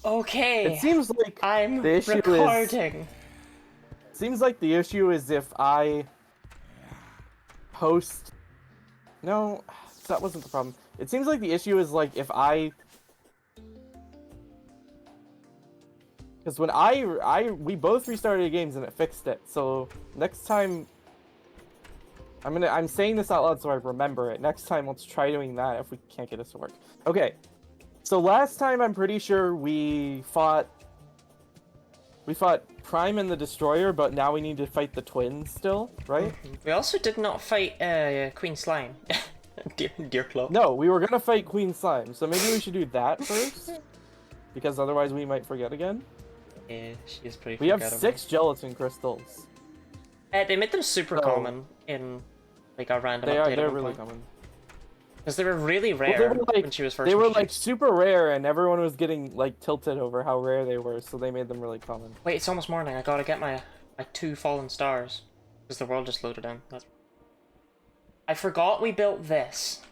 Okay. It seems like I'm the issue recording. seems like the issue is if I post. No, that wasn't the problem. It seems like the issue is like if I. Because when we both restarted games and it fixed it. So next time, I'm saying this out loud so I remember it. Next time, let's try doing that if we can't get this to work. Okay. So last time, I'm pretty sure we fought Prime and the Destroyer, but now we need to fight the twins still, right? We also did not fight Queen Slime. Dear Claw. No, we were gonna fight Queen Slime, so maybe we should do that first, because otherwise we might forget again. Yeah, she is pretty. We have 6 gelatin crystals. They made them super common in like a random update. They're really common. Because they were really rare when she was first. They were like super rare, and everyone was getting like tilted over how rare they were, so they made them really common. Wait, it's almost morning. I gotta get my 2 fallen stars because the world just loaded in. I forgot we built this.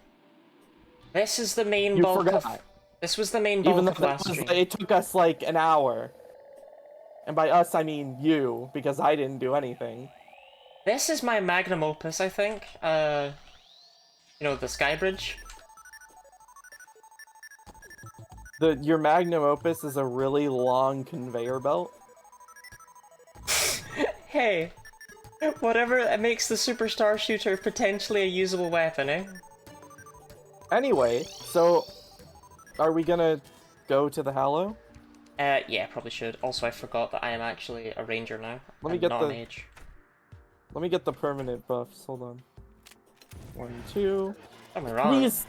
This is the main bulk of. This was the main bulk of last stream. It took us like an hour, and by us I mean you, because I didn't do anything. This is my magnum opus, I think. You know, the sky bridge. Your magnum opus is a really long conveyor belt. Hey, whatever that makes the superstar shooter potentially a usable weapon, eh? Anyway, so are we gonna go to the Hallow? Yeah, probably should. Also, I forgot that I am actually a ranger now. Let me get not a mage. Let me get the permanent buffs. Hold on. 1, 2. Don't be wrong. Please.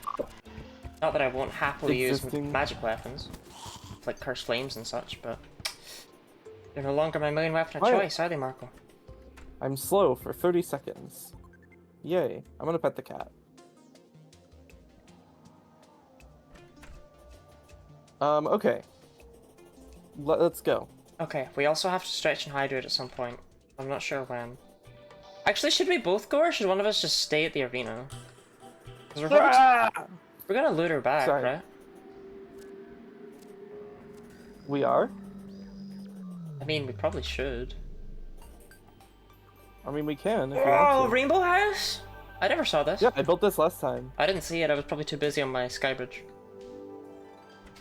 Not that I won't happily use magic weapons, like cursed flames and such, but they're no longer my main weapon of choice, are they, Marco? I'm slow for 30 seconds. Yay! I'm gonna pet the cat. Okay. Let's go. Okay, we also have to stretch and hydrate at some point. I'm not sure when. Actually, should we both go, or should one of us just stay at the arena? We're gonna loot her back, right? We are? I mean, we probably should. I mean, we can if you want to. Rainbow House? I never saw this. Yeah, I built this last time. I didn't see it, I was probably too busy on my skybridge.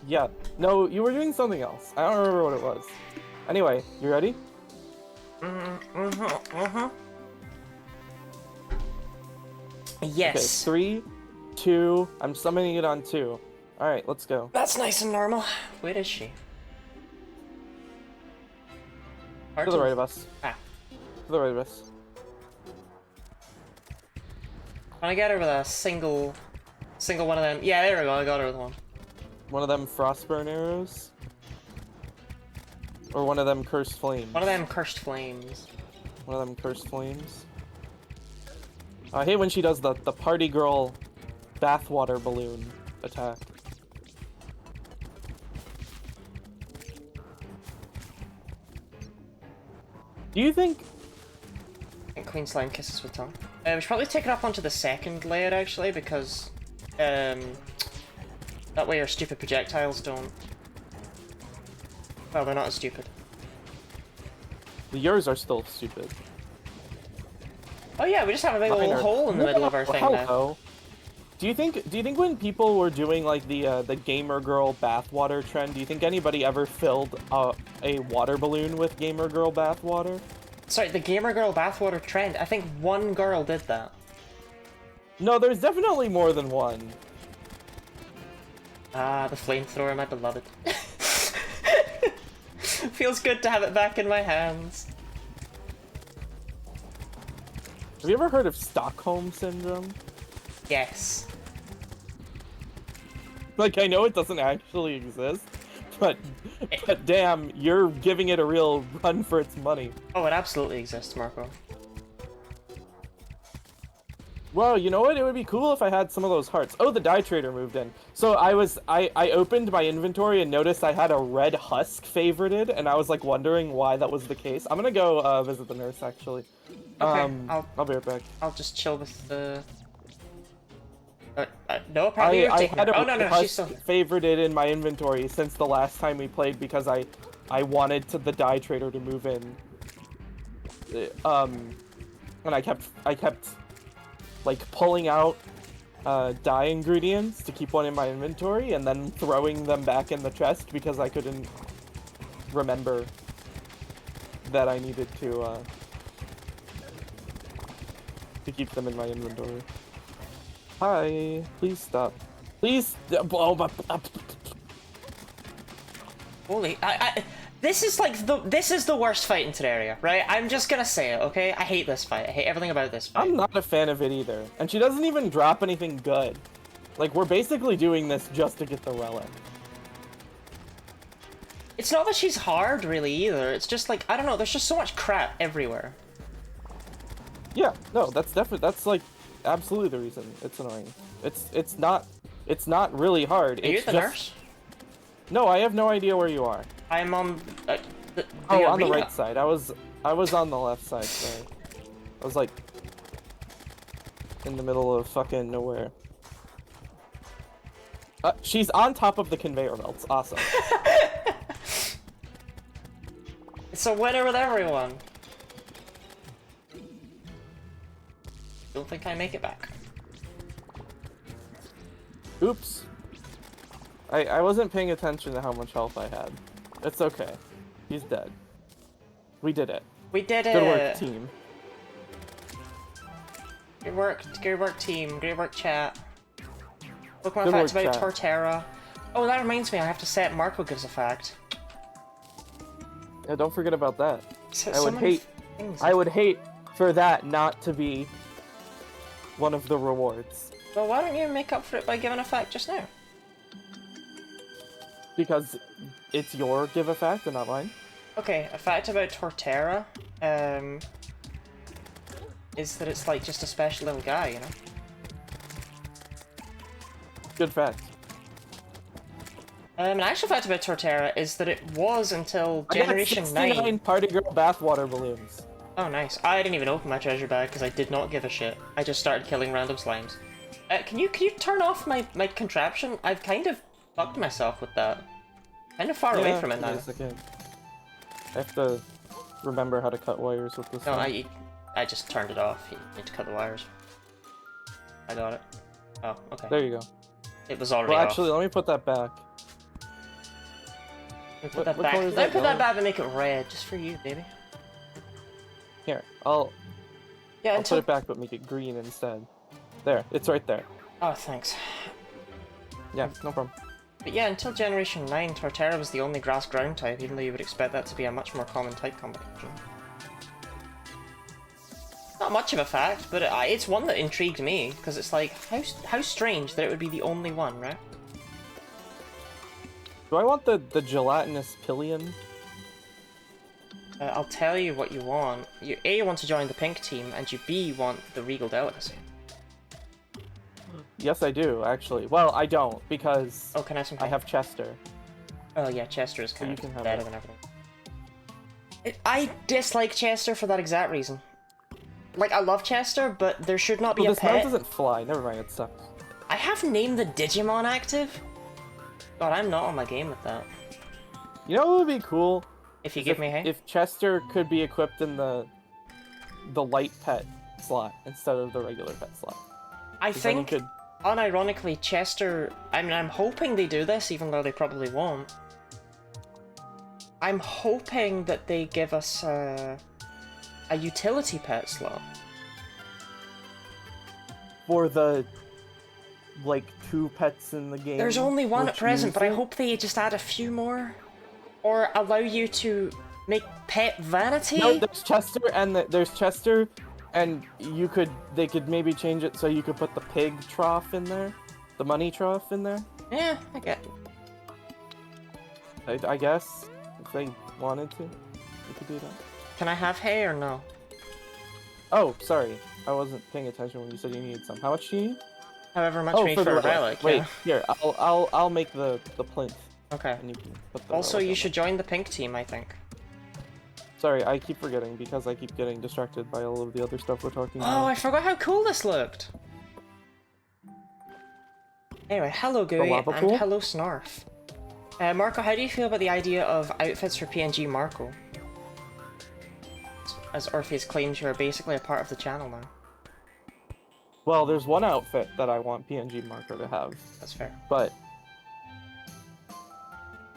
Yeah. No, you were doing something else. I don't remember what it was. Anyway, you ready? Yes. Okay, 3, 2. I'm summoning it on 2. Alright, let's go. That's nice and normal. Where is she? To the right of us. Ah. To the right of us. Can I get her with a single one of them? Yeah, there we go. I got her with one. One of them frostburn arrows? Or one of them cursed flames? One of them cursed flames. One of them cursed flames. I hate when she does the party girl bathwater balloon attack. Do you think... And Queen Slime kisses with tongue. We should probably take it up onto the second layer, actually, because... that way our stupid projectiles don't... Well, they're not as stupid. Yours are still stupid. Oh yeah, we just have a big old hole in the middle of our thing now. Do you think when people were doing like the gamer girl bathwater trend, do you think anybody ever filled a water balloon with gamer girl bathwater? Sorry, the gamer girl bathwater trend. I think one girl did that. No, there's definitely more than one. Ah, the flamethrower, my beloved. Feels good to have it back in my hands. Have you ever heard of Stockholm Syndrome? Yes. Like, I know it doesn't actually exist, but damn, you're giving it a real run for its money. Oh, it absolutely exists, Marco. Well, you know what? It would be cool if I had some of those hearts. Oh, the dye trader moved in. So I opened my inventory and noticed I had a red husk favorited, and I was like wondering why that was the case. I'm gonna go visit the nurse actually. Okay, I'll be right back. I'll just chill with the No, apparently you're I taking had her. a Oh, no, she's request still... favorited in my inventory since the last time we played because I wanted the dye trader to move in. And I kept like pulling out dye ingredients to keep one in my inventory and then throwing them back in the chest because I couldn't remember that I needed to keep them in my inventory. Hi, please stop. Please. Oh, Holy, this is like this is the worst fight in Terraria, right? I'm just gonna say it, okay? I hate this fight. I hate everything about this fight. I'm not a fan of it either. And she doesn't even drop anything good. Like, we're basically doing this just to get the relic. It's not that she's hard, really, either. It's just like, I don't know, there's just so much crap everywhere. Yeah, no, that's like absolutely the reason it's annoying. It's not really hard. Are you the nurse? No, I have no idea where you are. I'm on the on the arena. right side. I was on the left side. Sorry. I was like in the middle of fucking nowhere. She's on top of the conveyor belts. Awesome. It's a winner with everyone. Don't think I make it back. Oops. I wasn't paying attention to how much health I had. It's okay. He's dead. We did it. We did it! Good work, team. Good work, team. Great work, chat. Look, my Good facts work, about chat. Torterra. Oh, that reminds me, I have to set Marco gives a fact. Yeah, don't forget about that. So, I so would many hate. things. I would hate for that not to be one of the rewards. Well, why don't you make up for it by giving a fact just now? Because it's your give a fact and not mine. Okay, a fact about Torterra, is that it's like just a special little guy, you know? Good fact. An actual fact about Torterra is that it was until Generation I got 69 9. Party Girl bathwater balloons. Oh, nice. I didn't even open my treasure bag because I did not give a shit. I just started killing random slimes. Can you turn off my contraption? I've kind of fucked myself with that. Kind of far away from it now. Yes, I can. I have to remember how to cut wires with this No, thing. I just turned it off. You need to cut the wires. I got it. Oh, okay. There you go. It was already Well, off. actually, let me put that back. Let me put that what back. color is Let me that, put that yellow? back and make it red, just for you, baby. Here, I'll Yeah, put until... it back, but make it green instead. There, it's right there. Oh, thanks. Yeah, no problem. But yeah, until Generation 9, Torterra was the only grass ground type, even though you would expect that to be a much more common type combination. Not much of a fact, but it's one that intrigued me, because it's like, how strange that it would be the only one, right? Do I want the gelatinous pillion? I'll tell you what you want. You A, want to join the pink team, and you B, want the Regal Delicacy. Yes, I do, actually. Well, I don't, because Oh, can I have some I have Chester. Oh yeah, Chester is kind you can of have better it. than everything. I dislike Chester for that exact reason. Like, I love Chester, but there should not be Well, a this mount pet. doesn't fly. Never mind, it sucks. I have Name the Digimon active? God, I'm not on my game with that. You know what would be cool? If you Is give me hay? If Chester could be equipped in the light pet slot instead of the regular pet slot. I 'Cause then you think, could... unironically, Chester... I mean, I'm hoping they do this, even though they probably won't. I'm hoping that they give us a utility pet slot. For the, like, 2 pets in the game. There's only one at which present, but I use it. hope they just add a few more. Or allow you to make pet vanity? No, there's Chester, and there's Chester, and they could maybe change it so you could put the pig trough in there, the money trough in there. Yeah, I get it. I guess if they wanted to, they could do that. Can I have hay or no? Oh, sorry, I wasn't paying attention when you said you needed some. How much do you need? However much Oh, we need for for the a relic, Wait, yeah. here, I'll make the plinth, Okay. and you can put the Also, relic you on should join the pink team, I think. there. Sorry, I keep forgetting because I keep getting distracted by all of the other stuff we're talking Oh, about. I forgot how cool this looked! Anyway, hello The Gooey, lava and pool? hello Snarf. Marco, how do you feel about the idea of outfits for PNG Marco? As Orpheus claims you are basically a part of the channel now. Well, there's one outfit that I want PNG Marco to have. That's fair. But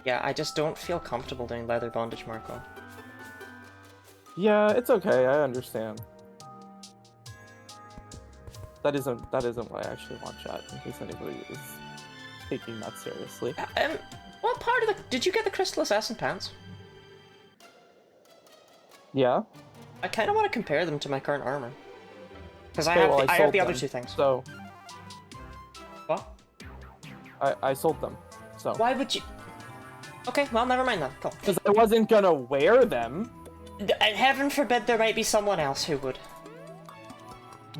yeah, I just don't feel comfortable doing leather bondage, Marco. yeah, it's okay. I understand. That isn't what I actually want, chat. In case anybody is taking that seriously. What part of the... Did you get the crystal assassin pants? Yeah. I kind of want to compare them to my current armor. Because I Okay, have well, I have sold the other them, two things. So What? I sold them. So Why would you... Okay, well, never mind then. Cool. because I wasn't gonna wear them. Heaven forbid there might be someone else who would.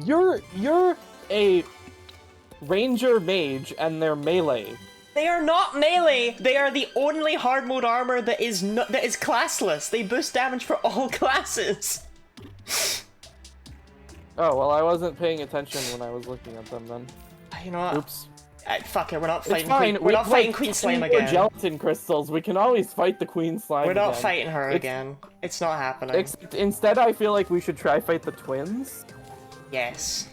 You're a ranger mage and they're melee. They are not melee! They are the only hard mode armor that is classless. They boost damage for all classes. Oh, well, I wasn't paying attention when I was looking at them then. You know what? Oops. Fuck it, we're not fighting It's fine. We're not fighting like Queen 2 Slime more again. gelatin crystals. We can always fight the Queen Slime We're not again. fighting her again. It's not happening. Except instead, I feel like we should try fight the twins. Yes.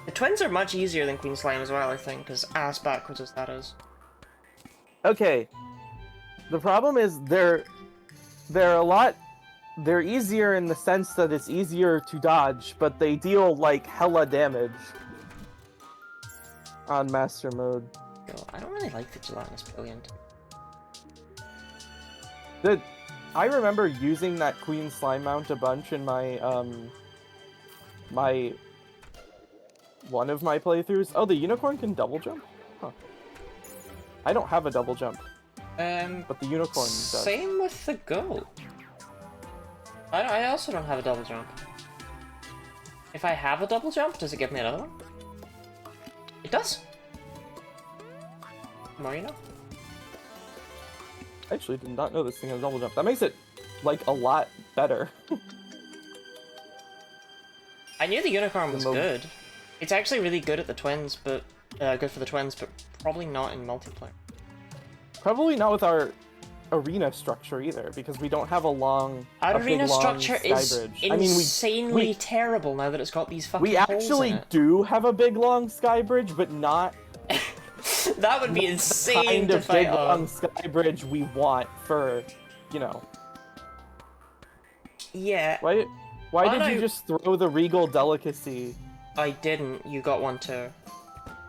The twins are much easier than Queen Slime as well, I think, because ass backwards as that is. Okay. The problem is they're easier in the sense that it's easier to dodge, but they deal like hella damage on Master Mode. Yo, I don't really like the gelatinous pillion. I remember using that Queen Slime mount a bunch in my one of my playthroughs. Oh, the unicorn can double jump? Huh. I don't have a double jump, but the unicorn does. Same with the goat. I also don't have a double jump. If I have a double jump, does it give me another one? It does. More you know. I actually did not know this thing has double jump. That makes it, like, a lot better. I knew the unicorn was good. It's actually really good at the twins, but good for the twins, but probably not in multiplayer. Probably not with our arena structure either, because we don't have a long. Our a arena big, long structure is skybridge. insanely terrible now that it's got these fucking we holes actually in it. do have a big long sky bridge, but not That would be the insane kind to of fight big long on. sky bridge we want for, you know. Yeah. Why Why did don't you just throw the regal delicacy? I didn't. You got one too.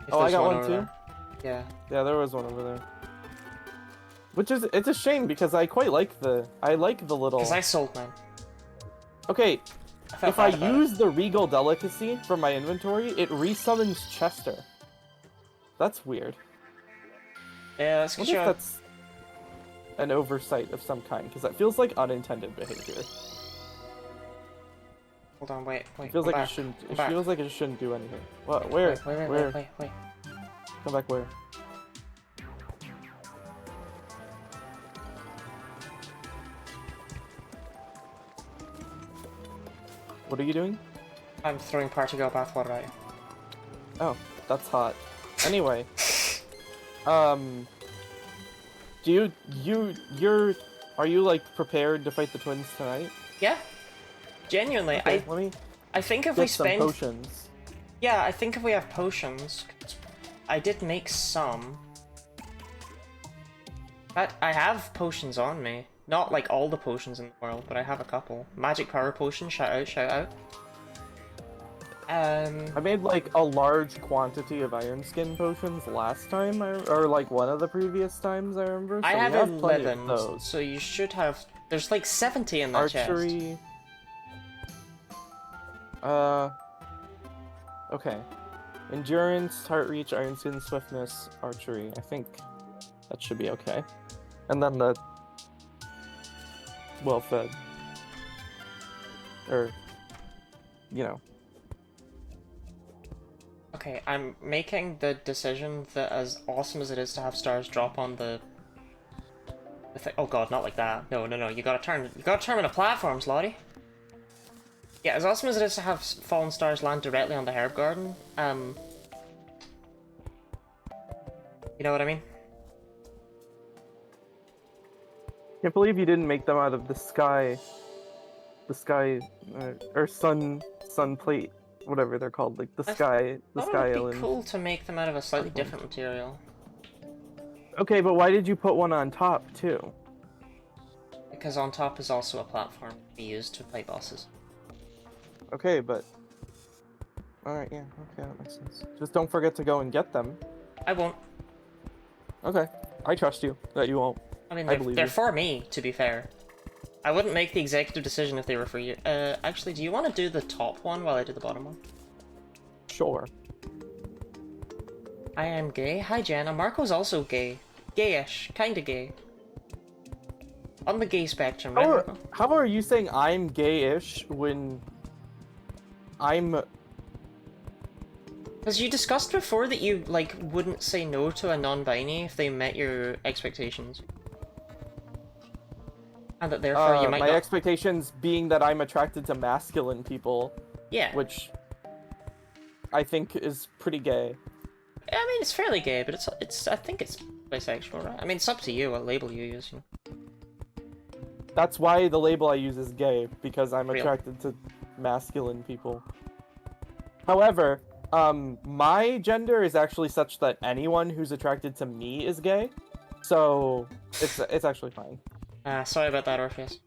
If Oh, I there's got one over too? there. Yeah. Yeah, there was one over there. Which is, it's a shame because I quite like the little. Because I sold mine. Okay, felt if I bad about use the regal delicacy from my inventory, it resummons Chester. That's weird. Yeah, that's I good. wonder if that's an oversight of some kind, because that feels like unintended behavior. Hold on, wait. It feels like it shouldn't. It feels like it shouldn't do anything. What? Where? Wait. Come back where? What are you doing? I'm throwing party girl bathwater at you. Oh, that's hot. Anyway, are you like prepared to fight the twins tonight? Yeah. Genuinely, Okay, let me I think if get we some spend potions. Yeah, I think if we have potions, 'cause I did make some. I have potions on me. Not like all the potions in the world, but I have a couple. Magic power potion, shout out, shout out. I made like a large quantity of iron skin potions last time, or like one of the previous times I remember. So I have we have plenty 11, of those. so you should have. There's like 70 in that chest. Archery. Okay. Endurance, heart reach, iron skin, swiftness, archery. I think that should be okay. And then the well fed. Or, you know. Okay, I'm making the decision that as awesome as it is to have stars drop on the oh god, not like that. No, you gotta turn on the platforms, Lottie. Yeah, as awesome as it is to have fallen stars land directly on the herb garden, You know what I mean? Can't believe you didn't make them out of the sky, or sun plate, whatever they're called, like the sky It'd be island. cool to make them out of a slightly different material. Okay, but why did you put one on top too? Because on top is also a platform to be used to fight bosses. Okay, but alright, yeah, okay, that makes sense. Just don't forget to go and get them. I won't. Okay, I trust you that you won't. I mean, believe they're you. for me, to be fair. I wouldn't make the executive decision if they were for you. Actually, do you want to do the top one while I do the bottom one? Sure. I am gay. Hi, Jenna. Marco's also gay. Gayish. Kinda gay. On the gay spectrum, right, Marco? How are you saying I'm gay-ish when I'm... Because you discussed before that you, like, wouldn't say no to a non-binary if they met your expectations. And that therefore you might my not... expectations being that I'm attracted to masculine people. Yeah. Which I think is pretty gay. I mean, it's fairly gay, but I think it's bisexual, right? I mean, it's up to you what label you use. You know? That's why the label I use is gay, because I'm Real. attracted to masculine people. However, my gender is actually such that anyone who's attracted to me is gay. So, it's actually fine. Sorry about that, Orpheus.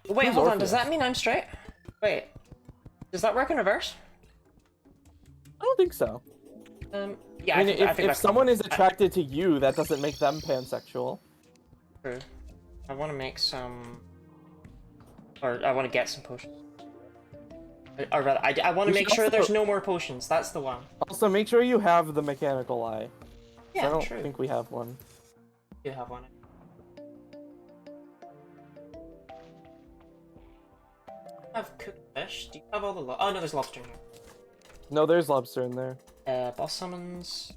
Wait, Who's hold on, Orpheus? does that mean I'm straight? Wait, does that work in reverse? I don't think so. Yeah, I mean, I think if that's someone is attracted to you, that doesn't make them pansexual. true. I want to make some... Or I want to get some potions. Or rather, I want to We make should sure also- there's no more potions, that's the one. Also, make sure you have the mechanical eye. Yeah, I don't true. think we have one. You have one. I have cooked fish. Do you have all the oh no, there's lobster in here. No, there's lobster in there. Boss summons.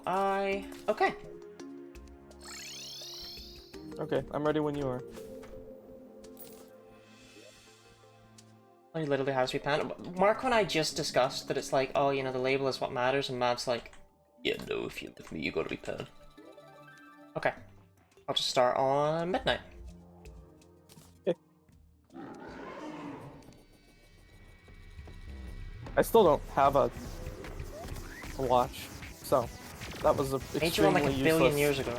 Okay. Okay, I'm ready when you are. He literally has to be pan. Marco and I just discussed that it's like, oh, you know, the label is what matters, and Mav's like, yeah, no, if you live with me, you gotta be pan. Okay. I'll just start on midnight. I still don't have a watch, so that was Made you one like a extremely billion useless. years ago.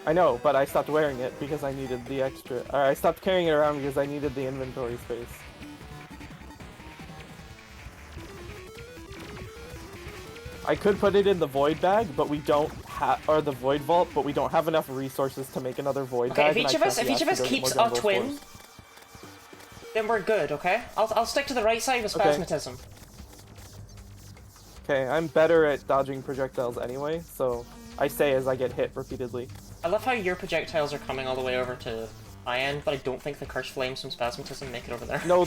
I know, but I stopped wearing it because I needed the extra. Or I stopped carrying it around because I needed the inventory space. I could put it in the void bag, but we don't have, or the void vault, but we don't have enough resources to make another void Okay, bag. if each of us keeps a twin, then we're good. Okay, I'll stick to the right side with Okay. spasmatism. Okay, I'm better at dodging projectiles anyway, so I say as I get hit repeatedly. I love how your projectiles are coming all the way over to my end, but I don't think the cursed flames from spasmatism make it over there. No,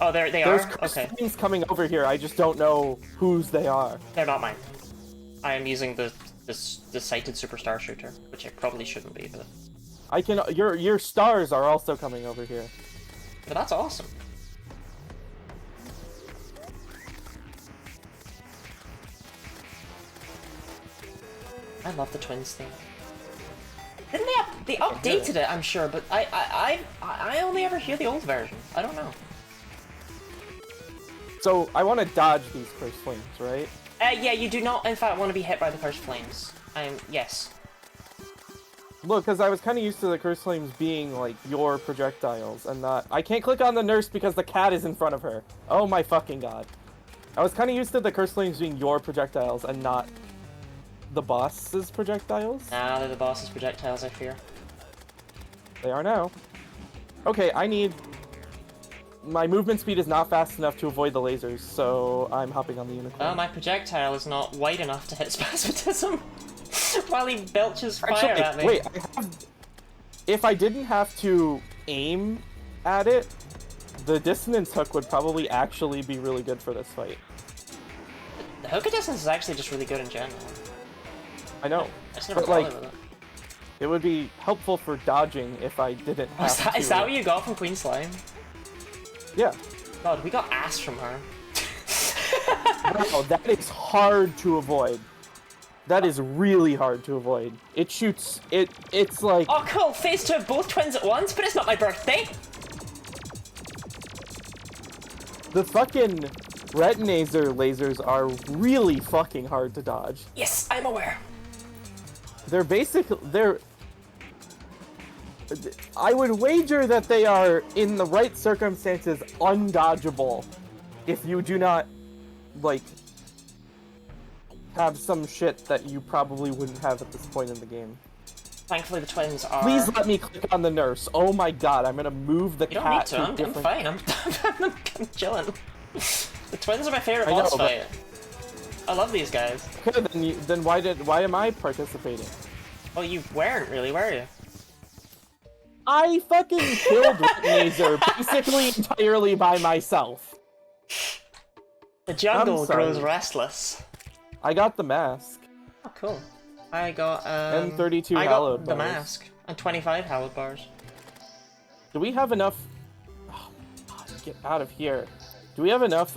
Oh, they there's are? Okay. things coming over here. I just don't know whose they are. They're not mine. I am using the sighted superstar shooter, which I probably shouldn't be, but... I can. Your stars are also coming over here. But that's awesome. I love the twins thing. Didn't they updated it? I'm sure, but I only ever hear the old version. I don't know. So I want to dodge these cursed flames, right? Yeah, you do not, in fact, want to be hit by the cursed flames. Yes. Look, because I was kind of used to the cursed flames being like your projectiles and not. I can't click on the nurse because the cat is in front of her. Oh my fucking god! I was kind of used to the cursed flames being your projectiles and not the boss's projectiles. Nah, they're the boss's projectiles, I fear. They are now. Okay, I need. My movement speed is not fast enough to avoid the lasers, so I'm hopping on the unicorn. Well, my projectile is not wide enough to hit spasmatism while he belches fire Actually, at me. wait, if I didn't have to aim at it, the dissonance hook would probably actually be really good for this fight. The hook of distance is actually just really good in general. I know, I just never but bothered like, with it. it would be helpful for dodging if I didn't Oh, have to. is that what you got from Queen Slime? Yeah. God, we got ass from her. Wow, that is hard to avoid. That is really hard to avoid. It shoots. It's like. Oh, cool! Phase 2 of both twins at once, but it's not my birthday. The fucking retinaser lasers are really fucking hard to dodge. Yes, I'm aware. They're I would wager that they are, in the right circumstances, undodgeable. If you do not, like, have some shit that you probably wouldn't have at this point in the game. Thankfully, the twins are... Please let me click on the nurse. Oh my god, I'm gonna move the cat to I'm different... fine. I'm chilling. The twins are my favorite boss fight. I love these guys. Okay, then why am I participating? Well, you weren't really, were you? I fucking killed Laser basically entirely by myself. The jungle grows restless. I got the mask. Oh, cool. I got, and 32 I hallowed got the bars. mask. And 25 hallowed bars. Do we have enough... Oh, God, get out of here. Do we have enough,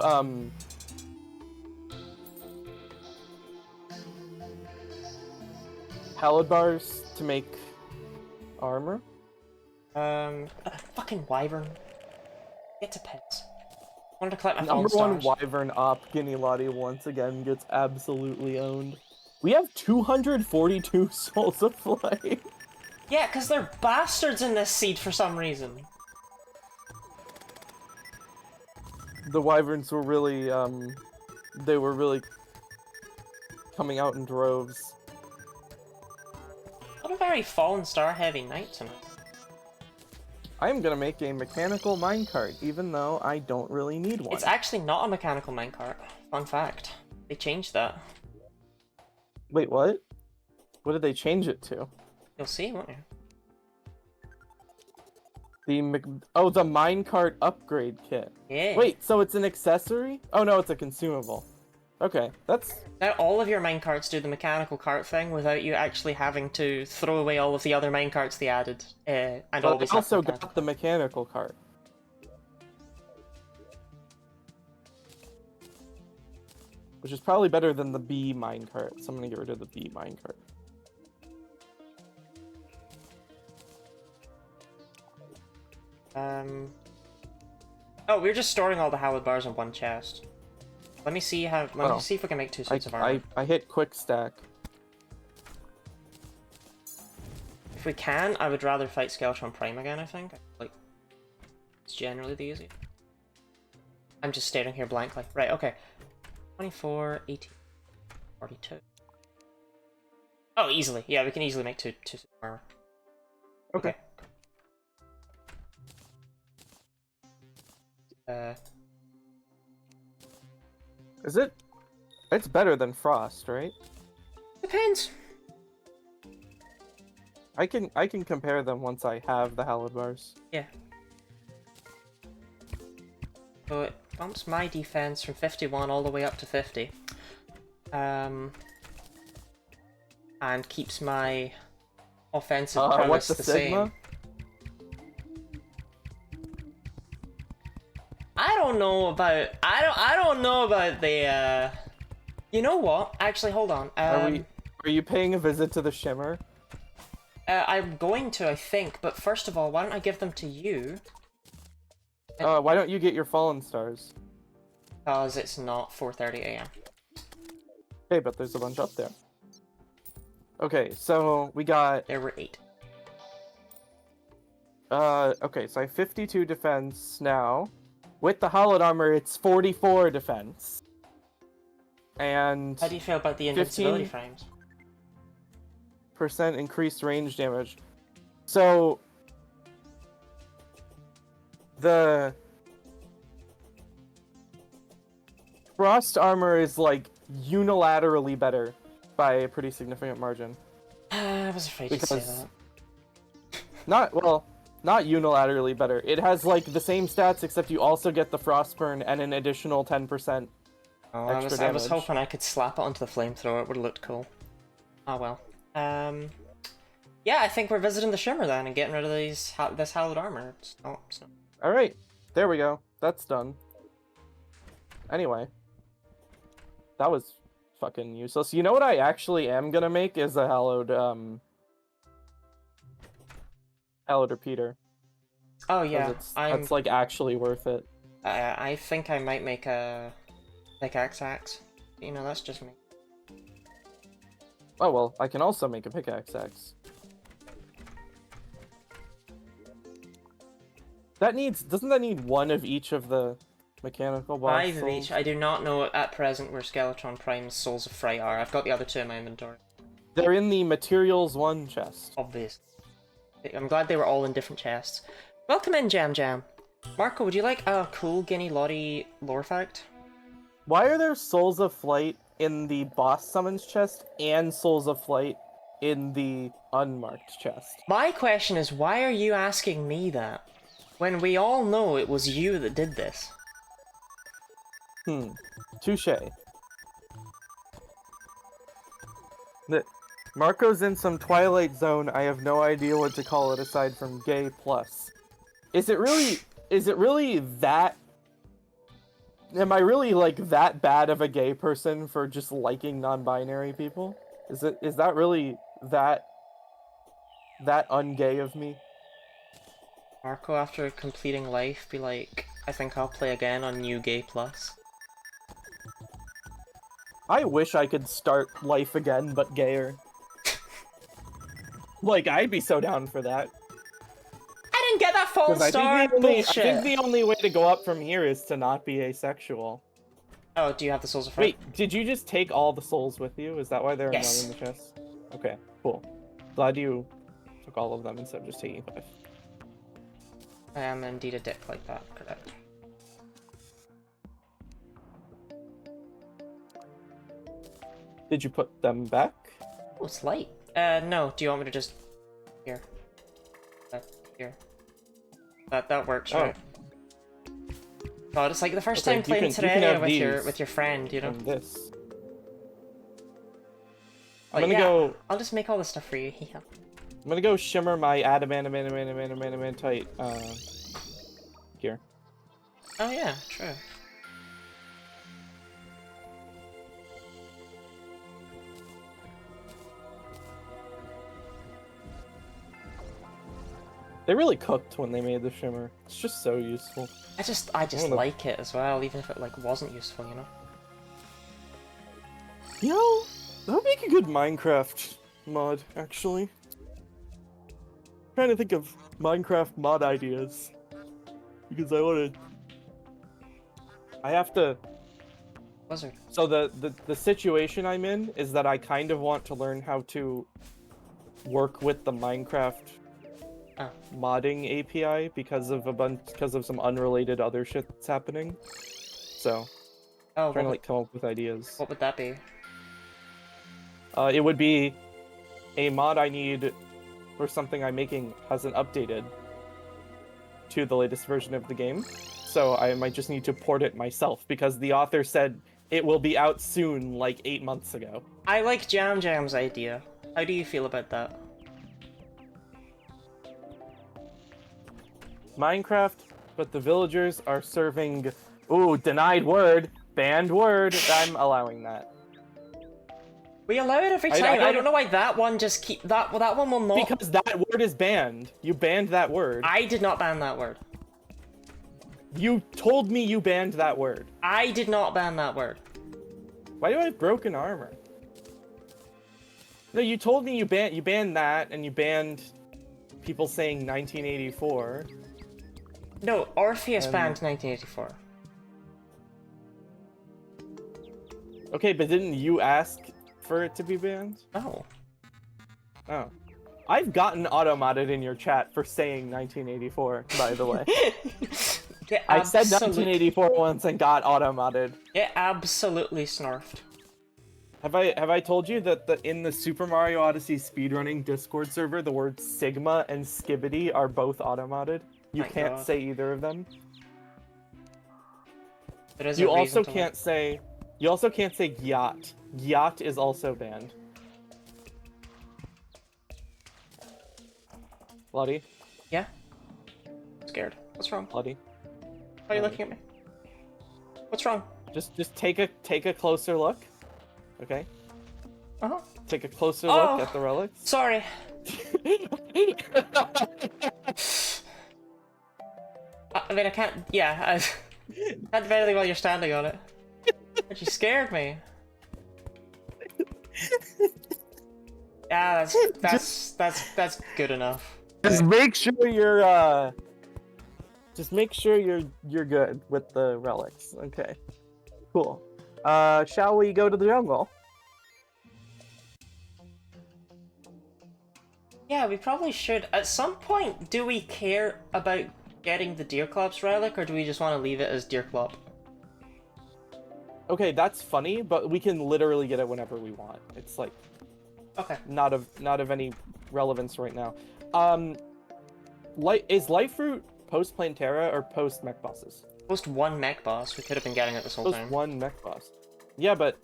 hallowed bars to make armor? Fucking wyvern. Get to pets. I wanted to collect my Number fallen one stars. wyvern op, Guinea Lottie once again gets absolutely owned. We have 242 souls of flame. Yeah, because they're bastards in this seed for some reason. The wyverns were really, they were really coming out in droves. What a very fallen star heavy night tonight. I'm gonna make a mechanical minecart, even though I don't really need one. It's actually not a mechanical minecart. Fun fact. They changed that. Wait, what? What did they change it to? You'll see, won't you? The minecart upgrade kit. Yeah. Wait, so it's an accessory? Oh no, it's a consumable. Okay, that's... Now all of your minecarts do the mechanical cart thing without you actually having to throw away all of the other minecarts they added. And But always I have also mechanical. got the mechanical cart. Which is probably better than the B minecart, so I'm gonna get rid of the B minecart. Oh, we're just storing all the hallowed bars in one chest. Let me see how. Let me see if we can make 2 suits of armor. I hit quick stack. If we can, I would rather fight Skeletron Prime again. I think like it's generally the easiest. I'm just staring here blankly. Right. Okay. 24, 18, 42. Oh, easily. Yeah, we can easily make two suits of armor. Okay. Is it? It's better than Frost, right? Depends. I can compare them once I have the hallowed bars. Yeah. So it bumps my defense from 51 all the way up to 50. And keeps my offensive prowess what's the same. Sigma? I don't know about the you know what? Actually, hold on. Are you paying a visit to the Shimmer? I'm going to, I think, but first of all, why don't I give them to you? Why don't you get your fallen stars? Because it's not 4:30 a.m. Hey, but there's a bunch up there. Okay, so we got... There were 8. Okay, so I have 52 defense now. With the hollowed armor, it's 44 defense. And... How do you feel about the invincibility frames? % increased range damage. So... The... Frost armor is, like, unilaterally better by a pretty significant margin. I was afraid to say that. Not unilaterally better. It has, like, the same stats, except you also get the Frostburn and an additional 10% Oh, extra damage. I was hoping I could slap it onto the flamethrower. It would have looked cool. Oh well. Yeah, I think we're visiting the Shimmer then and getting rid of this hallowed armor. It's not... Alright, there we go. That's done. Anyway. That was fucking useless. You know what I actually am gonna make is a hallowed repeater. Oh yeah, That's like actually worth it. I think I might make a pickaxe axe. You know, that's just me. Oh well, I can also make a pickaxe axe. Doesn't that need one of each of the mechanical boss 5 of souls? each. I do not know at present where Skeletron Prime's Souls of Fright are. I've got the other 2 in my inventory. They're in the materials 1 chest. Obvious. I'm glad they were all in different chests. Welcome in, Jam Jam. Marco, would you like a cool Guinea Lottie lore fact? Why are there Souls of Flight in the boss summons chest and Souls of Flight in the unmarked chest? My question is, why are you asking me that? When we all know it was you that did this. Touché. Marco's in some Twilight Zone. I have no idea what to call it aside from gay plus. Is it really that? Am I really like that bad of a gay person for just liking non-binary people? Is that really that ungay of me? Marco, after completing life, be like, I think I'll play again on New Gay Plus. I wish I could start life again, but gayer. Like, I'd be so down for that. I didn't get that false star! I Bullshit! think the only way to go up from here is to not be asexual. Oh, do you have the Souls of Fright? Wait, did you just take all the souls with you? Is that why there are Yes. none in the chest? Okay, cool. Glad you took all of them instead of just taking 5. I am indeed a dick like that, correct. Did you put them back? Oh, it's light. No, do you want me to just... Here. Here. That works, right? God, it's like the first time playing Terraria with your friend, you know? And this. Oh, I'm gonna yeah, go... I'll just make all this stuff for you. Yeah. I'm gonna go shimmer my adamantite gear. Oh yeah, true. They really cooked when they made the shimmer. It's just so useful. I just like it as well, even if it like wasn't useful, you know? You know, that would make a good Minecraft mod, actually. Trying to think of Minecraft mod ideas. Because I have to... Blizzard. So the situation I'm in is that I kind of want to learn how to work with the Minecraft modding API because of some unrelated other shit that's happening. So, trying to like come up with ideas. What would that be? It would be a mod I need for something I'm making hasn't updated to the latest version of the game. So I might just need to port it myself because the author said it will be out soon, like 8 months ago. I like Jam Jam's idea. How do you feel about that? Minecraft, but the villagers are serving... Ooh, denied word! Banned word! I'm allowing that. We allow it every time. I don't know why that one just keep... That one will not... Because that word is banned. You banned that word. I did not ban that word. You told me you banned that word. I did not ban that word. Why do I have broken armor? No, you told me you banned that, and you banned people saying 1984. No, Orpheus banned 1984. Okay, but didn't you ask for it to be banned? No. Oh. I've gotten auto-modded in your chat for saying 1984, by the way. I said 1984 once and got auto-modded. It absolutely snarfed. Have I told you that in the Super Mario Odyssey speedrunning Discord server, the words Sigma and Skibbity are both auto-modded? You can't say either of them. You also can't say Gyat. Gyat is also banned. Lottie? Yeah? I'm scared. What's wrong? Lottie? Why are you looking at me? What's wrong? Just take a closer look. Okay. Uh-huh. Take a closer look at the relics. Sorry. I mean, I can't. Yeah, I can't do anything while you're standing on it. But you scared me. Yeah, that's good enough. Just make sure you're you're good with the relics. Okay. Cool. Shall we go to the jungle? Yeah, we probably should. At some point, do we care about getting the Deerclops relic, or do we just want to leave it as Deerclop? Okay, that's funny, but we can literally get it whenever we want. It's like Okay. not of any relevance right now. Is Life Fruit post Plantera or post mech bosses? Post one mech boss. We could have been getting it this whole time. Post one mech boss. Yeah, but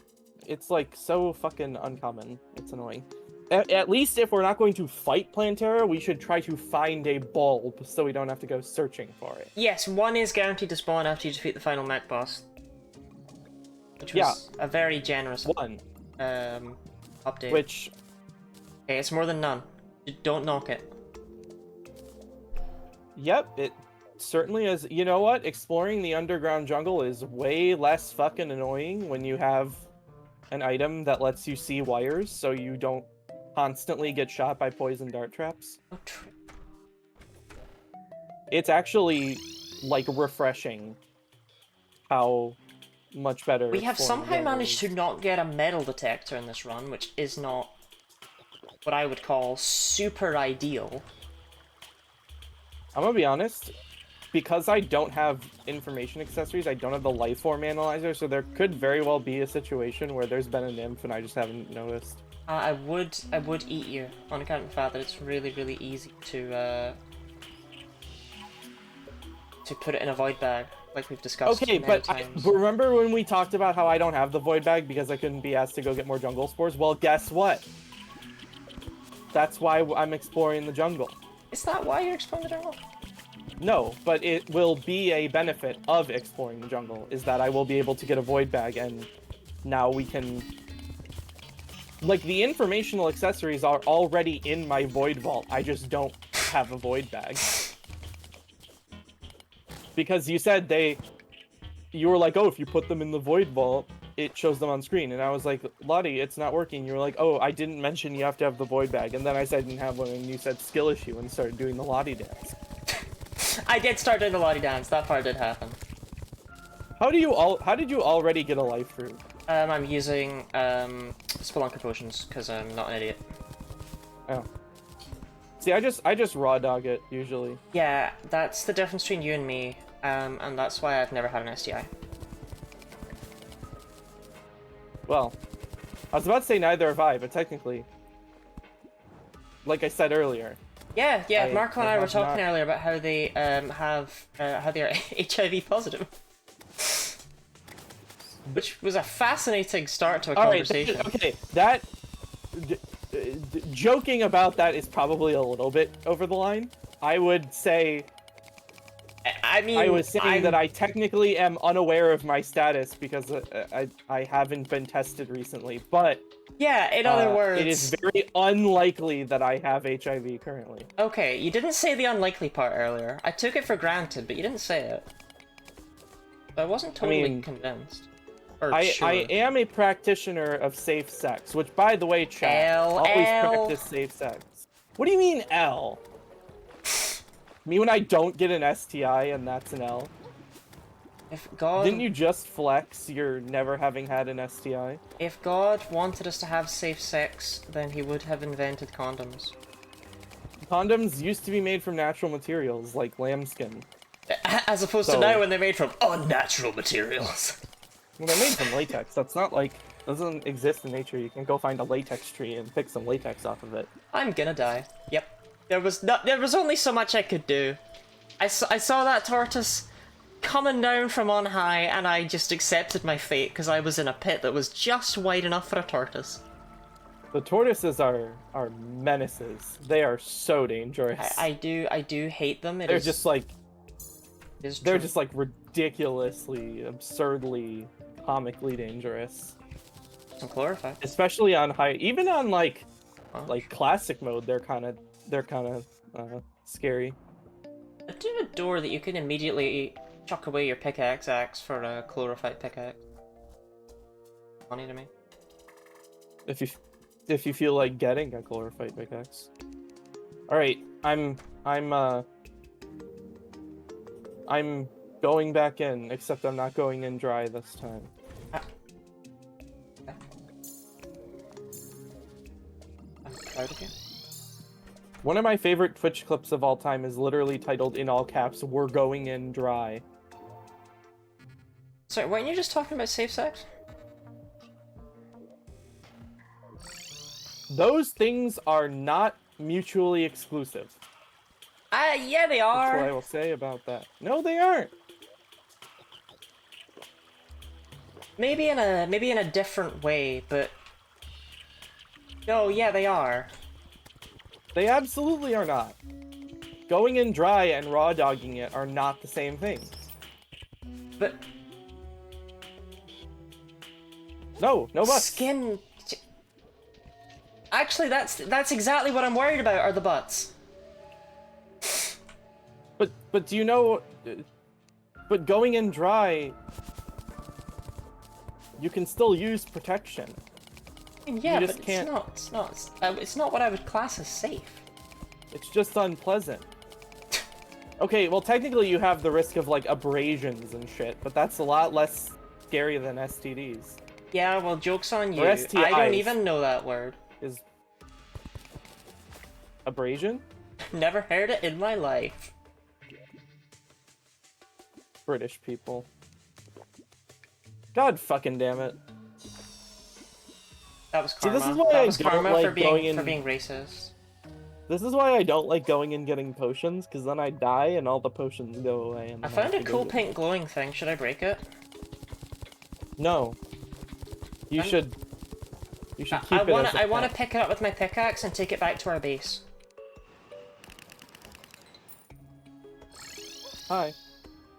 it's like so fucking uncommon. It's annoying. At least if we're not going to fight Plantera, we should try to find a bulb so we don't have to go searching for it. Yes, one is guaranteed to spawn after you defeat the final mech boss. Which was a very generous update. Which... Okay, it's more than none. Don't knock it. Yep, it certainly is. You know what? Exploring the underground jungle is way less fucking annoying when you have an item that lets you see wires so you don't constantly get shot by poison dart traps. It's actually, like, refreshing how much better. We have somehow managed to not get a metal detector in this run, which is not what I would call super ideal. I'm gonna be honest, because I don't have information accessories, I don't have the life form analyzer, so there could very well be a situation where there's been a nymph and I just haven't noticed. I would eat you on account of the fact that it's really, really easy to put it in a void bag, like we've discussed. Okay, but remember when we talked about how I don't have the void bag because I couldn't be asked to go get more jungle spores? Well, guess what? That's why I'm exploring the jungle. Is that why you're exploring the jungle? No, but it will be a benefit of exploring the jungle, is that I will be able to get a void bag, and now we can... Like, the informational accessories are already in my void vault, I just don't have a void bag. Because you said you were like, oh, if you put them in the void vault, it shows them on screen. And I was like, Lottie, it's not working. You were like, oh, I didn't mention you have to have the void bag. And then I said I didn't have one, and you said skill issue, and started doing the Lottie dance. I did start doing the Lottie dance. That part did happen. How did you already get a life fruit? I'm using Spelunker potions because I'm not an idiot. Oh. See, I just raw dog it usually. Yeah, that's the difference between you and me, and that's why I've never had an STI. Well, I was about to say neither have I, but technically, like I said earlier. Yeah, Marco and I were talking earlier about how they how they're HIV positive. Which was a fascinating start to a conversation. Right, joking about that is probably a little bit over the line. I would say... I mean, I was saying that I technically am unaware of my status because I haven't been tested recently, but... Yeah, in other words... It is very unlikely that I have HIV currently. Okay, you didn't say the unlikely part earlier. I took it for granted, but you didn't say it. So I wasn't totally convinced. I am a practitioner of safe sex, which, by the way, chat, always practice safe sex. What do you mean, L? Me when I don't get an STI and that's an L? If God... Didn't you just flex your never having had an STI? If God wanted us to have safe sex, then he would have invented condoms. Condoms used to be made from natural materials, like lambskin. As opposed to now when they're made from unnatural materials. Well, they're made from latex. That's not like... doesn't exist in nature. You can go find a latex tree and pick some latex off of it. I'm gonna die. Yep. There was only so much I could do. I saw that tortoise coming down from on high, and I just accepted my fate because I was in a pit that was just wide enough for a tortoise. The tortoises are menaces. They are so dangerous. I do hate them. They're just like ridiculously, absurdly comically dangerous. Some chlorophyll. Especially on high, even on like Oh. classic mode, they're kind of scary. I do have a door that you can immediately chuck away your pickaxe axe for a chlorophyte pickaxe. Funny to me. If you feel like getting a chlorophyte pickaxe. All right, I'm going back in, except I'm not going in dry this time. One of my favorite Twitch clips of all time is literally titled in all caps, "We're going in dry." Sorry, weren't you just talking about safe sex? Those things are not mutually exclusive. Yeah, they That's what I are. will say about that. No, they aren't. Maybe in a different way, but no, yeah, they are. They absolutely are not. Going in dry and raw dogging it are not the same thing. But No butts. skin. Actually, that's exactly what I'm worried about. Are the butts? But do you know? But going in dry, you can still use protection. Yeah, You but just can't. it's not what I would class as safe. It's just unpleasant. Okay, well technically you have the risk of like abrasions and shit, but that's a lot less scary than STDs. Yeah, well, joke's on you. Or I STIs. don't even know that word. Is abrasion? Never heard it in my life. British people. God fucking damn it. That was See, karma. this is why that I was don't karma like for going in- being racist. This is why I don't like going and getting potions, because then I die and all the potions go away. And I then found have a to cool go pink glowing thing. Should I break it? No. You should keep it as a I want to pet. pick it up with my pickaxe and take it back to our base. Hi.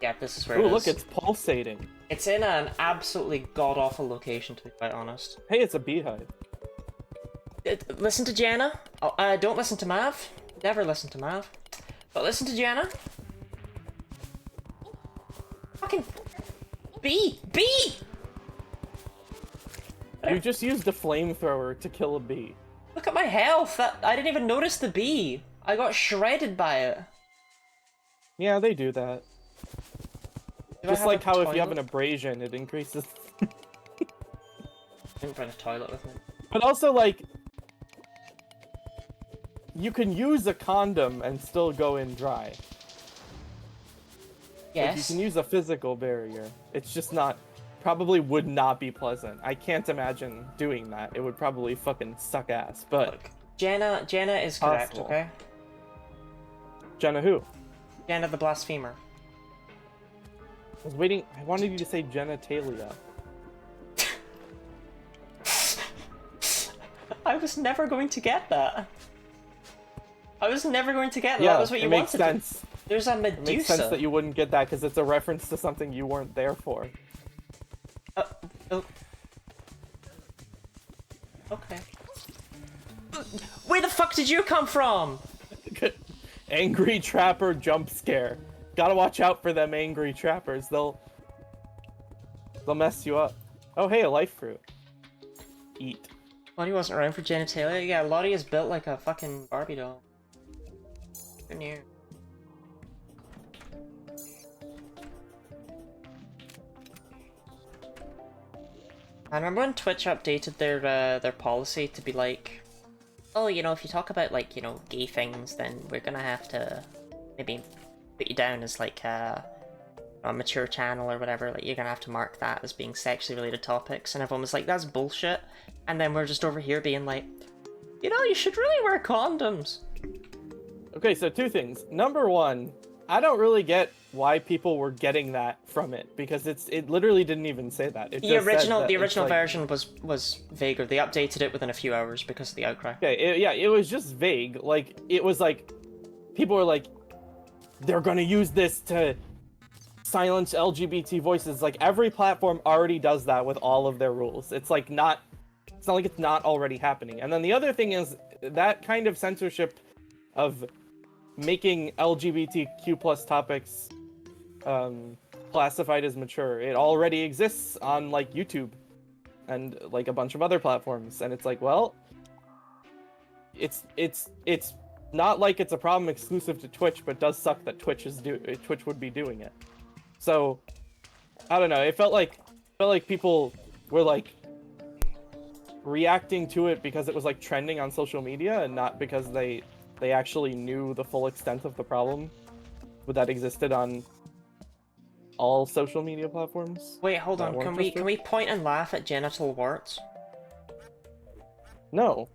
Yeah, this is where Ooh, it is. look, it's pulsating. It's in an absolutely god-awful location, to be quite honest. Hey, it's a beehive. Listen to Jenna. Oh, don't listen to Mav. Never listen to Mav. But listen to Jenna. Fucking bee! Bee! You just used a flamethrower to kill a bee. Look at my health. I didn't even notice the bee. I got shredded by it. Yeah, they do that. Do I Just have like a how if you have toilet? an abrasion, it increases. I didn't bring a toilet with me. But also, like, you can use a condom and still go in dry. Like, you Yes. can use a physical barrier. It's just not, probably would not be pleasant. I can't imagine doing that. It would probably fucking suck ass. But Look, Jenna is correct, Possible. okay? Jenna who? Jenna the blasphemer. I was waiting. I wanted you to say genitalia. I was never going to get that. I was never going to get that. Yeah, That was what you it makes wanted. sense. There's a It makes Medusa. sense that you wouldn't get that because it's a reference to something you weren't there for. Oh. Okay. Where the fuck did you come from? Angry trapper jump scare. Gotta watch out for them angry trappers. They'll mess you up. Oh hey, a life fruit. Eat. Lottie wasn't around for genitalia. Yeah, Lottie is built like a fucking Barbie doll. Who knew? I remember when Twitch updated their policy to be like, oh, you know, if you talk about like, you know, gay things, then we're gonna have to maybe put you down as like a mature channel or whatever. Like you're gonna have to mark that as being sexually related topics, and everyone was like, that's bullshit. And then we're just over here being like, you know, you should really wear condoms. Okay, so two things. Number one, I don't really get why people were getting that from it because it literally didn't even say that. It The just said original that the it's original like- version was vaguer. They updated it within a few hours because of the outcry. Okay, yeah, it was just vague. Like it was like people were like, they're gonna use this to silence LGBT voices. Like, every platform already does that with all of their rules. It's like not... It's not like it's not already happening. And then the other thing is that kind of censorship of making LGBTQ plus topics classified as mature. It already exists on like YouTube and like a bunch of other platforms. And it's like, well, it's not like it's a problem exclusive to Twitch, but it does suck that Twitch would be doing it. So I don't know. It felt like people were like reacting to it because it was like trending on social media and not because they actually knew the full extent of the problem that existed on all social media platforms. Wait, hold on. Can we point and laugh at genital warts? No.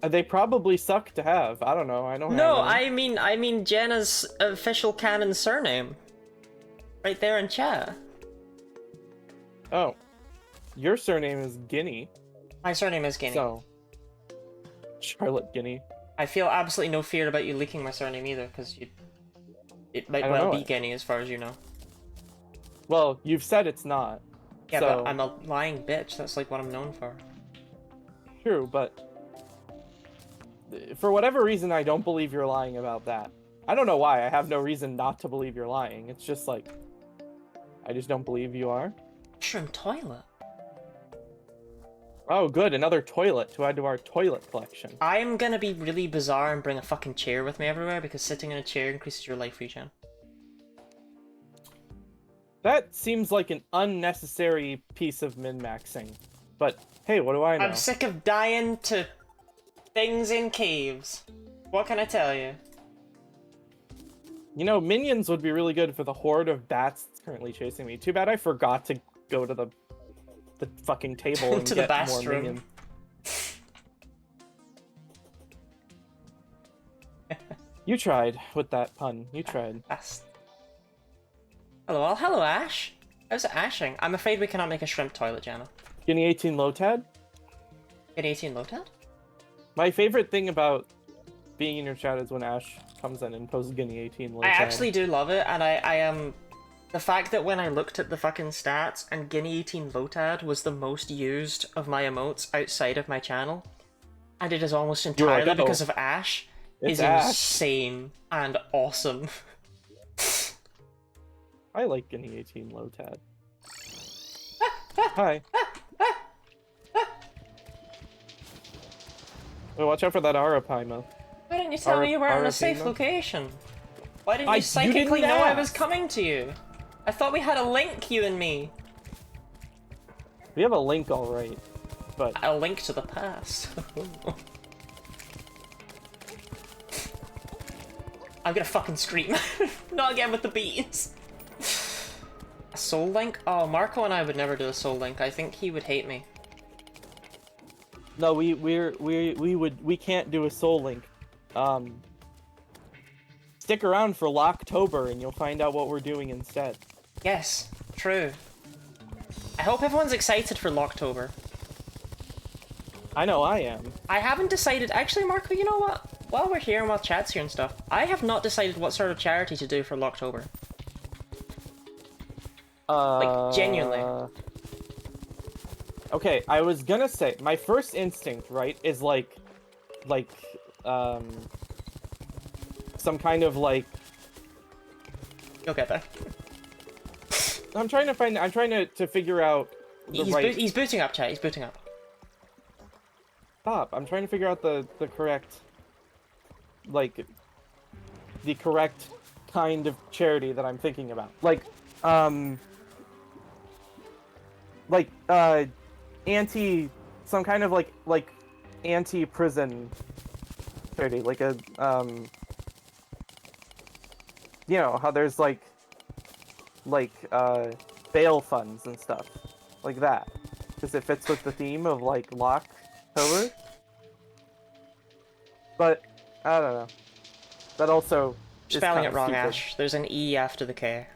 They probably suck to have. I don't know. I don't. No, I mean Jenna's official canon surname. Right there in chat. Oh. Your surname is Guinea. My surname is Guinea. So, Charlotte Guinea. I feel absolutely no fear about you leaking my surname either, because it might well be Guinea as far as you know. Well, you've said it's not. Yeah, so... but I'm a lying bitch. That's like what I'm known for. True, but for whatever reason, I don't believe you're lying about that. I don't know why. I have no reason not to believe you're lying. It's just like, I just don't believe you are. Mushroom toilet. Oh, good. Another toilet to add to our toilet collection. I'm gonna be really bizarre and bring a fucking chair with me everywhere because sitting in a chair increases your life regen. That seems like an unnecessary piece of min-maxing. But, hey, what do I know? I'm sick of dying to things in caves. What can I tell you? You know, minions would be really good for the horde of bats that's currently chasing me. Too bad I forgot to go to the fucking table and to get the more bathroom. minions. You tried with that pun. You tried. Hello, hello, Ash. How's it ashing? I'm afraid we cannot make a shrimp toilet, Jana. Guinea 18 Lotad? Guinea 18 Lotad? My favorite thing about being in your chat is when Ash comes in and posts Guinea 18 Lotad. I actually do love it, and I am... The fact that when I looked at the fucking stats and Guinea 18 Lotad was the most used of my emotes outside of my channel, and it is almost entirely because of Ash, is insane and awesome. I like Guinea 18 Lotad. Hi. Wait, watch out for that Arapaima. Why didn't you tell me you were in a safe location? Why didn't you psychically know I was coming to you? I thought we had a link, you and me. We have a link, alright, but... A link to the past. I'm gonna fucking scream. Not again with the beats. A soul link? Oh, Marco and I would never do a soul link. I think he would hate me. No, we can't do a soul link. Stick around for Locktober and you'll find out what we're doing instead. Yes, true. I hope everyone's excited for Locktober. I know I am. I haven't decided. Actually, Marco, you know what? While we're here and while chat's here and stuff, I have not decided what sort of charity to do for Locktober. Like, genuinely. Okay, I was gonna say, my first instinct, right, is like, some kind of like... You'll get there. I'm trying to figure out the He's booting up, chat. He's booting up. Stop. I'm trying to figure out the correct... Like, the correct kind of charity that I'm thinking about. Like, some kind of like anti-prison charity, like a, you know, how there's like bail funds and stuff, like that, because it fits with the theme of like Locktober. But I don't know. That also spelling it wrong, stupid. Ash. There's an E after the K.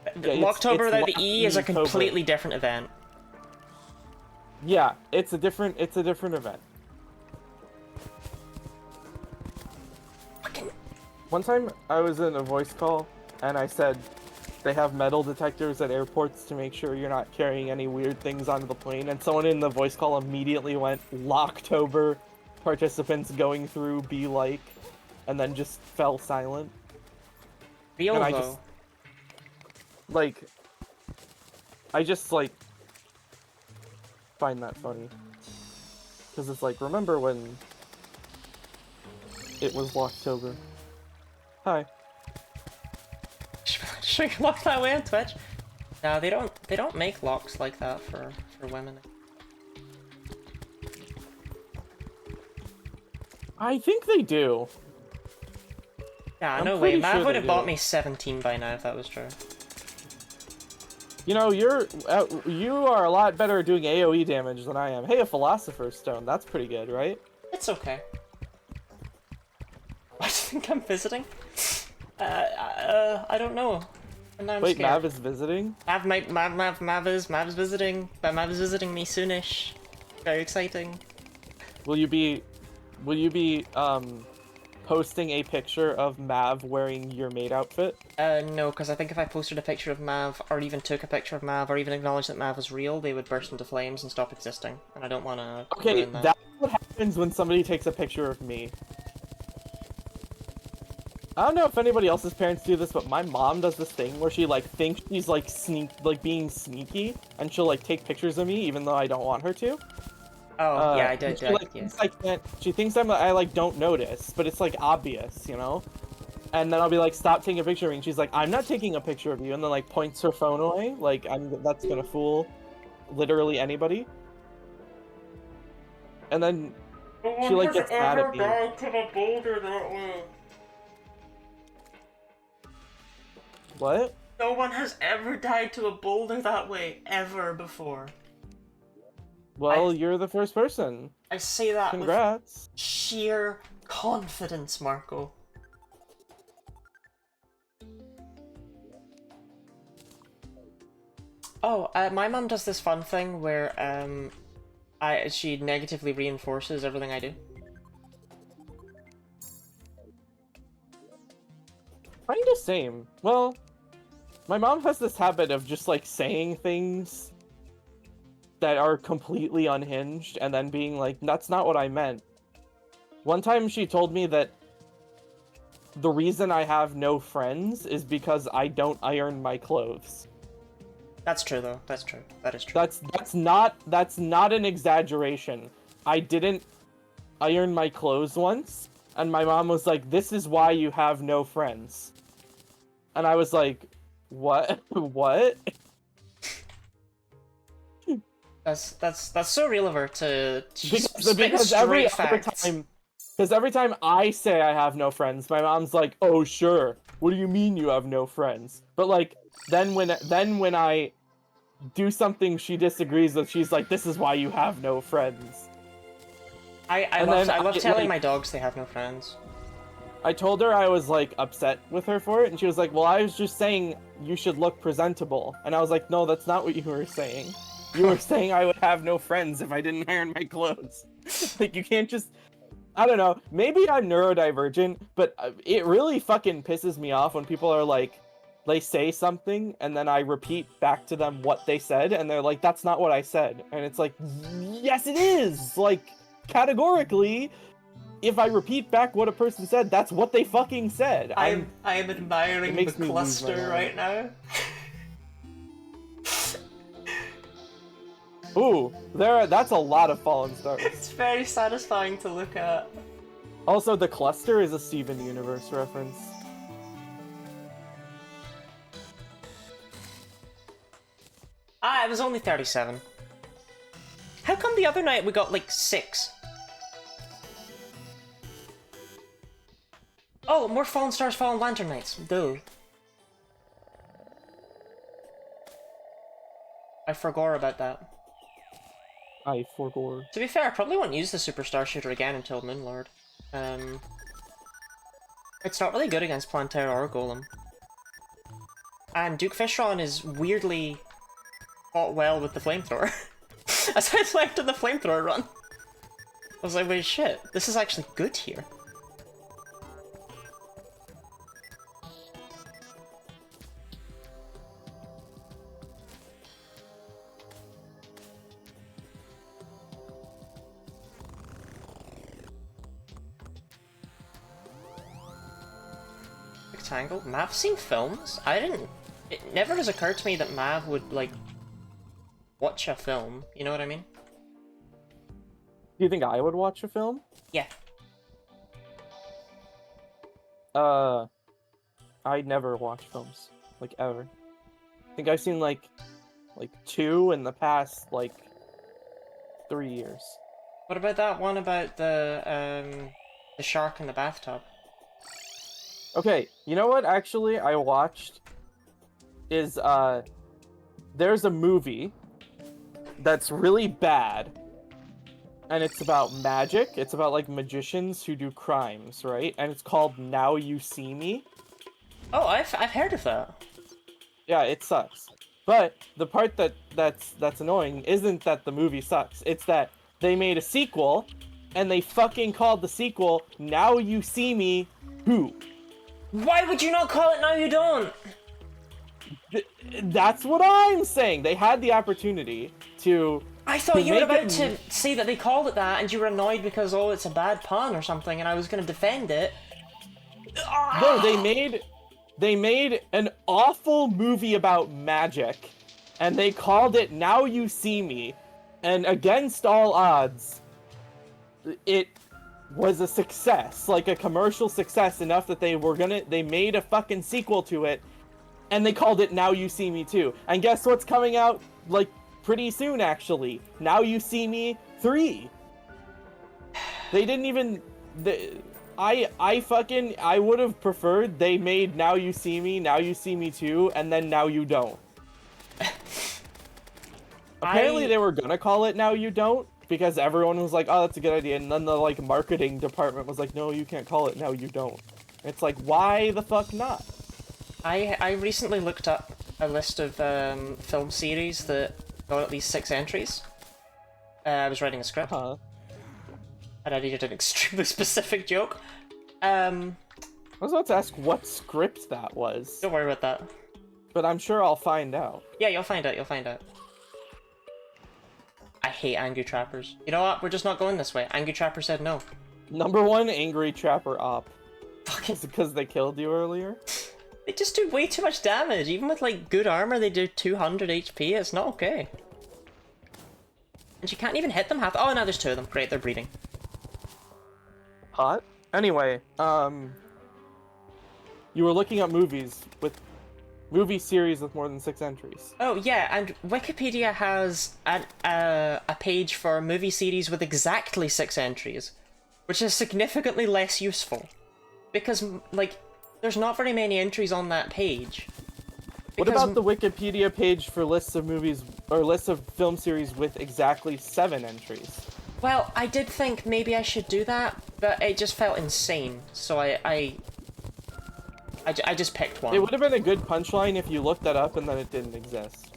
Yeah, Locktober without the E is a Locktober. completely different event. Yeah, it's a different event. Fucking One time I was in a voice call and I said they have metal detectors at airports to make sure you're not carrying any weird things onto the plane, and someone in the voice call immediately went, Locktober, participants going through be like, and then just fell silent. Real and though. I just like find that funny. Because it's like, remember when it was Locktober? Hi. Should we lock that way on Twitch? No, they don't make locks like that for women. I think they do. Yeah, I'm no way. pretty Mav sure would they have bought do. me 17 by now if that was true. You know, you are a lot better at doing AoE damage than I am. Hey, a Philosopher's Stone. That's pretty good, right? It's okay. I think I'm visiting. I don't know. And now I'm Wait, scared. Mav is visiting? Mav is visiting. But Mav is visiting me soonish. Very exciting. Will you be posting a picture of Mav wearing your maid outfit? No, because I think if I posted a picture of Mav, or even took a picture of Mav, or even acknowledged that Mav was real, they would burst into flames and stop existing. And I don't want to Okay, ruin that. that's what happens when somebody takes a picture of me. I don't know if anybody else's parents do this, but my mom does this thing where she like thinks she's like being sneaky, and she'll like take pictures of me even though I don't want her to. Oh, yeah, I did, She, like, yeah. thinks I can't. She thinks I like don't notice, but it's like obvious, you know. And then I'll be like, stop taking a picture of me, and she's like, I'm not taking a picture of you, and then like points her phone away, like that's gonna fool literally anybody. And then she like gets mad at me. What? No one has ever died to a boulder that way, ever before. Well, you're the first person. I say that Congrats. with sheer confidence, Marco. Oh, my mom does this fun thing where she negatively reinforces everything I do. Kinda same. Well, my mom has this habit of just like saying things that are completely unhinged and then being like, that's not what I meant. One time she told me that the reason I have no friends is because I don't iron my clothes. That's true though. That's true. That is true. That's not an exaggeration. I didn't iron my clothes once, and my mom was like, "This is why you have no friends." And I was like, "What? What?" That's so real of her to because every time I say I have no friends, my mom's like, "Oh sure, what do you mean you have no friends?" But like then when I do something she disagrees with, she's like, "This is why you have no friends." I love telling my dogs they have no friends. I told her I was like upset with her for it, and she was like, "Well, I was just saying you should look presentable." And I was like, "No, that's not what you were saying. You were saying I would have no friends if I didn't iron my clothes." Like, you can't just... I don't know, maybe I'm neurodivergent, but it really fucking pisses me off when people are like, they say something, and then I repeat back to them what they said, and they're like, that's not what I said. And it's like, yes it is! Like, categorically, if I repeat back what a person said, that's what they fucking said. I am admiring the cluster right now. Ooh, that's a lot of fallen stars. It's very satisfying to look at. Also, the cluster is a Steven Universe reference. Ah, it was only 37. How come the other night we got like 6? Oh, more Fallen Stars, Fallen Lantern Nights. Duh. I forgot about that. I forgot. To be fair, I probably won't use the Superstar Shooter again until Moonlord. It's not really good against Plantera or Golem. And Duke Fishron is weirdly fought well with the Flamethrower. As I went to the Flamethrower run, I was like, wait, shit, this is actually good here. rectangle. Mav's seen films? I didn't... It never has occurred to me that Mav would, like, watch a film. You know what I mean? Do you think I would watch a film? Yeah. I never watch films. Like, ever. I think I've seen, like 2 in the past, like, 3 years. What about that one about the shark in the bathtub? Okay, you know what actually I watched is, there's a movie that's really bad, and it's about magic. It's about, like, magicians who do crimes, right? And it's called Now You See Me. Oh, I've heard of that. Yeah, it sucks. But the part that's annoying isn't that the movie sucks. It's that they made a sequel, and they fucking called the sequel Now You See Me 2. Why would you not call it Now You Don't? That's what I'm saying. They had the opportunity to... I thought you were about to say that they called it that, and you were annoyed because, oh, it's a bad pun or something, and I was going to defend it. No, they made an awful movie about magic, and they called it Now You See Me, and against all odds, it was a success, like a commercial success enough that they made a fucking sequel to it, and they called it Now You See Me 2. And guess what's coming out, like, pretty soon, actually? Now You See Me 3. They didn't even... I would have preferred they made Now You See Me 2, and then Now You Don't. Apparently they were gonna call it Now You Don't, because everyone was like, oh, that's a good idea, and then the, like, marketing department was like, no, you can't call it Now You Don't. It's like, why the fuck not? I recently looked up a list of film series that got at least 6 entries. I was writing a script. And I needed an extremely specific joke. I was about to ask what script that was. Don't worry about that. But I'm sure I'll find out. Yeah, you'll find out, I hate Angry Trappers. You know what? We're just not going this way. Angry Trapper said no. Number 1 Angry Trapper op. Because they killed you earlier? They just do way too much damage. Even with, like, good armor, they do 200 HP. It's not okay. And you can't even hit them half. Oh, now there's 2 of them. Great, they're breeding. Hot? Anyway, you were looking at movies with... movie series with more than 6 entries. Oh, yeah, and Wikipedia has a page for movie series with exactly 6 entries, which is significantly less useful. Because, like, there's not very many entries on that page. What about the Wikipedia page for lists of movies, or lists of film series with exactly 7 entries? Well, I did think maybe I should do that, but it just felt insane, so I just picked one. It would have been a good punchline if you looked that up and then it didn't exist.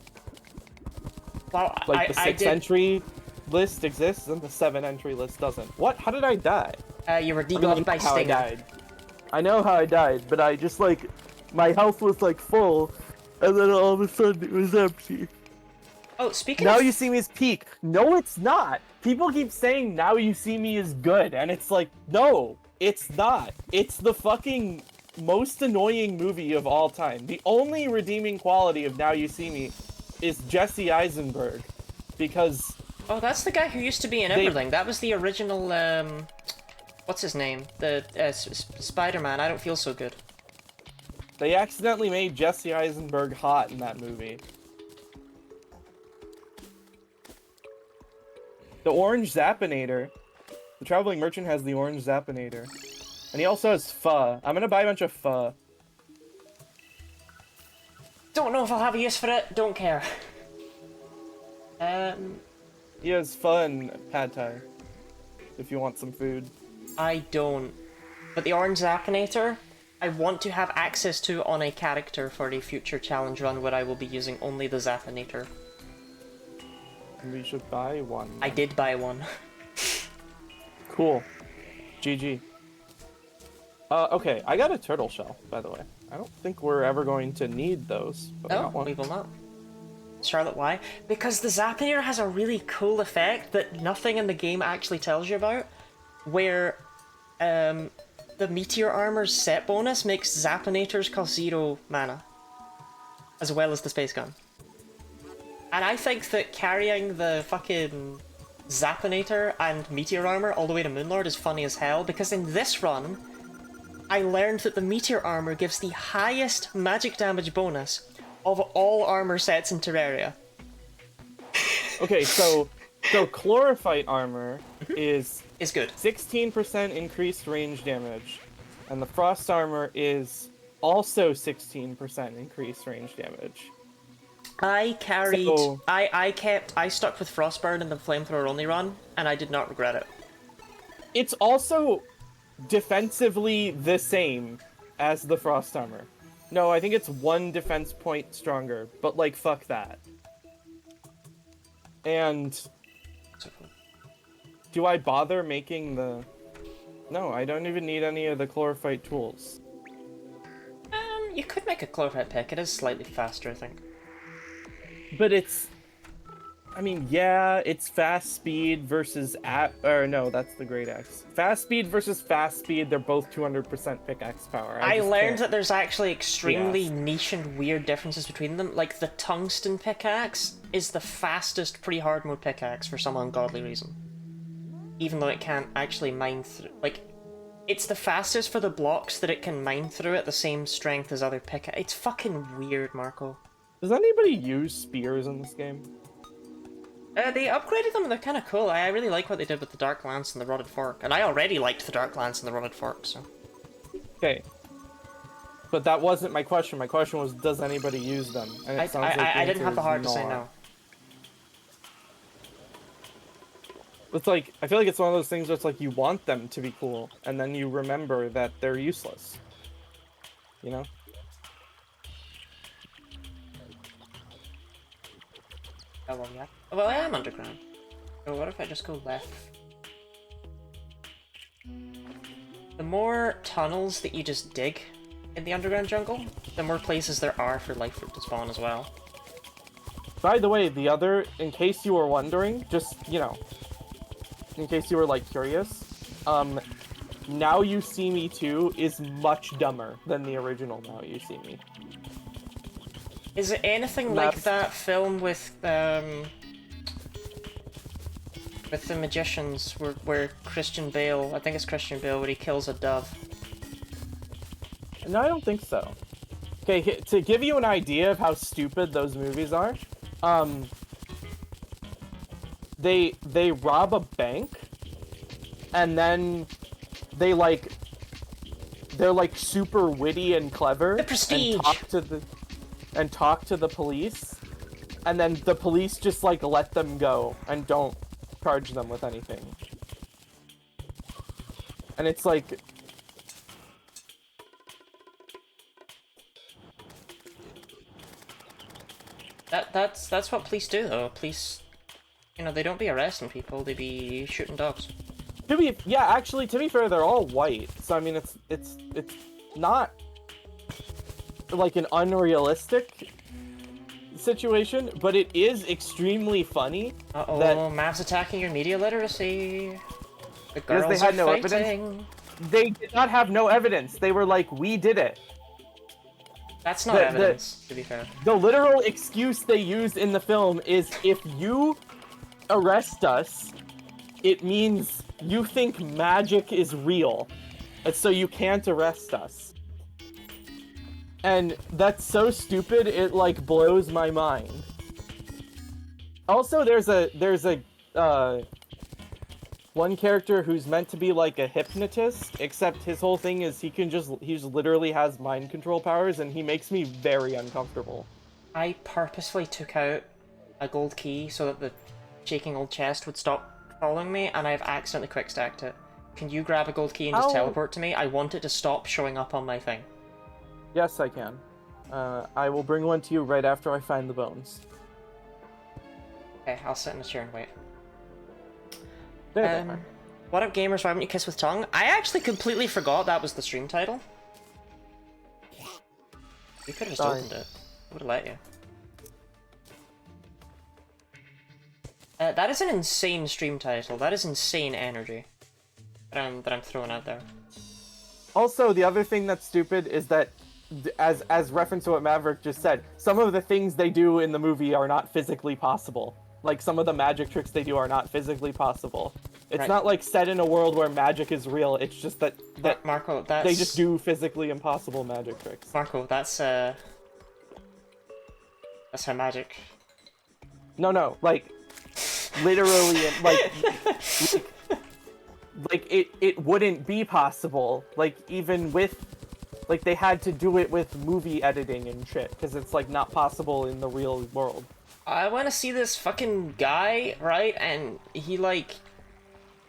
Well, like the 6 entry list exists and the 7 entry list doesn't. What? How did I die? You were degloved by Stinger. I know how I died, but I just, like, my health was, like, full, and then all of a sudden it was empty. Oh, speaking Now of... You See Me is peak. No, it's not. People keep saying Now You See Me is good, and it's like, no, it's not. It's the fucking most annoying movie of all time. The only redeeming quality of Now You See Me is Jesse Eisenberg, because... Oh, that's the guy who used to be in everything. That was the original, what's his name? The, Spider-Man. I Don't Feel So Good. They accidentally made Jesse Eisenberg hot in that movie. The Orange Zappinator. The Traveling Merchant has the Orange Zappinator. And he also has pho. I'm gonna buy a bunch of pho. Don't know if I'll have a use for it. Don't care. He has pho and pad thai. If you want some food. I don't. But the Orange Zappinator, I want to have access to on a character for a future challenge run where I will be using only the Zappinator. We should buy one. I did buy one. Cool. GG. Okay, I got a turtle shell, by the way. I don't think we're ever going to need those. But I got one. We will not. Charlotte, why? Because the Zappinator has a really cool effect that nothing in the game actually tells you about, where the the Meteor Armor's set bonus makes Zappinators cost 0 mana, as well as the Space Gun. And I think that carrying the fucking Zappinator and Meteor Armor all the way to Moonlord is funny as hell, because in this run, I learned that the Meteor Armor gives the highest magic damage bonus of all armor sets in Terraria. Okay, so Chlorophyte armor is good. 16% increased range damage, and the Frost armor is also 16% increased range damage. I carried. So, I stuck with Frostburn in the Flamethrower only run, and I did not regret it. it's also defensively the same as the Frost armor. No, I think it's 1 defense point stronger, but like, fuck that. And do I bother making the... No, I don't even need any of the Chlorophyte tools. You could make a Chlorophyte pick. It is slightly faster, I think. But it's... I mean, yeah, it's fast speed versus... Or no, that's the Great Axe. Fast speed versus fast speed, they're both 200% pickaxe power. I learned that there's actually extremely niche and weird differences between them. Like, the Tungsten pickaxe is the fastest pre-hard mode pickaxe for some ungodly reason. Even though it can't actually mine through... Like, it's the fastest for the blocks that it can mine through at the same strength as other pickaxe. It's fucking weird, Marco. Does anybody use spears in this game? They upgraded them and they're kind of cool. I really like what they did with the Dark Lance and the Rotted Fork. And I already liked the Dark Lance and the Rotted Fork, so... Okay. But that wasn't my question. My question was, does anybody use them? And it sounds like I didn't have the heart to say no. It's like, I feel like it's one of those things where it's like you want them to be cool, and then you remember that they're useless. You know? Oh, well, yeah. Well, I am underground. So what if I just go left? The more tunnels that you just dig in the underground jungle, the more places there are for life fruit to spawn as well. By the way, the other, in case you were wondering, just, you know, in case you were, like, curious, Now You See Me 2 is much dumber than the original Now You See Me. Is it anything like that film with the magicians where Christian Bale, I think it's Christian Bale, where he kills a dove? No, I don't think so. Okay, to give you an idea of how stupid those movies are, they rob a bank, and then they're like super witty and clever, The Prestige, and talk to the police, and then the police just like let them go and don't charge them with anything. And it's like, that's what police do though. Police, you know, they don't be arresting people, they be shooting dogs. Actually, to be fair, they're all white, so I mean, it's not like an unrealistic situation, but it is extremely funny. Uh-oh, that Mav's attacking your media literacy. The girls they had are no fighting. evidence. They did not have no evidence. They were like, we did it. That's not evidence, to be fair. The literal excuse they used in the film is, if you arrest us, it means you think magic is real, and so you can't arrest us. And that's so stupid, it like blows my mind. Also, there's a one character who's meant to be like a hypnotist, except his whole thing is he just literally has mind control powers, and he makes me very uncomfortable. I purposefully took out a gold key so that the shaking old chest would stop following me, and I've accidentally quick stacked it. Can you grab a gold key and just teleport to me? I want it to stop showing up on my thing. Yes, I can. I will bring one to you right after I find the bones. Okay, I'll sit in the chair and wait. There they are. What up, gamers? Why haven't you kissed with tongue? I actually completely forgot that was the stream title. You could have just opened it. I would have let you. That is an insane stream title. That is insane energy that I'm throwing out there. Also, the other thing that's stupid is that, as reference to what Maverick just said, some of the things they do in the movie are not physically possible. Like, some of the magic tricks they do are not physically possible. It's Right. not like set in a world where magic is real. It's just that Marco, that's... they just do physically impossible magic tricks. Marco, that's her magic. No, like, literally, like it wouldn't be possible, like, even with, like, they had to do it with movie editing and shit, because it's, like, not possible in the real world. I want to see this fucking guy, right? And he, like,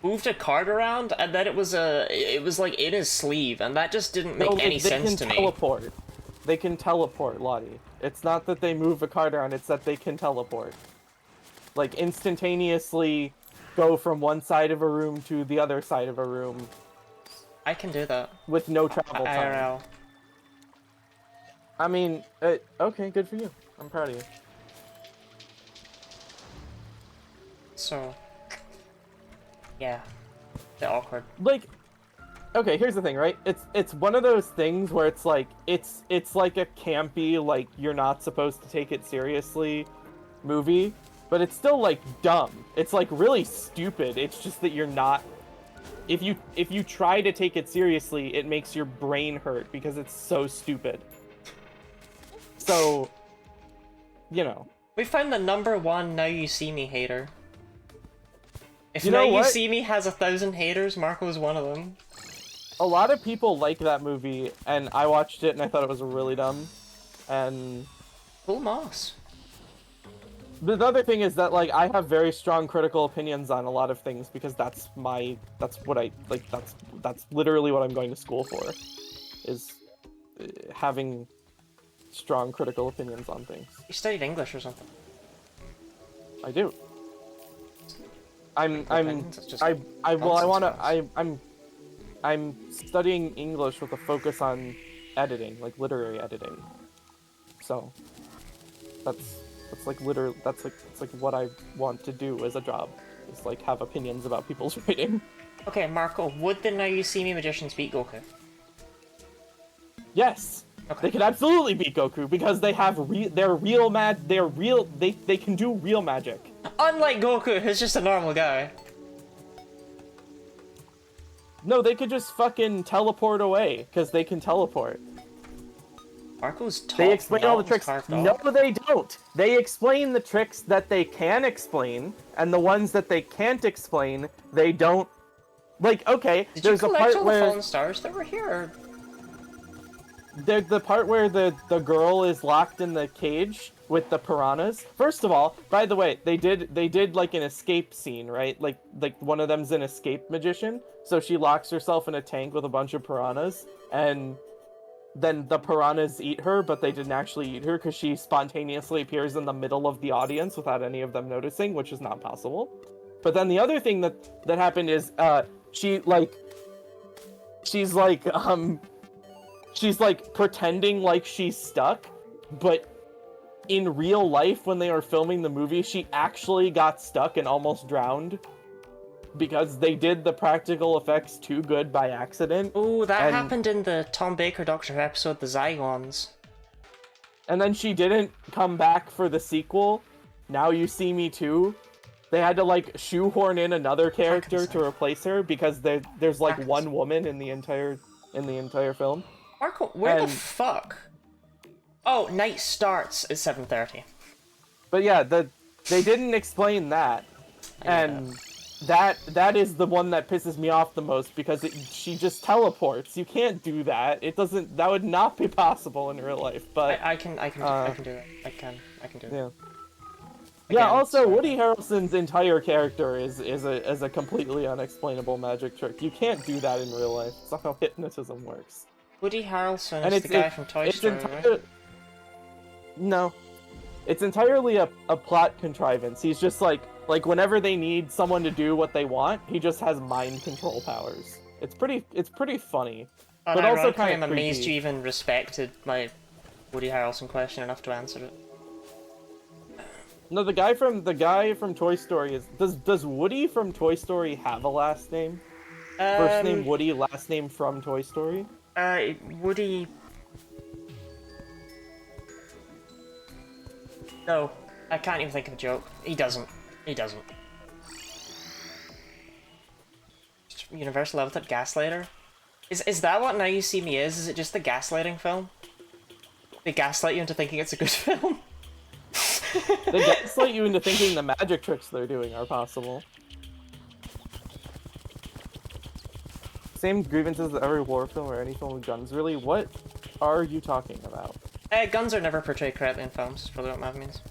moved a card around, and then it was like, in his sleeve, and that just didn't make any sense to me. They can teleport, Lottie. It's not that they move a card around, it's that they can teleport. Like, instantaneously go from one side of a room to the other side of a room. I can do that. With no travel time. IRL. I mean, okay, good for you. I'm proud of you. So, yeah, they're awkward. Like, okay, here's the thing, right? It's one of those things where it's like it's like a campy, like, you're not supposed to take it seriously movie, but it's still, like, dumb. It's, like, really stupid. It's just that you're not. If you try to take it seriously, it makes your brain hurt because it's so stupid. So, you know. We found the #1 Now You See Me hater. If You know Now what? You See Me has 1,000 haters, Marco is one of them. A lot of people like that movie, and I watched it and I thought it was really dumb. And Cool moss. the other thing is that, like, I have very strong critical opinions on a lot of things because that's what I like. That's literally what I'm going to school for, is having strong critical opinions on things. You studied English or something? I do. I'm studying English with a focus on editing, like literary editing. So that's like what I want to do as a job. Is like have opinions about people's writing. Okay, Marco, would the Now You See Me magicians beat Goku? Yes. Okay. They can absolutely beat Goku because they have they can do real magic. Unlike Goku, who's just a normal guy. No, they could just fucking teleport away because they can teleport. Marco's top. They explain all the tricks. No, off. they don't. They explain the tricks that they can explain, and the ones that they can't explain, they don't. Like, okay, Did there's you a collect part all where the fallen stars that were here? there's the part where the girl is locked in the cage with the piranhas. First of all, by the way, they did like an escape scene, right? Like one of them's an escape magician, so she locks herself in a tank with a bunch of piranhas, and then the piranhas eat her, but they didn't actually eat her because she spontaneously appears in the middle of the audience without any of them noticing, which is not possible. But then the other thing that happened is she's pretending like she's stuck, but in real life when they were filming the movie, she actually got stuck and almost drowned because they did the practical effects too good by accident. Oh, that happened in the Tom Baker Doctor Who episode, The Zygons. And then she didn't come back for the sequel, Now You See Me Too. They had to like shoehorn in another character to replace her because there's like one woman in the entire film. Marco, where the fuck? Oh, night starts at 7:30. But yeah, they didn't explain that, and that is the one that pisses me off the most because she just teleports. You can't do that. It doesn't. That would not be possible in real life. But I can do it. I can do it. Yeah. Again, Yeah. Also, sorry. Woody Harrelson's entire character is a completely unexplainable magic trick. You can't do that in real life. It's not how hypnotism works. Woody Harrelson And is the guy from Toy Story, right? No. It's entirely a plot contrivance. He's just like whenever they need someone to do what they want, he just has mind control powers. It's pretty funny. But also kind I'm of amazed creepy. you even respected my Woody Harrelson question enough to answer it. No, the guy from Toy Story is does Woody from Toy Story have a last name? First name Woody, last name from Toy Story? Woody... No, I can't even think of a joke. He doesn't. He doesn't. Universal Limited Gaslighter? Is that what Now You See Me is? Is it just the gaslighting film? They gaslight you into thinking it's a good film? They gaslight you into thinking the magic tricks they're doing are possible. Same grievances as every war film or any film with guns. Really, what are you talking about? Guns are never portrayed correctly in films, is probably what Mav means.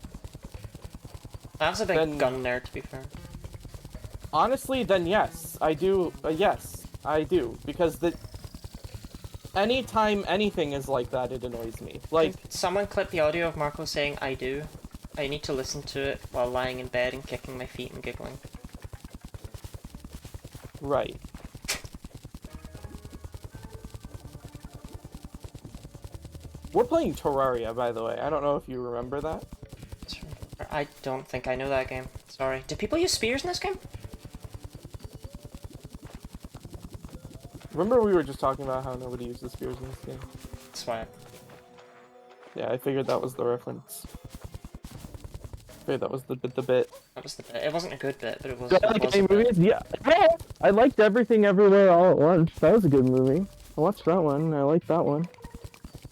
I was a big gun nerd, to be fair. Honestly, then yes, I do. Yes, I do. Because anytime anything is like that, it annoys me. Like, can someone clip the audio of Marco saying "I do"? I need to listen to it while lying in bed and kicking my feet and giggling. Right. We're playing Terraria, by the way. I don't know if you remember that. I don't think I know that game. Sorry. Do people use spears in this game? Remember we were just talking about how nobody uses spears in this game? That's why. Yeah, I figured that was the reference. Okay, that was the bit. That was the bit. It wasn't a good bit, but it was. Do I like any movies? Yeah. I liked Everything Everywhere All at Once. That was a good movie. I watched that one. I liked that one.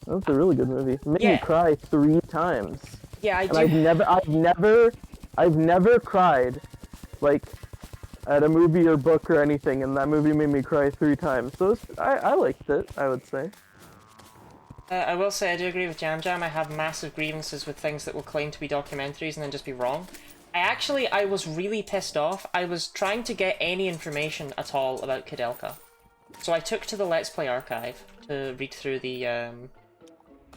That was a really good movie. It made me cry 3 times. Yeah, I do. And I've never cried, like, at a movie or book or anything, and that movie made me cry 3 times. So I liked it, I would say. I will say I do agree with Jam Jam. I have massive grievances with things that will claim to be documentaries and then just be wrong. I was really pissed off. I was trying to get any information at all about Kudelka. So I took to the Let's Play archive to read through the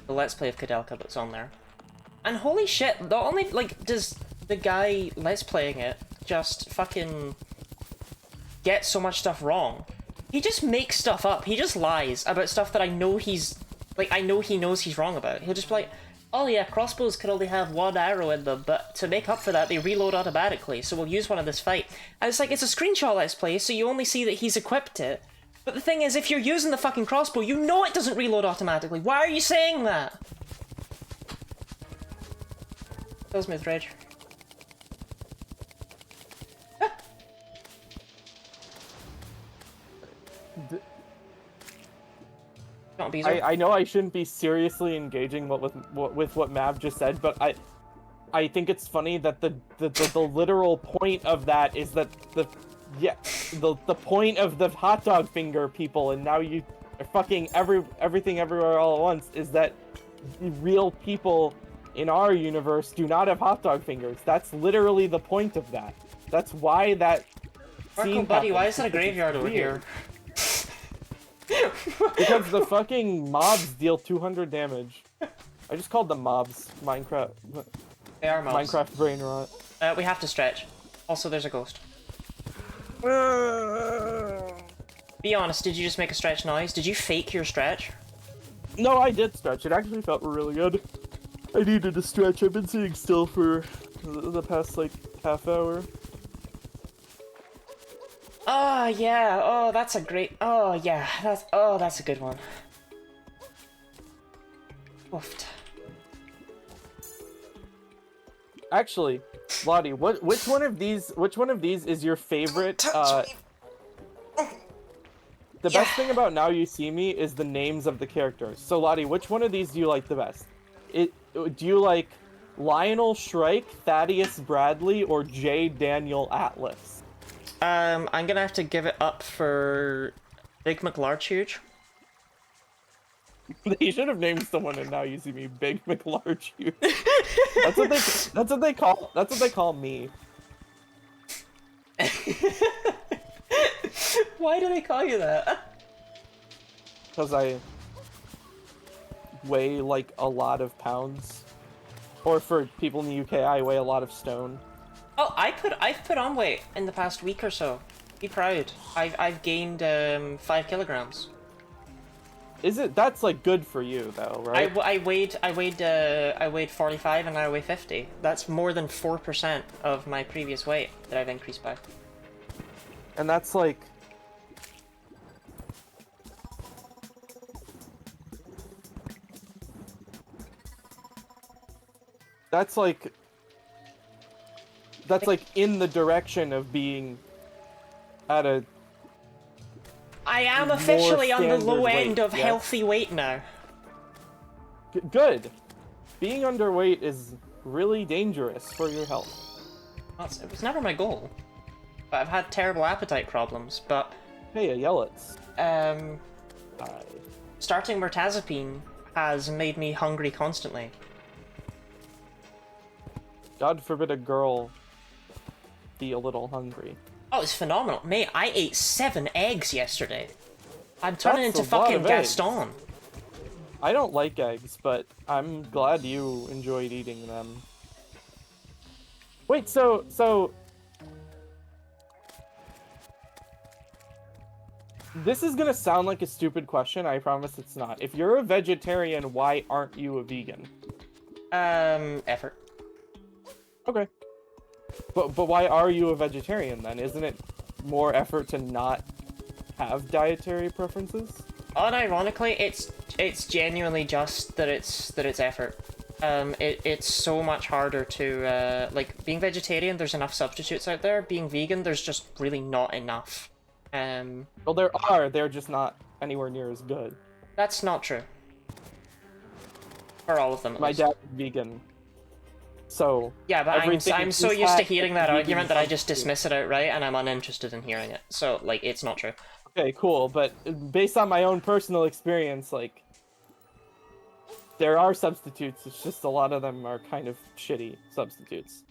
Let's Play of Kudelka that's on there. And holy shit, not only, like, does the guy Let's Playing it just fucking get so much stuff wrong. He just makes stuff up. He just lies about stuff that I know he's... Like, I know he knows he's wrong about. He'll just be like, oh yeah, crossbows can only have 1 arrow in them, but to make up for that, they reload automatically, so we'll use one in this fight. And it's like, it's a screenshot Let's Play, so you only see that he's equipped it. But the thing is, if you're using the fucking crossbow, you know it doesn't reload automatically. Why are you saying that? Kills me with rage. I know I shouldn't be seriously engaging with what Mav just said, but I think it's funny that the literal point of that is that the point of the hot dog finger people, and now you are fucking everything everywhere all at once, is that real people in our universe do not have hot dog fingers. That's literally the point of that. That's why that Marco, buddy, why is that a graveyard over here? Because the fucking mobs deal 200 damage. I just called them mobs. Minecraft. They are mobs. Minecraft brain rot. We have to stretch. Also, there's a ghost. Be honest, did you just make a stretch noise? Did you fake your stretch? No, I did stretch. It actually felt really good. I needed to stretch. I've been sitting still for the past, like, half hour. Oh, yeah. Oh, that's a great... Oh, yeah. That's a good one. Oofed. Actually, Lottie, which one of these is your favorite? The best thing about Now You See Me is the names of the characters. So, Lottie, which one of these do you like the best? Do you like Lionel Shrike, Thaddeus Bradley, or J. Daniel Atlas? I'm gonna have to give it up for Big McLarchuge. They should have named someone in Now You See Me Big McLarchuge. That's what they call me. Why do they call you that? Because I weigh like a lot of pounds. Or for people in the UK, I weigh a lot of stone. Oh, I've put on weight in the past week or so. Be proud. I've gained 5 kilograms. Is it? That's like good for you though, right? I weighed 45 and now I weigh 50. That's more than 4% of my previous weight that I've increased by. And that's like that's like in the direction of being at a I am more officially on the low standard end weight, of yes. healthy weight now. Good. Being underweight is really dangerous for your health. It was never my goal. But I've had terrible appetite problems, but... Hey, Yellets. Starting mirtazapine has made me hungry constantly. God forbid a girl be a little hungry. Oh, it's phenomenal. Mate, I ate 7 eggs yesterday. I'm turning That's into a lot fucking of eggs. Gaston. I don't like eggs, but I'm glad you enjoyed eating them. Wait, so... This is gonna sound like a stupid question, I promise it's not. If you're a vegetarian, why aren't you a vegan? Effort. Okay. But why are you a vegetarian then? Isn't it more effort to not have dietary preferences? Unironically, it's genuinely just that it's effort. It's so much harder to, like, being vegetarian, there's enough substitutes out there. Being vegan, there's just really not enough. Well, there are, they're just not anywhere near as good. That's not true. For all of them, at My least. dad's vegan. So... Yeah, but I'm so he's used to had hearing that vegan argument that I just substitute. dismiss it outright, and I'm uninterested in hearing it. So, like, it's not true. Okay, cool, but based on my own personal experience, like... There are substitutes, it's just a lot of them are kind of shitty substitutes.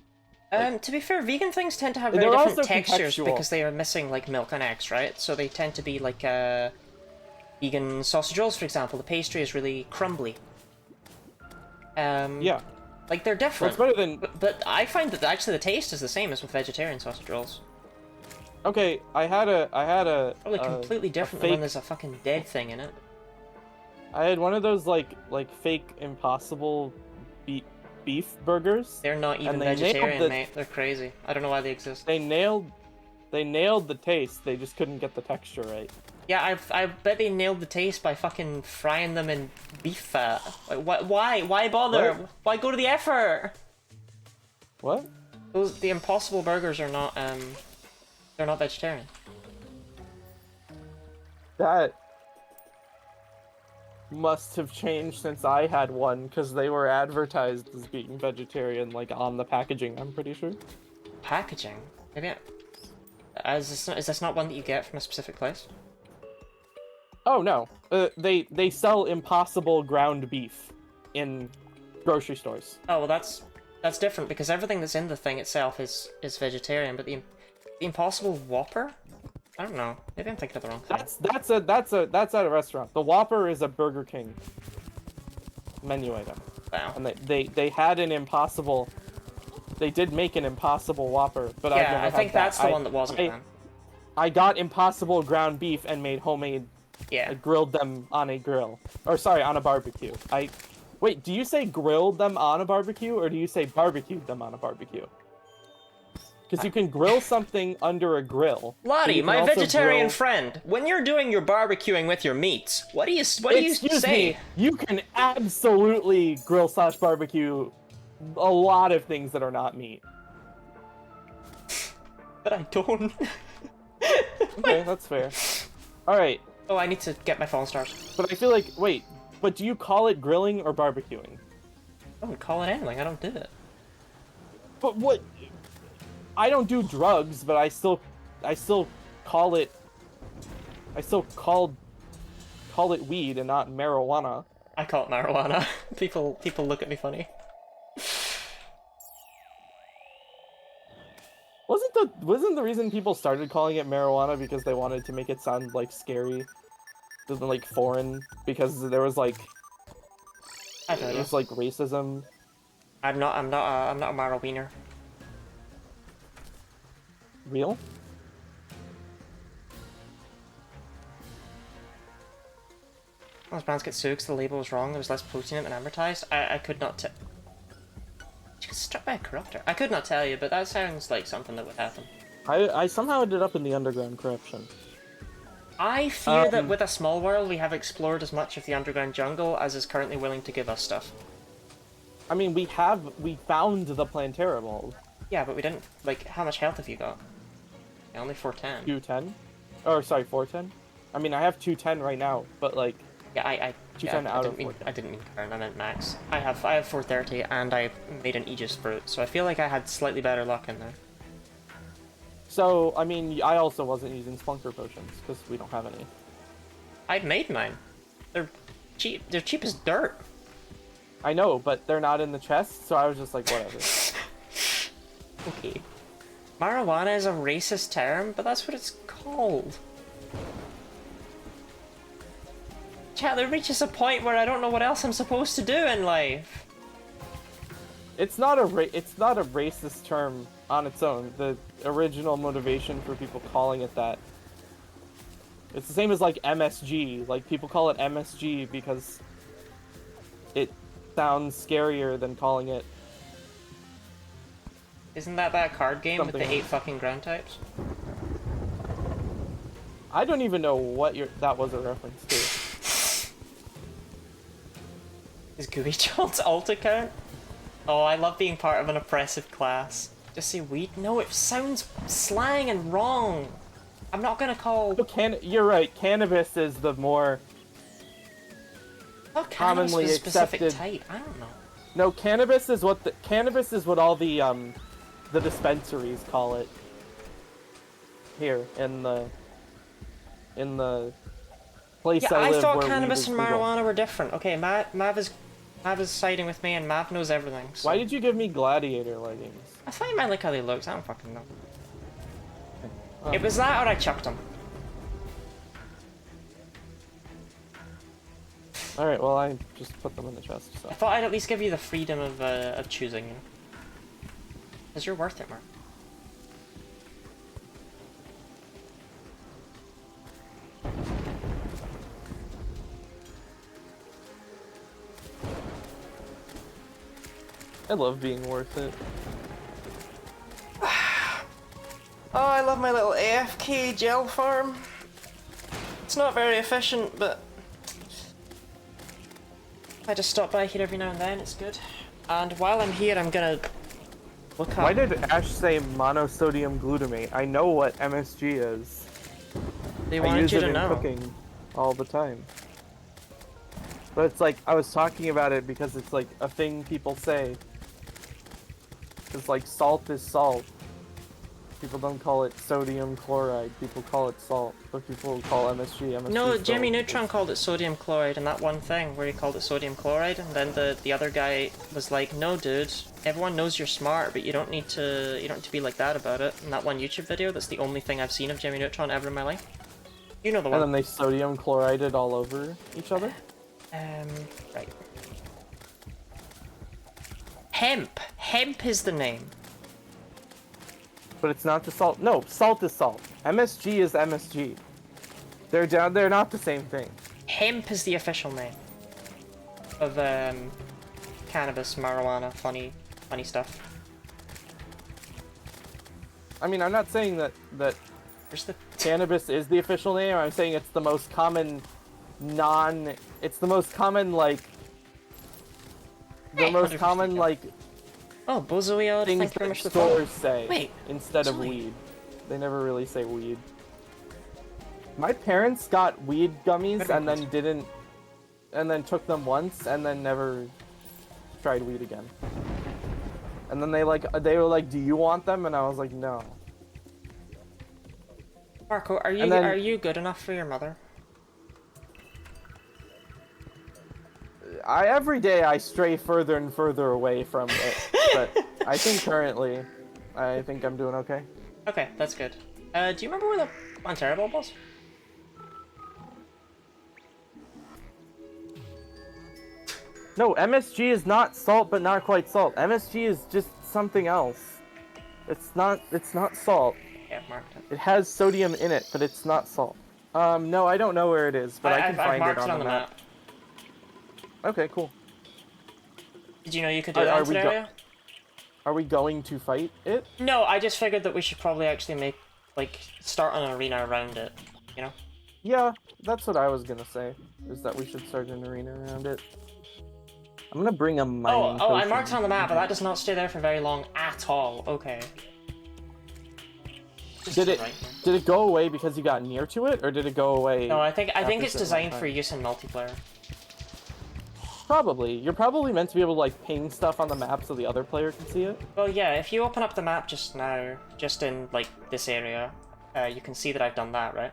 To be fair, vegan things tend to have very They're different also textures contextual. because they are missing, like, milk and eggs, right? So they tend to be, like, vegan sausage rolls, for example. The pastry is really crumbly. Yeah. Like, they're different. Well, it's better than... But I find that actually the taste is the same as with vegetarian sausage rolls. Okay, I had a... Probably completely different than when there's a fucking dead thing in it. I had one of those, like fake Impossible beef burgers. They're not even And they nailed vegetarian, the- mate. They're crazy. I don't know why they exist. They nailed the taste, they just couldn't get the texture right. Yeah, I bet they nailed the taste by fucking frying them in beef fat. Like, why bother? What? Why go to the effort? What? The Impossible burgers are not, they're not vegetarian. That must have changed since I had one, because they were advertised as being vegetarian, like, on the packaging, I'm pretty sure. Packaging? Maybe is this not one that you get from a specific place? Oh, no. They sell Impossible ground beef in grocery stores. Oh, well that's different, because everything that's in the thing itself is vegetarian, but the Impossible Whopper? I don't know. Maybe I'm thinking of the wrong thing. That's at a restaurant. The Whopper is a Burger King menu item. Wow. And they had an Impossible... They did make an Impossible Whopper, but I've never Yeah, I had think that. that's the one that wasn't then. I got Impossible ground beef and made homemade... Yeah. I grilled them on a grill. Or, sorry, on a barbecue. Wait, do you say grilled them on a barbecue, or do you say barbecued them on a barbecue? Because you can grill something under a grill. Lottie, you can my also vegetarian grill- friend, when you're doing your barbecuing with your meats, what do you Excuse say? me, you can absolutely grill / barbecue a lot of things that are not meat. But I don't. Okay, that's fair. Alright, Oh, I need to get my fallen stars. but I feel like, wait, but do you call it grilling or barbecuing? I don't call it anything, I don't do it. But what? I don't do drugs, but I still call it. I still call it weed and not marijuana. I call it marijuana. People look at me funny. Wasn't the reason people started calling it marijuana because they wanted to make it sound like scary, like foreign, because there was like I don't it know. was like racism. I'm not a marijuana. Real? Those brands get sued because the label was wrong. There was less protein in it than advertised. I could not tell. She got struck by a corruptor. I could not tell you, but that sounds like something that would happen. I somehow ended up in the underground corruption. I fear that with a small world, we have explored as much of the underground jungle as is currently willing to give us stuff. I mean, we found the Plantera mold. Yeah, but we didn't, like, how much health have you got? Yeah, only 410. 210? Or, sorry, 410? I mean, I have 210 right now, but, like... Yeah, I 210 out of 410. I didn't mean Karen, I meant max. I have 430, and I made an Aegis fruit, so I feel like I had slightly better luck in there. So, I mean, I also wasn't using Spunker potions, because we don't have any. I'd made mine. They're cheap. They're cheap as dirt. I know, but they're not in the chest, so I was just like, whatever. Okay. Marijuana is a racist term, but that's what it's called. Chat, there reaches a point where I don't know what else I'm supposed to do in life. It's not a racist term on its own. The original motivation for people calling it that. It's the same as like MSG. Like people call it MSG because it sounds scarier than calling it. Isn't that card game Something with the 8 else. fucking ground types? I don't even know what that was a reference to. Is Gooey Jones alt account? Oh, I love being part of an oppressive class. Just say weed? No, it sounds slang and wrong. I'm not gonna call... You're right, cannabis is the more commonly a specific accepted type. I don't know. No, cannabis is what all the dispensaries call it. Here in the place Yeah, I live I thought where cannabis weed and is legal. marijuana were different. Okay, Mav is siding with me, and Mav knows everything. So. Why did you give me gladiator leggings? I thought you might like how they looked. I don't fucking know. Oh. It was that or I chucked them. Alright, well I just put them in the chest, so. I thought I'd at least give you the freedom of choosing, you know? Because you're worth it, Mark. I love being worth it. Oh, I love my little AFK gel farm. It's not very efficient, but I just stop by here every now and then, it's good. And while I'm here, I'm gonna look up... Why did Ash say monosodium glutamate? I know what MSG is. They I wanted use you it to in know. cooking all the time. But it's like, I was talking about it because it's like a thing people say. It's like salt is salt. People don't call it sodium chloride, people call it salt. But people call MSG No, salt Jimmy Neutron because- called it sodium chloride in that one thing where he called it sodium chloride, and then the other guy was like, "No, dude, everyone knows you're smart, but you don't need to be like that about it." In that one YouTube video, that's the only thing I've seen of Jimmy Neutron ever in my life. You know the And one. then they sodium chlorided all over each other? Right. Hemp. Hemp is the name. But it's not the salt. No, salt is salt. MSG is MSG. They're not the same thing. Hemp is the official name of cannabis, marijuana, funny stuff. I mean, I'm not saying that Where's the cannabis is the official name. I'm saying it's the most common it's the most common like the Hey, most 100% common like Oh, Bozoiod, things thank you very that much for the follow. stores say Wait, instead of Zoe. weed. They never really say weed. My parents got weed gummies and then took them once and then never tried weed again. And then they were like, "Do you want them?" And I was like, "No." Marco, are you good enough for your mother? Every day I stray further and further away from it, but I think currently, I think I'm doing okay. Okay, that's good. Do you remember where the Plantera bulb was? No, MSG is not salt, but not quite salt. MSG is just something else. It's not salt. Yeah, marked it. It has sodium in it, but it's not salt. No, I don't know where it is, but I can I've find marked it on the map. Okay, cool. Did you know you could do that in Terraria? Are we going to fight it? No, I just figured that we should probably actually start an arena around it, you know? Yeah, that's what I was gonna say, is that we should start an arena around it. I'm gonna bring a mining Oh, I potion. marked it on the map, but that does not stay there for very long at all. Okay. Just Did to it the right here. did it go away because you got near to it, or did it go away? No, I think after it's a certain designed amount for of time? use in multiplayer. Probably. You're probably meant to be able to like ping stuff on the map so the other player can see it. Well, yeah, if you open up the map just now, just in like this area, you can see that I've done that, right?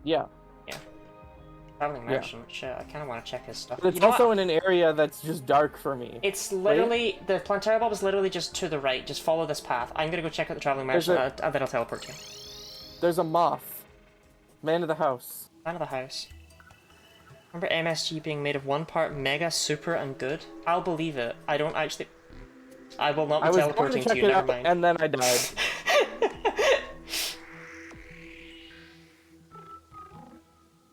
Yeah. Traveling Yeah. merchant. Shit, I kind of want to check his stuff. But it's You know also what? in an area that's just dark for me. It's literally the Planetary Bulb is literally just to the right. Just follow this path. I'm gonna go check out the traveling There's merchant, and then I'll teleport you. There's a moth. Man of the house. Man of the house. Remember MSG being made of one part mega, super, and good? I'll believe it. I don't actually. I will not be I was going teleporting to to check you. it Never out, mind. and then I died.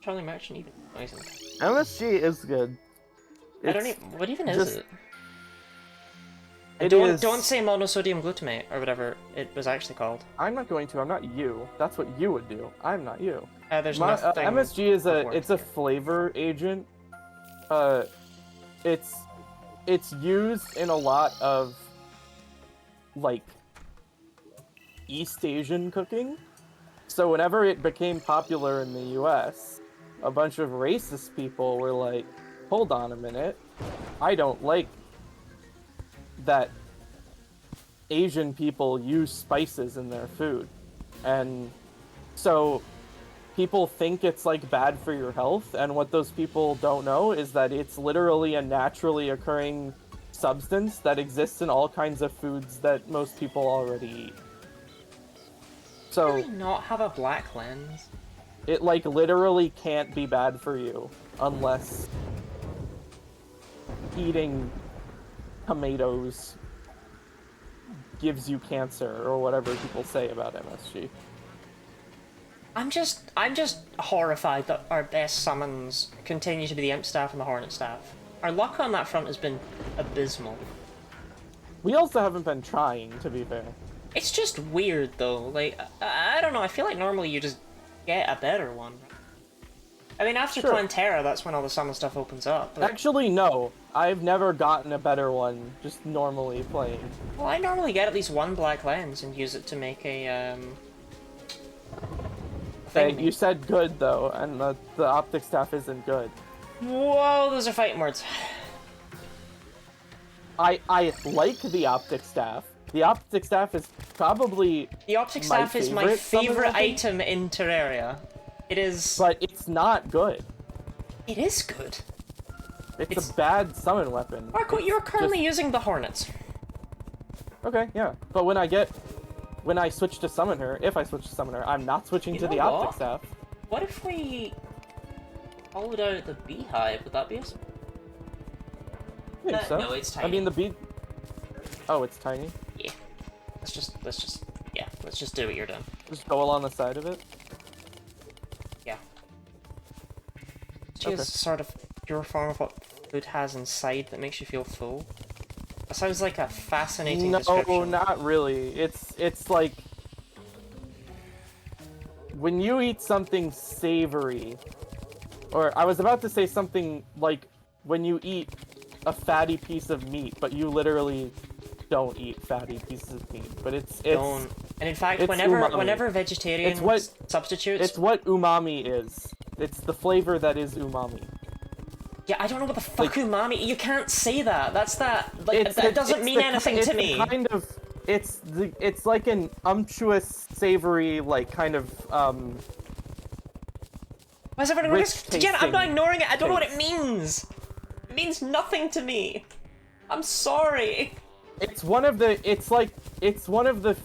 Traveling merchant even amazing. MSG is good. I don't even. What even is just- it? It don't is- don't say monosodium glutamate or whatever it was actually called. I'm not going to. I'm not you. That's what you would do. I'm not you. There's nothing. MSG is of it's a worth here. flavor agent. It's used in a lot of like East Asian cooking. So whenever it became popular in the US, a bunch of racist people were like, "Hold on a minute. I don't like that Asian people use spices in their food." And so people think it's like bad for your health, and what those people don't know is that it's literally a naturally occurring substance that exists in all kinds of foods that most people already eat. So Does it not have a black lens? it like literally can't be bad for you unless eating tomatoes gives you cancer or whatever people say about MSG. I'm just horrified that our best summons continue to be the Imp Staff and the Hornet Staff. Our luck on that front has been abysmal. We also haven't been trying, to be fair. It's just weird though. Like I don't know. I feel like normally you just get a better one. I mean, after Sure. Plantera, that's when all the summon stuff opens up. But, Actually, no. I've never gotten a better one just normally playing. well, I normally get at least one black lens and use it to make a Hey, thingy. you said good, though, and the optic staff isn't good. Whoa, those are fighting words. I like the optic staff. The optic staff is probably, The Optic My Staff is my favorite summon favorite weapon? item in Terraria. It is. but it's not good. It is good. It's a bad summon weapon. Marco, It's you're currently just- using the Hornets. Okay, yeah. But when I switch to summon her, if I switch to summon her, I'm not switching You to the know optic what? staff. What if we hollowed out the beehive? Would that be us? I think so. No, it's I tiny. mean, the bee... Oh, it's tiny? Yeah. Let's just do what you're doing. Just go along the side of it? Yeah. She is sort of pure form of what food has inside that makes you feel full. That sounds like a fascinating No, description. not really. It's like when you eat something savory, or I was about to say something like when you eat a fatty piece of meat, but you literally don't eat fatty pieces of meat. But it's Don't. And in fact, it's whenever umami. vegetarian It's what- substitutes, it's what umami is. It's the flavor that is umami. yeah, I don't know what the fuck umami. You can't say that. That's that. Like It's that the- doesn't it's mean the anything it's to the me. Kind of, it's like an umptuous, savory, like kind of Why is everyone rich Jen, I'm not tasting ignoring it. I don't know what it taste. means. It means nothing to me. I'm sorry. It's one of the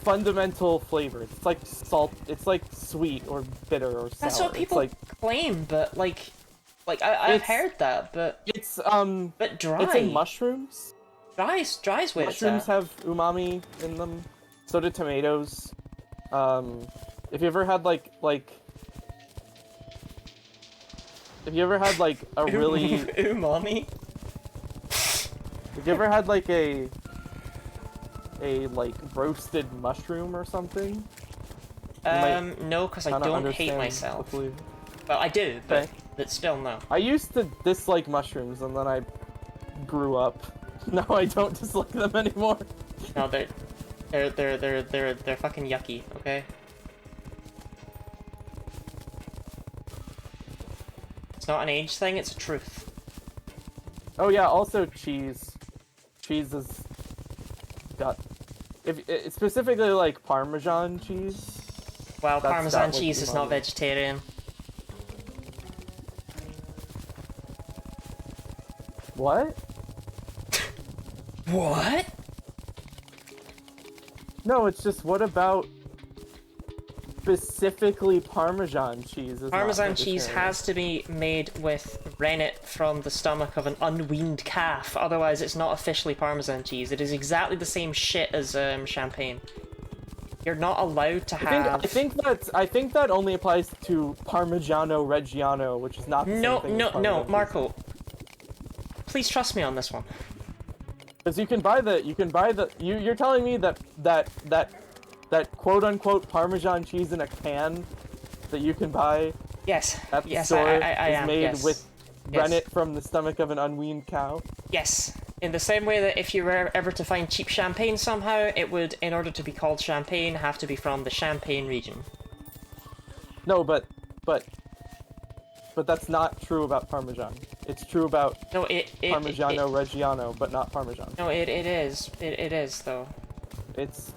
fundamental flavors. It's like salt. It's like sweet or bitter or sour. That's what people It's like claim, but like I've It's- heard that, but it's dry. It's in mushrooms. Dry's where it's Mushrooms at. have umami in them. So do tomatoes. If you ever had like if you ever had like a really umami. Have you ever had like a like roasted mushroom or something? No, because I Kinda don't understand hate the myself. flavor. Well, I do, but Okay. still no. I used to dislike mushrooms, and then I grew up. Now I don't dislike them anymore. No, they're fucking yucky, okay? It's not an age thing, it's a truth. Oh yeah, also cheese. Cheese is got specifically like Parmesan cheese. Well, That's Parmesan got, like, cheese is not umami. vegetarian. What? What? No, it's just what about specifically Parmesan cheese? Is Parmesan not cheese vegetarian? has to be made with rennet from the stomach of an unweaned calf, otherwise it's not officially Parmesan cheese. It is exactly the same shit as champagne. You're not allowed to have... I think that only applies to Parmigiano Reggiano, which is not the same thing as Parmesan cheese. Marco. Please trust me on this one. Because you're telling me that quote unquote Parmesan cheese in a can that you can buy Yes. at the Yes, store I is am. made Yes. with Yes. rennet from the stomach of an unweaned cow? Yes. In the same way that if you were ever to find cheap champagne somehow, it would, in order to be called champagne, have to be from the Champagne region. No, but that's not true about Parmesan. It's true about No, Parmigiano Reggiano, but not Parmesan. No, it is. It is, though. It's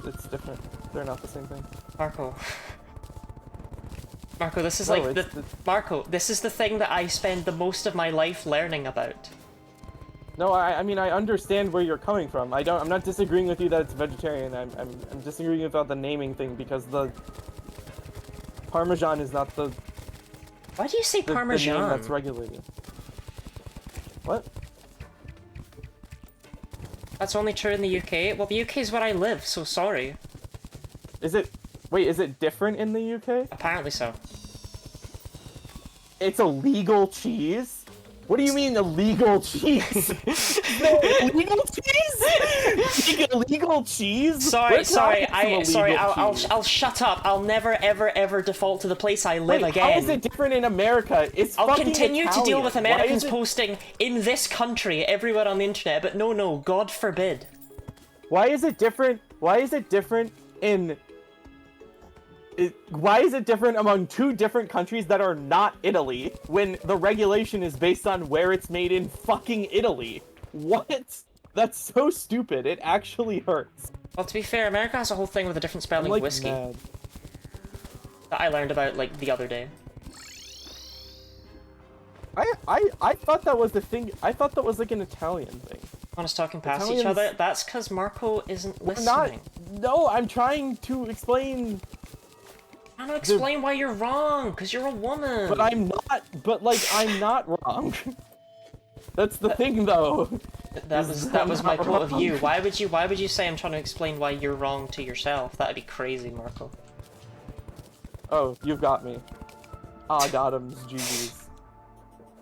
it's different. They're not the same thing. Marco. Marco, this is No, like Marco, this is the thing that I spend the most of my life learning about. No, I mean I understand where you're coming from. I'm not disagreeing with you that it's vegetarian. I'm disagreeing about the naming thing because the Parmesan is not the Why do you say Parmesan? the name that's regulated. What? That's only true in the UK? Well, the UK is where I live, so sorry. Is it? Wait, is it different in the UK? Apparently so. It's a legal cheese? What do you mean illegal cheese? No, illegal cheese? Illegal cheese? Sorry, Where's that from illegal cheese? I'll shut up. I'll never, ever default to the place I live Wait, again. how is it different in America? It's I'll fucking continue to deal Italian. with Why Americans is it- posting in this country everywhere on the internet, but no, God forbid. Why is it different? Why is it different in... Why is it different among two different countries that are not Italy when the regulation is based on where it's made in fucking Italy? What? That's so stupid. It actually hurts. Well, to be fair, America has a whole thing with a different spelling I'm, like, of whiskey mad. that I learned about, like, the other day. I thought that was the thing. I thought that was like an Italian thing. Want us talking past each Italians- other? That's because Marco isn't I'm listening. not. No, I'm trying to explain. I'm gonna explain why you're wrong, because you're a woman. But I'm not. But like, I'm not wrong. That's the thing, though. That was my not point of view. wrong. Why would you say I'm trying to explain why you're wrong to yourself? That'd be crazy, Marco. Oh, you've got me. Ah, got him. GG's.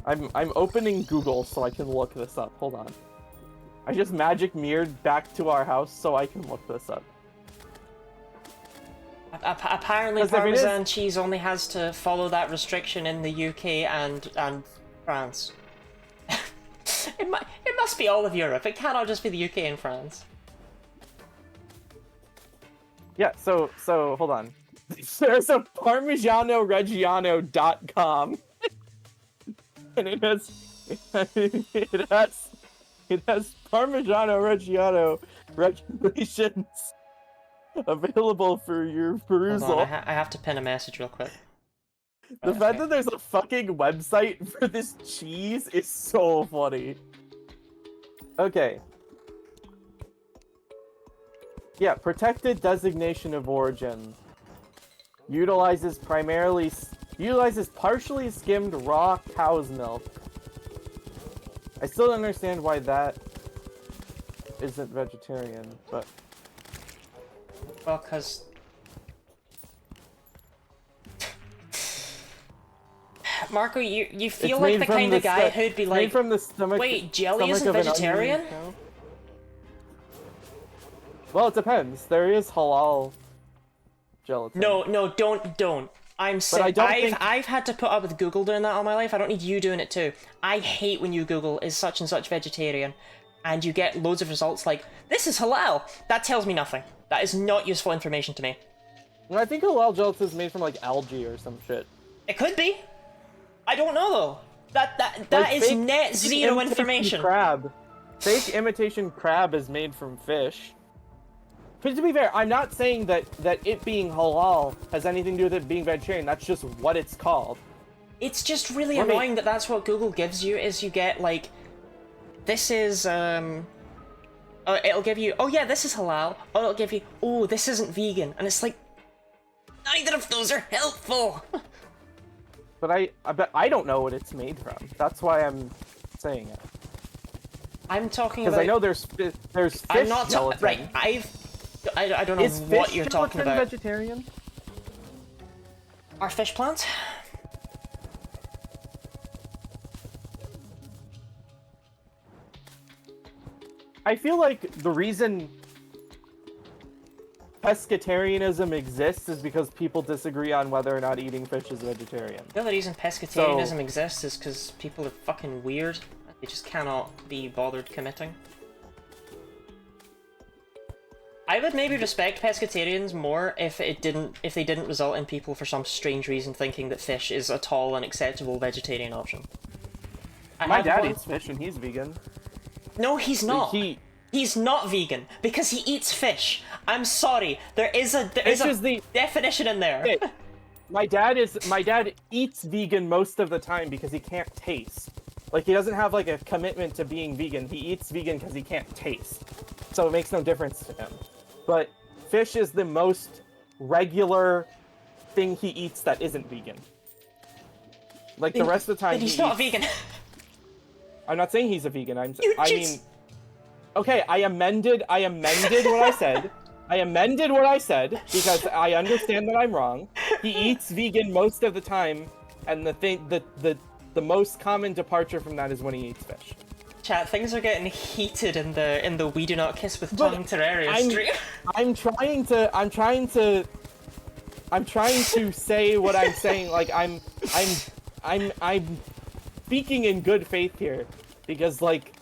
I'm opening Google so I can look this up. Hold on. I just magic mirrored back to our house so I can look this up. Apparently, 'Cause if it Parmesan cheese only has to follow that restriction in the UK and France. it must be all of Europe. It cannot just be the UK and France. Yeah, so hold on. There's a ParmigianoReggiano.com. And it has Parmigiano Reggiano regulations available for your perusal. Hold on, I have to pin a message real quick. The fact that there's a fucking website for this cheese is so funny. Okay. Yeah, protected designation of origin. Utilizes partially skimmed raw cow's milk. I still don't understand why that isn't vegetarian, but... Well, because... Marco, you feel like the kind of guy who'd be like, from the stomach, wait, jelly isn't stomach of an vegetarian? unweaned cow? Well, it depends. There is halal gelatin. No, don't. I'm sick. I've had to put up with Google doing that all my life. I don't need you doing it too. I hate when you Google is such and such vegetarian, and you get loads of results like, this is halal. That tells me nothing. That is not useful information to me. Well, I think halal gelatin is made from like algae or some shit. It could be. I don't know though. That is net zero information. Fake imitation crab is made from fish. But to be fair, I'm not saying that it being halal has anything to do with it being vegetarian. That's just what it's called. It's just really annoying that that's what Google gives you, is you get, like, this is, it'll give you, oh yeah, this is halal, or it'll give you, oh, this isn't vegan, and it's like, neither of those are helpful! But I don't know what it's made from. That's why I'm saying it. I'm talking about... Because I know there's fish I'm not gelatin. Right, I don't know what you're talking about. Is fish gelatin vegetarian? Are fish plants? I feel like the reason pescatarianism exists is because people disagree on whether or not eating fish is vegetarian. The other reason pescatarianism exists is because people are fucking weird. They just cannot be bothered committing. I would maybe respect pescatarians more if they didn't result in people for some strange reason thinking that fish is at all an acceptable vegetarian option. My dad eats fish and he's vegan. No, he's not. He's not vegan because he eats fish. I'm sorry. There is a definition in there. Okay. My dad eats vegan most of the time because he can't taste. Like, he doesn't have like a commitment to being vegan. He eats vegan because he can't taste. So it makes no difference to him. But fish is the most regular thing he eats that isn't vegan. Like, the rest of the time he's not vegan. I'm not saying he's a vegan. I mean, okay, I amended what I said. I amended what I said because I understand that I'm wrong. He eats vegan most of the time, and the most common departure from that is when he eats fish. Chat, things are getting heated in the We Do Not Kiss with Tongue Terraria stream. I'm trying to say what I'm saying. Like, I'm speaking in good faith here, because like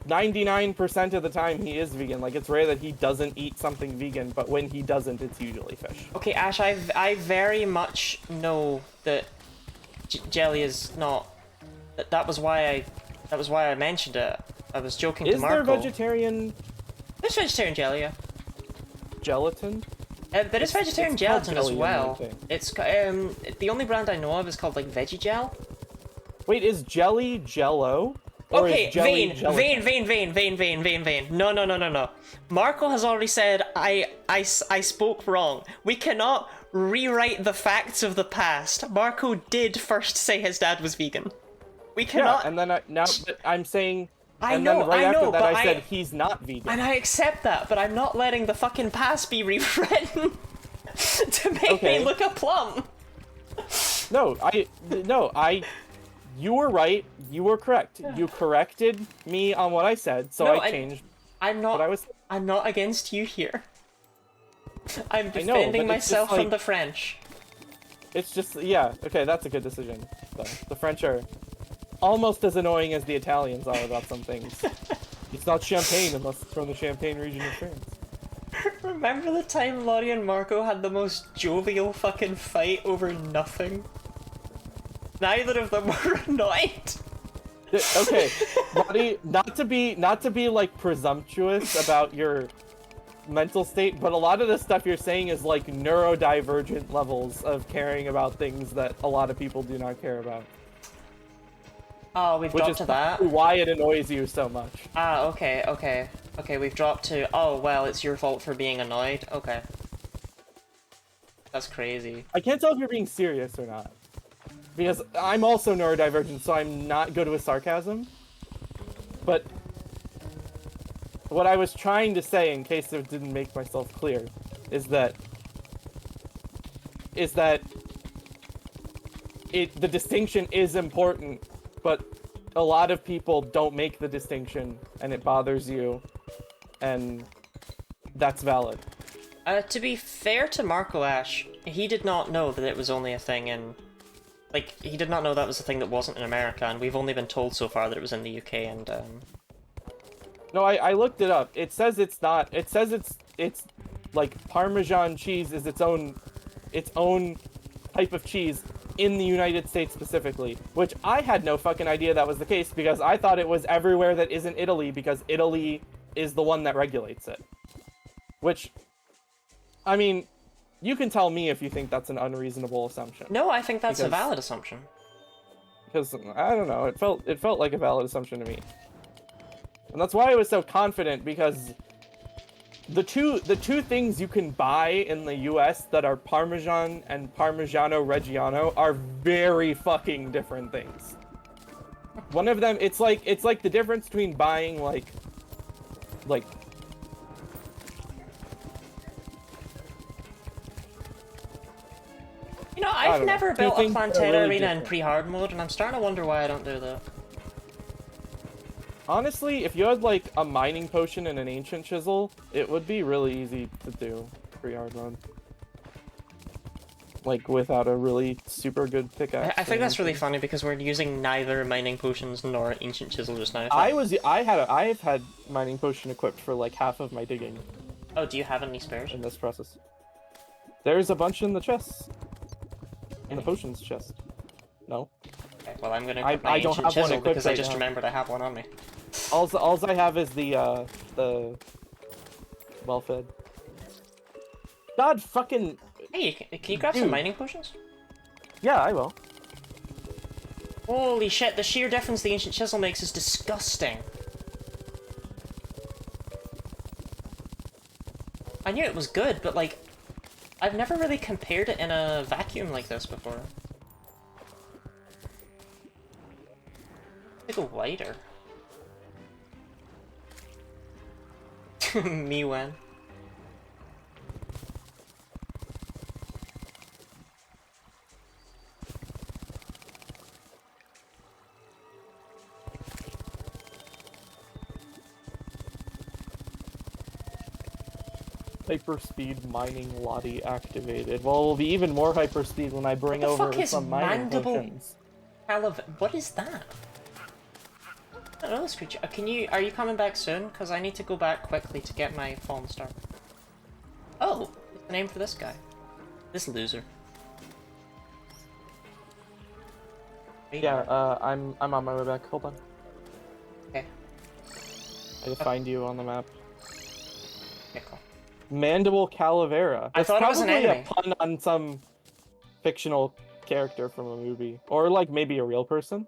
99% of the time he is vegan. Like, it's rare that he doesn't eat something vegan, but when he doesn't, it's usually fish. Okay, Ash, I very much know that jelly is not. That was why I mentioned it. I was joking to Marco. Is there vegetarian? There's vegetarian jelly, yeah. Gelatin? There is vegetarian gelatin as well. It's the only brand I know of is called like Veggie Gel. Wait, is jelly Jello? Or okay, is jelly vain. No. Marco has already said I spoke wrong. We cannot rewrite the facts of the past. Marco did first say his dad was vegan. We cannot. Yeah, and then but I'm saying. I and know, then right I know, after that but I said he's not vegan. And I accept that, but I'm not letting the fucking past be rewritten to make me look a plum. You were right. You were correct. You corrected me on what I said, so I changed. I'm not against you here. I'm defending myself from the French. It's just, yeah, okay, that's a good decision. The French are almost as annoying as the Italians are about some things. It's not champagne unless it's from the Champagne region of France. Remember the time Laurie and Marco had the most jovial fucking fight over nothing? Neither of them were annoyed. Okay, Laurie, not to be like presumptuous about your mental state, but a lot of the stuff you're saying is like neurodivergent levels of caring about things that a lot of people do not care about. Oh, we've dropped to that? Which is why it annoys you so much. Ah, okay, we've dropped to, oh, well, it's your fault for being annoyed? Okay. That's crazy. I can't tell if you're being serious or not. Because I'm also neurodivergent, so I'm not good with sarcasm. But what I was trying to say, in case it didn't make myself clear, is that the distinction is important, but a lot of people don't make the distinction, and it bothers you, and that's valid. To be fair to Marco Ash, he did not know that it was only a thing in... Like, he did not know that was a thing that wasn't in America, and we've only been told so far that it was in the UK, and, No, I looked it up. It says it's not. It says it's like Parmesan cheese is its own type of cheese in the United States specifically, which I had no fucking idea that was the case because I thought it was everywhere that isn't Italy because Italy is the one that regulates it. Which, I mean, you can tell me if you think that's an unreasonable assumption. No, I think that's a valid assumption. Because I don't know, it felt like a valid assumption to me. And that's why I was so confident, because the two things you can buy in the US that are Parmesan and Parmigiano Reggiano are very fucking different things. One of them, it's like the difference between buying like You know, I've never built a Plantera Arena in different. pre-hard mode, and I'm starting to wonder why I don't do that. Honestly, if you had like a mining potion and an ancient chisel, it would be really easy to do pre-hard mode. Like without a really super good pickaxe. I think that's really funny because we're using neither mining potions nor ancient chisel just now. I've had mining potion equipped for like half of my digging Oh, do you have any spares? in this process. There's a bunch in the chests. In the potions chest. No. Okay, well, I'm gonna I equip my don't ancient have one chisel equipped because I right just now. remembered I have one on me. Alls I have is the well-fed. God fucking... Hey, can you grab some Dude. mining potions? Yeah, I will. Holy shit, the sheer difference the ancient chisel makes is disgusting. I knew it was good, but like, I've never really compared it in a vacuum like this before. Let's go wider. Me when. Hyperspeed mining lottie activated. Well, it will be even more hyperspeed when I bring What the over fuck is some mining mandible? potions. What is that? I don't know this creature. Are you coming back soon? Because I need to go back quickly to get my fallen star. Oh, it's the name for this guy. This loser. Yeah, I'm on my way back. Hold on. Okay. I just find you on the map. Okay, cool. Mandible Calavera. I thought it was an probably enemy. a pun on some fictional character from a movie, or like maybe a real person.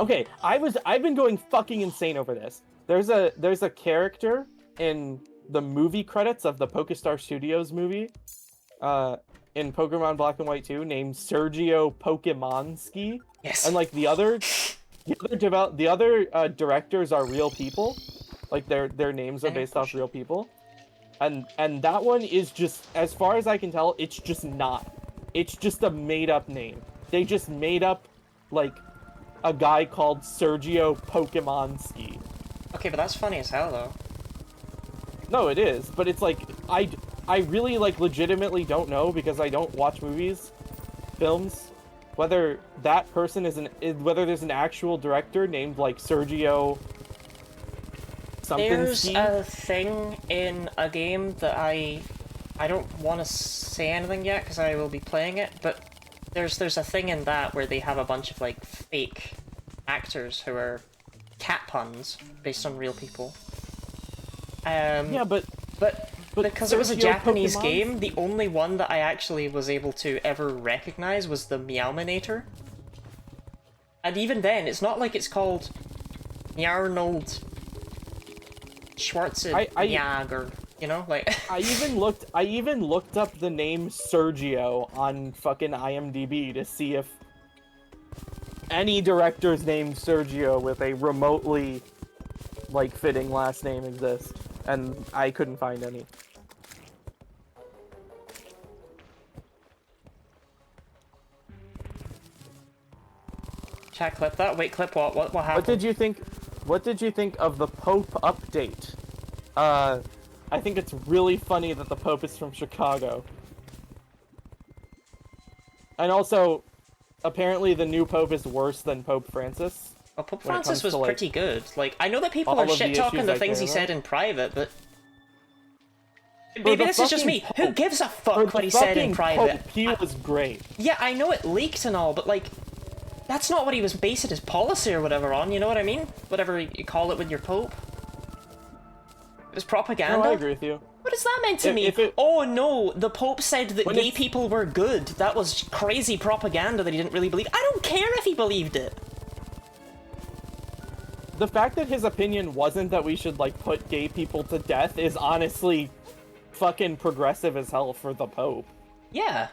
Okay, I've been going fucking insane over this. There's a character in the movie credits of the Pokestar Studios movie, in Pokemon Black and White 2, named Sergio Pokemonski. Yes. And like the other directors are real people, like their names are based off real people, and that one is just, as far as I can tell, it's just not. It's just a made up name. They just made up like a guy called Sergio Pokemonski. Okay, but that's funny as hell though. No, it is, but it's like I really like legitimately don't know because I don't watch films, whether that person whether there's an actual director named like Sergio something. There's a thing in a game that I don't want to say anything yet because I will be playing it, but there's a thing in that where they have a bunch of like fake actors who are cat puns based on real people. Yeah, but because it was a Sergio Japanese Pokemon? game, the only one that I actually was able to ever recognize was the Meowminator. And even then, it's not like it's called Arnold Schwarzenegger, you know, like. I even looked up the name Sergio on fucking IMDb to see if any directors named Sergio with a remotely like fitting last name exist, and I couldn't find any. Chat, clip that. Wait, clip what? What happened? What did you think? What did you think of the Pope update? I think it's really funny that the Pope is from Chicago. And also, apparently the new Pope is worse than Pope Francis. Well, Pope Francis was pretty good. Like, I know that people all are of the shit-talking the issues I things he care said about. in private, but... Maybe this is just me. Who gives a For fuck the what he said in fucking private? Pope, he was great. Yeah, I know it leaked and all, but like... That's not what he was basing his policy or whatever on, you know what I mean? Whatever you call it with your Pope. It was propaganda. No, I agree with you. What is that meant to me? Oh no, the Pope said that gay people were good. That was crazy propaganda that he didn't really believe. I don't care if he believed it. The fact that his opinion wasn't that we should, like, put gay people to death is honestly fucking progressive as hell for the Pope. Yeah.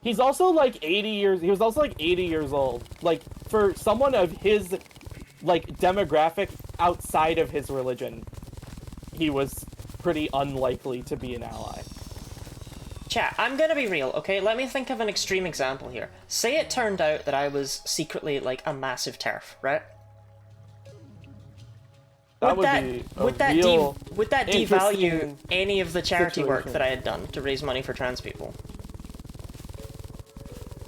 He's also, like, 80 years... He was also, like, 80 years old. Like, for someone of his, like, demographic outside of his religion, he was pretty unlikely to be an ally. Chat, I'm gonna be real, okay? Let me think of an extreme example here. Say it turned out that I was secretly, like, a massive TERF, right? Would that devalue any of the charity work that I had done to raise money for trans people?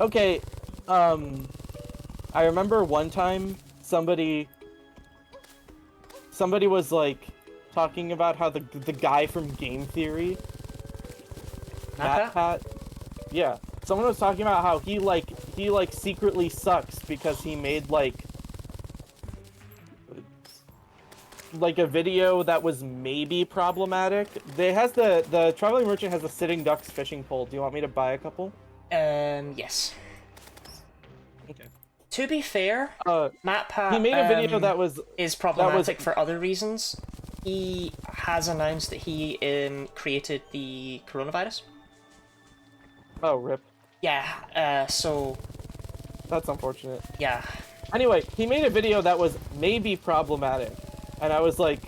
Okay, I remember one time somebody was, like, talking about how the guy from Game Theory, Matt, yeah, someone was talking about how he secretly sucks because he made, like a video that was maybe problematic. The Traveling Merchant has a Sitting Ducks fishing pole. Do you want me to buy a couple? Yes. Okay. To be fair, MatPat he made a video that is problematic for other reasons. He has announced that he created the coronavirus. Oh, rip. Yeah, so... That's unfortunate. Yeah. Anyway, he made a video that was maybe problematic. And I was like...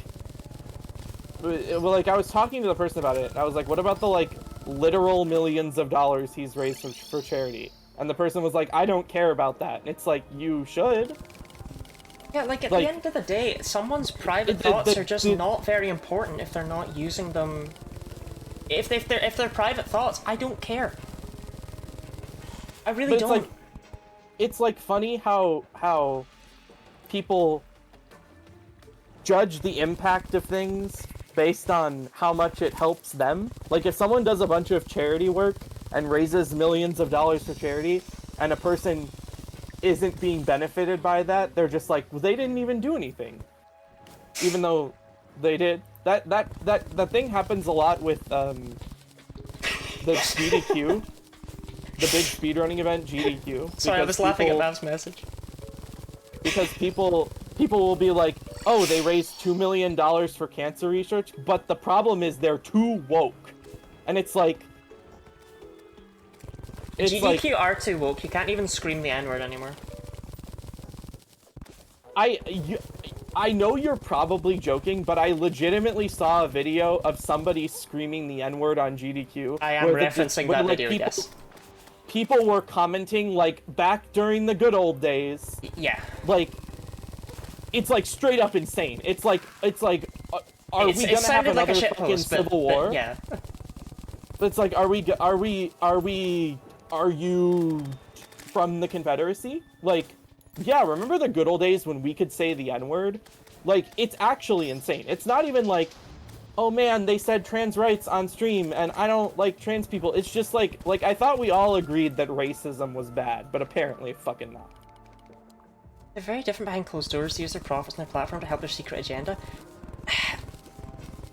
Well, like, I was talking to the person about it, and I was like, what about the, like, literal millions of dollars he's raised for charity? And the person was like, I don't care about that. And it's like, you should. Yeah, like, at the end of the day, someone's private thoughts are just not very important if they're not using them... If they're private thoughts, I don't care. I really don't. It's like funny how people judge the impact of things based on how much it helps them. Like, if someone does a bunch of charity work and raises millions of dollars for charity, and a person isn't being benefited by that, they're just like, well, they didn't even do anything. Even though they did. That thing happens a lot with, the GDQ. The big speedrunning event, GDQ. Sorry, I was laughing at Mav's message. Because people will be like, oh, they raised $2 million for cancer research, but the problem is they're too woke. And it's like... GDQ are too woke, you can't even scream the N-word anymore. I know you're probably joking, but I legitimately saw a video of somebody screaming the N-word on GDQ. I am referencing that video, yes. People were commenting, like, back during the good old days. Yeah. Like, it's, like, straight up insane. It's like, are we gonna have another fucking civil war? Yeah. It's like, are you from the Confederacy? Like, yeah, remember the good old days when we could say the N-word? Like, it's actually insane. It's not even like, oh man, they said trans rights on stream, and I don't like trans people. It's just like I thought we all agreed that racism was bad, but apparently fucking not. They're very different behind closed doors to use their profits on their platform to help their secret agenda.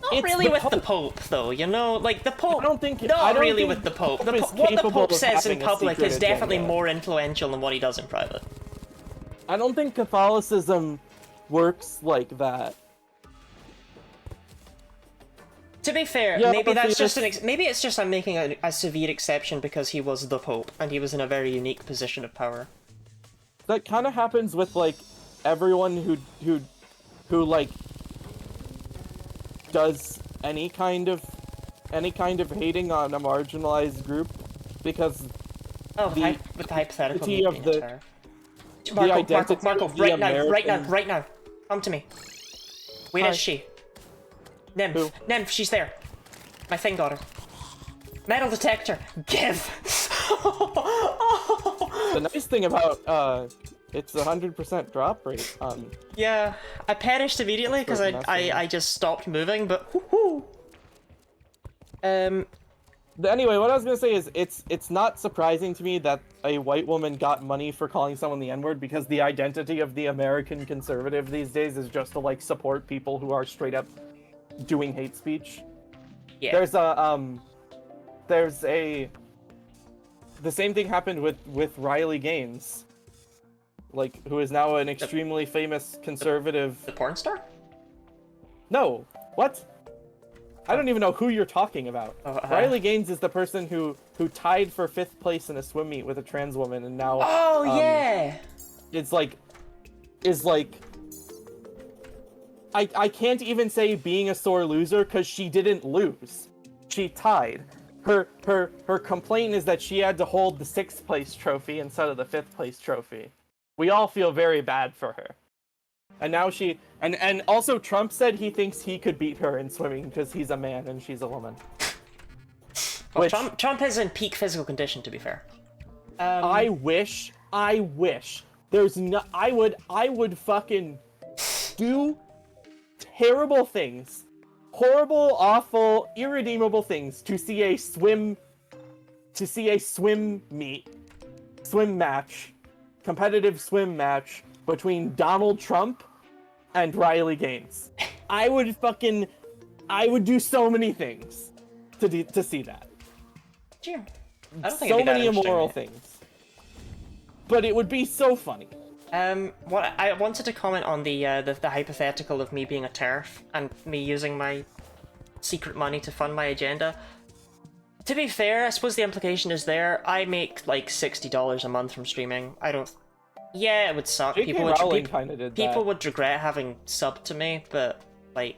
Not really with the Pope, though, you know? Like, the Pope... I don't think... Not really with the Pope. What the Pope says in public is definitely more influential than what he does in private. I don't think Catholicism works like that. To be fair, yeah, maybe that's just maybe it's just I'm making a severe exception because he was the Pope and he was in a very unique position of power. That kind of happens with like everyone who like does any kind of hating on a marginalized group, because with the hypothetical of the Marco, right now, come to me. Where is she? Nymph, she's there. My thing got her. Metal detector, give! The nice thing about it's 100% drop rate. Yeah, I perished immediately because I just stopped moving, but woohoo! Anyway, what I was gonna say is it's not surprising to me that a white woman got money for calling someone the N-word, because the identity of the American conservative these days is just to like support people who are straight up doing hate speech. Yeah. The same thing happened with Riley Gaines, like, who is now an extremely famous conservative. The porn star? No, what? I don't even know who you're talking about. Riley Gaines is the person who tied for 5th place in a swim meet with a trans woman, and now yeah, I can't even say being a sore loser, because she didn't lose. She tied. Her complaint is that she had to hold the 6th place trophy instead of the 5th place trophy. We all feel very bad for her. And now she... And also Trump said he thinks he could beat her in swimming because he's a man and she's a woman. Well, Trump is in peak physical condition, to be fair. I wish. There's no... I would fucking do terrible things. Horrible, awful, irredeemable things to see a swim match, competitive swim match between Donald Trump and Riley Gaines. I would do so many things to see that. Sure. I don't think so it'd be that many immoral interesting. things. But it would be so funny. What I wanted to comment on the hypothetical of me being a TERF and me using my secret money to fund my agenda. To be fair, I suppose the implication is there. I make like $60 a month from streaming. I don't. Yeah, it would suck. J.K. Rowling kind of did that. People would regret having subbed to me, but like,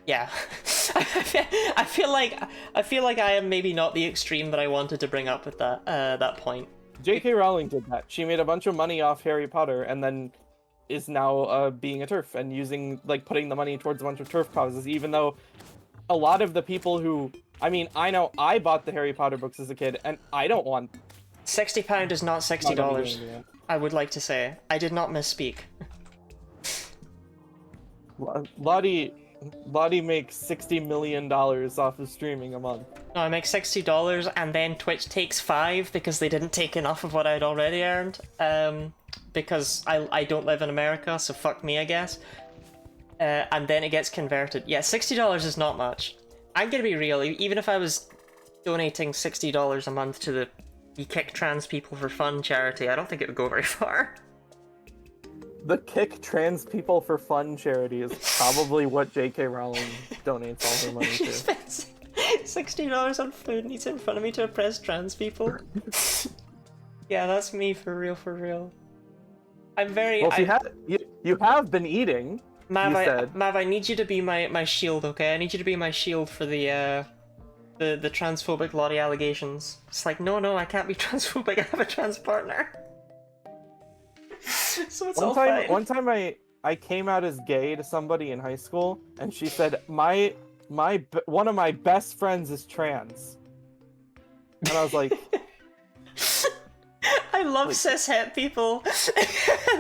yeah. I feel like I am maybe not the extreme that I wanted to bring up with that point. J.K. Rowling did that. She made a bunch of money off Harry Potter and then is now being a TERF and putting the money towards a bunch of TERF causes, even though a lot of the people who... I mean, I know I bought the Harry Potter books as a kid, and I don't want... £60 is not $60. I would like to say. I did not misspeak. Lottie makes $60 million off of streaming a month. No, I make $60 and then Twitch takes $5 because they didn't take enough of what I'd already earned. Because I don't live in America, so fuck me, I guess. And then it gets converted. Yeah, $60 is not much. I'm gonna be real, even if I was donating $60 a month to the You Kick Trans People for Fun charity, I don't think it would go very far. The Kick Trans People for Fun charity is probably what J.K. Rowling donates all her money to. Spends $60 on food and he's in front of me to oppress trans people. Yeah, that's me for real. I'm very... Well, you have been eating, Mav, I need you to be my shield, okay? I need you to be my shield for the transphobic Lottie allegations. It's like, no, I can't be transphobic, I have a trans partner. So it's all fine. One time I came out as gay to somebody in high school, and she said, one of my best friends is trans. And I was like... I love cishet people.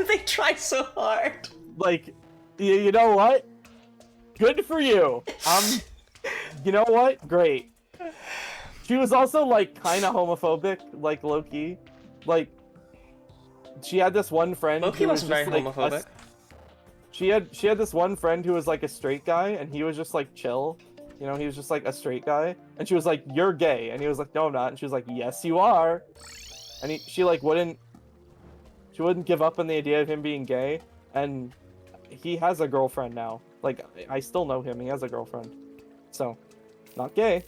They try so hard. Like, you know what? Good for you. You know what? Great. She was also, like, kind of homophobic, like, low-key. Like, she had this one friend Loki wasn't very homophobic. She had this one friend who was like a straight guy, and he was just like chill. You know, he was just like a straight guy. And she was like, "You're gay," and he was like, "No, I'm not." And she was like, "Yes, you are." And she wouldn't give up on the idea of him being gay. And he has a girlfriend now. Like, I still know him. He has a girlfriend. So, not gay.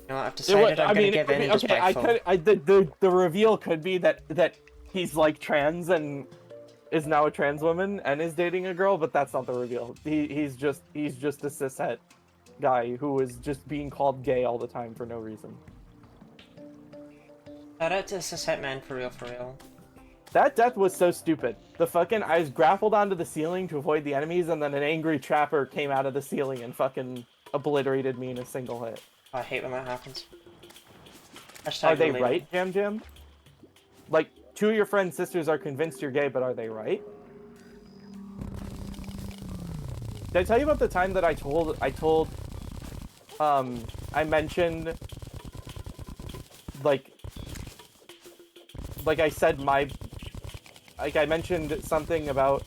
No, I've decided I'm gonna give in and just bite full. The reveal could be that he's like trans and is now a trans woman and is dating a girl, but that's not the reveal. He's just a cishet guy who is just being called gay all the time for no reason. Shout out to cishet man, for real. That death was so stupid. I was grappled onto the ceiling to avoid the enemies, and then an angry trapper came out of the ceiling and fucking obliterated me in a single hit. I hate when that happens. Are they Relatable. right, Jam Jam? Like, two of your friend's sisters are convinced you're gay, but are they right? Did I tell you about the time that I mentioned, like I said I mentioned something about,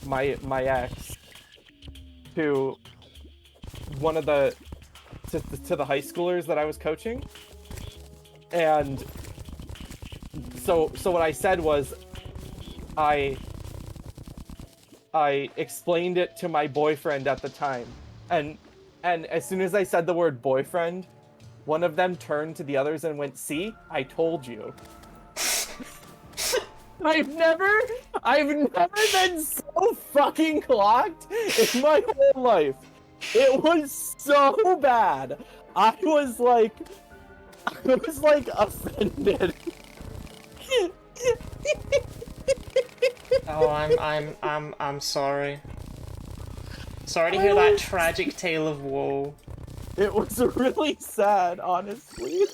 my ex to one of the, to the high schoolers that I was coaching? And so what I said was, I explained it to my boyfriend at the time, and as soon as I said the word boyfriend, one of them turned to the others and went, "See, I told you." I've never been so fucking clocked in my whole life. It was so bad. I was like offended. Oh, I'm sorry. Sorry to hear that tragic tale of woe. It was really sad, honestly.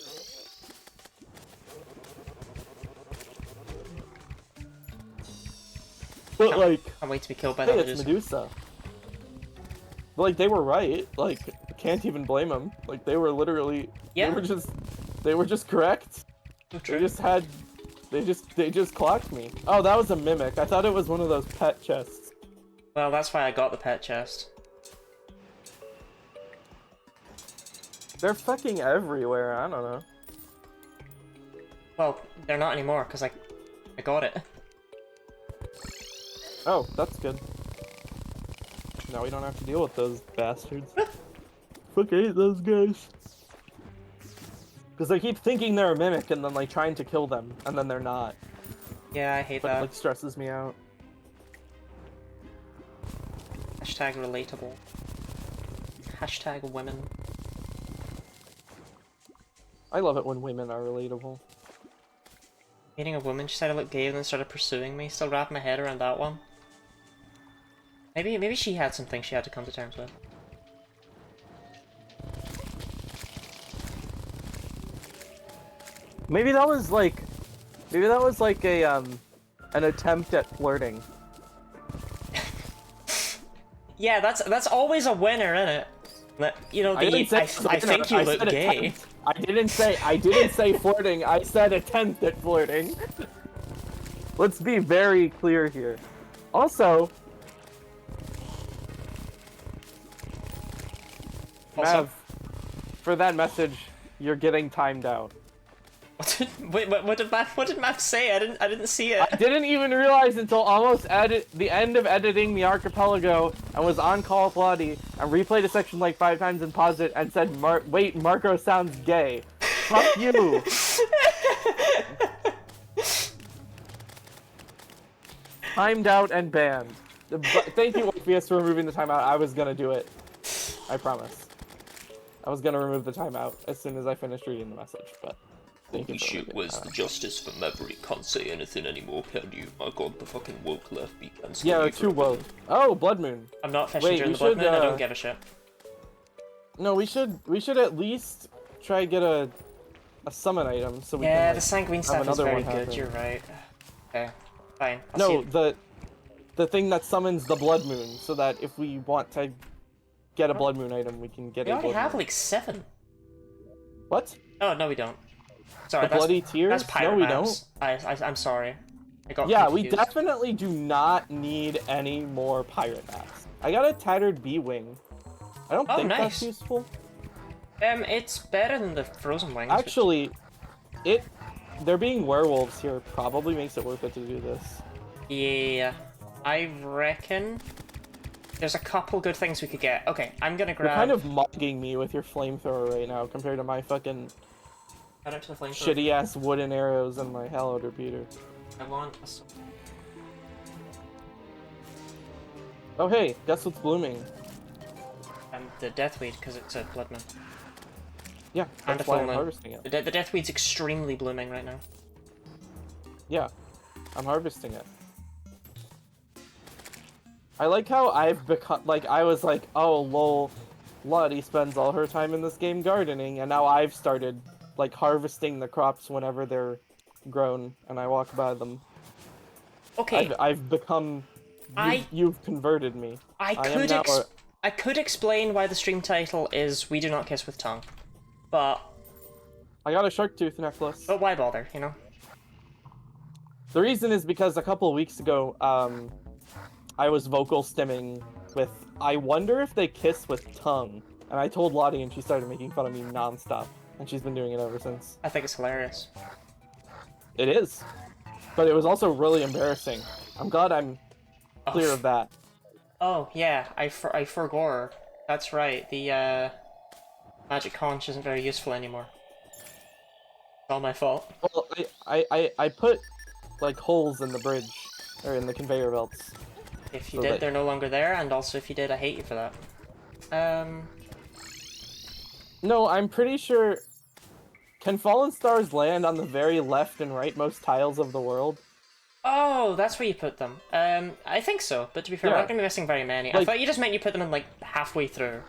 But like, Can't wait to be killed by hey, that it's Medusa. Medusa. But, like, they were right. Like, can't even blame them. Like, they were literally, Yeah. they were just correct. True. They just clocked me. Oh, that was a mimic. I thought it was one of those pet chests. Well, that's why I got the pet chest. They're fucking everywhere. I don't know. Well, they're not anymore because I got it. Oh, that's good. Now we don't have to deal with those bastards. Fuck, I hate those guys. Because they keep thinking they're a mimic and then like trying to kill them, and then they're not. Yeah, I hate But that. it like stresses me out. Hashtag relatable. Hashtag women. I love it when women are relatable. Meeting a woman, she said I looked gay and then started pursuing me. Still wrapping my head around that one. Maybe she had something she had to come to terms with. Maybe that was like a an attempt at flirting. Yeah, that's always a winner, isn't it? You know, I think you look gay. Attempt. I didn't say flirting. I said attempt at flirting. Let's be very clear here. Also, Mav, for that message, you're getting timed out. What did Matt say? I didn't see it. I didn't even realize until almost the end of editing the archipelago and was on Call of Duty and replayed a section like 5 times and paused it and said, wait, Marco sounds gay. Fuck you. Timed out and banned. But thank you, Orpheus, for removing the timeout. I was gonna do it. I promise. I was gonna remove the timeout as soon as I finished reading the message, but... Holy shit, where's the justice for Maverick? Can't say anything anymore, can you? My god, the fucking woke left me cancelled. Yeah, too woke. Oh, Blood Moon. I'm not fishing Wait, during we the Blood should, Moon, I don't give a shit. No, we should at least try to get a summon item so we can, like, the Sanguine stuff is another very one good, happen. you're right. Okay, fine. I'll No, see the thing that summons the Blood Moon, so that if we want to get a Blood Moon item, we can get we a already Blood have Moon. like 7. What? Oh, no we don't. Sorry, The Bloody Tears? That's pirate No, we maps. I'm sorry. I got Yeah, confused. we definitely do not need any more pirate maps. I got a tattered B-Wing. I don't think nice. that's useful. It's better than the Frozen Wings. Actually, there being werewolves here probably makes it worth it to do this. Yeah, I reckon there's a couple good things we could get. Okay, I'm gonna You're grab... kind of mugging me with your flamethrower right now compared to my fucking Shout out to the flamethrower. shitty-ass wooden arrows and my Hallowed Repeater. I want a... Oh hey, guess what's blooming? the Deathweed, because it's a Blood Moon. Yeah, And that's a why full I'm moon. harvesting it. The Deathweed's extremely blooming right now. Yeah, I'm harvesting it. I like how I've become, like, I was like, oh lol, Lottie spends all her time in this game gardening, and now I've started, like, harvesting the crops whenever they're grown, and I walk by them. Okay. I've become... You've converted me. I could explain why the stream title is We Do Not Kiss with Tongue, but... I got a shark tooth necklace. But why bother, you know? The reason is because a couple of weeks ago, I was vocal stimming with, I wonder if they kiss with tongue. And I told Lottie and she started making fun of me nonstop. And she's been doing it ever since. I think it's hilarious. It is. But it was also really embarrassing. I'm glad I'm clear of that. Oh, yeah, I forgot. That's right, the, magic conch isn't very useful anymore. It's all my fault. Well, I put, like, holes in the bridge, or in the conveyor belts. If you did, they're no longer there, and also if you did, I hate you for that. No, I'm pretty sure... Can fallen stars land on the very left and rightmost tiles of the world? Oh, that's where you put them. I think so, but to be fair, we're not gonna be missing very many. Like, I thought you just meant you put them in, like, halfway through.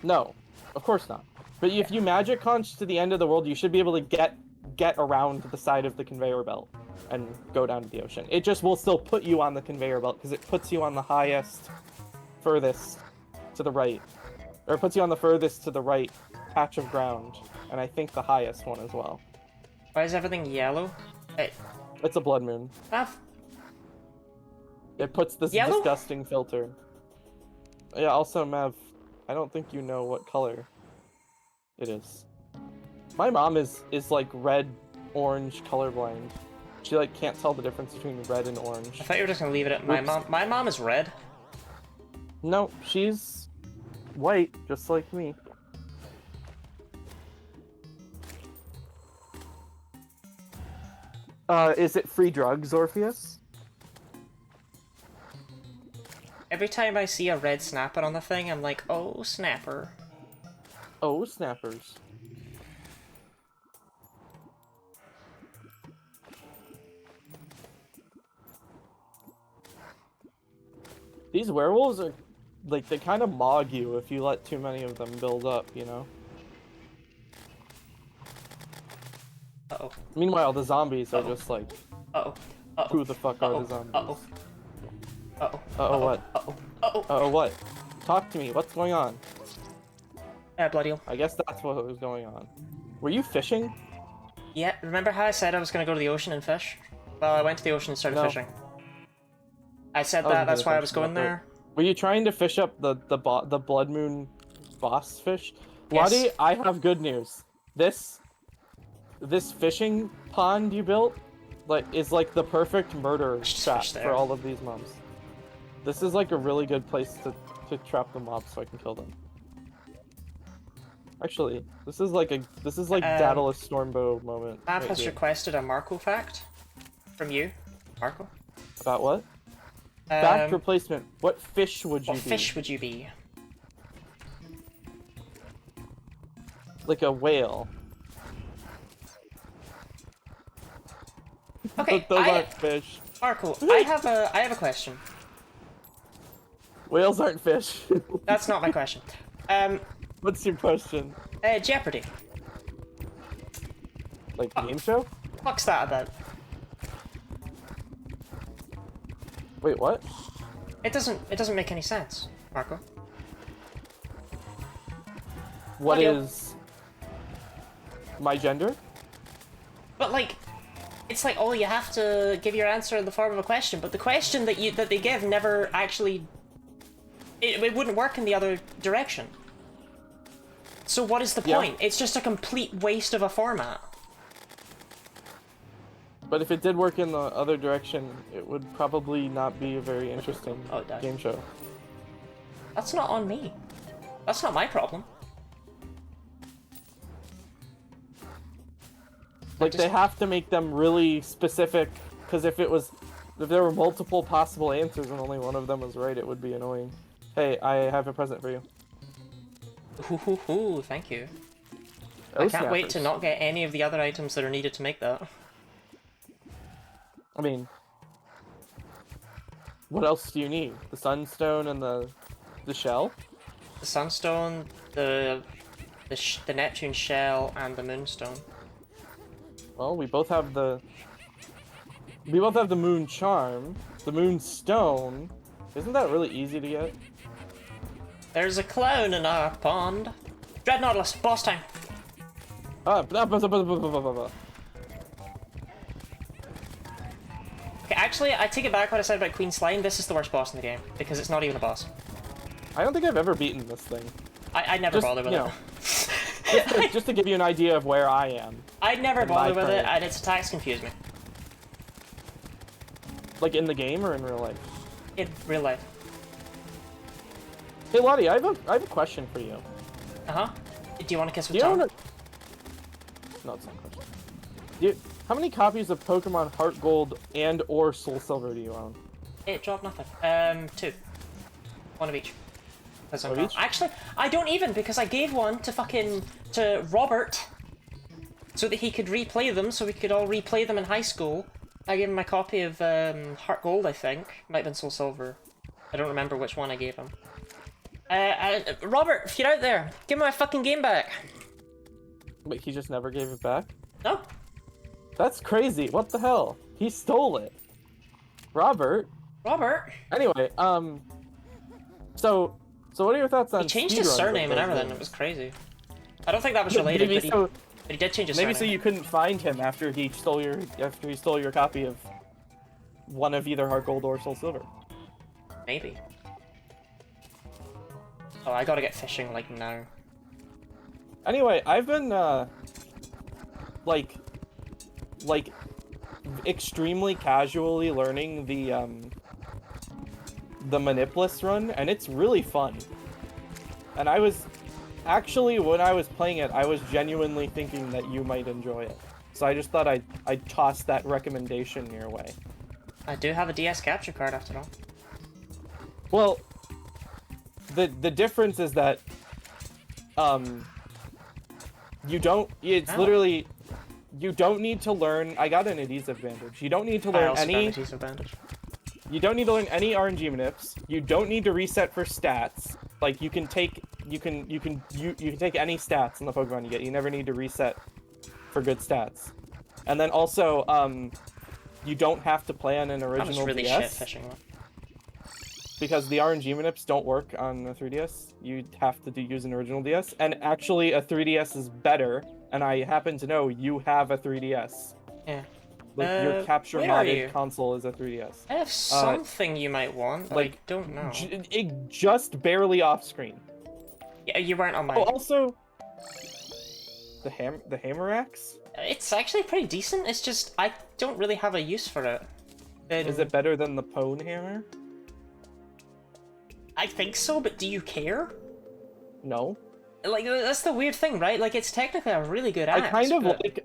No, of course not. But if you magic conch to the end of the world, you should be able to get around the side of the conveyor belt and go down to the ocean. It just will still put you on the conveyor belt because it puts you on the highest, furthest to the right. Or it puts you on the furthest to the right patch of ground. And I think the highest one as well. Why is everything yellow? Hey. It's a blood moon. It puts this yellow? disgusting filter. Yeah, also, Mev, I don't think you know what color it is. My mom is like red-orange colorblind. She like can't tell the difference between red and orange. I thought you were just gonna leave it at my mom. My mom is red. No, she's white, just like me. Is it free drugs, Orpheus? Every time I see a red snapper on the thing, I'm like, oh, snapper. Oh, snappers. These werewolves are, like, they kind of mog you if you let too many of them build up, you know? Uh-oh. Meanwhile, the zombies are just like, uh-oh. Uh-oh. Who the fuck are the zombies? Uh-oh. Uh-oh. Uh-oh what? Uh-oh. Uh-oh. Uh-oh what? Talk to me, what's going on? Yeah, bloody hell. I guess that's what was going on. Were you fishing? Yeah, remember how I said I was gonna go to the ocean and fish? Well, I went to the ocean and started fishing. I said that, that's why I was going there. Were you trying to fish up the blood moon boss fish? Yes. Waddy, I have good news. This fishing pond you built, like, is like the perfect murder trap for all of these mobs. This is like a really good place to trap the mobs so I can kill them. Actually, this is like Daedalus Stormbow moment. Mav right has here. requested a Marco fact from you. Marco? About what? Fact replacement. What fish would you be? What fish would you be? Like a whale. Okay, Those aren't fish. Marco, I have a question. Whales aren't fish. That's not my question. What's your question? Jeopardy. Like game show? What's that about? Wait, what? It doesn't make any sense, Marco. What is my gender? But like, it's like, oh, you have to give your answer in the form of a question, but the question that they give never actually it wouldn't work in the other direction. So what is the point? It's just a complete waste of a format. But if it did work in the other direction, it would probably not be a very interesting game show. That's not on me. That's not my problem. Like, they have to make them really specific, because if there were multiple possible answers and only one of them was right, it would be annoying. Hey, I have a present for you. Ooh, thank you. Oh, I can't wait to not get any of the other items that are needed to make that. I mean, what else do you need? The sunstone and the shell? the Sunstone, the Neptune Shell, and the Moonstone. Well, we both have the Moon Charm, the Moonstone. Isn't that really easy to get? There's a clown in our pond. Dread Nautilus, boss time. Okay, actually, I take it back what I said about Queen Slime. This is the worst boss in the game because it's not even a boss. I don't think I've ever beaten this thing. I never bother with it. Just to give you an idea of where I am. I'd never bother with it, and its attacks confuse me. Like in the game or in real life? In real life. Hey Lottie, I have a question for you. Uh-huh. Do you want to kiss with Do you tongue? own a... No, it's not a question. How many copies of Pokemon Heart Gold and or Soul Silver do you own? It dropped nothing. 2. One of each. Of each? Actually, I don't even, because I gave one to Robert so that he could replay them, so we could all replay them in high school. I gave him my copy of Heart Gold, I think. Might have been Soul Silver. I don't remember which one I gave him. Robert, if you're out there, give me my fucking game back. Wait, he just never gave it back? No. That's crazy. What the hell? He stole it. Robert. Anyway, so what are your thoughts on He changed his surname and everything. It was crazy. I don't think that was related, but he did change his surname. Maybe so you couldn't find him after he stole your copy of one of either Heart Gold or Soul Silver. Maybe. Oh, I gotta get fishing like now. Anyway, I've been like extremely casually learning the Manipulus run, and it's really fun. And I was actually, when I was playing it, I was genuinely thinking that you might enjoy it. So I just thought I'd toss that recommendation your way. I do have a DS capture card after all. Well, the difference is that you don't. It's literally you don't need to learn. I got an adhesive bandage. You don't need to learn any. You don't need to learn any RNG manips. You don't need to reset for stats. Like you can take you can take any stats in the Pokemon you get. You never need to reset for good stats. And then also you don't have to play on an original that was really DS. shit fishing one. Because the RNG manips don't work on the 3DS. You have to use an original DS. And actually, a 3DS is better. And I happen to know you have a 3DS. Yeah. Like, your capture modded console is a 3DS. I have something you might want, but I don't know. Just barely off screen. Yeah, you weren't on my... Oh, also... The hammer axe? It's actually pretty decent, it's just, I don't really have a use for it. Is it better than the Pwn hammer? I think so, but do you care? No. Like, that's the weird thing, right? Like, it's technically a really good axe,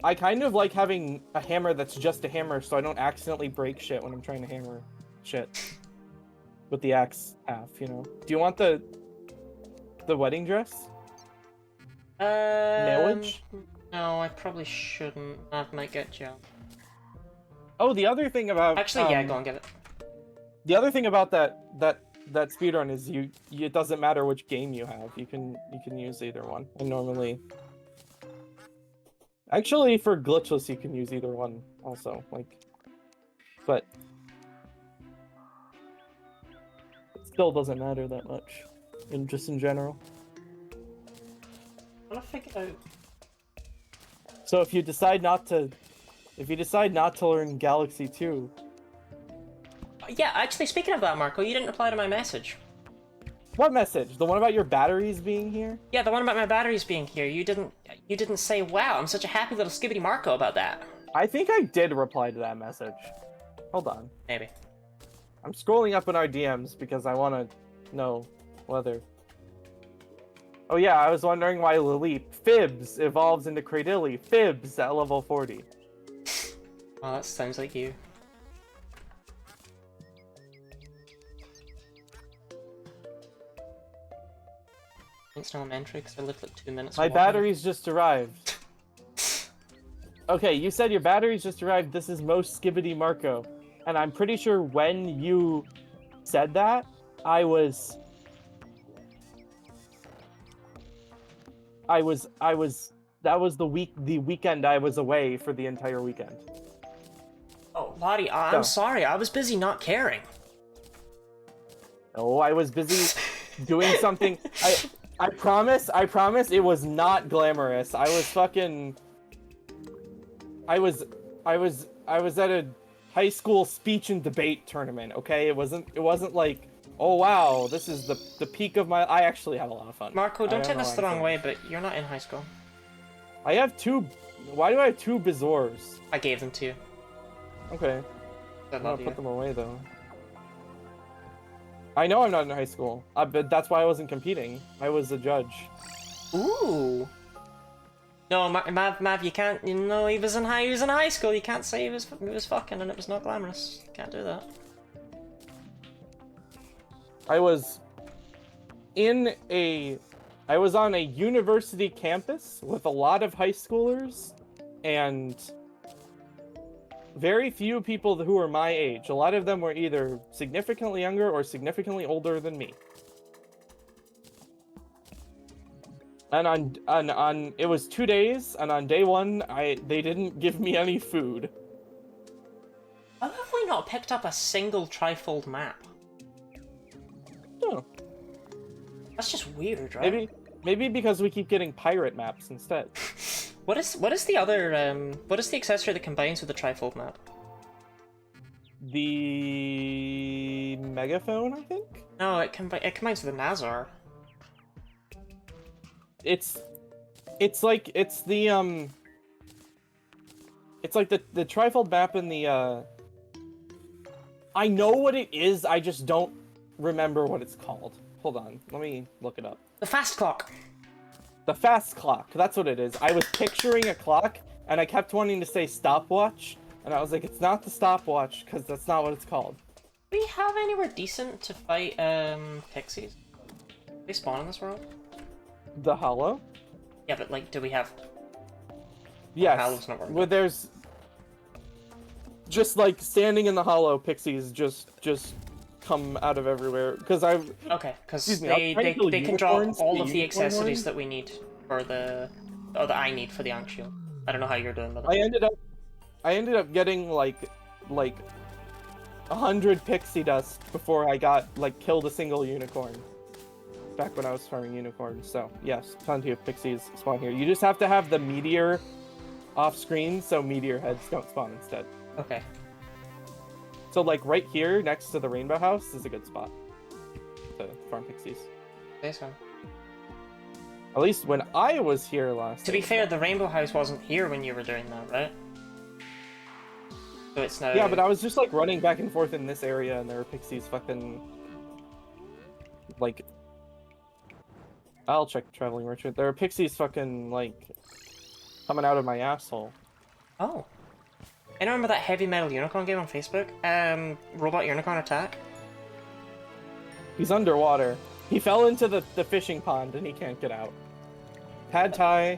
I kind of like having a hammer that's just a hammer, so I don't accidentally break shit when I'm trying to hammer shit. With the axe half, you know? Do you want the wedding dress? Marriage? No, I probably shouldn't. That might get jumped. Oh, the other thing about... Actually, yeah, go on, get it. The other thing about that speedrun is it doesn't matter which game you have. You can use either one. And normally, actually for glitchless you can use either one also. But it still doesn't matter that much, just in general. I want to figure it out. So if you decide not to learn Galaxy 2. Yeah, actually, speaking of that, Marco, you didn't reply to my message. What message? The one about your batteries being here? Yeah, the one about my batteries being here. You didn't say, wow, I'm such a happy little skibbity Marco about that. I think I did reply to that message. Hold on. Maybe. I'm scrolling up in our DMs because I want to know whether... Oh yeah, I was wondering why Fibs evolves into Cradilly. Fibs at level 40. Oh, that sounds like you. It's elementary because I lived like 2 minutes. My batteries just arrived. Okay, you said your batteries just arrived. This is most Skibbity Marco. And I'm pretty sure when you said that, I was that was the weekend I was away for the entire weekend. Oh, Lottie, I'm sorry. I was busy not caring. Oh, I was busy doing something. I promise it was not glamorous. I was at a high school speech and debate tournament, okay? It wasn't like, oh wow, this is the peak of my... I actually had a lot of fun. Marco, don't take this the wrong way, but you're not in high school. I have two... Why do I have two Bizors? I gave them to you. Okay. I I'm gonna love you. put them away, though. I know I'm not in high school, but that's why I wasn't competing. I was a judge. Ooh. No, Mav, you can't. You know, he was in high school. You can't say he was fucking and it was not glamorous. You can't do that. I was on a university campus with a lot of high schoolers and very few people who were my age. A lot of them were either significantly younger or significantly older than me. And on it was 2 days, and on day one, they didn't give me any food. How have we not picked up a single trifold map? Oh. That's just weird, right? Maybe because we keep getting pirate maps instead. What is the other what is the accessory that combines with the trifold map? The megaphone, I think? No, it combines with the Nazar. It's like the trifold map in the I know what it is, I just don't remember what it's called. Hold on, let me look it up. The fast clock. The fast clock, that's what it is. I was picturing a clock, and I kept wanting to say stopwatch, and I was like, it's not the stopwatch, because that's not what it's called. Do we have anywhere decent to fight pixies? Do they spawn in this world? The Hollow? Yeah, but like, do we have... Yes. Hollow's not working. Well, there's... Just like standing in the Hollow, pixies just come out of everywhere. Because Okay, because Excuse me, they can drop unicorns, all the of the unicorn accessories horn? that we need for the... or that I need for the Ankh Shield. I don't know how you're doing with it. I ended up getting like 100 pixie dust before I killed a single unicorn. Back when I was farming unicorns, so yes, plenty of pixies spawn here. You just have to have the meteor off screen so meteor heads don't spawn instead. Okay. So like right here next to the rainbow house is a good spot to farm pixies. Okay, so. At least when I was here last. To be fair, the rainbow house wasn't here when you were doing that, right? So it's now... Yeah, but I was just like running back and forth in this area and there were pixies fucking like... I'll check the traveling merchant. There are pixies fucking, like, coming out of my asshole. Oh. I remember that heavy metal unicorn game on Facebook? Robot Unicorn Attack? He's underwater. He fell into the fishing pond and he can't get out. Pad Thai,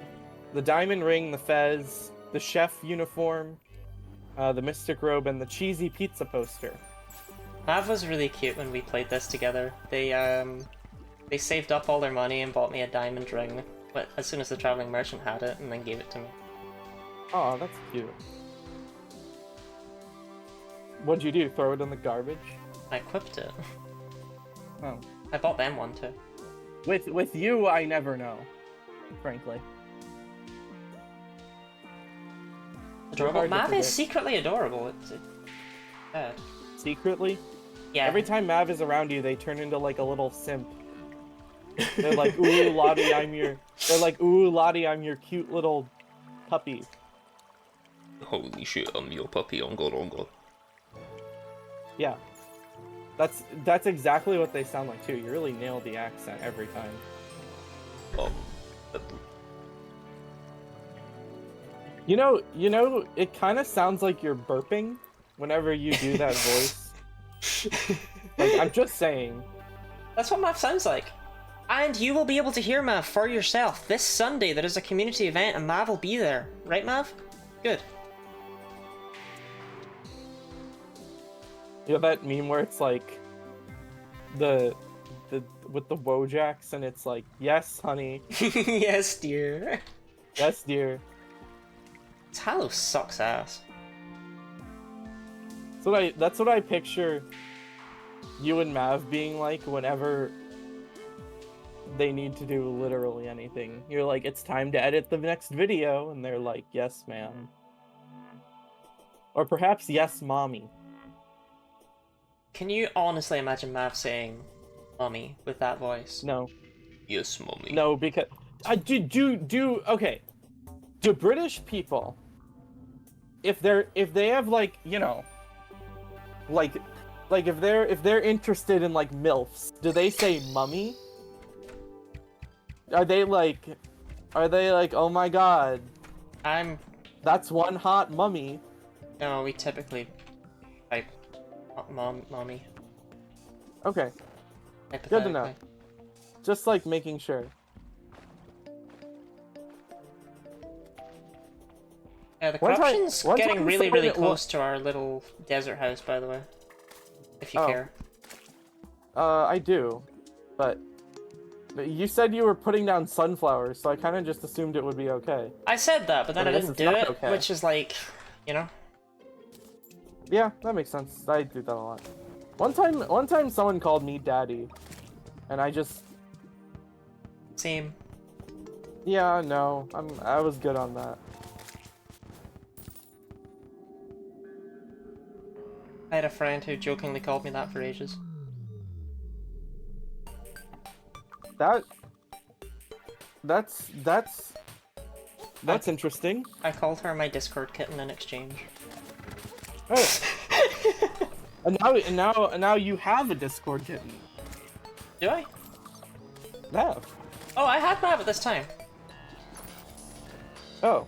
the diamond ring, the fez, the chef uniform, the mystic robe, and the cheesy pizza poster. Mav was really cute when we played this together. They saved up all their money and bought me a diamond ring as soon as the traveling merchant had it, and then gave it to me. Oh, that's cute. What'd you do? Throw it in the garbage? I equipped it. Oh. I bought them one too. With you, I never know. Frankly. Adorable. Mav is secretly adorable. It's bad. Secretly? Yeah. Every time Mav is around you, they turn into like a little simp. They're like, ooh, Lottie, I'm your... They're like, ooh, Lottie, I'm your cute little puppy. Holy shit, I'm your puppy, ongo ongo. Yeah. That's exactly what they sound like, too. You really nailed the accent every time. You know, it kind of sounds like you're burping whenever you do that voice. Like, I'm just saying. That's what Mav sounds like. And you will be able to hear Mav for yourself. This Sunday there is a community event and Mav will be there. Right, Mav? Good. You know that meme where it's like the the Wojaks, and it's like, yes, honey, Yes, dear. yes, dear. Talos sucks ass. That's what I picture you and Mav being like whenever they need to do literally anything. You're like, it's time to edit the next video, and they're like, yes, ma'am. Or perhaps, yes, mommy. Can you honestly imagine Mav saying "mommy" with that voice? No. Yes, mommy. No, because okay. Do British people, if they have like, you know, like if they're interested in like MILFs, do they say mummy? Are they like, oh my god, that's one hot mummy? No, we typically type mommy. Okay, good to know. Hypothetically. Just like making sure. Yeah, the One time- corruption's one getting time really, somebody- really close to our little desert house, by the way. If you Oh. care. I do, but you said you were putting down sunflowers, so I kind of just assumed it would be okay. I said that, but then I I guess didn't it's do not it, okay. which is like, you know. Yeah, that makes sense. I do that a lot. One time someone called me daddy, and I just, Same. yeah, no, I was good on that. I had a friend who jokingly called me that for ages. That's interesting. I called her my Discord kitten in exchange. Oh. and now you have a Discord kitten. Do I? Mav. Oh, I had Mav at this time. Oh.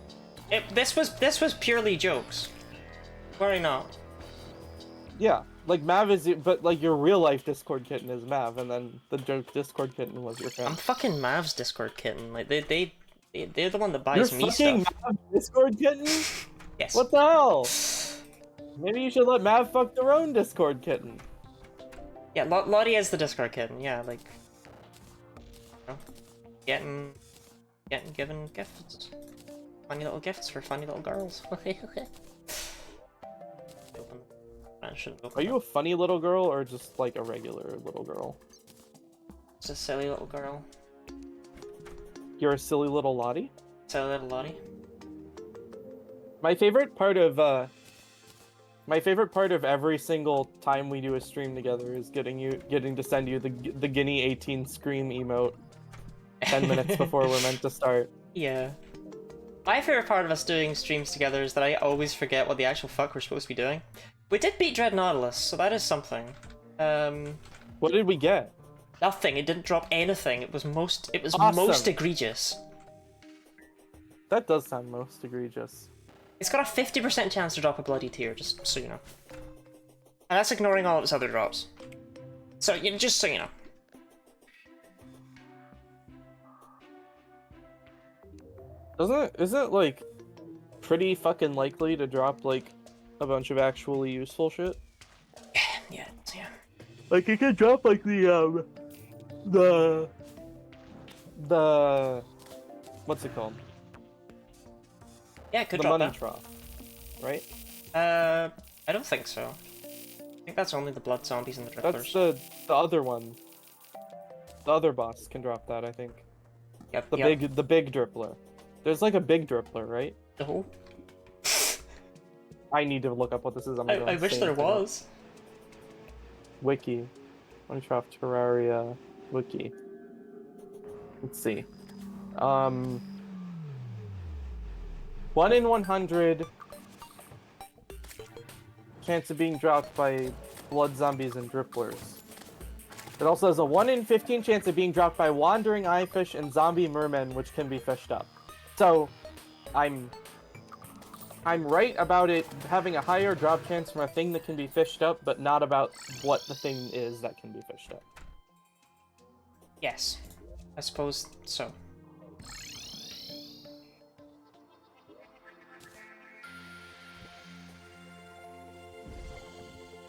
This was purely jokes. Worry not. Yeah. Like Mav is, but like your real life Discord kitten is Mav, and then the joke Discord kitten was your friend. I'm fucking Mav's Discord kitten. Like they're the one that buys You're me fucking stuff. Mav Discord kitten? Yes. What the hell? Maybe you should let Mav fuck their own Discord kitten. Yeah, Lottie is the Discord kitten. Yeah, like, you know, given gifts, funny little gifts for funny little girls. Open. I shouldn't open Are you that. a funny little girl or just like a regular little girl? Just a silly little girl. You're a silly little Lottie? Silly little Lottie. My favorite part of every single time we do a stream together is getting to send you the Guinea 18 scream emote 10 minutes before we're meant to start. Yeah. My favorite part of us doing streams together is that I always forget what the actual fuck we're supposed to be doing. We did beat Dread Nautilus, so that is something. What did we get? Nothing. It didn't drop anything. It was most Awesome. egregious. That does sound most egregious. It's got a 50% chance to drop a bloody tear, just so you know. And that's ignoring all of its other drops. So, just so you know. Isn't it like pretty fucking likely to drop like a bunch of actually useful shit? Yeah. Like it could drop like the what's it called? Yeah, it could The drop money that. trough, right? I don't think so. I think that's only the blood zombies and the That's driftlers. the other one. The other boss can drop that, I think. Yep, The big drippler. There's like a big drippler, right? Oh. I need to look up what this is. I'm gonna go I wish insane there if I don't. was. Wiki. Minecraft Terraria wiki. Let's see. 1 in 100 chance of being dropped by blood zombies and dripplers. It also has a 1 in 15 chance of being dropped by wandering eyefish and zombie mermen, which can be fished up. So, I'm right about it having a higher drop chance from a thing that can be fished up, but not about what the thing is that can be fished up. Yes. I suppose so.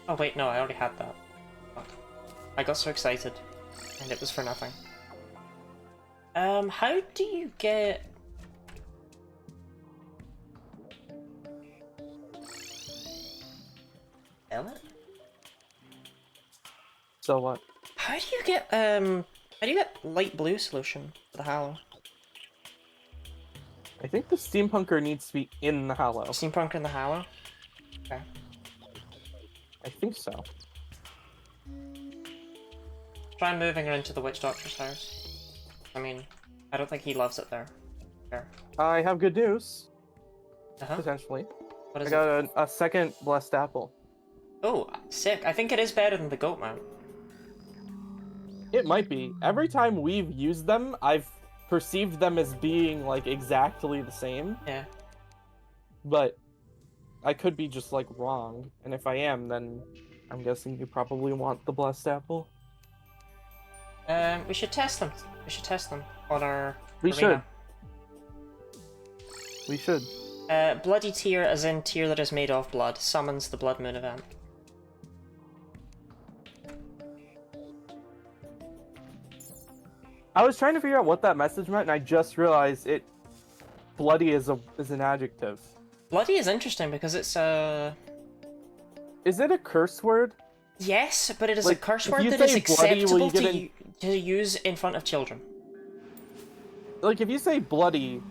Oh wait, no, I already had that. Fuck. I got so excited. And it was for nothing. How do you get... Ellen? So what? How do you get, light blue solution for the Hallow? I think the steampunker needs to be in the Hallow. Steampunk in the Hallow? Okay. I think so. Try moving her into the Witch Doctor's house. I mean, I don't think he loves it there. There. I have good news. Uh-huh. Potentially. What I is it? got a second blessed apple. Oh, sick. I think it is better than the goat mount. It might be. Every time we've used them, I've perceived them as being like exactly the same. Yeah. But I could be just like wrong. And if I am, then I'm guessing you probably want the blessed apple. We should test them. We should test them on our We arena. We should. Bloody Tear, as in tear that is made of blood, summons the Blood Moon event. I was trying to figure out what that message meant, and I just realized it. Bloody is an adjective. Bloody is interesting because it's Is it a curse word? yes, but it is Like, a curse if word you that is say bloody, will you acceptable get to use in front of children. Like if you say bloody,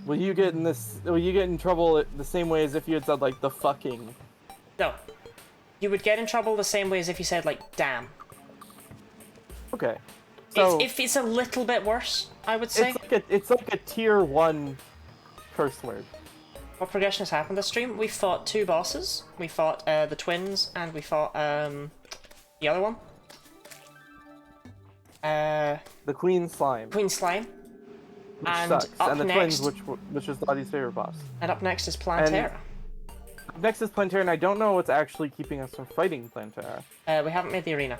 will you get in trouble the same way as if you had said like the fucking? No. You would get in trouble the same way as if you said, like, damn. Okay. So If it's a little bit worse, I would say. it's like a tier 1 curse word. What progression has happened this stream? We fought 2 bosses. We fought the twins, and we fought the other one. The Queen Slime. Queen Slime. Which And sucks. up And the next, twins, which is Lottie's favorite boss. And up next is Plantera. Next is Plantera, and I don't know what's actually keeping us from fighting Plantera. We haven't made the arena.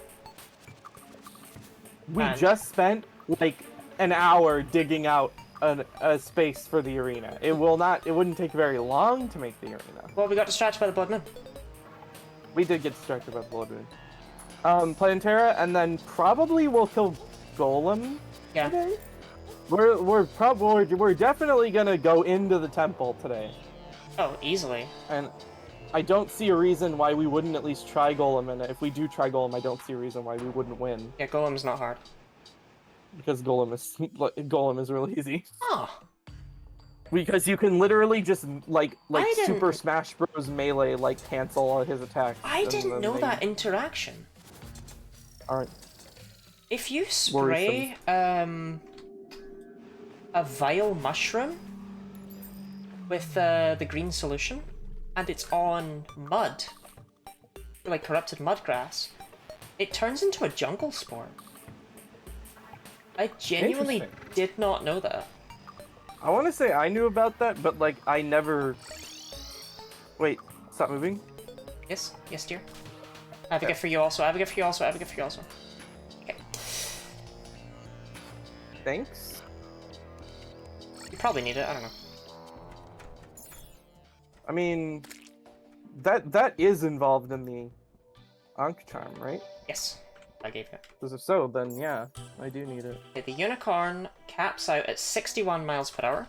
We And- just spent like an hour digging out a space for the arena. It wouldn't take very long to make the arena. Well, we got distracted by the Blood Moon. We did get distracted by Blood Moon. Plantera, and then probably we'll kill Golem Yeah. today. We're definitely gonna go into the temple today, Oh, easily. and I don't see a reason why we wouldn't at least try Golem. And if we do try Golem, I don't see a reason why we wouldn't win, Yeah, Golem's not hard. because Golem is really easy. Oh. Because you can literally just like I didn't- Super Smash Bros. Melee cancel all his attacks. I and didn't then know they that interaction. aren't. If you spray a vile mushroom with the green solution, and it's on mud, like corrupted mud grass, it turns into a jungle spore. I genuinely Interesting. did not know that. I want to say I knew about that, but like I never. Wait, stop moving. Yes, yes, dear. I have a gift for you also. I have a gift for you also. I have a gift for you also. Okay. Thanks. You probably need it. I don't know. I mean, that is involved in the Ankh charm, right? Yes, I gave you. Because if so, then yeah, I do need it. Okay, the unicorn caps out at 61 miles per hour.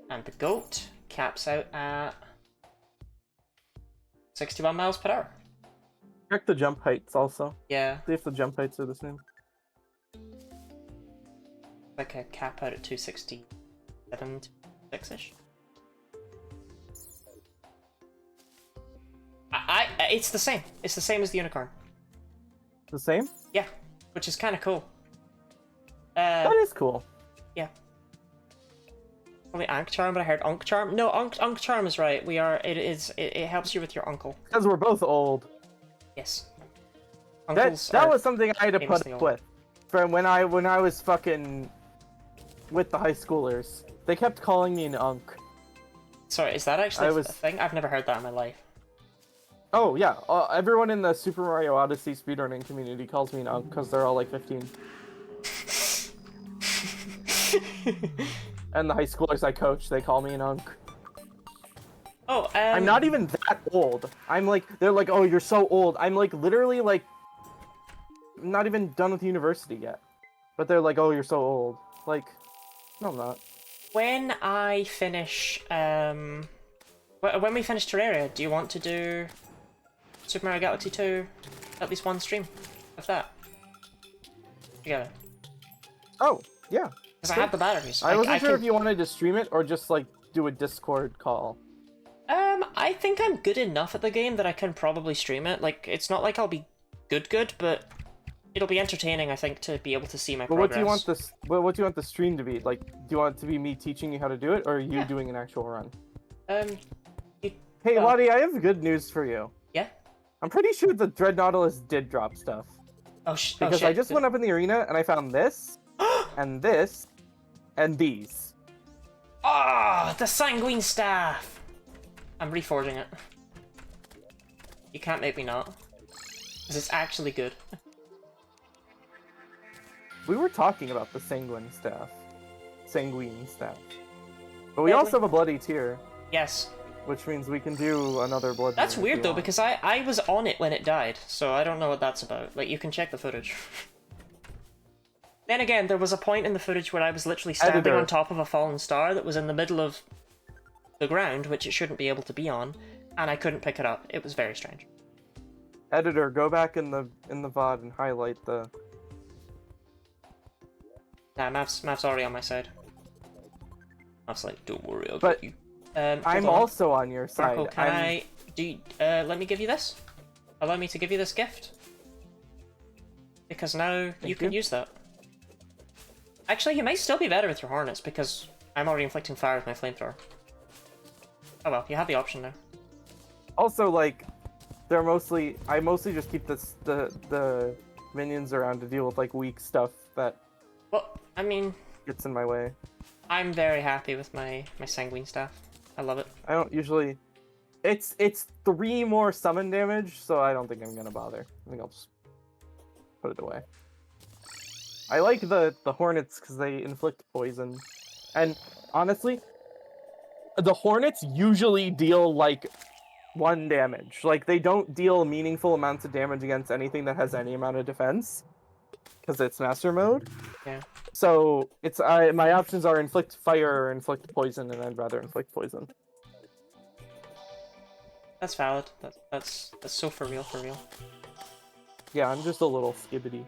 And the goat caps out at 61 miles per hour. Check the jump heights also. Yeah, See if the jump heights are the same. like a cap out at 267, 6-ish. It's the same. It's the same as the unicorn. The same? Yeah, which is kind of cool. That is cool. Yeah. Probably Ankh Charm, but I heard Unk Charm. No, Unk Charm is right. It helps you with your uncle. Because we're both old. Yes. That Uncles are was something I had to put famously up old. with. From when I was fucking with the high schoolers. They kept calling me an unk. Sorry, is that actually I a was- thing? I've never heard that in my life. Oh yeah, everyone in the Super Mario Odyssey speedrunning community calls me an unk because they're all like 15. And the high schoolers I coach, they call me an unk. Oh, I'm not even that old. I'm like, they're like, oh, you're so old. I'm like literally like not even done with university yet. But they're like, oh, you're so old. Like, no, I'm not. When I finish, when we finish Terraria, do you want to do Super Mario Galaxy 2, at least one stream of that? Together. Oh, yeah. Because I have the batteries. I wasn't sure if you wanted to stream it or just, like, do a Discord call. I think I'm good enough at the game that I can probably stream it. Like, it's not like I'll be good, but it'll be entertaining, I think, to be able to see my progress. What do you want the stream to be? Like, do you want it to be me teaching you how to do it, or are you doing an actual run? Hey, Waddy, I have good news for you. Yeah? I'm pretty sure the Dread Nautilus did drop stuff. Because shit. I just went up in the arena and I found this, and this, and these. Ah, the Sanguine Staff! I'm reforging it. You can't make me not. Because it's actually good. We were talking about the Sanguine Staff. But we also have a Bloody Tear. Yes. Which means we can do another Blood That's Moon weird though, because I was on it when it died, so I don't know what that's about. Like, you can check the footage. Then again, there was a point in the footage where I was literally standing on top of a fallen star that was in the middle of the ground, which it shouldn't be able to be on, and I couldn't pick it up. It was very strange. Editor, go back in the VOD and highlight the... Nah, Mav's already on my side. Mav's like, Don't worry, I'll But get you. I'm also on your side. Marco, can let me give you this? Allow me to give you this gift? Because now you can use that. Actually, you might still be better with your Hornets, because I'm already inflicting fire with my flamethrower. Oh well, you have the option now. Also, like, I mostly just keep the minions around to deal with, like, weak stuff that... Well, I mean... gets in my way. I'm very happy with my Sanguine Staff. I love it. I don't usually... It's 3 more summon damage, so I don't think I'm gonna bother. I think I'll just put it away. I like the Hornets because they inflict poison. And, honestly, the Hornets usually deal, like, 1 damage. Like, they don't deal meaningful amounts of damage against anything that has any amount of defense. Because it's Master Mode. Yeah. So, my options are inflict fire or inflict poison, and I'd rather inflict poison. That's valid. That's so for real. Yeah, I'm just a little skibbity.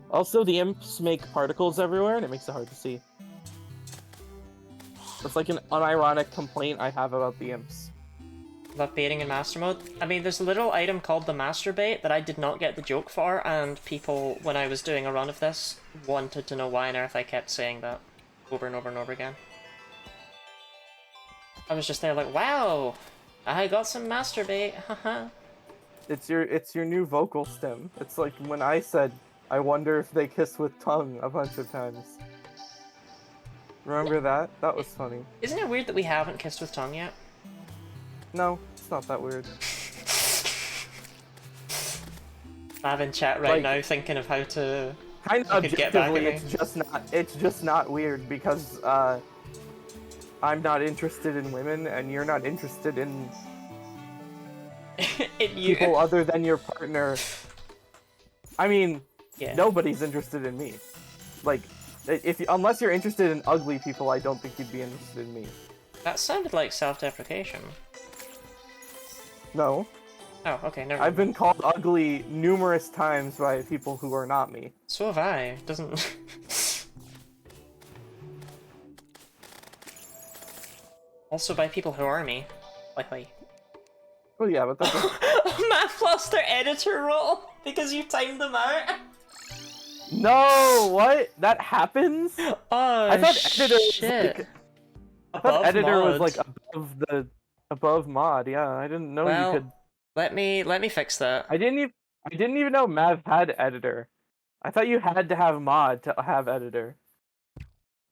Also, the imps make particles everywhere, and it makes it hard to see. It's like an unironic complaint I have about the imps. About baiting in Master Mode? I mean, there's a little item called the Master Bait that I did not get the joke for, and people, when I was doing a run of this, wanted to know why on earth I kept saying that over and over and over again. I was just there like, wow, I got some Master Bait, haha. It's your new vocal stem. It's like when I said, I wonder if they kiss with tongue a bunch of times. Remember that? That was funny. Isn't it weird that we haven't kissed with tongue yet? No, it's not that weird. I'm in chat right now thinking of how to kind of objectively, get it's just not weird because I'm not interested in women and you're not interested in people other than your partner. I mean, nobody's interested in me. Like, unless you're interested in ugly people, I don't think you'd be interested in me. That sounded like self-deprecation. No. Oh, okay, never mind. I've been called ugly numerous times by people who are not me. So have I. Doesn't... Also by people who are me. Like... Oh yeah, but that's... Math lost their editor role because you timed them out. No, what? That happens? Oh, I thought shit. editor was like above mod. Yeah, I didn't know you could. Let me fix that. I didn't even know Mav had editor. I thought you had to have mod to have editor.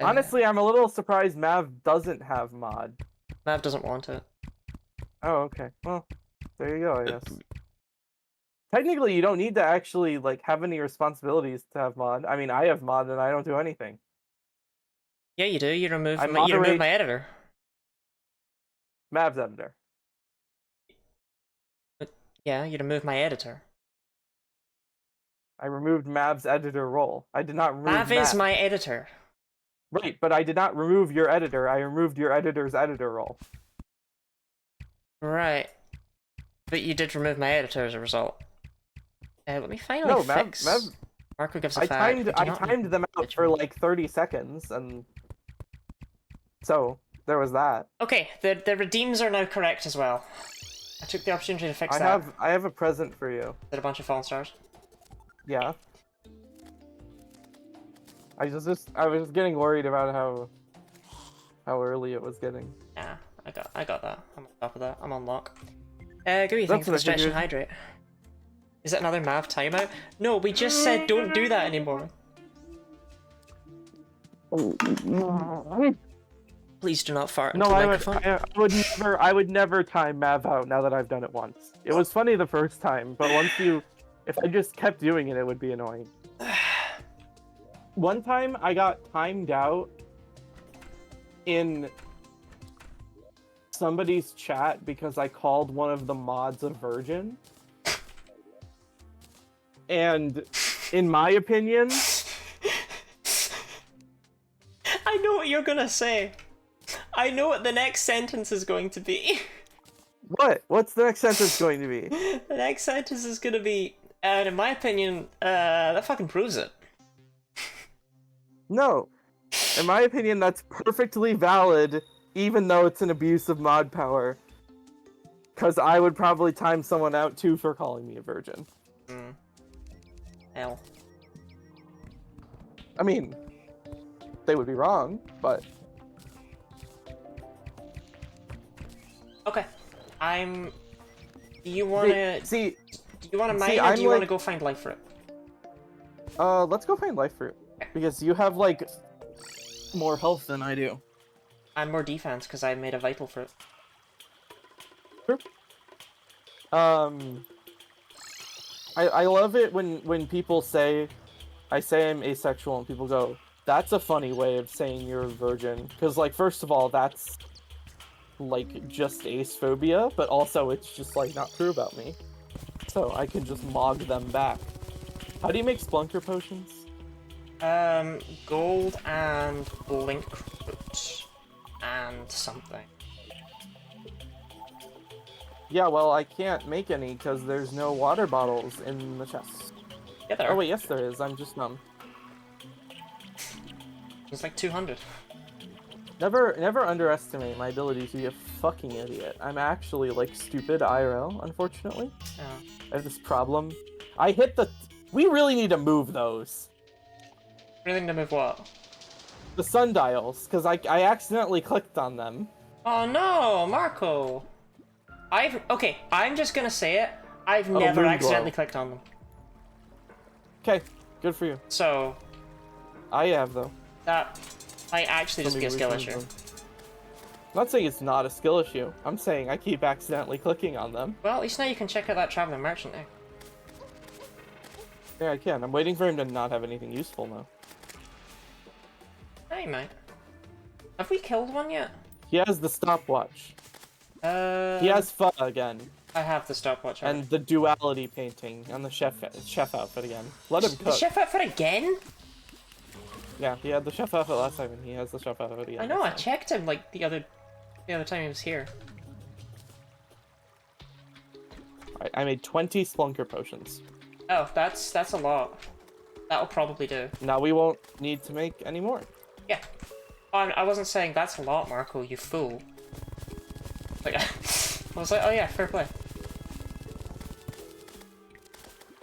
Honestly, I'm a little surprised Mav doesn't have mod. Mav doesn't want it. Oh, okay. Well, there you go, I guess. Technically, you don't need to actually like have any responsibilities to have mod. I mean, I have mod and I don't do anything. Yeah, you do. You remove my editor. Mav's editor. Yeah, you'd remove my editor. I removed Mav's editor role. I did not remove Mav is my editor. Right, but I did not remove your editor. I removed your editor's editor role. Right. But you did remove my editor as a result. Let me finally fix... Mav, Marco gives a I fact. timed them out for like 30 seconds, and so there was that. Okay, the redeems are now correct as well. I took the opportunity to fix that. I have a present for you. Did a bunch of fallen stars? Yeah. I was just getting worried about how early it was getting. Yeah, I got that. I'm on top of that. I'm on lock. Gooey, thanks for the stretch and hydrate. Is that another Mav timeout? No, we just said don't do that anymore. Please do not fart into the microphone. I would never time Mav out now that I've done it once. It was funny the first time, but if I just kept doing it, it would be annoying. One time I got timed out in somebody's chat because I called one of the mods a virgin. And in my opinion... I know what you're gonna say. I know what the next sentence is going to be. What? What's the next sentence going to be? The next sentence is gonna be, and in my opinion, that fucking proves it. No. In my opinion, that's perfectly valid, even though it's an abuse of mod power. Because I would probably time someone out too for calling me a virgin. Hell. I mean, they would be wrong, but... Okay. Do you wanna... See, do you wanna mine or do you wanna go find life fruit? Let's go find life fruit. Because you have, like, more health than I do. I'm more defense because I made a vital fruit. Sure. I love it when people say, I say I'm asexual and people go, that's a funny way of saying you're a virgin. Because, like, first of all, that's, like, just ace phobia, but also it's just, like, not true about me. So I can just mog them back. How do you make splunker potions? Gold and blink fruit. And something. Yeah, well, I can't make any because there's no water bottles in the chest. Yeah, there are. Oh wait, yes there is. I'm just numb. It's like 200. Never underestimate my ability to be a fucking idiot. I'm actually, like, stupid IRL, unfortunately. Oh. I have this problem. I hit the... We really need to move those. Really need to move what? The sundials, because I accidentally clicked on them. Oh no, Marco! Okay, I'm just gonna say it. I've never Moonglow. accidentally clicked on them. Okay, good for you. So... I have, though. That might actually just be a skill issue. I'm not saying it's not a skill issue. I'm saying I keep accidentally clicking on them. Well, at least now you can check out that traveling merchant now. Yeah, I can. I'm waiting for him to not have anything useful now. Hey, mate. Have we killed one yet? He has the stopwatch. He has pho again. I have the stopwatch. And the duality painting and the chef outfit again. Let him cook. The chef outfit again? Yeah, he had the chef outfit last time, and he has the chef outfit again. I know. I checked him like the other time he was here. I made 20 splunker potions. Oh, that's a lot. That'll probably do. Now we won't need to make any more. Yeah. I wasn't saying that's a lot, Marco. You fool. Like, I was like, oh yeah, fair play.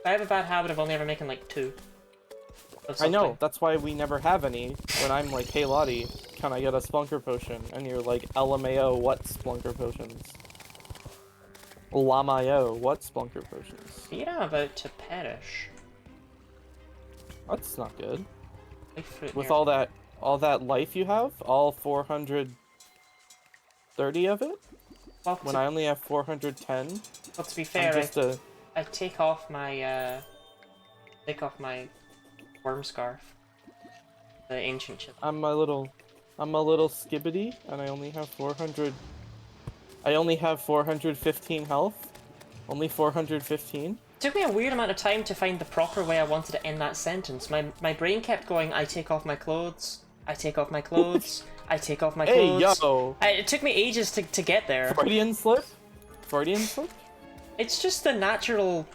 I have a bad habit of only ever making like 2. I know, that's why we never have any. When I'm like, hey Lottie, can I get a splunker potion? And you're like, LMAO, what splunker potions? Lamayo, what splunker potions? Fear I'm about to perish. That's not good. With near... all that life you have, all 430 of it? Well, when I only have 410. Well, to be fair, I take off my worm scarf. The ancient chip. I'm a little skibbity, and I only have 400. I only have 415 health. Only 415? Took me a weird amount of time to find the proper way I wanted to end that sentence. My brain kept going, I take off my clothes, I take off my clothes, I take off my clothes. Hey, yo! It took me ages to get there. Freudian slip? Freudian slip? It's just the natural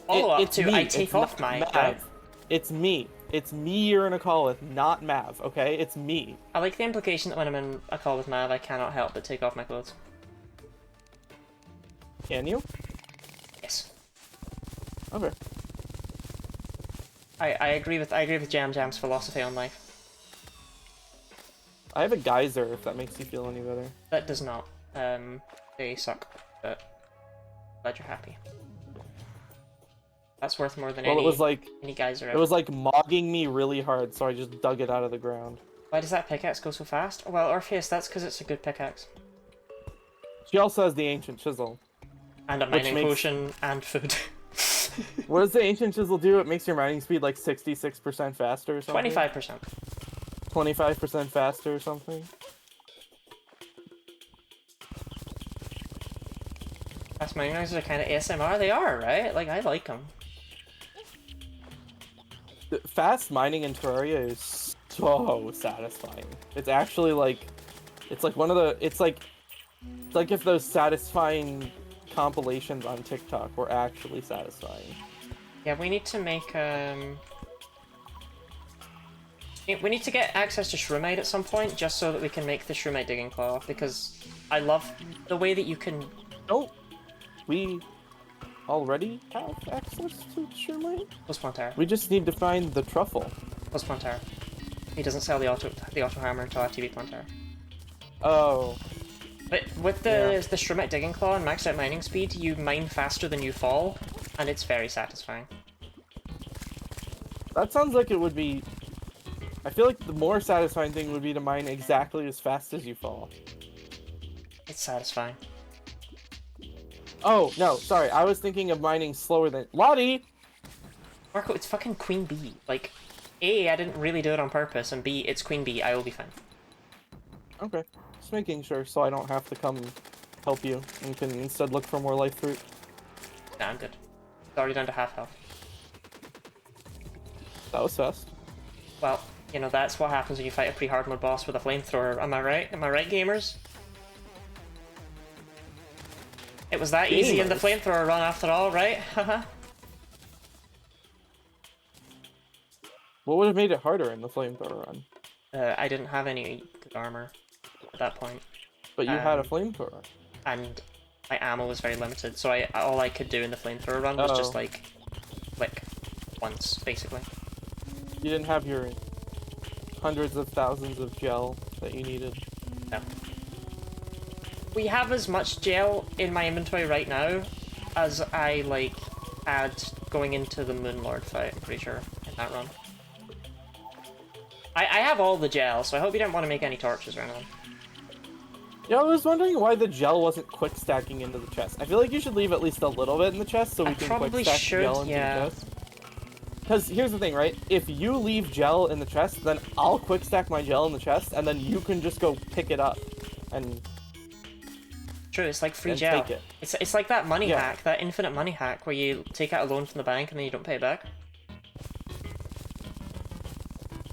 follow-up to me. I take It's off not my... Mav. Right? It's me. It's me you're in a call with, not Mav, okay? It's me. I like the implication that when I'm in a call with Mav, I cannot help but take off my clothes. Can you? Yes. Okay. I agree with Jam Jam's philosophy on life. I have a geyser, if that makes you feel any better. That does not. They suck, but glad you're happy. That's worth more than Well, any geyser. it was like mogging me really hard, so I just dug it out of the ground. Why does that pickaxe go so fast? Well, Orpheus, that's because it's a good pickaxe. She also has the ancient chisel. And a mining potion and food. What does the ancient chisel do? It makes your mining speed like 66% faster or something? 25%. 25% faster or something? Fast mining noises are kind of ASMR. They are, right? Like, I like them. Fast mining in Terraria is so satisfying. It's actually like... It's like one of the... It's like if those satisfying compilations on TikTok were actually satisfying. Yeah, we need to make, we need to get access to Shroomite at some point, just so that we can make the Shroomite digging claw, because I love the way that you can... Don't we already have access to Shroomite? Plus Pontara. We just need to find the truffle. Plus Pontara. He doesn't sell the auto hammer until I TV Pontara. Oh. But with the Shroomite digging claw and maxed out mining speed, you mine faster than you fall, and it's very satisfying. That sounds like it would be... I feel like the more satisfying thing would be to mine exactly as fast as you fall. It's satisfying. Oh, no, sorry. I was thinking of mining slower than... Lottie! Marco, it's fucking Queen Bee. Like, A, I didn't really do it on purpose, and B, it's Queen Bee. I will be fine. Okay. Just making sure so I don't have to come help you and can instead look for more life fruit. Nah, I'm good. It's already down to half health. That was fast. Well, you know, that's what happens when you fight a pre-hard mode boss with a flamethrower. Am I right? Am I right, gamers? It was that easy in the flamethrower run after all, right? Haha. What would have made it harder in the flamethrower run? I didn't have any good armor at that point. But you had a flamethrower. And my ammo was very limited, so all I could do in the flamethrower run was just like flick once, basically. You didn't have your hundreds of thousands of gel that you needed. No. We have as much gel in my inventory right now as I like had going into the Moonlord fight, I'm pretty sure, in that run. I have all the gel, so I hope you don't want to make any torches or anything. Yeah, I was wondering why the gel wasn't quick stacking into the chest. I feel like you should leave at least a little bit in the chest so we can quick stack gel into the chest. Because here's the thing, right? If you leave gel in the chest, then I'll quick stack my gel in the chest, and then you can just go pick it up and... True, it's like free gel. Take it. It's like that money hack, that infinite money hack, where you take out a loan from the bank and then you don't pay it back.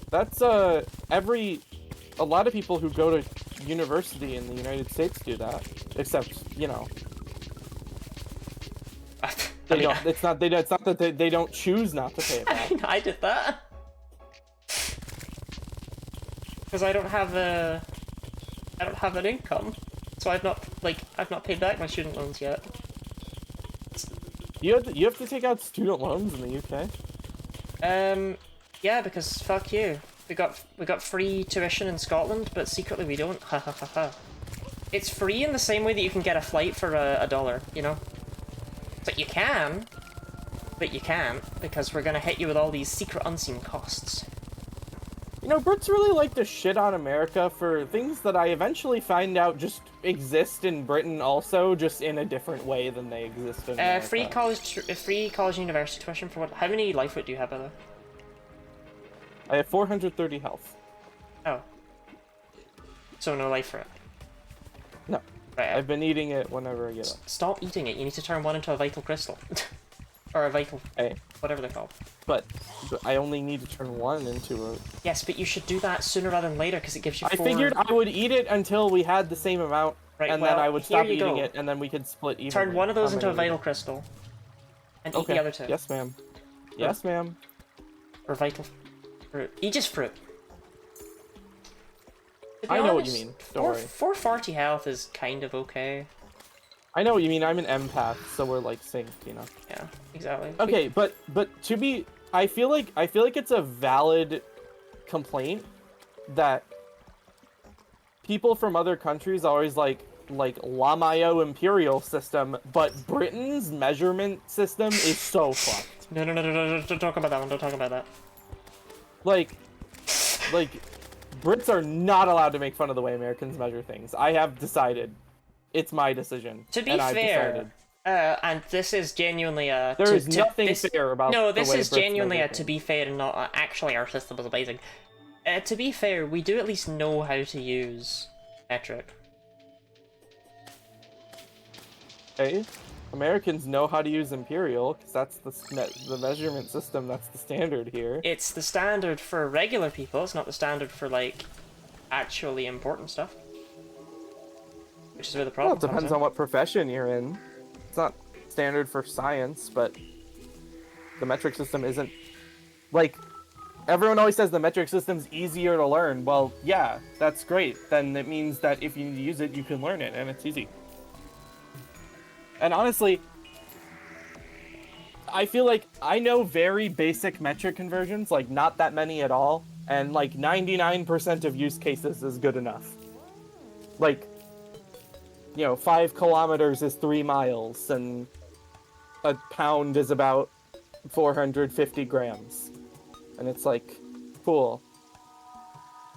That's, a lot of people who go to university in the United States do that. Except, you know... It's not that they don't choose not to pay it back. I did that. Because I don't have an income. So I've not paid back my student loans yet. You have to take out student loans in the UK? Yeah, because fuck you. We got free tuition in Scotland, but secretly we don't. Ha ha ha ha. It's free in the same way that you can get a flight for $1, you know? But you can, but you can't, because we're gonna hit you with all these secret unseen costs. You know, Brits really like to shit on America for things that I eventually find out just exist in Britain also, just in a different way than they exist in America. Free college and university tuition for what? How many life fruit do you have, by the way? I have 430 health. Oh. So no life fruit? No. Right, I've been eating it whenever I get up. stop eating it. You need to turn one into a vital crystal. Or a vital... Hey, whatever they're called. but I only need to turn one into a... Yes, but you should do that sooner rather than later, because it gives you 4... I figured I would eat it until we had the same amount, Right, and well, then I would here stop you eating go. it, and then we could split evenly. Turn one of those how into a many we vital eat. crystal. And eat Okay. the other two. Yes, ma'am. Yes, ma'am. Or vital fruit. Eat just fruit. To be I know what you honest, mean. Don't worry. 440 health is kind of okay. I know what you mean. I'm an empath, so we're like synced, you know. Yeah, exactly. Okay, but to be, I feel like it's a valid complaint that people from other countries always like La Mayo imperial system, but Britain's measurement system is so fucked. No, don't talk about that one. Don't talk about that. Like Brits are not allowed to make fun of the way Americans measure things. I have decided. It's my decision. To be and I've fair, decided. And this is genuinely a... There is nothing fair about No, the this way is Brits genuinely measure a to things. be fair and not actually our system is amazing. To be fair, we do at least know how to use metric. Okay. Americans know how to use imperial, because that's the measurement system, that's the standard here. It's the standard for regular people, it's not the standard for, like, actually important stuff. Which is where the Well, problem it depends comes in. on what profession you're in. It's not standard for science, but the metric system isn't... Like, everyone always says the metric system's easier to learn. Well, yeah, that's great. Then it means that if you need to use it, you can learn it, and it's easy. And honestly, I feel like I know very basic metric conversions, like not that many at all, and like 99% of use cases is good enough. Like, you know, 5 kilometers is 3 miles, and a pound is about 450 grams. And it's like, cool.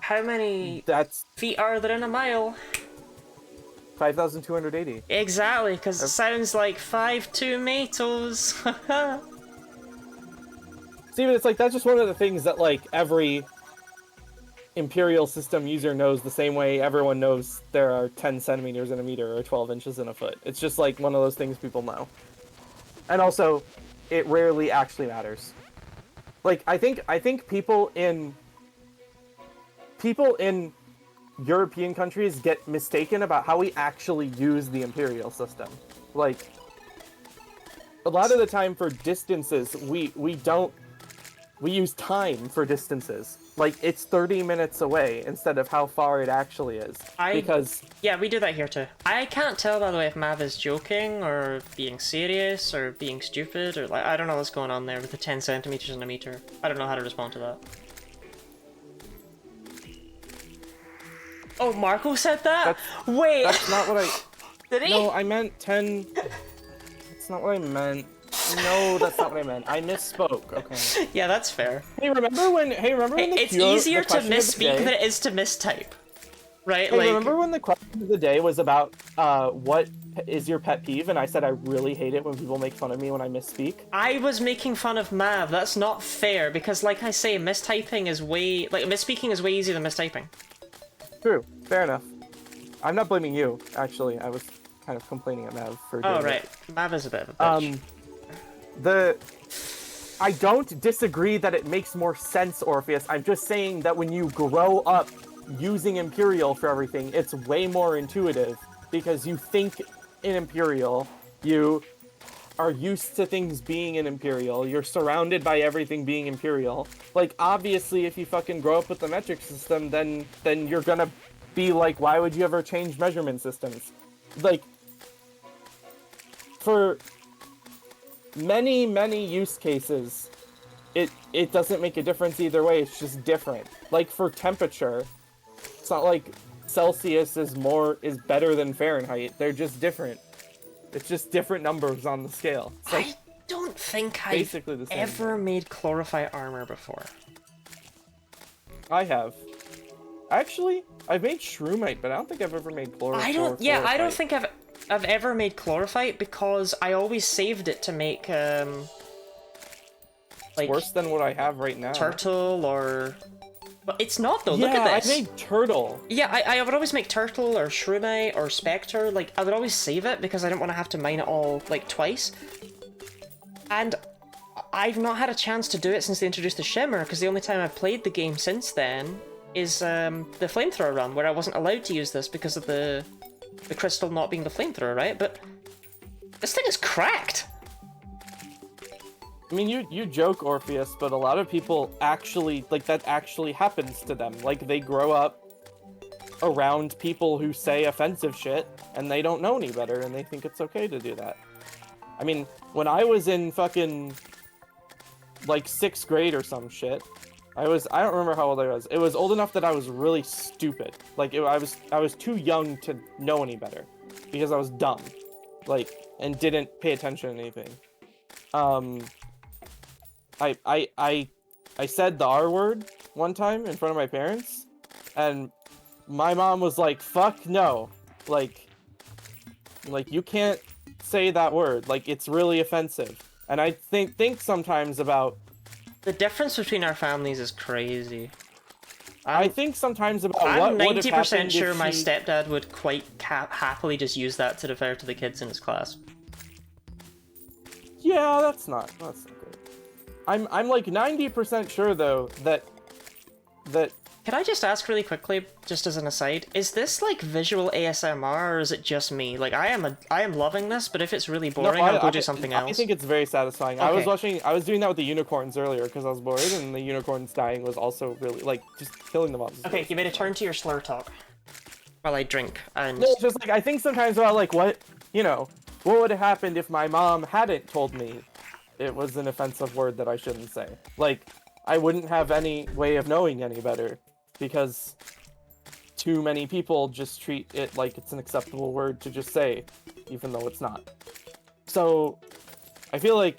How many That's feet are there in a mile? 5,280. Exactly, because it sounds like 5 tomatoes. Steven, it's like, that's just one of the things that, like, every Imperial system user knows the same way everyone knows there are 10 centimeters in a meter or 12 inches in a foot. It's just, like, one of those things people know. And also, it rarely actually matters. Like, I think people in European countries get mistaken about how we actually use the Imperial system. Like, a lot of the time for distances, we use time for distances. Like, it's 30 minutes away instead of how far it actually is. Because... Yeah, we do that here too. I can't tell, by the way, if Mav is joking, or being serious, or being stupid, or like, I don't know what's going on there with the 10 centimeters in a meter. I don't know how to respond to that. Oh, Marco said that? Wait! That's not what I... Did he? No, I meant 10... That's not what I meant. No, that's not what I meant. I misspoke, okay. Yeah, that's fair. Hey, remember when the It's easier to misspeak than it is to mistype. Right? Hey, like, remember when the question of the day was about what is your pet peeve, and I said I really hate it when people make fun of me when I misspeak? I was making fun of Mav. That's not fair, because like I say, mistyping is way... Like, misspeaking is way easier than mistyping. True. Fair enough. I'm not blaming you, actually. I was kind of complaining at Mav for doing Oh, right. it. Mav is a bit of a bitch. I don't disagree that it makes more sense, Orpheus. I'm just saying that when you grow up using Imperial for everything, it's way more intuitive, because you think in Imperial, you are used to things being in Imperial, you're surrounded by everything being Imperial. Like, obviously, if you fucking grow up with the metric system, then you're gonna be like, why would you ever change measurement systems? Like, for many, many use cases, it doesn't make a difference either way, it's just different. Like, for temperature, it's not like Celsius is better than Fahrenheit, they're just different. It's just different numbers on the scale. It's like, I don't think I've basically the same ever made chlorophyte armor before. I have. Actually, I've made Shroomite, but I don't think I've ever made I don't think I've ever made chlorophyte, because I always saved it to make like worse than what I have right now. turtle or But it's not though. Yeah, Look at this. I made turtle. Yeah, I would always make turtle or shroomite or spectre. Like I would always save it because I didn't want to have to mine it all like twice. And I've not had a chance to do it since they introduced the shimmer, because the only time I've played the game since then is the flamethrower run, where I wasn't allowed to use this because of the crystal not being the flamethrower, right? But this thing is cracked. I mean, you joke, Orpheus, but a lot of people actually, like, that actually happens to them. Like, they grow up around people who say offensive shit, and they don't know any better, and they think it's okay to do that. I mean, when I was in fucking, like, 6th grade or some shit, I don't remember how old I was. It was old enough that I was really stupid. Like, I was too young to know any better, because I was dumb, like, and didn't pay attention to anything. I said the R word one time in front of my parents, and my mom was like, fuck no. Like you can't say that word. Like, it's really offensive. And I think sometimes about... The difference between our families is crazy. I think sometimes about I'm what would have 90% sure if my she... stepdad would quite happily just use that to defer to the kids in his class. Yeah, that's not good. I'm like 90% sure though that Can I just ask really quickly, just as an aside, is this like visual ASMR or is it just me? Like I am loving this, but if it's really boring, I'll go do something else. I think it's very satisfying. Okay. I was doing that with the unicorns earlier because I was bored, and the unicorns dying was also really, like, just killing them off. Okay, you made a turn to your slur talk while I drink and... No, it's just like, I think sometimes about like what would have happened if my mom hadn't told me it was an offensive word that I shouldn't say. Like, I wouldn't have any way of knowing any better, because too many people just treat it like it's an acceptable word to just say, even though it's not. So, I feel like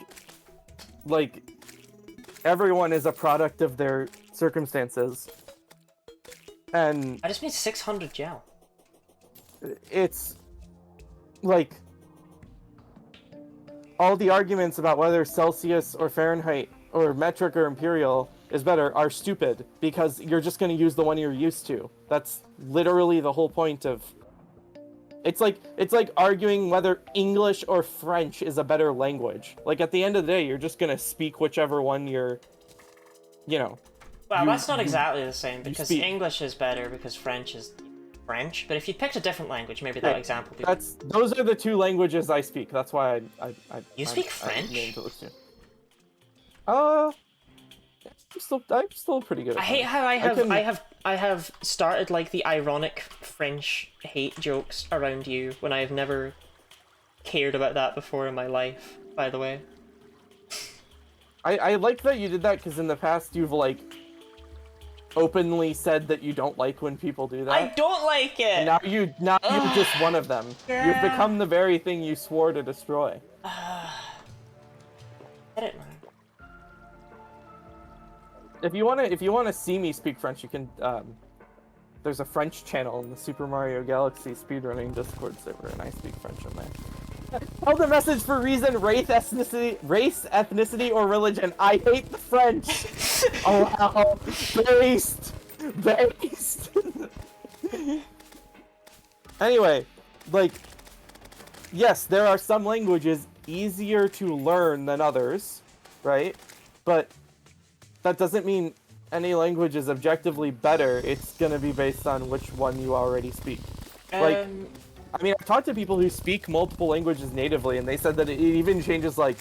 everyone is a product of their circumstances. And I just made 600 gel. it's like all the arguments about whether Celsius or Fahrenheit or metric or imperial is better are stupid, because you're just going to use the one you're used to. That's literally the whole point of... It's like arguing whether English or French is a better language. Like, at the end of the day, you're just going to speak whichever one you're, Well, that's not exactly the same, because English is better because French is French, but if you picked a different language, maybe that example would be... Those are the two languages I speak. That's why You speak French? I'm still pretty good at I hate how I have started like the ironic French hate jokes around you when I have never cared about that before in my life, by the way. I like that you did that, because in the past you've like openly said that you don't like when people do that. I don't like it! And now you're just one of them. Yeah. You've become the very thing you swore to destroy. Edit, man. If you wanna see me speak French, you can there's a French channel in the Super Mario Galaxy speedrunning Discord server, and I speak French on there. Held a message for reason, race, ethnicity, or religion. I hate the French. Oh wow, based. Anyway, like, yes, there are some languages easier to learn than others, right? But that doesn't mean any language is objectively better. It's gonna be based on which one you already speak. Like, I mean, I've talked to people who speak multiple languages natively, and they said that it even changes, like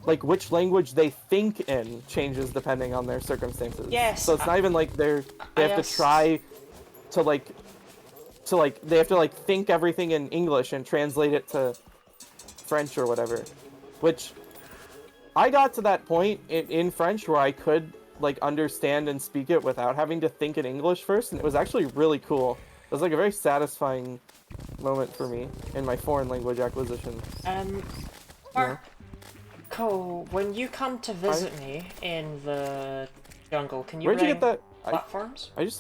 which language they think in changes depending on their circumstances. Yes. So it's not even like they have to try to they have to think everything in English and translate it to French or whatever. Which I got to that point in French where I could understand and speak it without having to think in English first, and it was actually really cool. It was like a very satisfying moment for me in my foreign language acquisition. Cole, when you come to visit me in the jungle, can you Where'd you get that platforms? I just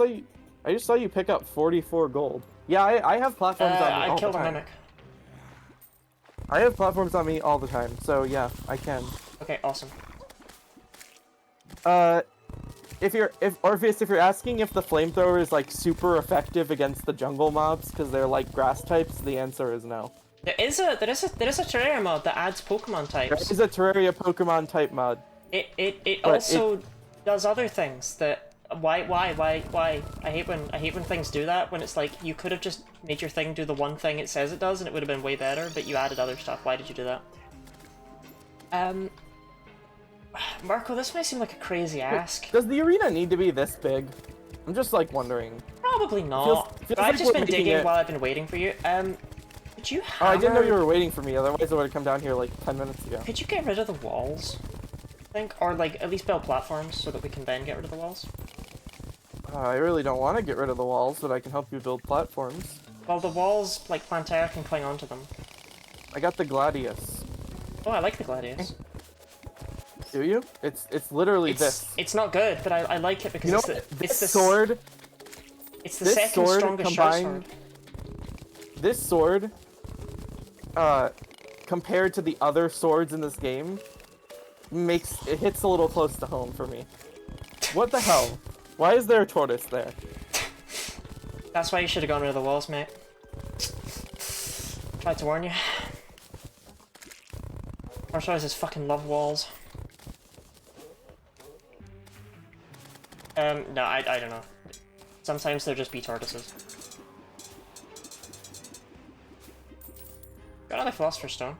saw you pick up 44 gold. Yeah, I have platforms on me all the time. I killed a mimic. I have platforms on me all the time, so yeah, I can. Okay, awesome. if you're asking if the flamethrower is like super effective against the jungle mobs because they're like grass types, the answer is no. There is a Terraria mod that adds Pokemon types. There is a Terraria Pokemon type mod. It also does other things that. Why? I hate when things do that. When it's like you could have just made your thing do the one thing it says it does, and it would have been way better. But you added other stuff. Why did you do that? Marco, this might seem like a crazy ask. Does the arena need to be this big? I'm just like wondering. Probably not. Feels I've like just we're been making digging it- while I've been waiting for you. Could you Oh, I didn't know hammer- you were waiting for me. Otherwise, I would have come down here like 10 minutes ago. Could you get rid of the walls? I think, or like at least build platforms so that we can then get rid of the walls. I really don't want to get rid of the walls, but I can help you build platforms. Well, the walls, like Plantera, can cling onto them. I got the Gladius. Oh, I like the Gladius. Do you? It's literally this. It's not good, but I like it because You know it's what? the This sword. It's the this second sword strongest short combined- sword. This sword, compared to the other swords in this game, it hits a little close to home for me. What the hell? Why is there a tortoise there? That's why you should have gone rid of the walls, mate. Tried to warn you. Marshall's fucking love walls. No, I don't know. Sometimes they're just bee tortoises. Got another Philosopher's Stone.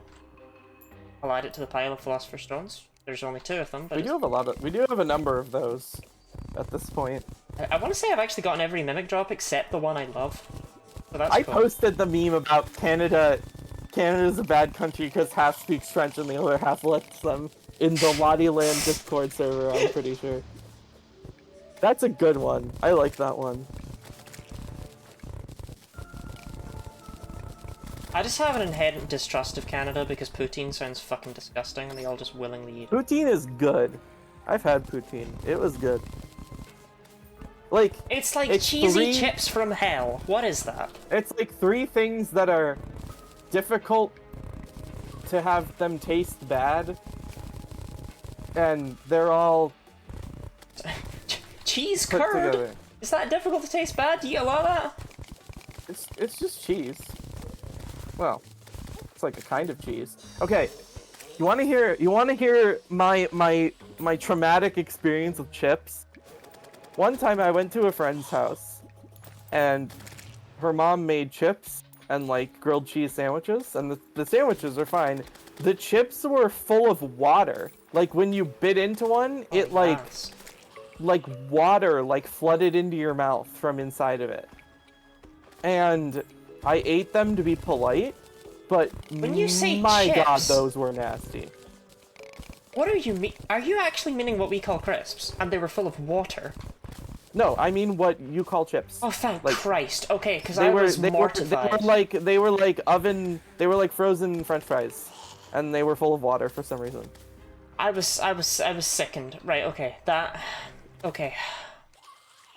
I'll add it to the pile of Philosopher's Stones. There's only 2 of them, but We do have a number of those at this point. I want to say I've actually gotten every Mimic drop except the one I love. So that's I cool. posted the meme about Canada's a bad country because half speaks French and the other half lets them in the Lottie-land Discord server, I'm pretty sure. That's a good one. I like that one. I just have an inherent distrust of Canada because poutine sounds fucking disgusting and they all just willingly eat it. Poutine is good. I've had poutine. It was good. Like, It's like it's cheesy 3 chips from hell. What is that? It's like 3 things that are difficult to have them taste bad. And they're all Cheese put curd? together. Is that difficult to taste bad? Do you eat a lot of that? It's just cheese. Well, it's like a kind of cheese. Okay, you want to hear my traumatic experience with chips? One time I went to a friend's house, and her mom made chips and like grilled cheese sandwiches, and the sandwiches are fine. The chips were full of water. Like when you bit into one, it That's- like water like flooded into your mouth from inside of it. And I ate them to be polite, but When you say my god, chips- those were nasty. What are you mean? Are you actually meaning what we call crisps? And they were full of water? No, I mean what you call chips. Oh, thank Like, Christ. Okay, because I was mortified. They were like frozen French fries, and they were full of water for some reason. I was sickened. Right, okay. Okay.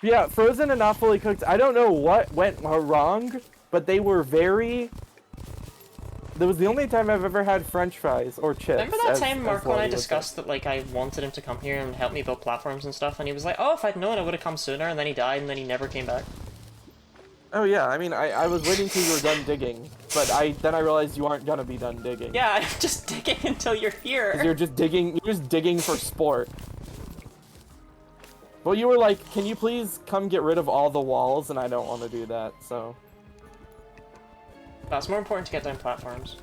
Yeah, frozen and not fully cooked. I don't know what went wrong, but they were very. That was the only time I've ever had French fries or chips. Remember that time as Marco and I Lottie would say. discussed that, like, I wanted him to come here and help me build platforms and stuff, and he was like, oh, if I'd known, I would have come sooner, and then he died, and then he never came back. Oh yeah, I mean, I was waiting till you were done digging, but then I realized you aren't gonna be done digging. Yeah, I'm just digging until you're here. You're just digging for sport. Well, you were like, can you please come get rid of all the walls? And I don't want to do that, so. That's more important to get down platforms.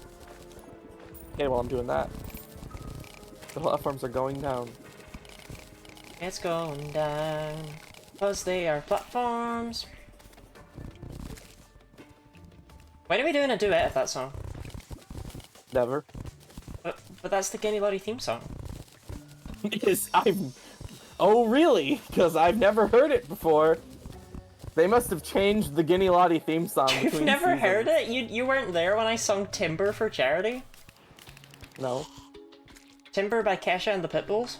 Okay, well, I'm doing that. The platforms are going down. It's going down, 'cause they are platforms. When are we doing a duet of that song? Never. But that's the Guinea Lottie theme song. Oh, really? Because I've never heard it before. They must have changed the Guinea Lottie theme song You've between never seasons. heard it? You weren't there when I sung Timber for charity? No. Timber by Kesha and the Pitbulls?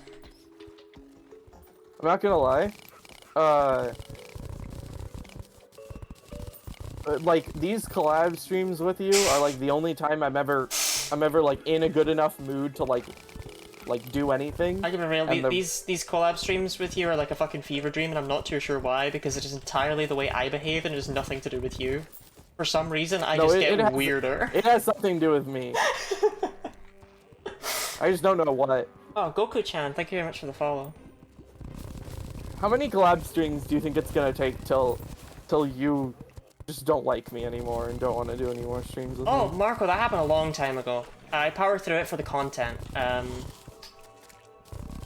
I'm not gonna lie. Like, these collab streams with you are like the only time I'm ever like in a good enough mood to like like do anything. I can be real. These collab streams with you are like a fucking fever dream, and I'm not too sure why, because it is entirely the way I behave, and it has nothing to do with you. For some reason, I just get weirder. It has something to do with me. I just don't know what. Oh, Goku-chan, thank you very much for the follow. How many collab streams do you think it's gonna take till you just don't like me anymore and don't want to do any more streams with me? Oh, Marco, that happened a long time ago. I powered through it for the content. I'm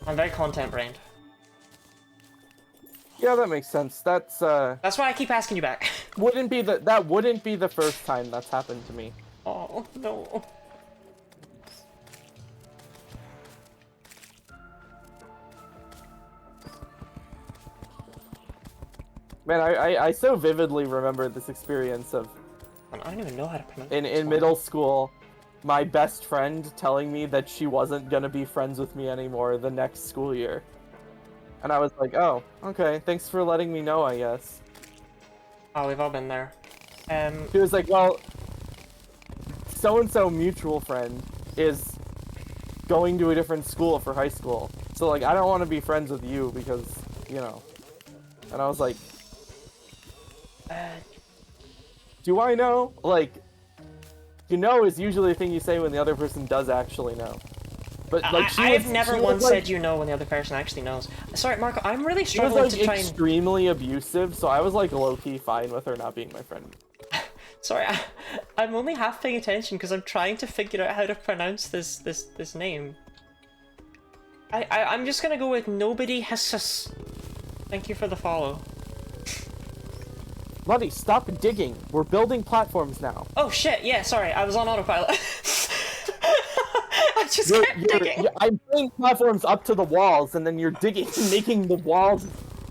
very content-brained. Yeah, that makes sense. That's why I keep asking you back. That wouldn't be the first time that's happened to me. Oh, no. Man, I so vividly remember this experience of... I don't even know how to pronounce it. In middle school, my best friend telling me that she wasn't gonna be friends with me anymore the next school year. And I was like, oh, okay, thanks for letting me know, I guess. Oh, we've all been there. She was like, well, so-and-so mutual friend is going to a different school for high school. So, like, I don't want to be friends with you because, you know. And I was like... do I know? Like, you know is usually the thing you say when the other person does actually know. But like, I've never once said you know when the other person actually knows. Sorry, Marco, I'm really struggling to try and... She was, like, extremely abusive, so I was, like, low-key fine with her not being my friend. Sorry, I'm only half paying attention because I'm trying to figure out how to pronounce this name. I'm just gonna go with nobody has... Thank you for the follow. Bloody, stop digging. We're building platforms now. Oh shit, yeah, sorry, I was on autopilot. I just kept digging. I'm putting platforms up to the walls, and then you're digging, making the walls.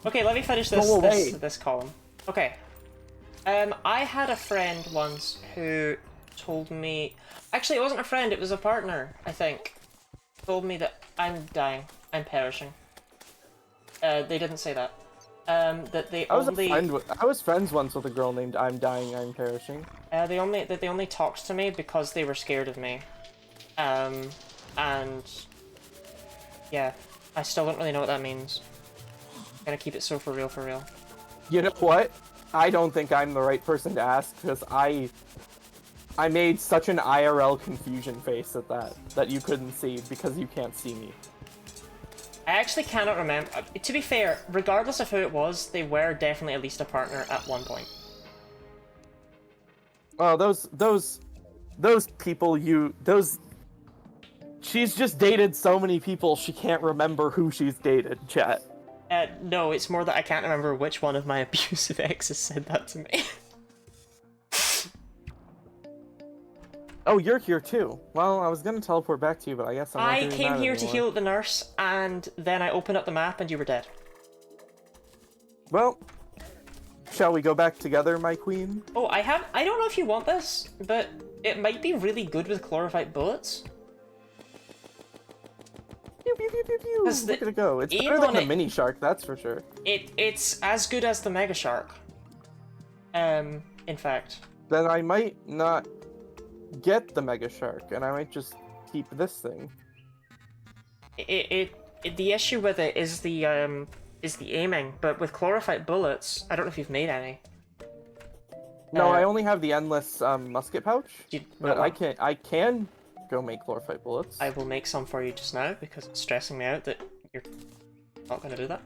Okay, let me finish this column. Okay. I had a friend once who told me... Actually, it wasn't a friend, it was a partner, I think. Told me that I'm dying. I'm perishing. They didn't say that. That they I was friends once with a girl named I'm Dying, I'm Perishing. They only talked to me because they were scared of me. And yeah, I still don't really know what that means. I'm gonna keep it so for real. You know what? I don't think I'm the right person to ask because I made such an IRL confusion face at that you couldn't see because you can't see me. I actually cannot remember. To be fair, regardless of who it was, they were definitely at least a partner at one point. Oh, those people she's just dated so many people she can't remember who she's dated, chat. No, it's more that I can't remember which one of my abusive exes said that to me. Oh, you're here too. Well, I was gonna teleport back to you, but I guess I'm not doing that came here anymore. to heal the nurse, and then I opened up the map and you were dead. Well, shall we go back together, my queen? Oh, I don't know if you want this, but it might be really good with chlorophyte bullets. Pew, pew, pew, pew, pew. Look at it go. It's better than the mini shark, that's for sure. It's as good as the mega shark. In fact. Then I might not get the mega shark, and I might just keep this thing. The issue with it is the aiming, but with chlorophyte bullets, I don't know if you've made any. No, I only have the endless musket pouch, but I can go make chlorophyte bullets. I will make some for you just now because it's stressing me out that you're not going to do that.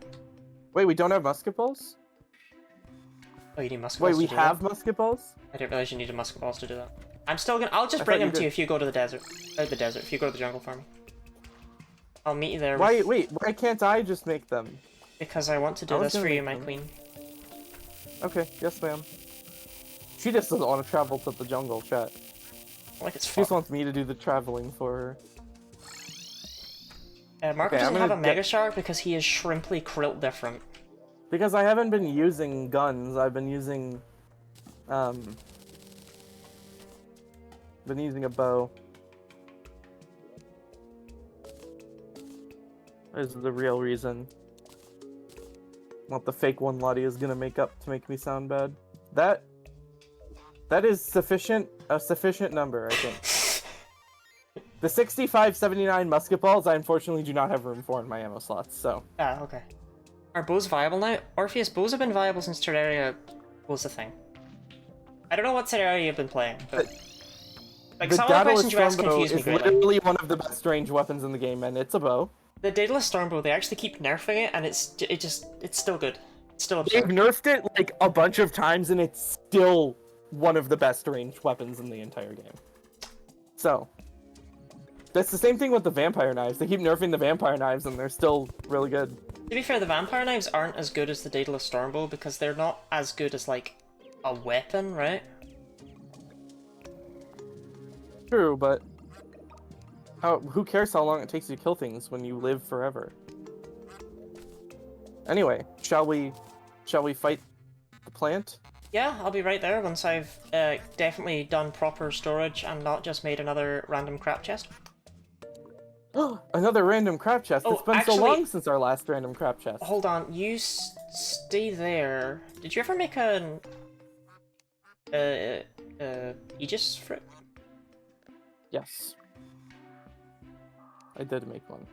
Wait, we don't have musket balls? Oh, you need musket balls. Wait, we have musket balls? I didn't realize you needed musket balls to do that. I'll just bring them to you if you go to the desert. If you go to the jungle for me. I'll meet you there. Wait, why can't I just make them? Because I want to do this for you, my queen. Okay, yes ma'am. She just doesn't want to travel to the jungle, chat. Like it's fun. She fun. just wants me to do the traveling for her. Marco doesn't have a mega shark because he is shrimply krill different. Because I haven't been using guns, I've been using a bow. This is the real reason. What the fake one Lottie is gonna make up to make me sound bad. That is a sufficient number, I think. The 65-79 musket balls, I unfortunately do not have room for in my ammo slots, so... Ah, okay. Are bows viable now? Orpheus, bows have been viable since Terraria was a thing. I don't know what Terraria you've been playing, but... Like, some of the questions you ask confuse me is greatly. literally one of the best range weapons in the game, and it's a bow. The Daedalus Stormbow, they actually keep nerfing it, and it's still good. It's still They've absurd. nerfed it, like, a bunch of times, and it's still one of the best ranged weapons in the entire game. So... That's the same thing with the vampire knives. They keep nerfing the vampire knives, and they're still really good. To be fair, the vampire knives aren't as good as the Daedalus Stormbow because they're not as good as, like, a weapon, right? True, but who cares how long it takes you to kill things when you live forever? Anyway, shall we fight the plant? Yeah, I'll be right there once I've definitely done proper storage and not just made another random crap chest. Another random crap chest. Oh, It's been actually, so long since our last random crap chest. Hold on, you stay there. Did you ever make an Aegis fruit? Yes. I did make one.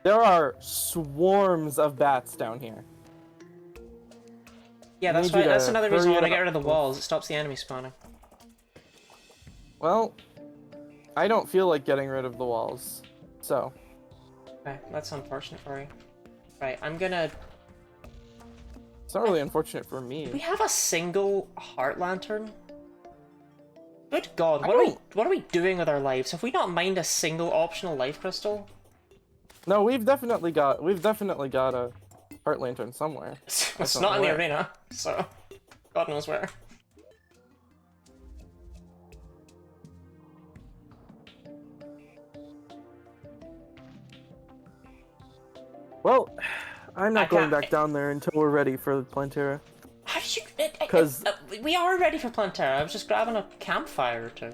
There are swarms of bats down here. Yeah, I that's need you why. That's to another reason hurry why I it get rid up. of the walls. It stops the enemy spawning. Well, I don't feel like getting rid of the walls, so... Okay, that's unfortunate for you. Right, I'm gonna... It's not really unfortunate for me. Do we have a single heart lantern? Good God, I what are we doing with our lives? Have we not mined a single optional life crystal? No, we've definitely got a heart lantern somewhere. It's not in the arena, so God knows where. Well, I'm I not going can't- back down there until we're ready for Plantera. How did you? 'Cause- we are ready for Plantera. I was just grabbing a campfire or two.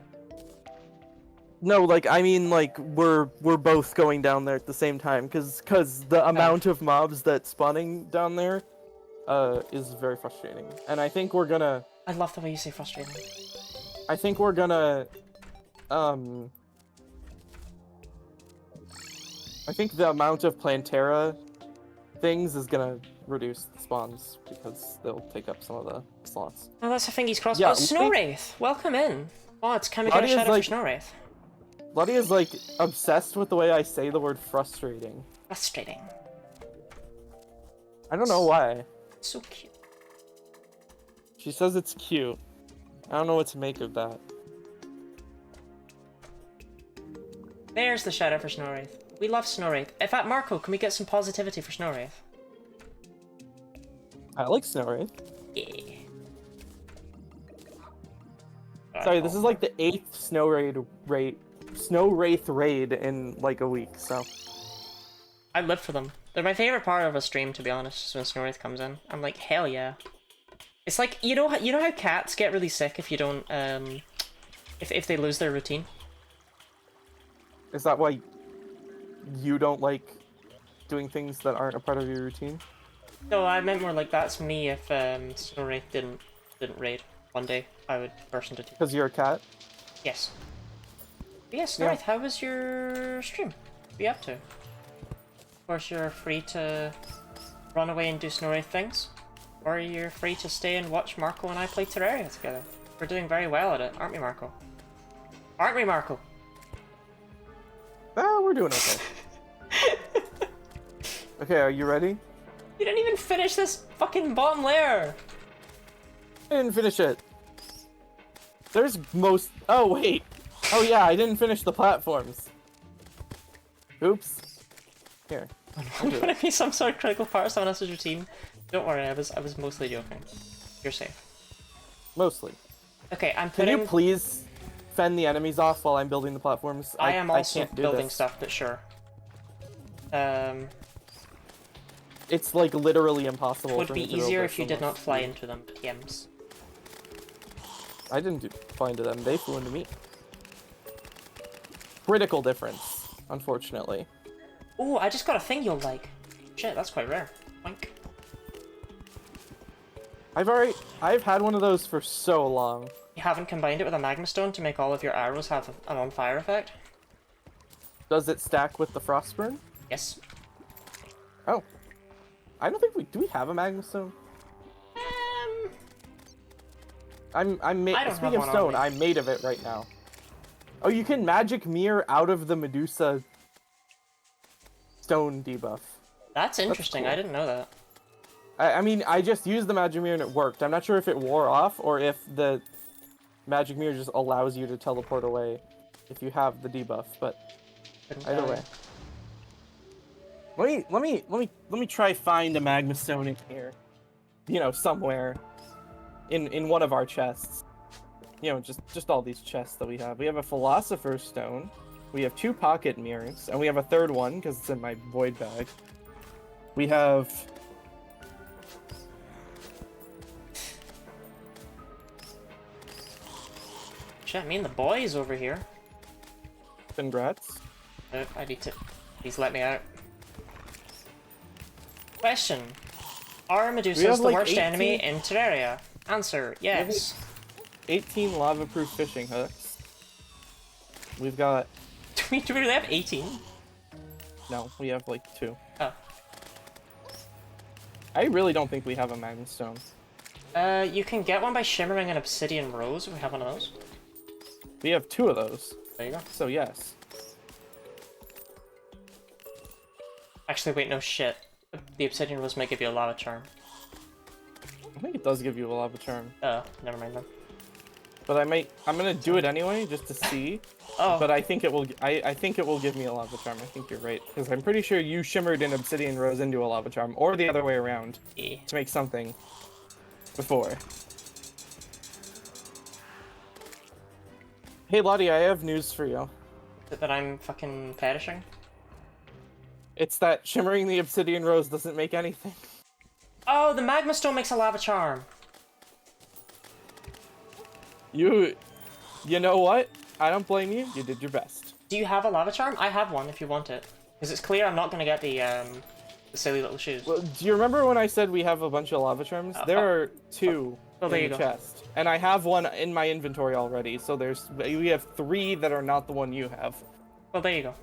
No, like I mean, like we're both going down there at the same time, cause the amount of mobs that's spawning down there, is very frustrating. And I think we're gonna. I love the way you say frustrating. I think we're gonna. I think the amount of Plantera things is gonna reduce the spawns because they'll take up some of the slots. Oh, that's a Fingy's cross. Yeah, Oh, Snow Wraith! Welcome in! Oh, it's can we get a Lottie is shout out for like- Snow Wraith? Lottie is like obsessed with the way I say the word frustrating. Frustrating. I don't know why. So cute. She says it's cute. I don't know what to make of that. There's the shout out for Snow Wraith. We love Snow Wraith. In fact, Marco, can we get some positivity for Snow Wraith? I like Snow Wraith. Yeah. Sorry, this is like the 8th Snow Wraith raid in like a week, so. I live for them. They're my favorite part of a stream, to be honest, is when Snow Wraith comes in. I'm like, hell yeah. It's like, you know how cats get really sick if you don't, if they lose their routine? Is that why you don't like doing things that aren't a part of your routine? No, I meant more like that's me if Snow Wraith didn't raid one day. I would burst into tears. Because you're a cat? Yes. But yeah, Snow Wraith, how was your stream? What are you up to? Of course, you're free to run away and do Snow Wraith things, or you're free to stay and watch Marco and I play Terraria together. We're doing very well at it, aren't we, Marco? Aren't we, Marco? Ah, we're doing okay. Okay, are you ready? You didn't even finish this fucking bottom layer! I didn't finish it. There's most. Oh, wait. Oh, yeah, I didn't finish the platforms. Oops. Here. I'll do Would it. it be some sort of critical part of someone else's routine? Don't worry, I was mostly joking. You're safe. Mostly. Okay, I'm Can putting. you please fend the enemies off while I'm building the platforms? I am also can't do building this. stuff, but sure. It's like literally impossible. Would for be me to build easier this if you did unless not fly into them, PMs. I didn't fly into them. They flew into me. Critical difference, unfortunately. Oh, I just got a thing you'll like. Shit, that's quite rare. Boink. I've had one of those for so long. You haven't combined it with a magma stone to make all of your arrows have an on fire effect? Does it stack with the Frostburn? Yes. Oh. I don't think we... Do we have a Magma Stone? I don't have Speaking of one on stone, me. I'm made of it right now. Oh, you can magic mirror out of the Medusa stone debuff. That's interesting. cool. I didn't know that. I mean, I just used the magic mirror and it worked. I'm not sure if it wore off or if the magic mirror just allows you to teleport away if you have the debuff, but Couldn't either tell way. you. Let me try find a magma stone in here. You know, somewhere in one of our chests. You know, just all these chests that we have. We have a philosopher's stone. We have 2 pocket mirrors, and we have a third one because it's in my void bag. We have Shit, I mean the boys over here. congrats. I need to... Please let me out. Question. Are We Medusas have, the like, worst 18 enemy in Terraria? Answer, yes. 18 lava-proof fishing hooks. We've got... Do we really have 18? No, we have like 2. Oh. I really don't think we have a magma stone. You can get one by shimmering an obsidian rose if we have one of those. We have 2 of those, There you go. so yes. Actually, wait, no shit. The obsidian rose may give you a lava charm. I think it does give you a lava charm. Never mind then. But I'm gonna do it anyway, just to see. Oh. But I think it will, I think it will give me a lava charm. I think you're right. Because I'm pretty sure you shimmered an obsidian rose into a lava charm, or the other way around, Yeah. to make something before. Hey Lottie, I have news for you. Is it that I'm fucking perishing? It's that shimmering the obsidian rose doesn't make anything. Oh, the magma stone makes a lava charm. You know what? I don't blame you. You did your best. Do you have a lava charm? I have one if you want it. Because it's clear I'm not gonna get the silly little shoes. Well, do you remember when I said we have a bunch of lava charms? There are 2 Oh, there in you the go. chest. And I have one in my inventory already, so we have 3 that are not the one you have. Well, there you go.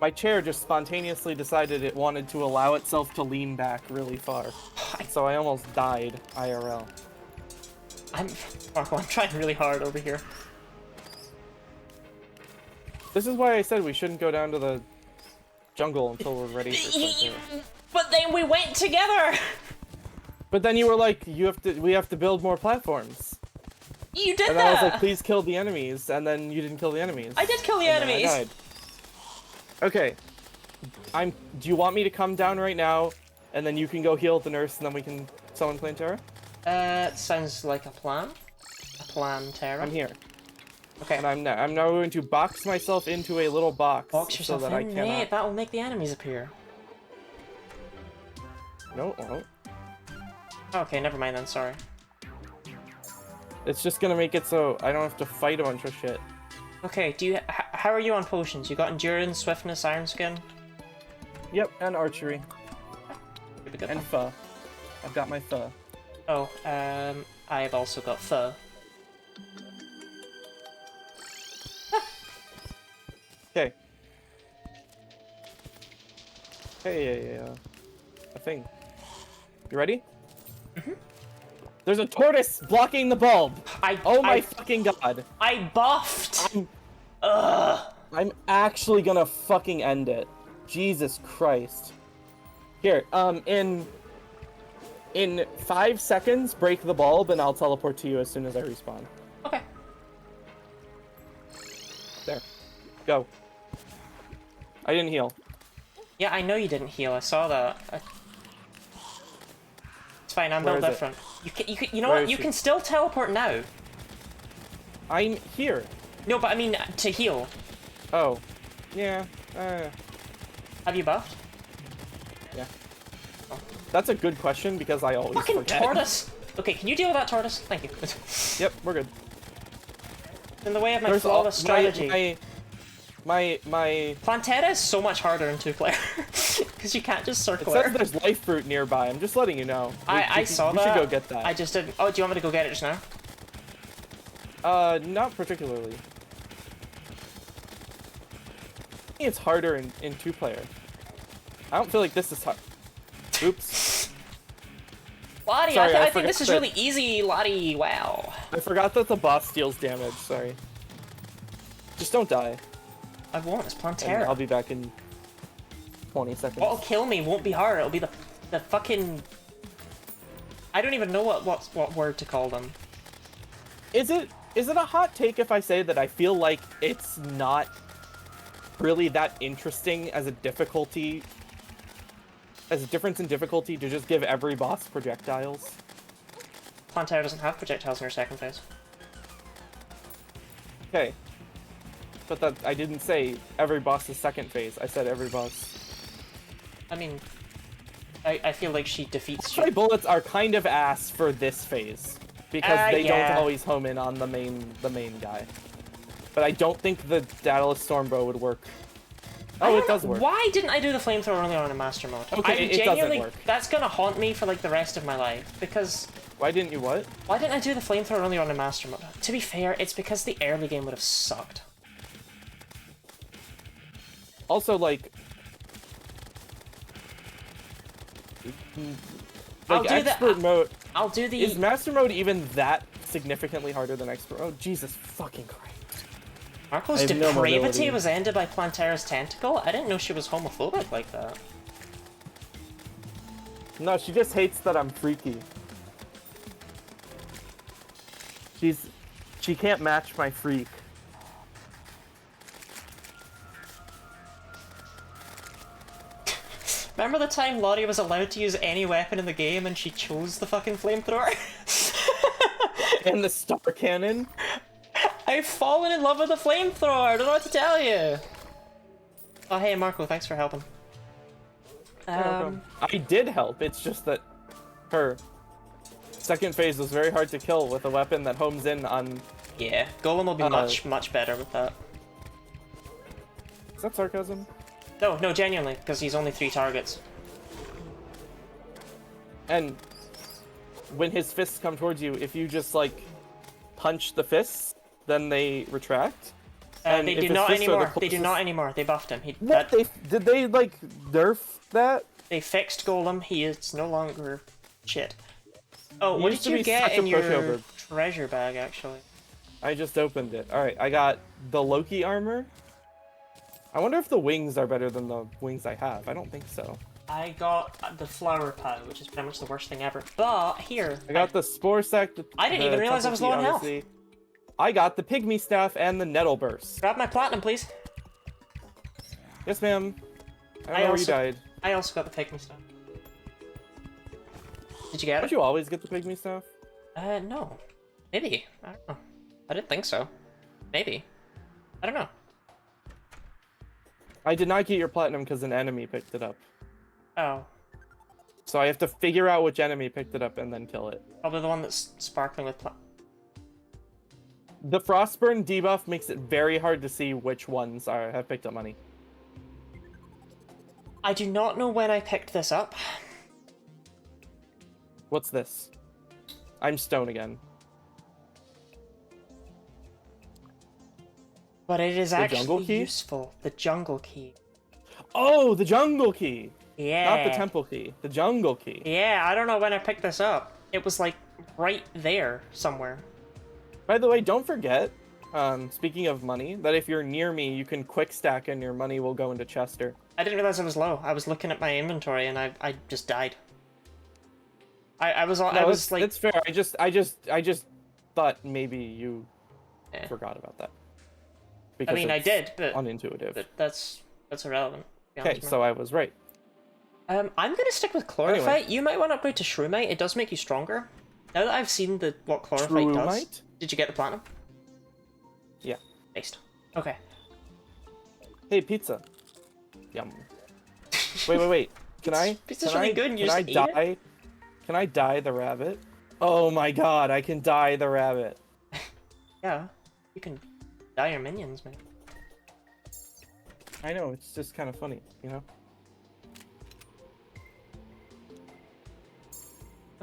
My chair just spontaneously decided it wanted to allow itself to lean back really far. So I almost died IRL. Marco, I'm trying really hard over here. This is why I said we shouldn't go down to the jungle until we're ready for something. But then we went together! But then you were like, we have to build more platforms. You did And that! I was like, please kill the enemies, and then you didn't kill the enemies. I did kill the And then I enemies! died. Okay. Do you want me to come down right now, and then you can go heal the nurse, and then we can summon Plantera? Sounds like a plan. A plan, Terra. I'm here. Okay. And I'm now going to box myself into a little box, Box so yourself that I in, cannot... mate. That will make the enemies appear. No, it won't. Okay, never mind then, sorry. It's just gonna make it so I don't have to fight a bunch of shit. Okay, how are you on potions? You got endurance, swiftness, iron skin? Yep, and archery. Should be good And then. pho. I've got my pho. Oh, I've also got pho. Okay. Hey, a thing. You ready? Mhm. There's a tortoise blocking the bulb! Oh my fucking god. I buffed! I'm actually gonna fucking end it. Jesus Christ. Here, in 5 seconds, break the bulb and I'll teleport to you as soon as I respawn. Okay. There. Go. I didn't heal. Yeah, I know you didn't heal. I saw that. It's fine. I'm Where built is it? different. You know Where what? is You she? can still teleport now. I'm here. No, but I mean to heal. Oh. Yeah. Have you buffed? Yeah. That's a good question because I always Fucking forget. tortoise. Okay, can you deal with that tortoise? Thank you. Yep, we're good. In the way of my There's flawless strategy. My Plantera is so much harder in 2-player because you can't just It circle says her. there's life fruit nearby. I'm just letting you know. I saw we that. should go get that. I just didn't. Oh, do you want me to go get it just now? Not particularly. it's harder in 2-player. I don't feel like this is hard. Oops. Lottie, Sorry, I I think this is forgot really easy, Lottie. Wow. I forgot that the boss deals damage, sorry. Just don't die. I won't, it's And Plantera. I'll be back in 20 seconds. What'll kill me won't be hard, it'll be the fucking... I don't even know what word to call them. Is it a hot take if I say that I feel like it's not really that interesting as a difficulty, as a difference in difficulty to just give every boss projectiles? Plantera doesn't have projectiles in her second phase. Okay. But that I didn't say every boss is second phase. I said every boss. I mean, I feel like she defeats My bullets are kind of ass for this phase because they yeah. don't always home in on the main guy. But I don't think the Daedalus Stormbow would work. Oh, it does work. Why didn't I do the flamethrower earlier on in Master Mode? Okay, it doesn't work. That's gonna haunt me for like the rest of my life because. Why didn't you what? Why didn't I do the flamethrower earlier on in Master Mode? To be fair, it's because the early game would have sucked. Also, like I'll do expert mode. I'll do the. Is Master Mode even that significantly harder than expert? Oh, Jesus fucking Christ! Marco's I have no depravity mobility. was ended by Plantera's tentacle? I didn't know she was homophobic like that. No, she just hates that I'm freaky. She can't match my freak. Remember the time Lottie was allowed to use any weapon in the game and she chose the fucking flamethrower? And the star cannon? I've fallen in love with the flamethrower, I don't know what to tell you! Oh hey Marco, thanks for helping. I did help, it's just that her second phase was very hard to kill with a weapon that homes in on... Yeah, Golem will be much better with that. Is that sarcasm? No, genuinely, because he's only 3 targets. And when his fists come towards you, if you just, like, punch the fists, then they retract. And they if do his not fists are the anymore. They do closest- not anymore. They buffed him. What? Did they, like, nerf that? They fixed Golem. He is no longer shit. Oh, what used did to you be get such a in your pushover. treasure bag, actually? I just opened it. Alright, I got the Loki armor. I wonder if the wings are better than the wings I have. I don't think so. I got the flower pile, which is pretty much the worst thing ever. But here, I got the spore sack. I didn't even realize I was low on health. I got the pygmy staff and the nettle burst. Grab my platinum, please. Yes, ma'am. I don't know where you died. I also got the pygmy stuff. Did you get Don't it? you always get the pygmy staff? No. Maybe. I don't know. I didn't think so. Maybe. I don't know. I did not get your platinum because an enemy picked it up. Oh. So I have to figure out which enemy picked it up and then kill it. Probably the one that's sparkling with The Frostburn debuff makes it very hard to see which ones have picked up money. I do not know when I picked this up. What's this? I'm stone again. But it is jungle actually key? useful. The jungle key. Oh, the jungle key! Yeah. Not the temple key. The jungle key. Yeah, I don't know when I picked this up. It was like right there somewhere. By the way, don't forget, speaking of money, that if you're near me, you can quick stack and your money will go into Chester. I didn't realize I was low. I was looking at my inventory and I just died. I was like, it's fair. I just thought maybe you forgot about that. I mean, I did, but unintuitive. That's irrelevant. Okay, so I was right. I'm gonna stick with Chlorophyte. Anyway. You might want to upgrade to Shroomite. It does make you stronger. Now that I've seen what Chlorophyte does. Shroomite? Did you get the platinum? Yeah. Based. Okay. Hey, pizza. Yum. Wait. Can I? Pizza's can really I, good and you can just I eat die? it? Can I dye the rabbit? Oh my god, I can dye the rabbit. Yeah. You can dye your minions, man. I know, it's just kind of funny, you know?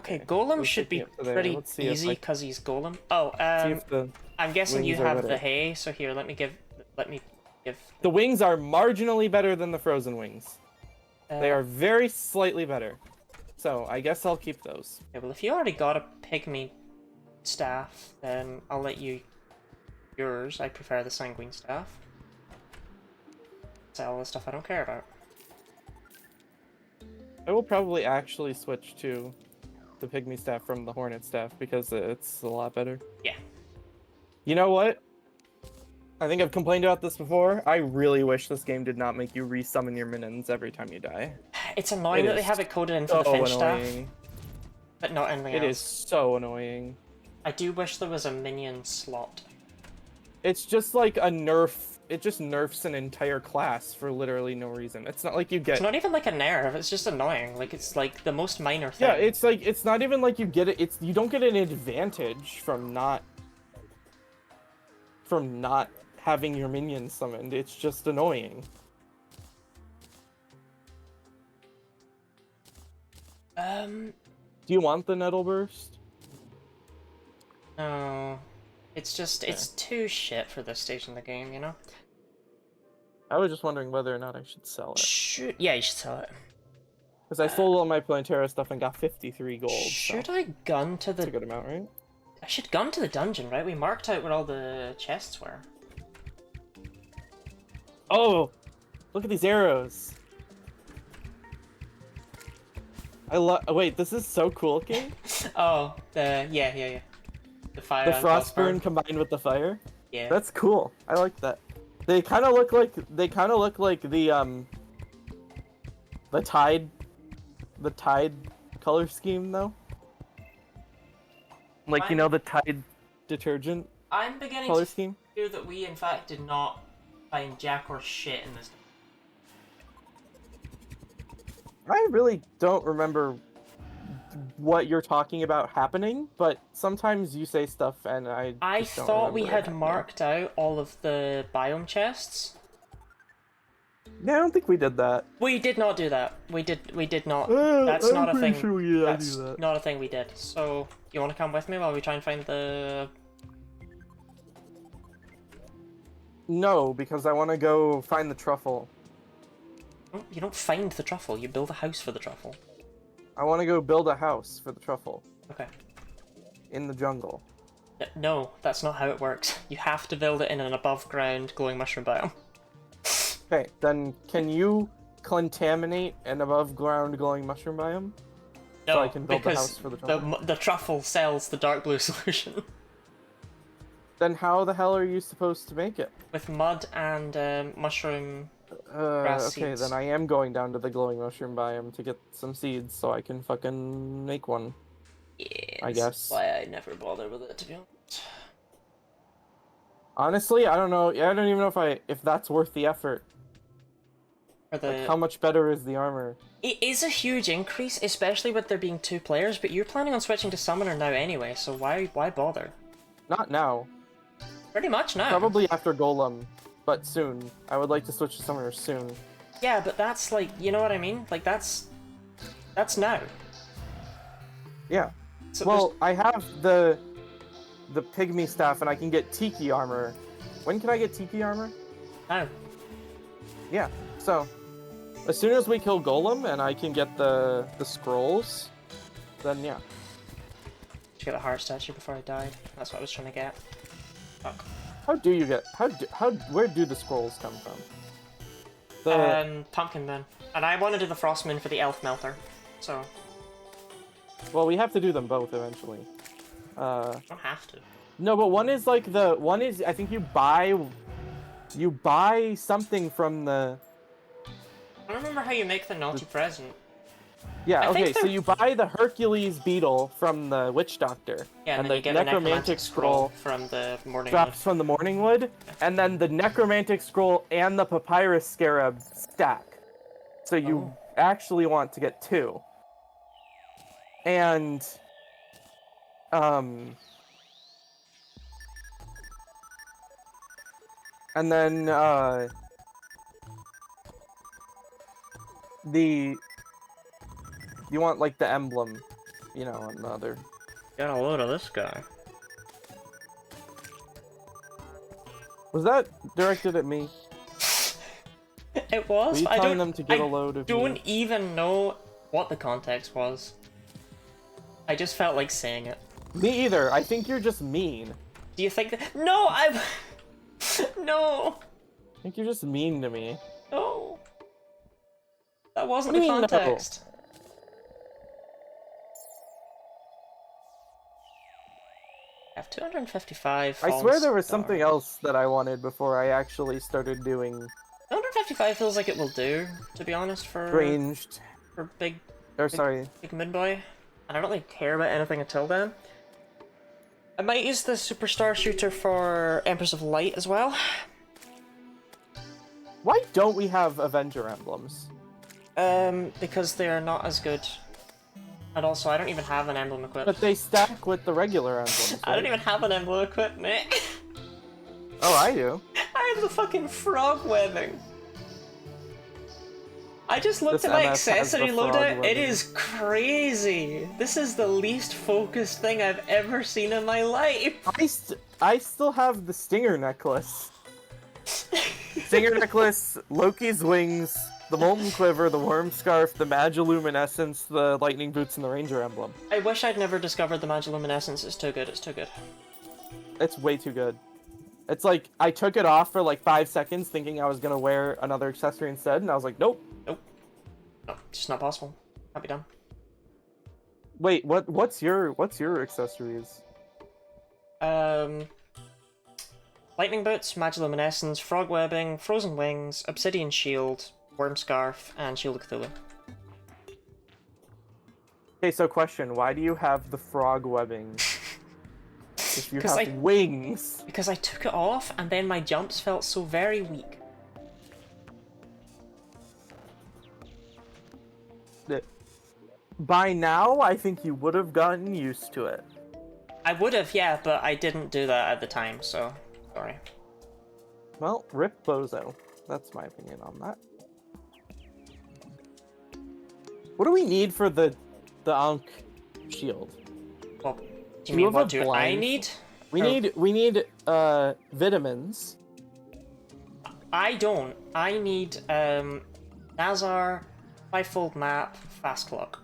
Okay, Golem let's should take be it to there. pretty Let's see if easy I- because he's Golem. Oh, See if the I'm guessing you wings are have the better. hay, so here, let me If The wings are marginally better than the frozen wings. They are very slightly better. So I guess I'll keep those. Okay, well, if you already got a pygmy staff, then I'll let you yours. I prefer the sanguine staff. Sell all the stuff I don't care about. I will probably actually switch to the pygmy staff from the hornet staff because it's a lot better. Yeah. You know what? I think I've complained about this before. I really wish this game did not make you resummon your minions every time you die. It's annoying that they have it coded into the Finch staff, but not anything else. It is so annoying. I do wish there was a minion slot. It's just like a nerf. It just nerfs an entire class for literally no reason. It's not like you get... It's not even like a nerf, it's just annoying. Like, it's like the most minor thing. Yeah, it's like, it's not even like you get it. You don't get an advantage from not having your minions summoned. It's just annoying. Do you want the Nettle Burst? No. It's just, it's too shit for this stage in the game, you know? I was just wondering whether or not I should sell it. Yeah, you should sell it. Because I sold all my Plantera stuff and got 53 gold. Should so I gun to that's a the... good amount, right? I should gun to the dungeon, right? We marked out where all the chests were. Oh! Look at these arrows! I love... Wait, this is so cool, King? Oh, yeah. The fire. The frostburn combined with the fire? Yeah. That's cool. I like that. They kind of look like the tide color scheme though. Like, you know, the Tide detergent I'm beginning color to scheme? fear that we in fact did not find jack or shit in this. I really don't remember what you're talking about happening, but sometimes you say stuff and I just don't thought we remember it had marked out all of the biome chests. Yeah, I don't think we did that. We did not do that. We did not. That's I'm not a pretty thing. sure we did That's do that. not a thing we did. So, you want to come with me while we try and find the... No, because I want to go find the truffle. You don't find the truffle, you build a house for the truffle. I want to go build a house for the truffle. Okay. In the jungle. No, that's not how it works. You have to build it in an above-ground glowing mushroom biome. Okay, then can you contaminate an above-ground glowing mushroom biome? No, So I can build the because house for the truffle? the truffle sells the dark blue solution. Then how the hell are you supposed to make it? With mud and mushroom grass Okay, seeds. then I am going down to the glowing mushroom biome to get some seeds so I can fucking make one. Yeah, I guess. why I never bother with it, to be honest. Honestly, I don't know. I don't even know if that's worth the effort. Like, how much better is the armor? It is a huge increase, especially with there being 2 players, but you're planning on switching to Summoner now anyway, so why bother? Not now. Pretty much now. Probably after Golem, but soon. I would like to switch to Summoner soon. Yeah, but that's like, you know what I mean? Like, that's now. Yeah. So Well, I have the pygmy staff and I can get Tiki armor. When can I get Tiki armor? now. Yeah, so as soon as we kill Golem and I can get the scrolls, then yeah. Should get a heart statue before I died. That's what I was trying to get. Fuck. How do you get where do the scrolls come from? Pumpkin then. And I want to do the Frostmoon for the Elf Melter. So, Well, we have to do them both eventually. I don't have to. No, but one is I think you buy something from the... I don't remember how you make the naughty present. Yeah, I okay, think so they're- you buy the Hercules beetle from the Witch Doctor. Yeah, and then the you get the Necromantic Scroll from the Morning drops from the Morning Wood, and then the Necromantic Scroll and the Papyrus Scarab stack. So you actually want to get 2. And... And then, you want, like, the emblem, you know, on the other. Got a load of this guy. Was that directed at me? It was. Were you I telling don't. them to get I a load of don't you? even know what the context was. I just felt like saying it. Me either. I think you're just mean. Do you think that? No, I'm. No. I think you're just mean to me. No. That wasn't What the do you mean, no? context. I have 255. I false swear there was star. something else that I wanted before I actually started doing 255 feels like it will do, to be honest, ranged. for big Sorry. mid boy. And I don't really care about anything until then. I might use the Superstar Shooter for Empress of Light as well. Why don't we have Avenger emblems? Because they are not as good. And also, I don't even have an emblem equipped. But they stack with the regular emblems. I don't right? even have an emblem equipped, Nick. Oh, I do. I have the fucking frog webbing. I just looked This at my MS has the accessory frog loadout. It webbing. is crazy. This is the least focused thing I've ever seen in my life. I still have the Stinger necklace. Stinger necklace, Loki's wings, the Molten Quiver, the Worm Scarf, the Magiluminescence, the Lightning Boots, and the Ranger emblem. I wish I'd never discovered the Magiluminescence. It's too good. It's too good. It's way too good. It's like, I took it off for like 5 seconds thinking I was gonna wear another accessory instead, and I was like, nope. Nope. No, it's just not possible. Can't be done. Wait, what's your accessories? Lightning Boots, Magiluminescence, Frog Webbing, Frozen Wings, Obsidian Shield, Worm Scarf, and Shield of Cthulhu. Okay, so question, why do you have the frog webbing if you 'Cause have I- wings? Because I took it off, and then my jumps felt so very weak. By now, I think you would have gotten used to it. I would have, yeah, but I didn't do that at the time, so sorry. Well, rip Bozo. That's my opinion on that. What do we need for the Ankh shield? Well, do Do you you mean have what a do I blind- need? We Oh. need vitamins. I don't. I need Nazar, fivefold map, fast clock.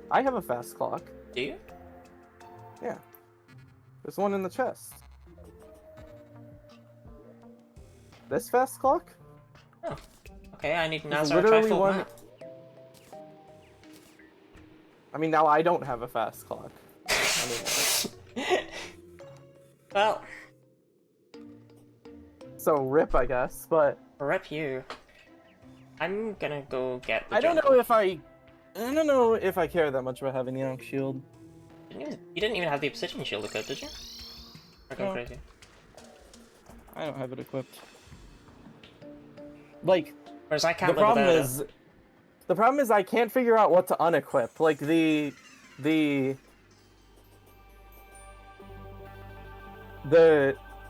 I have a fast clock. Do you? Yeah. There's one in the chest. This fast clock? Oh. Okay, I need There's Nazar, literally trifold one. map. I mean, now I don't have a fast clock anymore. Well, So rip, I guess, but rip you. I'm gonna go get the I don't jungle. know if I care that much about having the Ankh shield. You didn't even have the Obsidian Shield equipped, did you? I'm going No. crazy. I don't have it equipped. Like, Whereas I the can't live problem without is I can't figure out what to unequip. Like the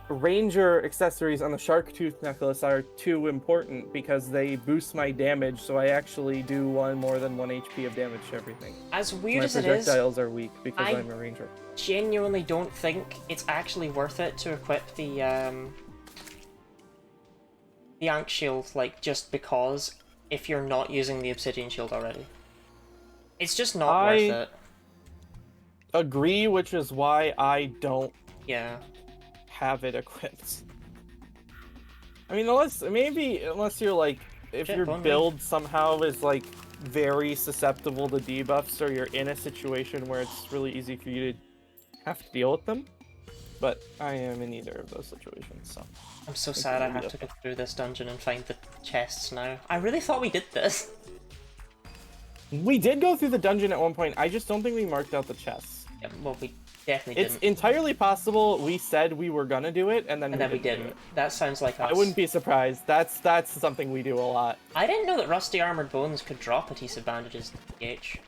ranger accessories on the shark tooth necklace are too important because they boost my damage, so I actually do more than 1 HP of damage to everything. As weird My as it is, projectiles are weak because I- I'm a ranger. genuinely don't think it's actually worth it to equip the Ankh Shield, like, just because if you're not using the Obsidian Shield already. It's just not worth it. Agree, which is why I don't Yeah. have it equipped. I mean, unless you're like, if Shit, your bone build somehow is like very susceptible to debuffs, or you're in a situation where it's really easy for you to have to deal with them. But I am in either of those situations, so. I'm so sad I have to go through this dungeon and find the chests now. I really thought we did this. We did go through the dungeon at one point, I just don't think we marked out the chests. Yeah, well, we definitely It's didn't. entirely possible we said we were gonna do it, and then And then we do didn't. it. That sounds like us. I wouldn't be surprised. That's something we do a lot. I didn't know that Rusty Armored Bones could drop adhesive bandages to PH.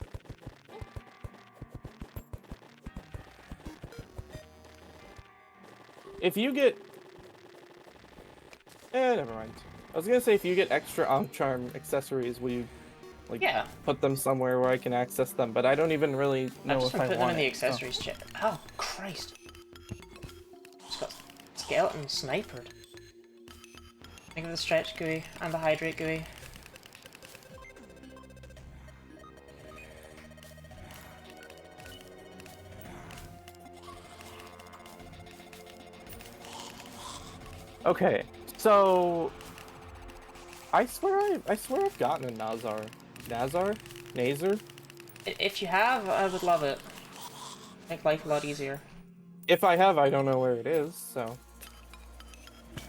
If you get... never mind. I was gonna say, if you get extra Ankh Charm accessories, will you, like, Yeah. put them somewhere where I can access them? But I don't even really know I've just if been I putting them want in the it, so- accessories chest. Oh, Christ. Just got skeleton snipered. Think of the stretch gooey and the hydrate gooey. Okay, so I swear I've gotten a Nazar. Nazar? If you have, I would love it. Make life a lot easier. If I have, I don't know where it is, so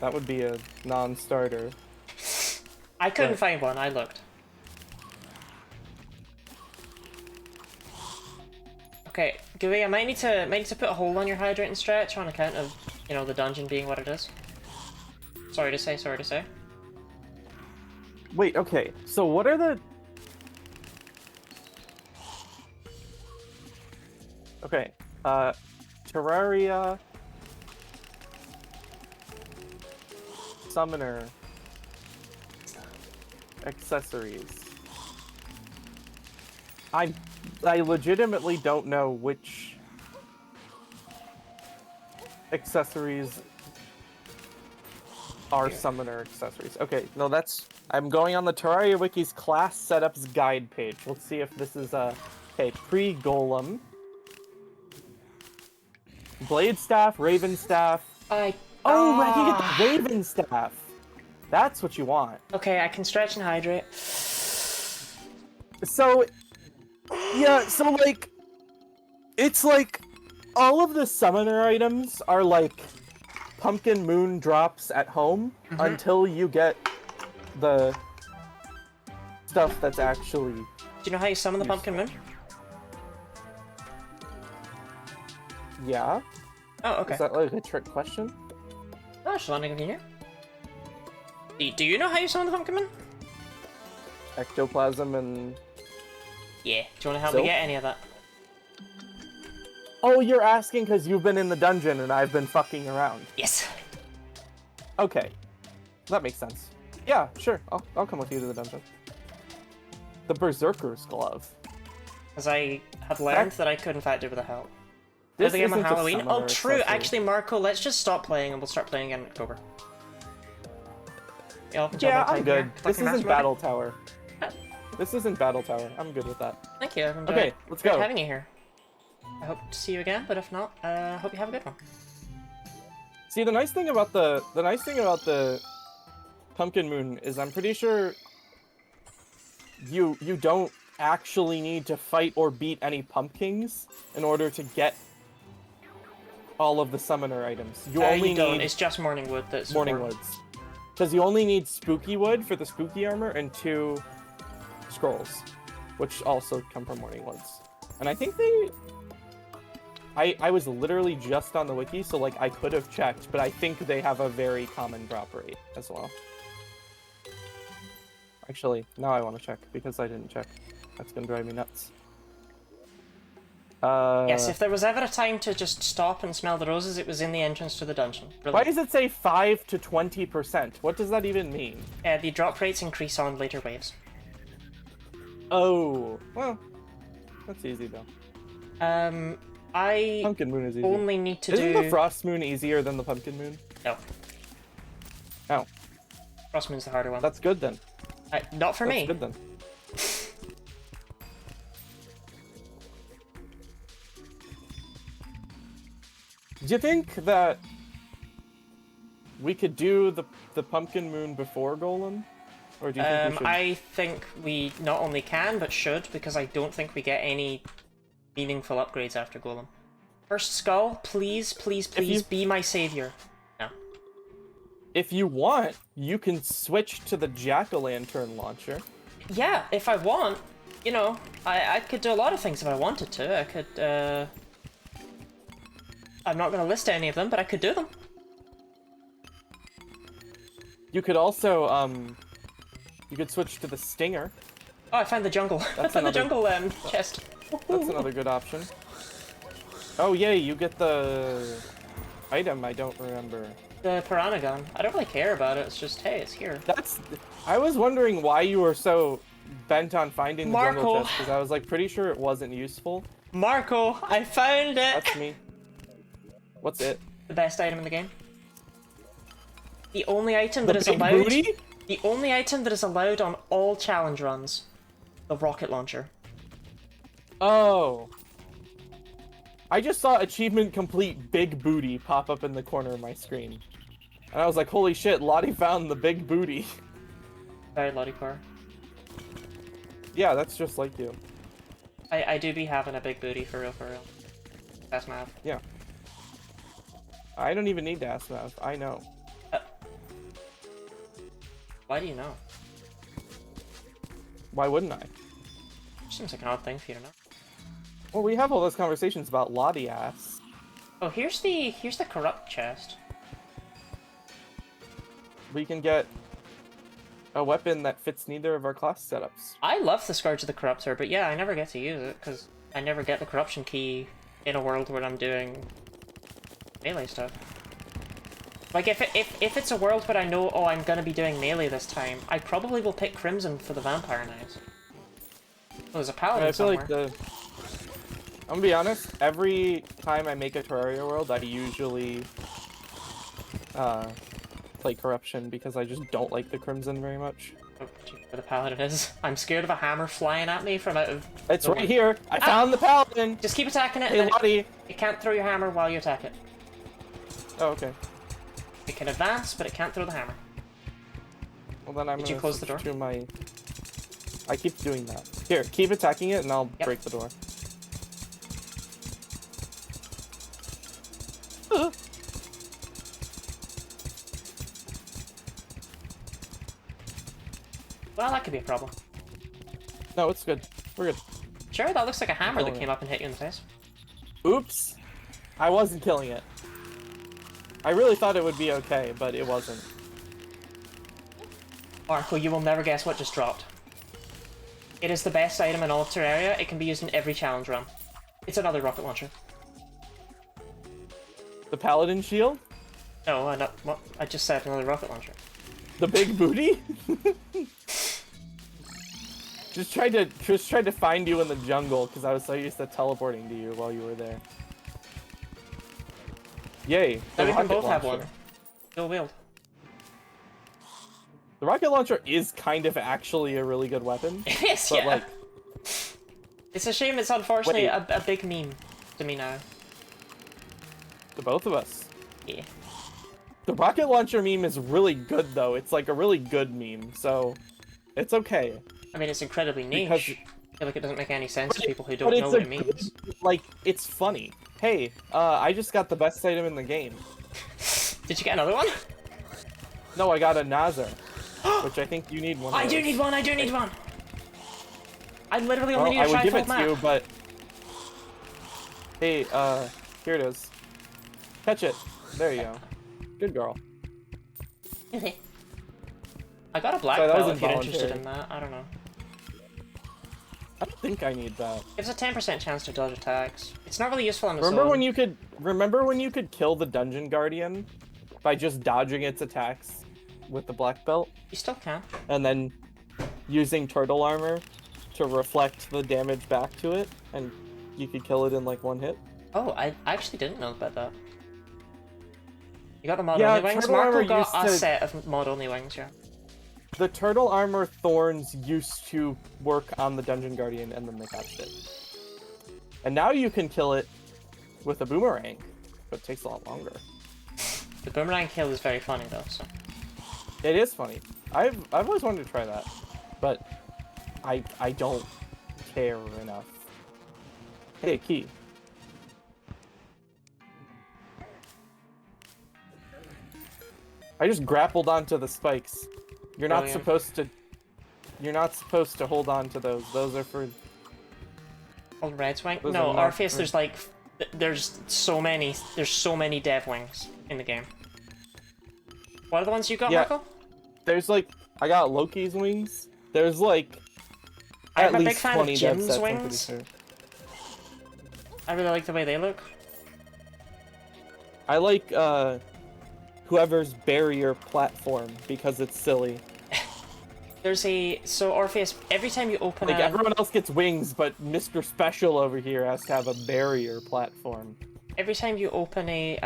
that would be a non-starter. I couldn't find one, I looked. Okay, Gooey, I might need to put a hold on your hydrate and stretch on account of, you know, the dungeon being what it is. Sorry to say. Wait, okay, so what are the... Okay, Terraria... Summoner... Accessories. I legitimately don't know which accessories are summoner accessories. Okay, no, that's... I'm going on the Terraria Wiki's class setups guide page. Let's see if this is okay, pre-golem. Blade staff, raven staff. I can get the raven staff. That's what you want. Okay, I can stretch and hydrate. So, yeah, so like, it's like, all of the summoner items are like pumpkin moon drops at home until you get the stuff that's actually... Do you know how you summon the pumpkin moon? Yeah? Oh, okay. Is that like a trick question? Oh, just landing in here. Do you know how you summon the pumpkin moon? Ectoplasm and... Yeah. Do you want to help me Silk? get any of that? Oh, you're asking because you've been in the dungeon and I've been fucking around. Yes. Okay. That makes sense. Yeah, sure. I'll come with you to the dungeon. The Berserker's Glove. Because I had learned that I could in fact do with a help. This the game on isn't a Halloween. Oh, summoner true. accessory. Actually, Marco, let's just stop playing and we'll start playing again in October. Yeah, I'm good. This Master isn't Mode. Battle Tower. This isn't Battle Tower. I'm good with that. Thank you. I've enjoyed Okay, let's great go. having you here. I hope to see you again, but if not, hope you have a good one. See, the nice thing about the Pumpkin Moon is I'm pretty sure you don't actually need to fight or beat any pumpkins in order to get all of the summoner items. You only need It's just Morning Wood that's Morning important. Woods. Because you only need Spooky Wood for the Spooky Armor and 2 scrolls, which also come from Morning Woods. And I think they... I was literally just on the wiki, so like I could have checked, but I think they have a very common drop rate as well. Actually, now I want to check, because I didn't check. That's gonna drive me nuts. Yes, if there was ever a time to just stop and smell the roses, it was in the entrance to the dungeon. Why Brilliant. does it say 5 to 20%? What does that even mean? The drop rates increase on later waves. Oh, well, that's easy though. I Pumpkin Moon is easy. only need to Isn't do... the Frost Moon easier than the Pumpkin Moon? No. Oh, Frost Moon's the harder one. that's good then. Not for me. That's good then. Do you think that we could do the Pumpkin Moon before Golem? Or do you think we should... I think we not only can, but should, because I don't think we get any meaningful upgrades after Golem. First Skull, please, please, please be my savior. No. If you want, you can switch to the Jack-o'-lantern launcher. Yeah, if I want. You know, I could do a lot of things if I wanted to. I could, I'm not going to list any of them, but I could do them. You could also, you could switch to the Stinger. Oh, I found the jungle. I found the jungle chest. That's another good option. Oh yay, you get the item I don't remember. The piranha gun. I don't really care about it. It's just, hey, it's here. I was wondering why you were so bent on finding the jungle Marco. chest, because I was like pretty sure it wasn't useful. Marco, I found it! That's me. What's it? The best item in the game. The only item The that is big allowed. booty? The only item that is allowed on all challenge runs. The rocket launcher. Oh. I just saw achievement complete big booty pop up in the corner of my screen. And I was like, holy shit, Lottie found the big booty. Very Lottie core. Yeah, that's just like you. I do be having a big booty for real, for real. That's math. Yeah. I don't even need to ask Mav. I know. Why do you know? Why wouldn't I? Seems like an odd thing for you to know. Well, we have all those conversations about Lottie ass. Oh, here's the corrupt chest. We can get a weapon that fits neither of our class setups. I love the Scourge of the Corruptor, but yeah, I never get to use it because I never get the corruption key in a world where I'm doing melee stuff. Like if it's a world where I know, oh, I'm gonna be doing melee this time, I probably will pick Crimson for the Vampire Knives. Oh, there's a paladin I feel somewhere. like I'm gonna be honest, every time I make a Terraria world, I usually play Corruption because I just don't like the Crimson very much. Oh, gee, where the paladin is. I'm scared of a hammer flying at me from out of... It's the right way. here! I found the Paladin! Just keep attacking it, Hey, and then Lottie! it can't throw your hammer while you attack it. Oh, okay. It can advance, but it can't throw the hammer. Well, then I'm Did gonna you close the switch door? to my... I keep doing that. Here, keep attacking it and I'll Yep. break the door. Well, that could be a problem. No, it's good. We're good. Sure, that looks like a hammer that Killing came it. up and hit you in the face. Oops! I wasn't killing it. I really thought it would be okay, but it wasn't. Marco, you will never guess what just dropped. It is the best item in all of Terraria. It can be used in every challenge run. It's another rocket launcher. The Paladin shield? No, I just said another rocket launcher. The big booty? Just tried to find you in the jungle because I was so used to teleporting to you while you were there. Yay! Now The we can rocket both have one. launcher. Dual wield. The rocket launcher is kind of actually a really good weapon, It is, but yeah. like, It's a shame it's unfortunately Wait. a big meme to me now. to both of us. Yeah. The rocket launcher meme is really good though. It's like a really good meme, so it's okay. I mean, it's incredibly niche. Because- I feel like it doesn't make any sense to people who But don't it's know what a it means. Like, it's funny. Hey, I just got the best item in the game. Did you get another one? No, I got a Nazar, which I think you need one. I of do those. need one, I do need one! I literally only Well, need a I would give trifold it map. to you, but hey, here it is. Catch it. There you go. Good girl. I got a black Sorry, that was belt if you're interested involuntary. in that. I don't know. I don't think I need that. Gives a 10% chance to dodge attacks. It's not really useful on its Remember own. when you could kill the dungeon guardian by just dodging its attacks with the black belt, You still can. and then using turtle armor to reflect the damage back to it, and you could kill it in like one hit? Oh, I actually didn't know about that. You got the mod Yeah, only wings? turtle Marco armor got used a to- set of mod only wings, yeah. The turtle armor thorns used to work on the dungeon guardian, and then they patched it. And now you can kill it with a boomerang, but it takes a lot longer. The boomerang kill is very funny though, so. It is funny. I've always wanted to try that, but I don't care enough. Hey, key. I just grappled onto the spikes. You're not Brilliant. supposed to. You're not supposed to hold on to those. Those are for. Old red swing? Those No, are not- Orpheus, there's like, there's so many dev wings in the game. What are the ones you got, Yeah. Marco? There's like I got Loki's wings. There's like I'm at a big least fan of 20 dev Jim's sets, I'm pretty wings. sure. I really like the way they look. I like whoever's barrier platform because it's silly. So Orpheus, every time you open Like a, everyone else gets wings, but Mr. Special over here has to have a barrier platform. every time you open a,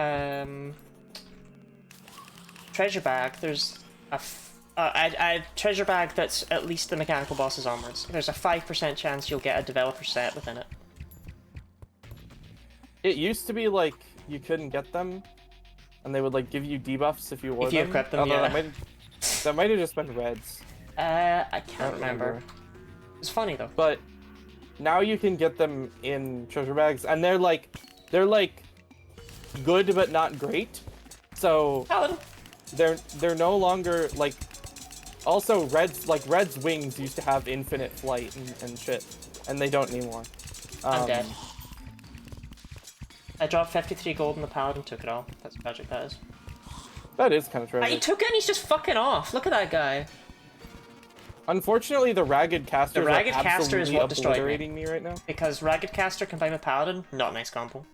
treasure bag, there's a treasure bag that's at least the mechanical bosses onwards. There's a 5% chance you'll get a developer set within it. It used to be like you couldn't get them, and they would like give you debuffs if you wore them. If you equip them, Although yeah. That might have just been reds. I can't remember. It's funny though. But now you can get them in treasure bags, and they're like good but not great. So Paladin. they're no longer like. Also, Red's wings used to have infinite flight and shit, and they don't anymore. I'm dead. I dropped 53 gold and the paladin took it all. That's tragic, that is. That is kind of He tragic. took it and he's just fucking off. Look at that guy. Unfortunately, the Ragged Caster The Ragged Caster is what destroyed obliterating me right now. Because Ragged Caster combined with paladin, not a nice combo.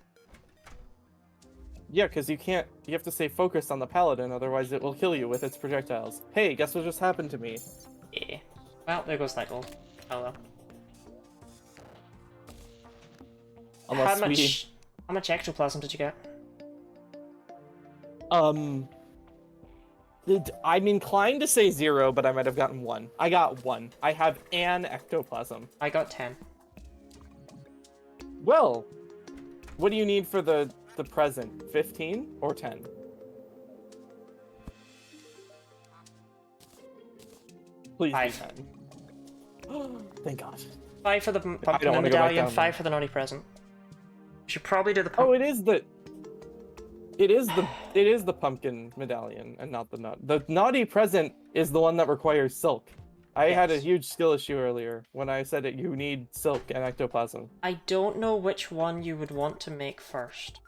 Yeah, because you have to stay focused on the paladin, otherwise it will kill you with its projectiles. Hey, guess what just happened to me? Yeah. Well, there goes that gold. Oh well. Unless How much ectoplasm did you get? I'm inclined to say 0, but I might have gotten 1. I got 1. I have an ectoplasm. I got 10. Well, what do you need for the present? 15 or 10? Please 5. be 10. Thank God. 5 for the don't pumpkin wanna go back medallion, down 5 for the naughty present. We should probably do the pumpkin. Oh, it is the pumpkin medallion and not the nut. The naughty present is the one that requires silk. I had a huge skill issue earlier when I said that you need silk and ectoplasm. I don't know which one you would want to make first.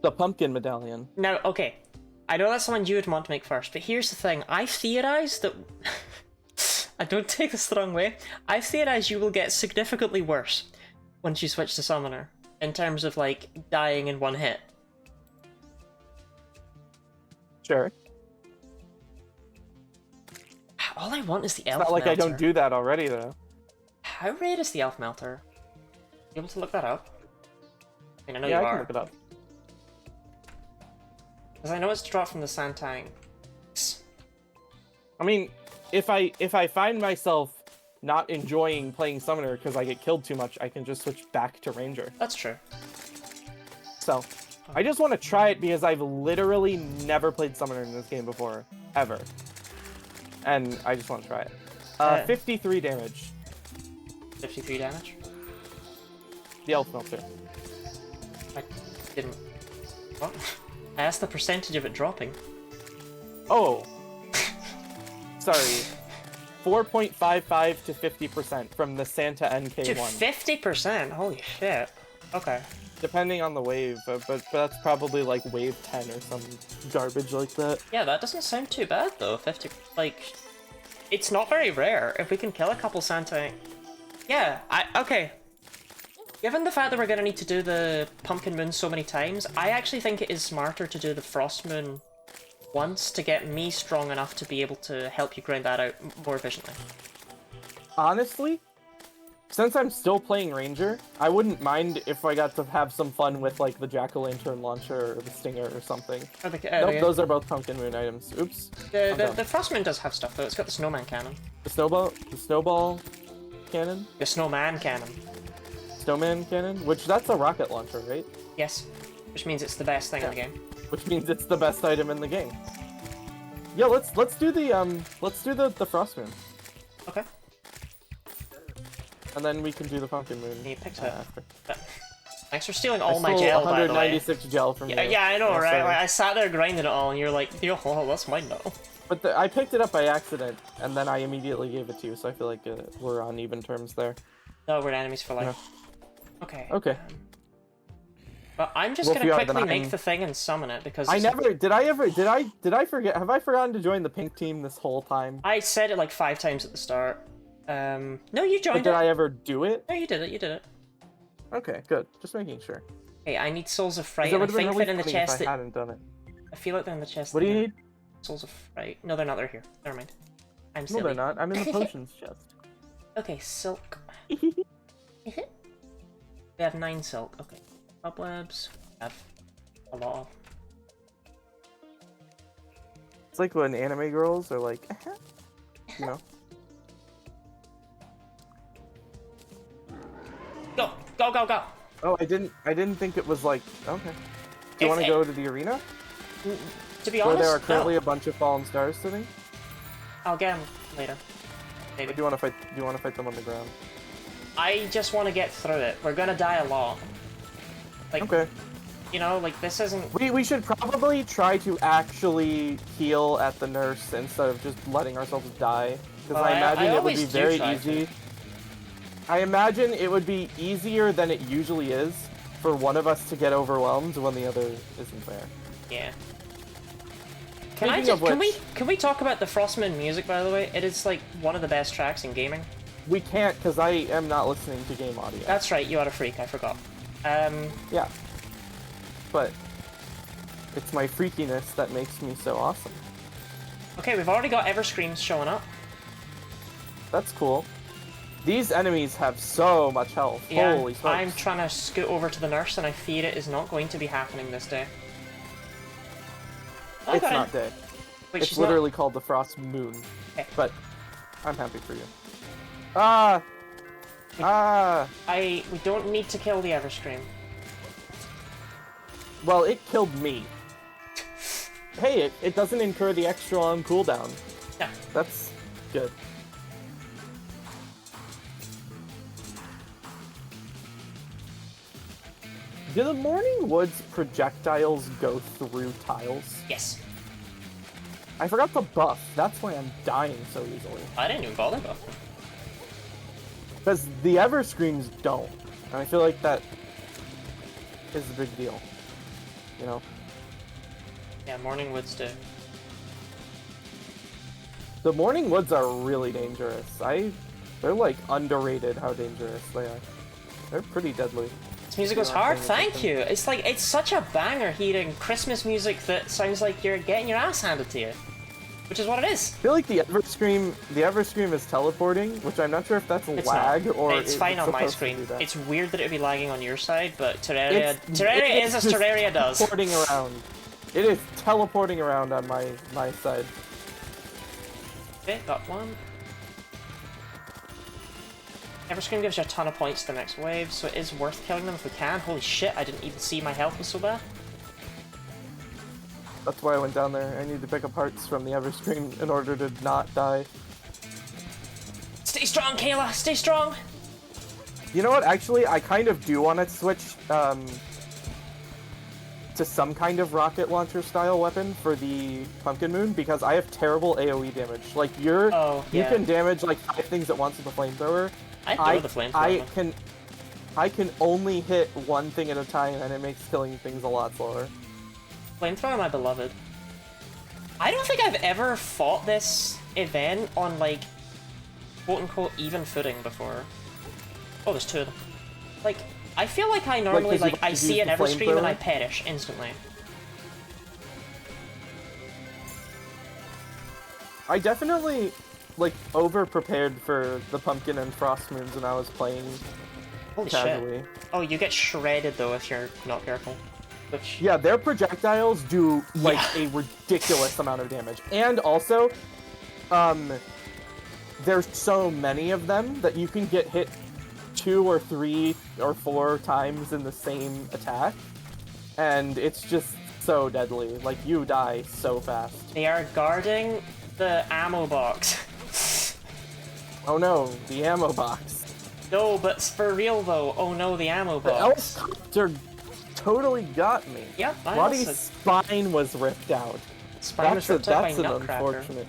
The pumpkin medallion. Now, okay. I know that's the one you would want to make first, but here's the thing. I've theorized that... I don't take this the wrong way. I've theorized you will get significantly worse once you switch to Summoner, in terms of, like, dying in one hit. Sure. All I want is the elf It's not like melter. I don't do that already, though. How rare is the elf melter? You able to look that up? I mean, I know Yeah, you I are. can look it up. Because I know it's dropped from the Santang. I mean, if I find myself not enjoying playing Summoner because I get killed too much, I can just switch back to Ranger. That's true. So, I just want to try it because I've literally never played Summoner in this game before. Ever. And I just want to try it. 53 damage. 53 damage? The Elf Melter. I didn't... What? I asked the percentage of it dropping. Oh. Sorry. 4.55 to 50% from the Santa NK1. Dude, 50%? Holy shit. Okay. Depending on the wave, but that's probably like wave 10 or some garbage like that. Yeah, that doesn't sound too bad though. 50, like, it's not very rare. If we can kill a couple Santa, yeah. Okay. Given the fact that we're gonna need to do the Pumpkin Moon so many times, I actually think it is smarter to do the Frost Moon once to get me strong enough to be able to help you grind that out more efficiently. Honestly, since I'm still playing Ranger, I wouldn't mind if I got to have some fun with like the Jack-o'-lantern launcher or the Stinger or something. Nope, those are both Pumpkin Moon items. Oops. The Frost Moon does have stuff though. It's got the Snowman Cannon. The snowball cannon? The Snowman Cannon. Snowman cannon? Which that's a rocket launcher, right? Yes. Which means it's the best thing in the game. Which means it's the best item in the game. Yeah, let's do the Frost Moon. Okay. And then we can do the Pumpkin Moon. You picked it. After. Thanks for stealing all my I stole gel, by the way. 196 gel from you. Yeah, I know, Yeah, right? sorry. Like, I sat there grinding it all, and you're like, yo, that's mine now. But I picked it up by accident, and then I immediately gave it to you, so I feel like we're on even terms there. No, we're enemies for life. Yeah. Okay. Okay. But I'm just Well, gonna if you are, quickly then make the thing and summon it, because... I forget, have I forgotten to join the pink team this whole time? I said it like 5 times at the start. No, you joined But did it. I ever do it? No, you did it. Okay, good. Just making sure. Hey, I need Souls of Fright, That and I would've been think really they're in the funny chest if I that... hadn't done it. I feel like they're in the chest. What do you need? Souls of Fright. No, they're not. They're here. Never mind. I'm No, silly. they're not. I'm in the potions chest. Okay, silk. We have 9 silk. Okay. Cobwebs. We have a lot of. like when anime girls are like, you know. Go, go, go, go. Oh, I didn't think it was like, okay. Do you want to go to the arena? To be Where honest, there are currently no. a bunch of fallen stars sitting? I'll get them later. Maybe. Or do you want to fight? Do you want to fight them on the ground? I just want to get through it. We're gonna die a lot. Like, Okay. you know, like this isn't. We should probably try to actually heal at the nurse instead of just letting ourselves die. Because Well, I imagine it would always be do very try easy. to. I imagine it would be easier than it usually is for one of us to get overwhelmed when the other isn't there. Yeah. Can we talk about the Frostmoon music, by the way? It is like one of the best tracks in gaming. We can't because I am not listening to game audio. That's right, you are a freak, I forgot. Yeah. But it's my freakiness that makes me so awesome. Okay, we've already got Everscreams showing up. That's cool. These enemies have so much health. Yeah, Holy smokes. I'm trying to scoot over to the nurse, and I fear it is not going to be happening this day. Oh, I It's got not in. day. Wait, It's she's literally called the Frost Moon. Okay. But I'm happy for you. Ah! Ah! We don't need to kill the Everscream. Well, it killed me. Hey, it doesn't incur the extra long cooldown. Yeah. That's good. Do the Morning Woods projectiles go through tiles? Yes. I forgot the buff. That's why I'm dying so easily. I didn't even bother buffing. Because the Everscreams don't. And I feel like that is a big deal. You know? Yeah, Morning Woods do. The Morning Woods are really dangerous. They're like underrated how dangerous they are. They're pretty deadly. This music was hard, thank you! It's like, it's such a banger hearing Christmas music that sounds like you're getting your ass handed to you. Which is what it is. I feel like the Everscream is teleporting, which I'm not sure if that's It's lag not. or it's fine on my supposed to screen. do that. It's weird that it'd be lagging on your side, but Terraria It's is as just Terraria does. Teleporting around. It is teleporting around on my side. Okay, got one. Everscream gives you a ton of points the next wave, so it is worth killing them if we can. Holy shit, I didn't even see my health was so bad. That's why I went down there. I need to pick up hearts from the Everscream in order to not die. Stay strong, Kayla! Stay strong! You know what? Actually, I kind of do want to switch to some kind of rocket launcher style weapon for the Pumpkin Moon because I have terrible AoE damage. Like you can damage like 5 things at once with the flamethrower. I throw the flamethrower. I can only hit one thing at a time, and it makes killing things a lot slower. Flamethrower, my beloved. I don't think I've ever fought this event on, like, quote-unquote even footing before. Oh, there's 2 of them. Like, I feel like I normally, I see an Everscream and I perish instantly. I definitely, like, over-prepared for the Pumpkin and Frost Moons when I was playing Holy casually. shit. Oh, you get shredded, though, if you're not careful. Which... Yeah, their projectiles do, like, a ridiculous amount of damage. And also, there's so many of them that you can get hit 2 or 3 or 4 times in the same attack. And it's just so deadly. Like, you die so fast. They are guarding the ammo box. Oh no, the ammo box. No, but for real though, oh no, the ammo The box. helicopter totally got me. Yep, Roddy's spine was ripped out. Spine was ripped out by an Nutcracker. unfortunate.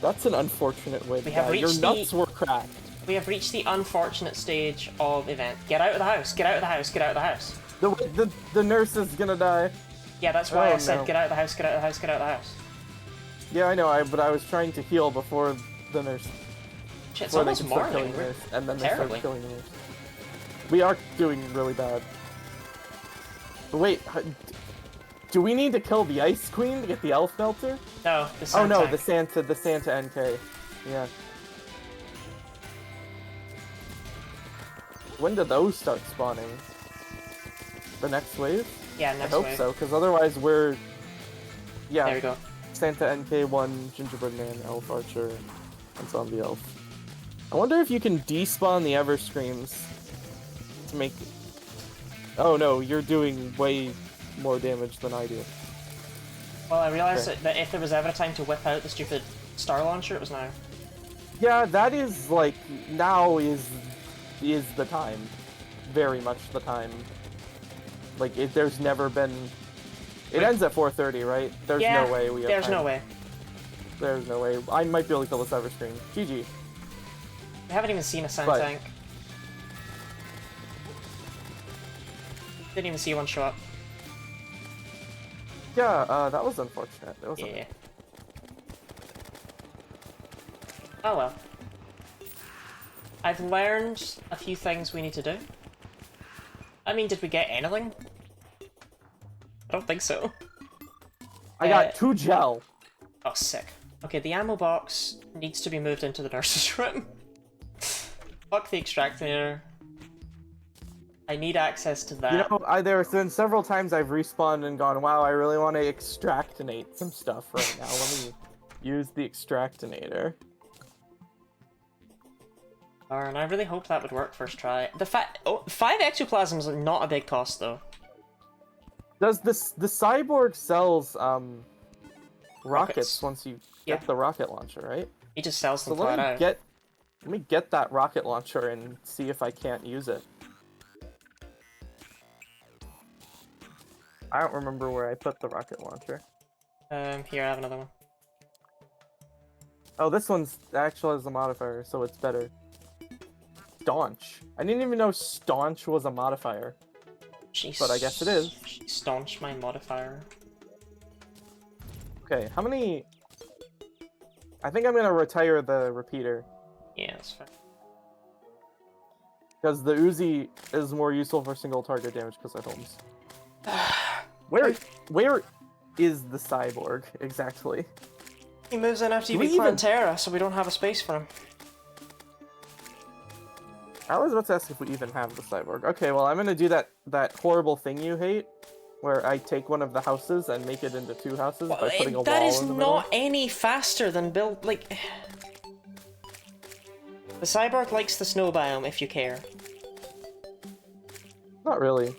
That's an unfortunate way to We have die. Your reached nuts were cracked. We have reached the unfortunate stage of event. Get out of the house, get out of the house, get out of the house. The nurse is gonna die. Yeah, that's why I said no. get out of the house, get out of the house, get out of the house. Yeah, I know, but I was trying to heal before the nurse. Shit, it's Before they almost could start morning. killing the nurse, and then they Terribly. started killing the nurse. We are doing really bad. But wait, do we need to kill the Ice Queen to get the Elf Melter? No, the Oh no, tank. the Santa NK. Yeah. When do those start spawning? The next wave? Yeah, next I hope wave. so, because otherwise we're... Yeah. There we go. Santa NK1, Gingerbread Man, Elf Archer, and Zombie Elf. I wonder if you can despawn the Everscreams to make... Oh no, you're doing way more damage than I do. Well, I realized that if there was ever a time to whip out the stupid star launcher, it was now. Yeah, that is, like, now is the time. Very much the time. Like, there's never been... It ends at 4:30, right? There's no way we have there's time. no way. There's no way. I might be able to kill this Everscream. GG. I haven't even seen a sound tank. Didn't even see one show up. Yeah, that was unfortunate. It was Yeah. Oh well. I've learned a few things we need to do. I mean, did we get anything? I don't think so. I got 2 gel. Oh, sick. Okay, the ammo box needs to be moved into the nurse's room. Fuck the extractor. I need access to that. You know, there have been several times I've respawned and gone, wow, I really want to extractinate some stuff right now. Let me use the extractinator. And I really hope that would work first try. The 5 ectoplasms are not a big cost though. Does the cyborg sells rockets once you get the rocket launcher, right? He just sells them So flat out. let me get that rocket launcher and see if I can't use it. I don't remember where I put the rocket launcher. Here, I have another one. Oh, this one's actually has a modifier, so it's better. Staunch. I didn't even know staunch was a modifier. But I guess it is. She staunched my modifier. Okay, how many... I think I'm gonna retire the repeater. Yeah, that's fair. Because the Uzi is more useful for single target damage because it homes. Where is the cyborg, exactly? He moves in after you beat Terra, so we don't have a space for him. I was about to ask if we even have the cyborg. Okay, well, I'm gonna do that horrible thing you hate, where I take one of the houses and make it into 2 houses by putting a wall in the middle. That is not any faster than build, like... The cyborg likes the snow biome, if you care. Not really.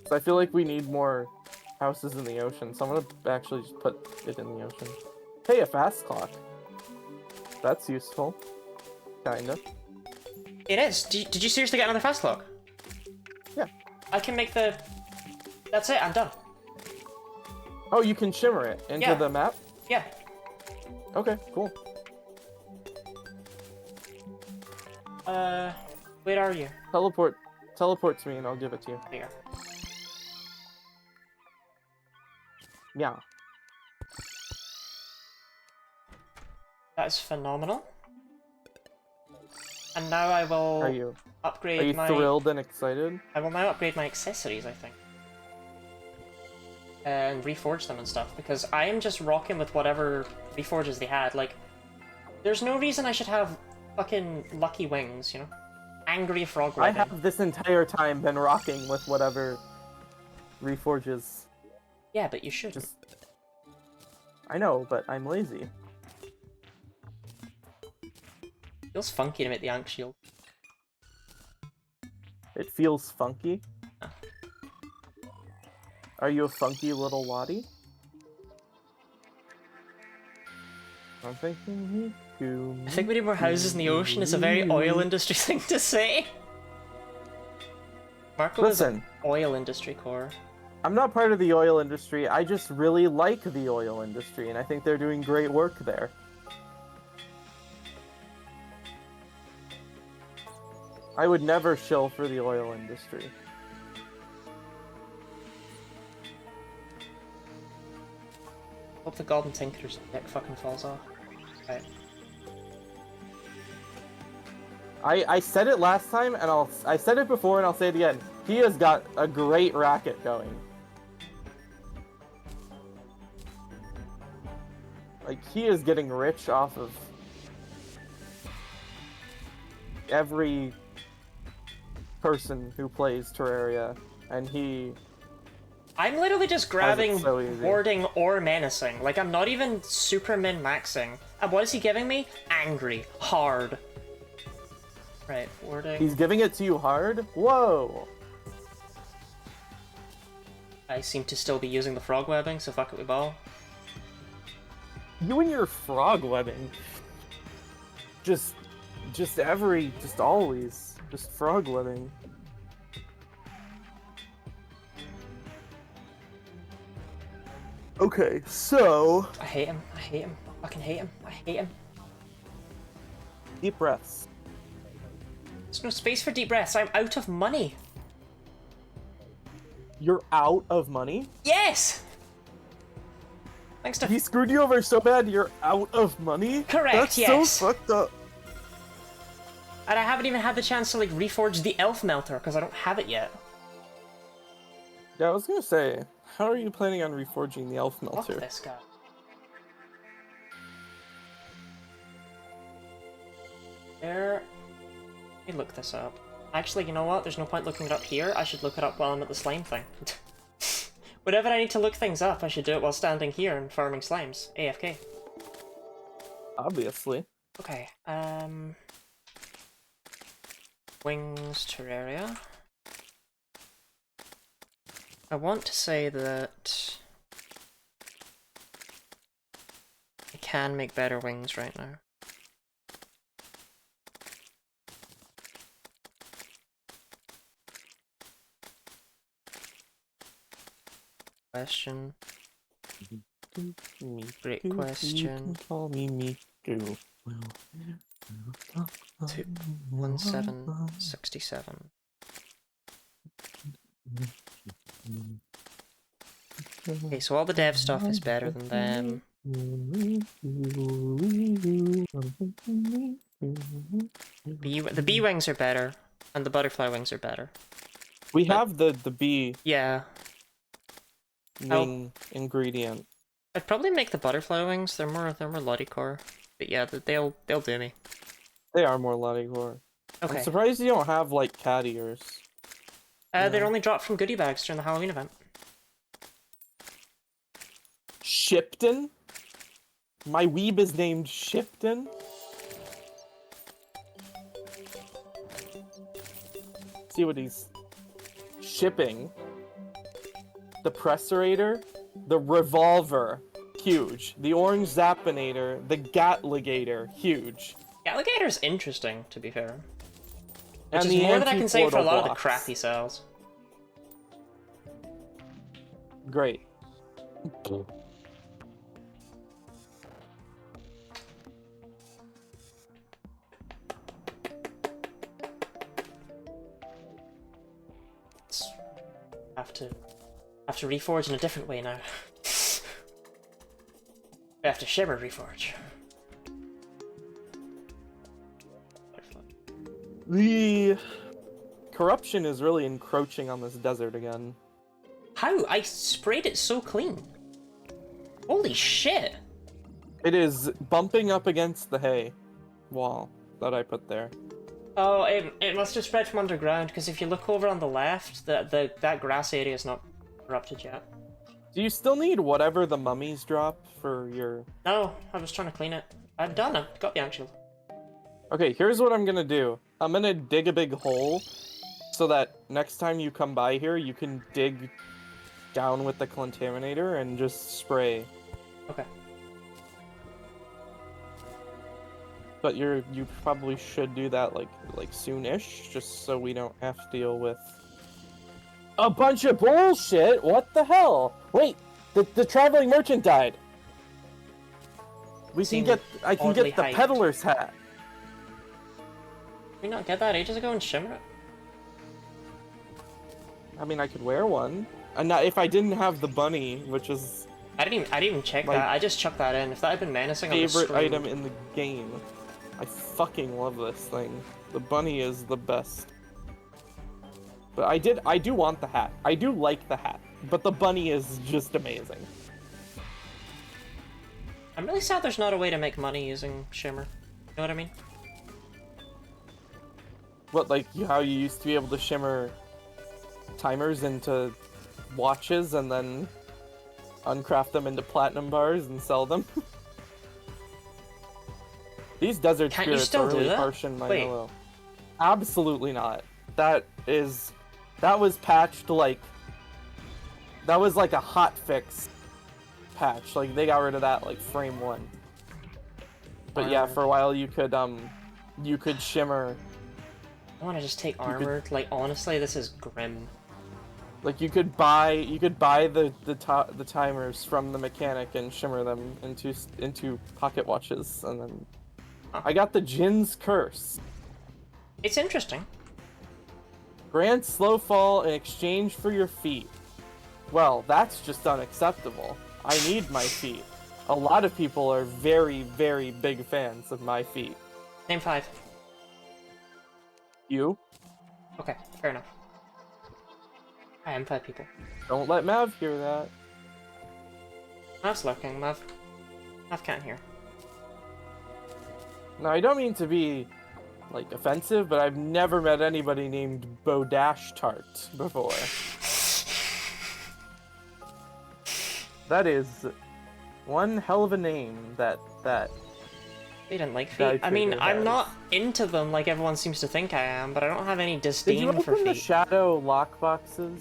So I feel like we need more houses in the ocean, so I'm gonna actually just put it in the ocean. Hey, a fast clock. That's useful. Kinda. It is. Did you seriously get another fast clock? Yeah. I can make the... That's it, I'm done. Oh, you can shimmer it into the map? Yeah. Okay, cool. Where are you? Teleport to me and I'll give it to you. Here. Yeah. That is phenomenal. And now I will upgrade my... Are you thrilled and excited? I will now upgrade my accessories, I think. And reforge them and stuff, because I am just rocking with whatever reforges they had. Like, there's no reason I should have fucking lucky wings, you know? Angry frog webbing. I have this entire time been rocking with whatever reforges. Yeah, but you should. I know, but I'm lazy. Feels funky to make the Ankh shield. It feels funky? Oh. Are you a funky little waddy? I'm thinking I think we need more houses in the ocean. It's a very oil industry thing to say. Marco is an oil industry core. I'm not part of the oil industry, I just really like the oil industry, and I think they're doing great work there. I would never shill for the oil industry. Hope the Golden Tinker's dick fucking falls off. Right. I said it last time, and I said it before, and I'll say it again. He has got a great racket going. Like, he is getting rich off of every person who plays Terraria, and he I'm literally just grabbing so easy. warding or menacing. Like, I'm not even super min-maxing. And what is he giving me? Angry. Hard. Right, warding. He's giving it to you hard? Whoa! I seem to still be using the frog webbing, so fuck it, we ball. You and your frog webbing. Just always. Just frog webbing. Okay, so... I hate him. I hate him. I fucking hate him. I hate him. Deep breaths. There's no space for deep breaths. I'm out of money. You're out of money? Yes! Thanks to... He screwed you over so bad you're out of money? Correct, That's yes. so fucked up. And I haven't even had the chance to, like, reforge the elf melter, because I don't have it yet. Yeah, I was gonna say, how are you planning on reforging the elf melter? Fuck this guy. There... Let me look this up. Actually, you know what? There's no point looking it up here. I should look it up while I'm at the slime thing. Whenever I need to look things up, I should do it while standing here and farming slimes. AFK. Obviously. Okay, Wings Terraria. I want to say that I can make better wings right now. Question. Great question. Call me Miku. 1767. Okay, so all the dev stuff is better than them. The bee wings are better, and the butterfly wings are better. We have the bee Yeah, wing ingredient. I'd probably make the butterfly wings. They're more Lottie core, but yeah, they'll do me. They are more Lottie-core. Okay. I'm surprised you don't have like cat ears. They're only dropped from goodie bags during the Halloween event. Shipton? My weeb is named Shipton? See what he's shipping. The Pressurator, the Revolver, huge. The Orange Zappinator, the Gatligator, huge. Alligator's interesting, to be fair. Which And is the more than I can say for a lot of the anti-portal crappy cells. Great. Have to reforge in a different way now. We have to shimmer reforge. The corruption is really encroaching on this desert again. How? I sprayed it so clean. Holy shit! It is bumping up against the hay wall that I put there. Oh, it must have spread from underground, because if you look over on the left, that grass area is not corrupted yet. Do you still need whatever the mummies drop for your... No, I was trying to clean it. I've done it. Got the actual. Okay, here's what I'm gonna do. I'm gonna dig a big hole so that next time you come by here, you can dig down with the contaminator and just spray. Okay. But you probably should do that like soonish, just so we don't have to deal with a bunch of bullshit. What the hell? Wait, the traveling merchant died. I can get the hyped. peddler's hat. Did we not get that ages ago and shimmer it? I mean, I could wear one. And not, if I didn't have the bunny, which is I didn't even check my that. I just chucked that in. If that had been menacing on the favorite stream, item in the game. I fucking love this thing. The bunny is the best. But I do want the hat. I do like the hat. But the bunny is just amazing. I'm really sad there's not a way to make money using shimmer. You know what I mean? What, like how you used to be able to shimmer timers into watches and then uncraft them into platinum bars and sell them. These desert Can't you spirits still are do really that? harsh in my Wait. yellow. Absolutely not. That was patched like... That was like a hotfix patch. Like, they got rid of that like frame 1. But yeah, for a while you could shimmer. I want to just take armored. Like, honestly, this is grim. Like, you could buy the timers from the mechanic and shimmer them into pocket watches, and then I got the Jin's Curse. It's interesting. Grant slow fall in exchange for your feet. Well, that's just unacceptable. I need my feet. A lot of people are very, very big fans of my feet. Name 5. You? Okay, fair enough. I am 5 people. Don't let Mav hear that. Mav's lurking. Mav can't hear. No, I don't mean to be, like, offensive, but I've never met anybody named Bodash Tart before. That is one hell of a name, that... They didn't like Guy feet. I mean, trigger I'm has. not into them like everyone seems to think I am, but I don't have any Did you disdain for open the feet. shadow lockboxes?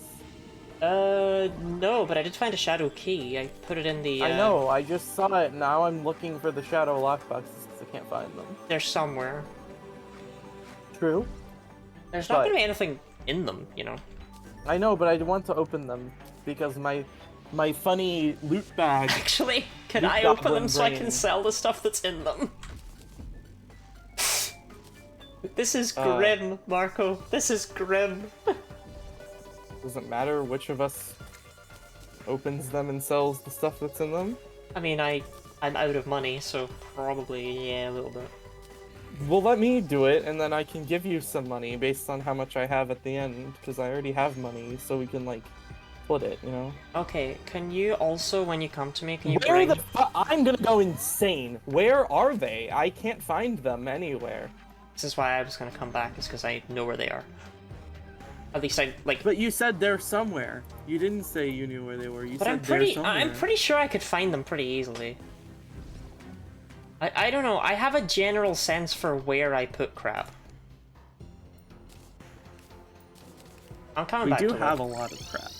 No, but I did find a shadow key. I put it in the, I know, I just saw it, now I'm looking for the shadow lockboxes because I can't find them. They're somewhere. True. There's not But- gonna be anything in them, you know. I know, but I want to open them because my funny loot bag... Actually, can Loot I open goblin them so I can brain. sell the stuff that's in them? This is grim, Marco. This is grim. Doesn't matter which of us opens them and sells the stuff that's in them. I mean, I'm out of money, so probably, yeah, a little bit. Well, let me do it, and then I can give you some money based on how much I have at the end, because I already have money, so we can, like, split it, you know? Okay, can you also, when you come to me, can you Where bring... the I'm gonna go insane. Where are they? I can't find them anywhere. This is why I was gonna come back, is because I know where they are. At least I, like... But you said they're somewhere. You didn't say you knew where they were. You But said they're somewhere. I'm pretty sure I could find them pretty easily. I don't know, I have a general sense for where I put crap. I'm coming back to We do have work. a lot of crap.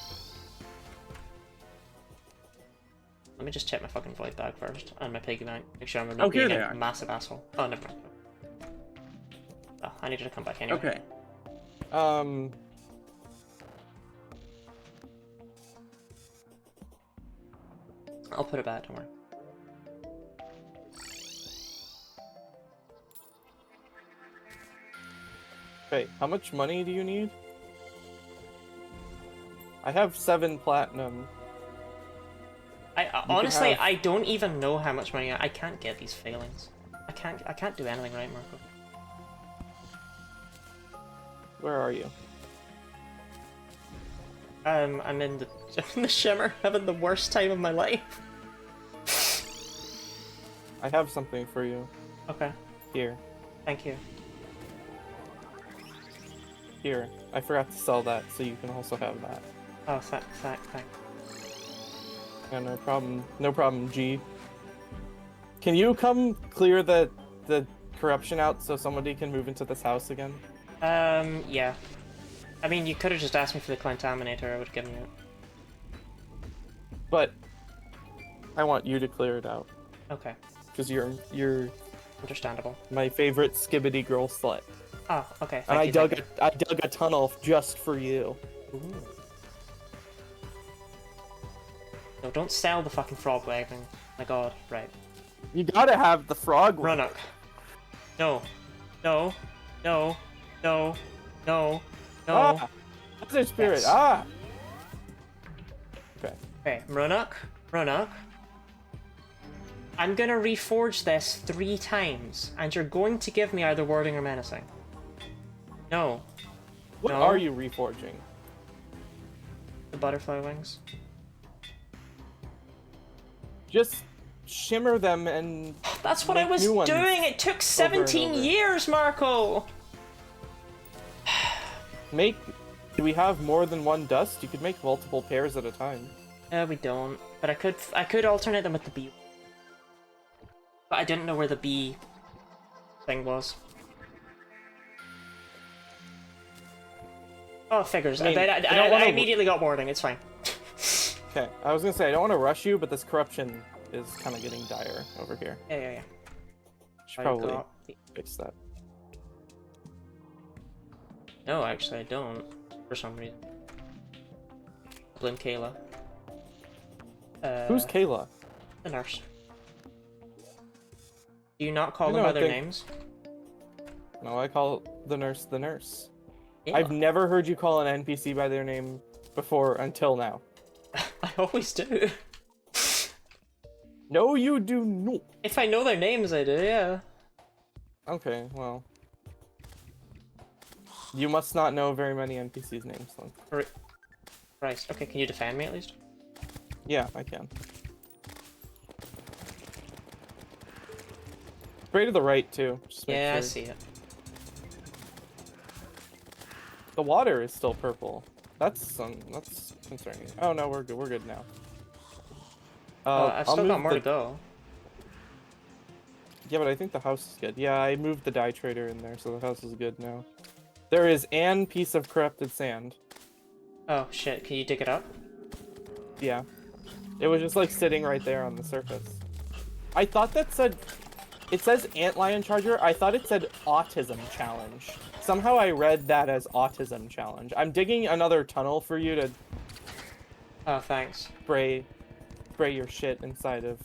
Let me just check my fucking void bag first, and my piggy bank. Make sure I'm Oh, not here being they a are. massive asshole. Oh, never mind. Oh, I needed to come back anyway. Okay. I'll put it back, don't worry. Okay, how much money do you need? I have 7 platinum. Honestly, have- I don't even know how much money I can't get these failings. I can't do anything right, Marco. Where are you? I'm in the shimmer, having the worst time of my life. I have something for you. Okay, Here. thank you. Here. I forgot to sell that, so you can also have that. Oh, thank. Yeah, no problem. No problem, G. Can you come clear the corruption out so somebody can move into this house again? Yeah. I mean, you could have just asked me for the contaminator, I would have given you it. But I want you to clear it out. Okay, Because you're understandable. my favorite skibbity girl slut. Oh, okay, And I thank dug you. I dug a tunnel just for you. Ooh. No, don't sell the fucking frog wagon. My god, right. You gotta have the frog one. Run up. No. No. No. No. No. No. Ah! Desert spirit, Yes. ah! Okay. Okay, Runuk. I'm gonna reforge this 3 times, and you're going to give me either wording or menacing. No. What No. are you reforging? The butterfly wings. Just shimmer them and That's what I Make was new ones doing! It took 17 over. years, Marco! make Do we have more than one dust? You could make multiple pairs at a time. We don't. But I could alternate them with the bee. But I didn't know where the bee thing was. Oh, figures. I mean, I immediately got warding. It's fine. Okay, I was gonna say, I don't want to rush you, but this corruption is kind of getting dire over here. Yeah. Should probably fix that. No, actually, I don't. For some reason. Blame Kayla. Who's Kayla? The nurse. Do you not call them by their names? No, I call the nurse the nurse. Yeah. I've never heard you call an NPC by their name before until now. I always do. No, you do not. If I know their names, I do, yeah. Okay, well. You must not know very many NPCs' names, then. Christ. Okay, can you defend me at least? Yeah, I can. Spray to the right, too. Just make Yeah, sure. I see it. The water is still purple. That's concerning. Oh no, we're good now. I've still got more to go. Yeah, but I think the house is good. Yeah, I moved the dye trader in there, so the house is good now. There is an piece of corrupted sand. Oh shit, can you dig it up? Yeah. It was just like sitting right there on the surface. I thought that said... It says Antlion Charger. I thought it said Autism Challenge. Somehow I read that as Autism Challenge. I'm digging another tunnel for you to... Oh, thanks. Spray your shit inside of...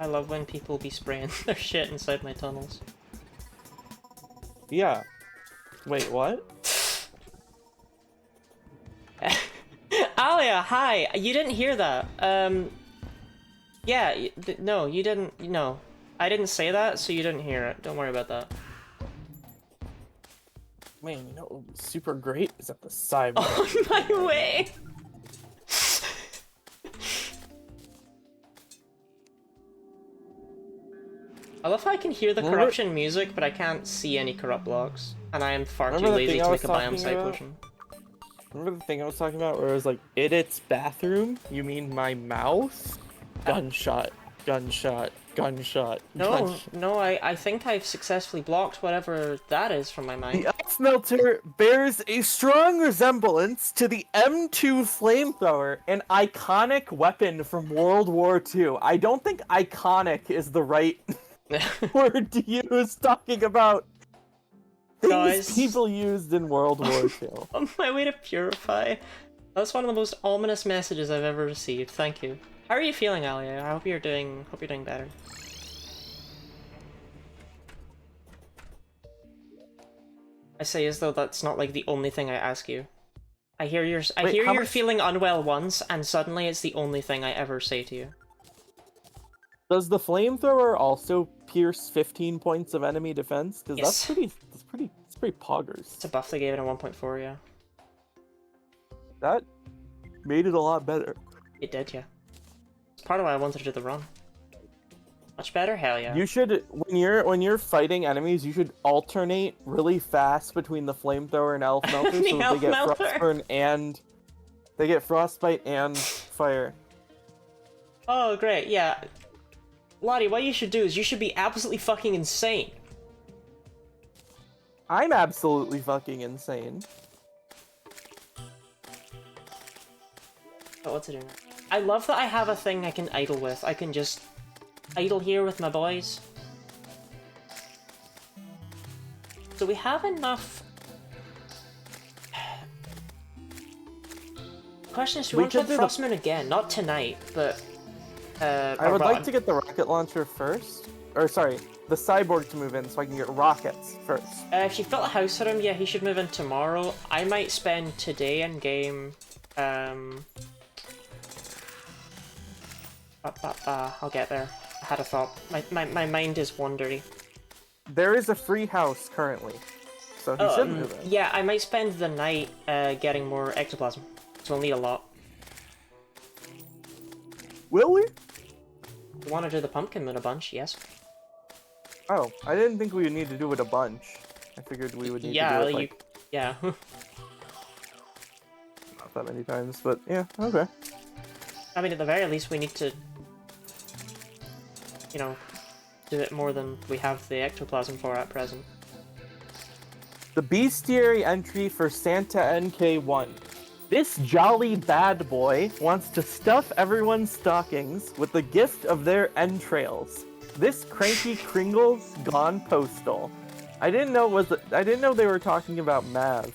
I love when people be spraying their shit inside my tunnels. Yeah. Wait, what? Alia, hi! You didn't hear that. Yeah, no, you didn't, no. I didn't say that, so you didn't hear it. Don't worry about that. Man, you know what would be super great is at the sidewalk. On my way! I love how I can hear the corruption music, but I can't see any corrupt blocks. And I am far too lazy to make a biome site potion. Remember the thing I was talking about where it was like, in its bathroom? You mean my mouth? Gunshot, gunshot, gunshot. No, I think I've successfully blocked whatever that is from my mind. The Ice Melter bears a strong resemblance to the M2 flamethrower, an iconic weapon from World War II. I don't think iconic is the right word to use talking about things people used in World War II. On my way to Purify. That's one of the most ominous messages I've ever received. Thank you. How are you feeling, Alia? I hope you're doing better. I say as though that's not like the only thing I ask you. I hear you're feeling unwell once, and suddenly it's the only thing I ever say to you. Does the flamethrower also pierce 15 points of enemy defense? Because Yes. that's pretty poggers. It's a buff they gave it in 1.4, yeah. That made it a lot better. It did, yeah. It's part of why I wanted to do the run. Much better? Hell yeah. You should, when you're fighting enemies, you should alternate really fast between the flamethrower and elf melter so that they get frostburn and they get frostbite and fire. Oh, great, yeah. Lottie, what you should do is you should be absolutely fucking insane. I'm absolutely fucking insane. But what to do now? I love that I have a thing I can idle with. I can just idle here with my boys. So we have enough... The question is, do we want to put Frostmoon again? Not tonight, but... I would like to get the rocket launcher first. Or, sorry, the cyborg to move in so I can get rockets first. If you built a house for him, yeah, he should move in tomorrow. I might spend today in game... I'll get there. I had a thought. My mind is wandery. There is a free house currently, so he should move in. Yeah, I might spend the night getting more ectoplasm. So we'll need a lot. Will we? You want to do the pumpkin moon a bunch? Yes. Oh, I didn't think we would need to do it a bunch. I figured we would need to do it like... Yeah. that many times, but yeah, okay. I mean, at the very least, we need to, you know, do it more than we have the ectoplasm for at present. The bestiary entry for Santa NK1. This jolly bad boy wants to stuff everyone's stockings with the gift of their entrails. This cranky Kringle's gone postal. I didn't know they were talking about Mav.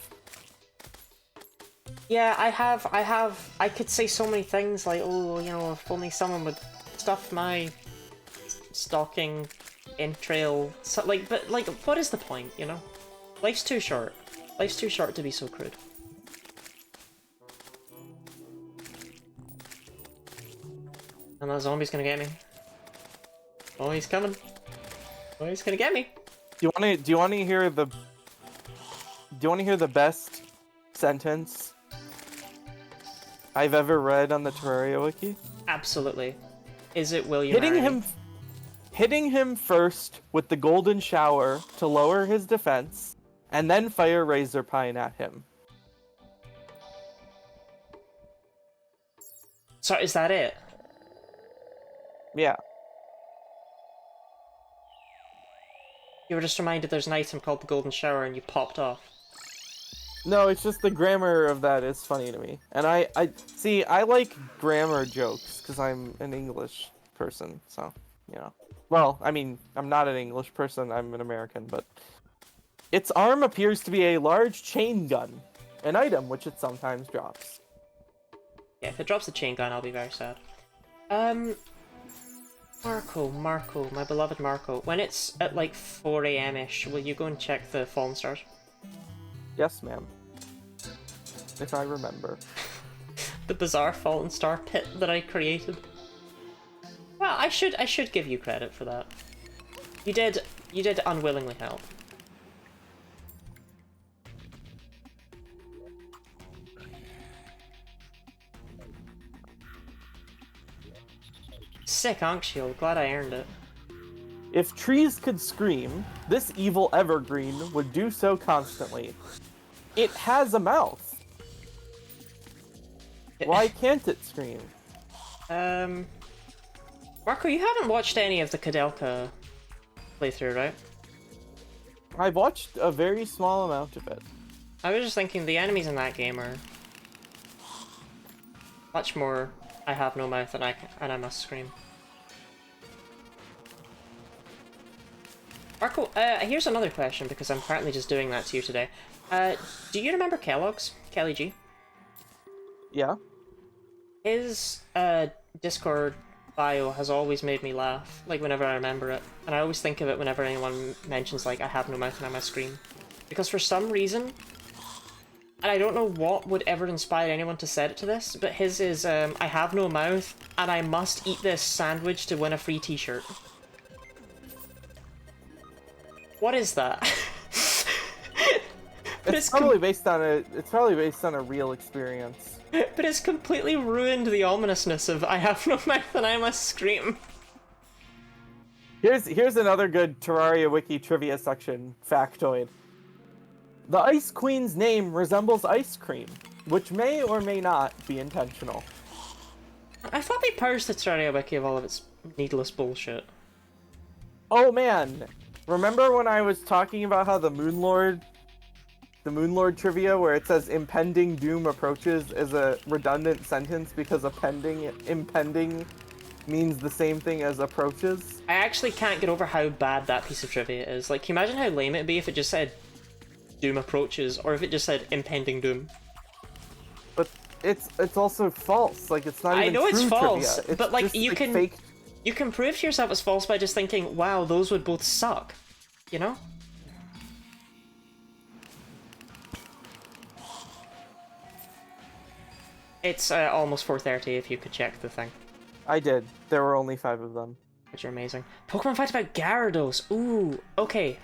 Yeah, I could say so many things like, oh, you know, if only someone would stuff my stocking entrail, so, like, but, like, what is the point, you know? Life's too short. Life's too short to be so crude. And that zombie's gonna get me. Oh, he's coming. Oh, he's gonna get me. Do you want to hear the best sentence I've ever read on the Terraria wiki? Absolutely. Is it William? Hitting him first with the golden shower to lower his defense, and then fire razor pine at him. So is that it? Yeah. You were just reminded there's an item called the Golden Shower and you popped off. No, it's just the grammar of that is funny to me. And I like grammar jokes because I'm an English person, so, you know. Well, I mean, I'm not an English person, I'm an American, but its arm appears to be a large chain gun, an item which it sometimes drops. Yeah, if it drops the chain gun, I'll be very sad. Marco, my beloved Marco. When it's at like 4 AM-ish, will you go and check the Fallen Stars? Yes, ma'am. If I remember. The bizarre Fallen Star pit that I created. Well, I should give you credit for that. You did unwillingly help. Sick Ankh Shield, glad I earned it. If trees could scream, this evil evergreen would do so constantly. It has a mouth. Why can't it scream? Marco, you haven't watched any of the Kadelka playthrough, right? I've watched a very small amount of it. I was just thinking the enemies in that game are much more I have no mouth and I must scream. Marco, here's another question because I'm apparently just doing that to you today. Do you remember Kellogg's? Kelly G? Yeah? His Discord bio has always made me laugh, like whenever I remember it. And I always think of it whenever anyone mentions like, I have no mouth and I must scream. Because for some reason, and I don't know what would ever inspire anyone to set it to this, but his is, I have no mouth and I must eat this sandwich to win a free t-shirt. What is that? It's probably based on a real experience. But it's completely ruined the ominousness of I have no mouth and I must scream. Here's another good Terraria Wiki trivia section factoid. The Ice Queen's name resembles ice cream, which may or may not be intentional. I thought they purged the Terraria Wiki of all of its needless bullshit. Oh man, remember when I was talking about how the Moonlord trivia where it says impending doom approaches is a redundant sentence because impending means the same thing as approaches? I actually can't get over how bad that piece of trivia is. Like, can you imagine how lame it'd be if it just said doom approaches, or if it just said impending doom? But it's also false. Like, it's not even I know true it's false, trivia. It's but like just, you can fake. You can prove to yourself it's false by just thinking, wow, those would both suck. You know? It's almost 4:30 if you could check the thing. I did. There were only 5 of them. Which are amazing. Pokemon fight about Gyarados. Ooh, okay.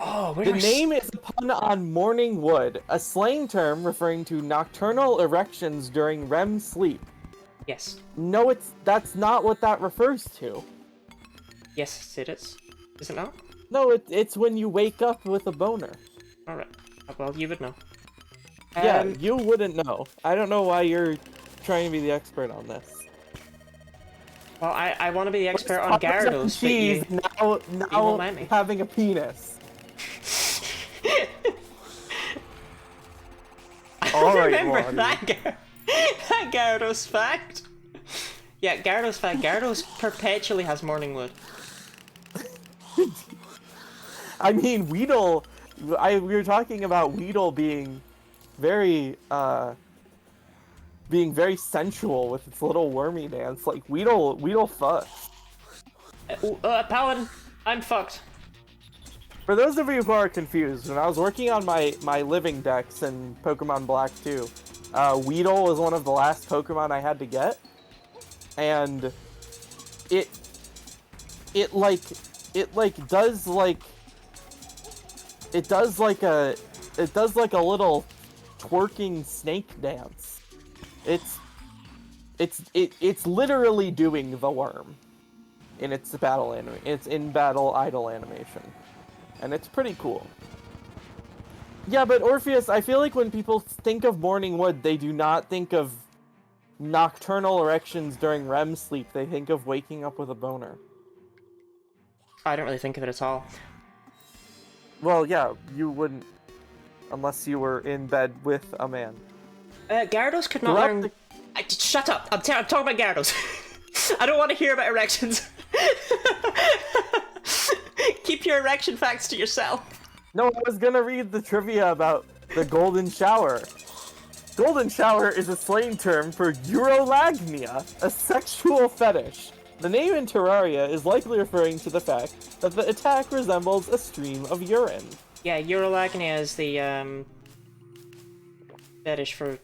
Oh, the name is a pun on morning wood, a slang term referring to nocturnal erections during REM sleep. Yes. No, that's not what that refers to. Yes, it is. Is it not? No, it's when you wake up with a boner. Alright. Well, you would know. Yeah, you wouldn't know. I don't know why you're trying to be the expert on this. Well, I want to be the expert on Gyarados, but you now won't let me. having a penis. I remember that Gyarados fact. Yeah, Gyarados fact. Gyarados perpetually has morning wood. I mean, Weedle. We were talking about Weedle being very sensual with its little wormy dance. Like Weedle fucks. Paladin, I'm fucked. For those of you who are confused, when I was working on my living decks in Pokemon Black 2, Weedle was one of the last Pokemon I had to get, and it does like a little twerking snake dance. It's literally doing the worm in its in-battle idle animation. And it's pretty cool. Yeah, but Orpheus, I feel like when people think of morning wood, they do not think of nocturnal erections during REM sleep. They think of waking up with a boner. I don't really think of it at all. Well, yeah, you wouldn't, unless you were in bed with a man. Gyarados could not learn... Shut up! I'm talking about Gyarados. I don't want to hear about erections. Keep your erection facts to yourself. No, I was gonna read the trivia about the golden shower. Golden shower is a slang term for urolagnia, a sexual fetish. The name in Terraria is likely referring to the fact that the attack resembles a stream of urine. Yeah, urolagnia is the fetish for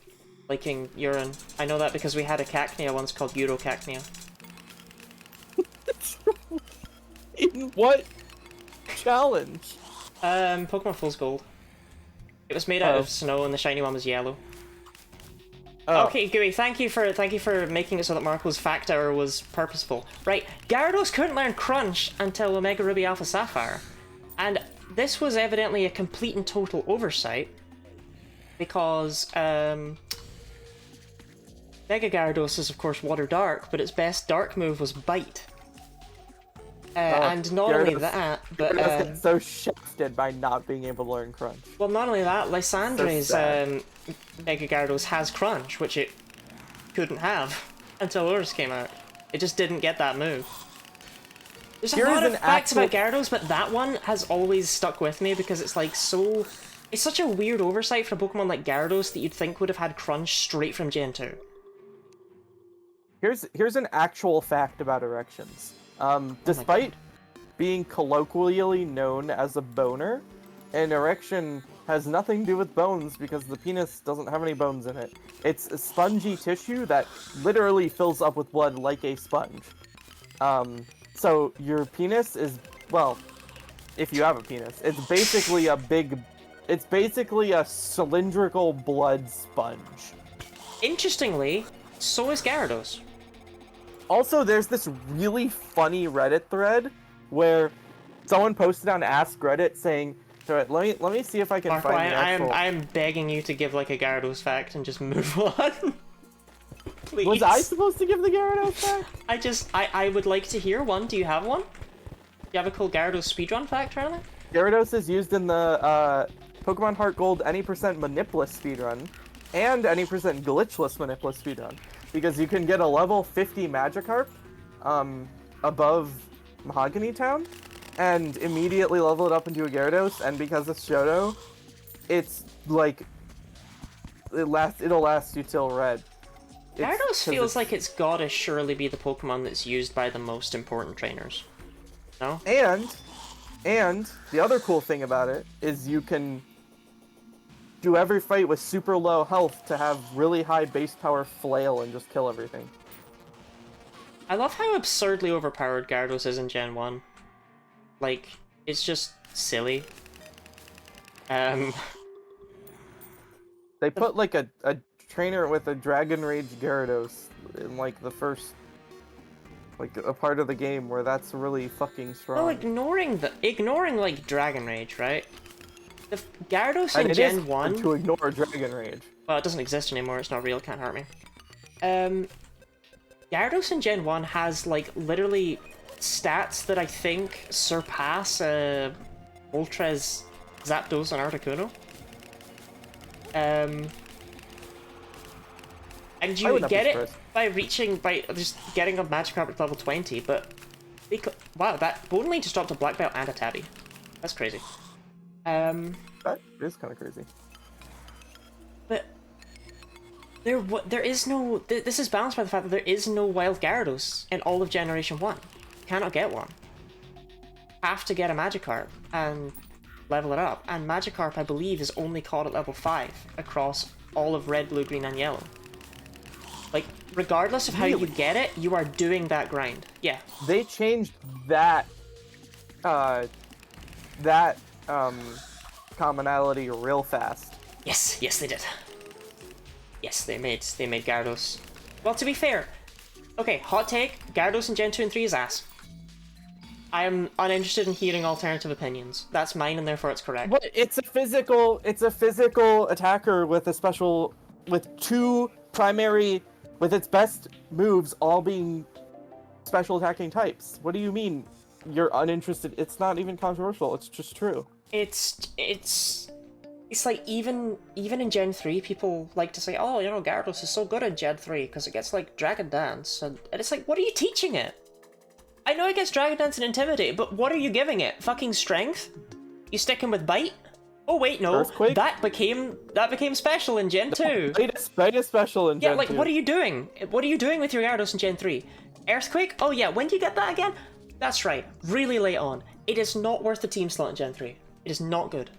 liking urine. I know that because we had a cacnea once called urocacnea. In what challenge? Pokemon Fool's Gold. It was made out of snow and the shiny one was yellow. Oh. Okay, Gooey, thank you for making it so that Marco's fact hour was purposeful. Right, Gyarados couldn't learn Crunch until Omega Ruby Alpha Sapphire. And this was evidently a complete and total oversight. Because, Mega Gyarados is of course Water Dark, but its best dark move was Bite. And not only that, but gets so shafted by not being able to learn Crunch. Well, not only that, Lysandre's Mega Gyarados has Crunch, which it couldn't have until Urus came out. It just didn't get that move. There's a lot of facts about Gyarados, but that one has always stuck with me because it's like so... It's such a weird oversight for a Pokemon like Gyarados that you'd think would have had Crunch straight from Gen 2. Here's an actual fact about erections. Despite being colloquially known as a boner, an erection has nothing to do with bones because the penis doesn't have any bones in it. It's a spongy tissue that literally fills up with blood like a sponge. So your penis is, well, if you have a penis, it's basically a cylindrical blood sponge. Interestingly, so is Gyarados. Also, there's this really funny Reddit thread where someone posted on Ask Reddit saying, "Let me see if I can Marco, find the actual..." I'm begging you to give like a Gyarados fact and just move on. Please. Was I supposed to give the Gyarados fact? I would like to hear one. Do you have one? Do you have a cool Gyarados speedrun fact, Charlie? Gyarados is used in the Pokemon Heart Gold any % Manipulus speedrun and any % glitchless Manipulus speedrun. Because you can get a level 50 Magikarp above Mahogany Town and immediately level it up into a Gyarados, and because it's Shoto, it's like it'll last you till red. Gyarados feels like it's gotta surely be the Pokemon that's used by the most important trainers. No? And the other cool thing about it is you can do every fight with super low health to have really high base power flail and just kill everything. I love how absurdly overpowered Gyarados is in Gen 1. Like, it's just silly. They put like a trainer with a Dragon Rage Gyarados in like the first, like a part of the game where that's really fucking strong. Well, ignoring like Dragon Rage, right? The Gyarados And in it Gen is 1... to ignore Dragon Rage. Well, it doesn't exist anymore, it's not real, can't hurt me. Gyarados in Gen 1 has, like, literally stats that I think surpass Moltres, Zapdos, and Articuno. And you get it by just getting a Magikarp at level 20, but... Wow, that Bone Lane just dropped a Black Belt and a Tabby. That's crazy. That is kind of crazy. But... There is no... This is balanced by the fact that there is no Wild Gyarados in all of Generation 1. You cannot get one. Have to get a Magikarp and level it up. And Magikarp, I believe, is only caught at level 5 across all of Red, Blue, Green, and Yellow. Like, regardless of how you get it, you are doing that grind. Yeah. They changed that, commonality real fast. Yes, yes they did. Yes, they made Gyarados. Well, to be fair, okay, hot take, Gyarados in Gen 2 and 3 is ass. I am uninterested in hearing alternative opinions. That's mine, and therefore it's correct. But it's a physical attacker with two primary, with its best moves all being special attacking types. What do you mean you're uninterested? It's not even controversial, it's just true. It's like, even in Gen 3, people like to say, oh, you know, Gyarados is so good in Gen 3 because it gets, like, Dragon Dance. And it's like, what are you teaching it? I know it gets Dragon Dance and Intimidate, but what are you giving it? Fucking Strength? You stick him with Bite? Oh, wait, no. Earthquake? That became special in Gen 2. Bite is special in Gen 2. Yeah, like, what are you doing? What are you doing with your Gyarados in Gen 3? Earthquake? Oh, yeah, when do you get that again? That's right, really late on. It is not worth the team slot in Gen 3. It is not good.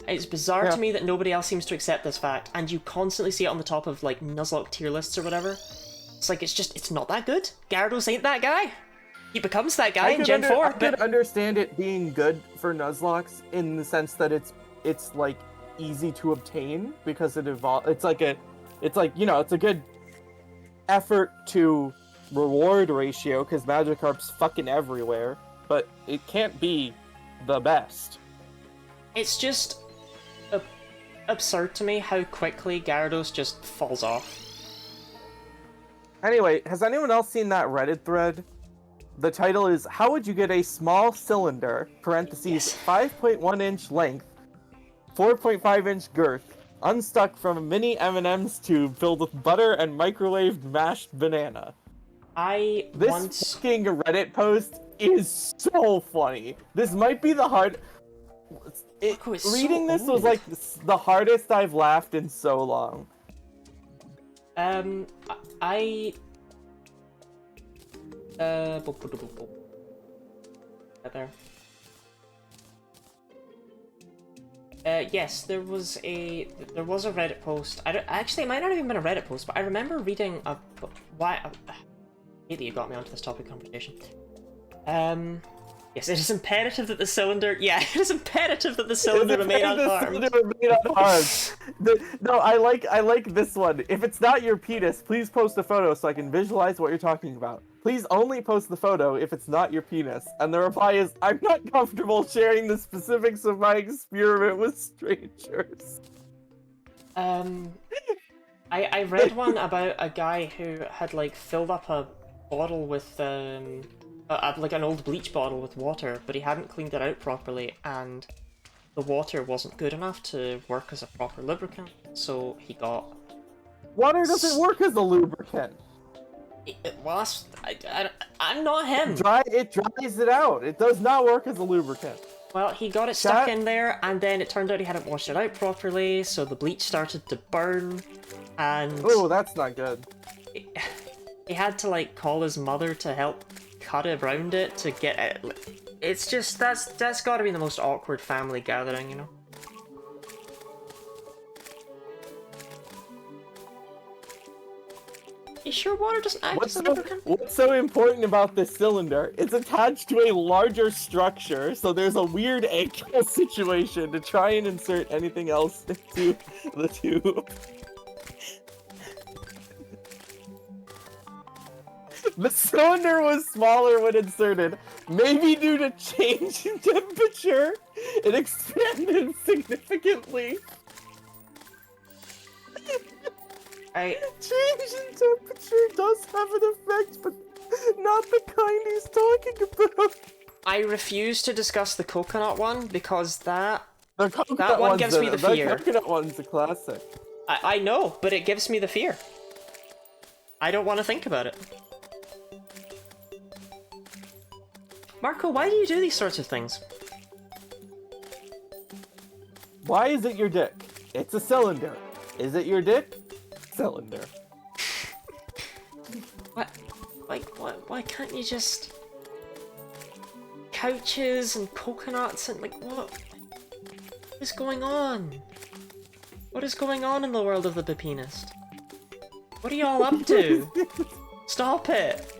It's bizarre to me that nobody else seems to accept this fact, and you constantly see it on the top of, like, Nuzlocke tier lists or whatever. It's like, it's not that good. Gyarados ain't that guy. He becomes that guy in Gen 4, I could understand it being good for Nuzlocke in the sense that it's like, easy to obtain, because it evolves. It's like, you know, it's a good effort to reward ratio, because Magikarp's fucking everywhere, but it can't be the best. It's just absurd to me how quickly Gyarados just falls off. Anyway, has anyone else seen that Reddit thread? The title is, how would you get a small cylinder, parentheses, 5.1 inch length, 4.5 inch girth, unstuck from a mini M&M's tube filled with butter and microwaved mashed banana? This fucking Reddit post is so funny. This might be the hard... Reading this was like the hardest I've laughed in so long. Yes, there was a Reddit post. Actually, it might not have even been a Reddit post, but I remember reading I hate that you got me onto this topic conversation. Yes, it is imperative that the cylinder... Yeah, it is imperative that the cylinder remain unharmed. No, I like this one. If it's not your penis, please post a photo so I can visualize what you're talking about. Please only post the photo if it's not your penis. And the reply is, I'm not comfortable sharing the specifics of my experiment with strangers. I read one about a guy who had, like, filled up a bottle with, like an old bleach bottle with water, but he hadn't cleaned it out properly, and the water wasn't good enough to work as a proper lubricant, so he got... Water doesn't work as a lubricant! Well, I'm not him! It dries it out. It does not work as a lubricant. Well, he got it stuck in there, and then it turned out he hadn't washed it out properly, so the bleach started to burn, and... Oh, that's not good. He had to, like, call his mother to help cut around it to get it. It's just, that's gotta be the most awkward family gathering, you know? You sure water doesn't act as a lubricant? What's so important about this cylinder? It's attached to a larger structure, so there's a weird angle situation to try and insert anything else into the tube. The cylinder was smaller when inserted, maybe due to change in temperature, It expanded significantly. Change in temperature does have an effect, but not the kind he's talking about. I refuse to discuss the coconut one because that That one gives me the fear. The coconut one's a classic. I know, but it gives me the fear. I don't want to think about it. Marco, why do you do these sorts of things? Why is it your dick? It's a cylinder. Is it your dick? Cylinder. What? Like, why can't you just... Couches and coconuts and, like, what is going on? What is going on in the world of the Bepinist? What are y'all up to? Stop it!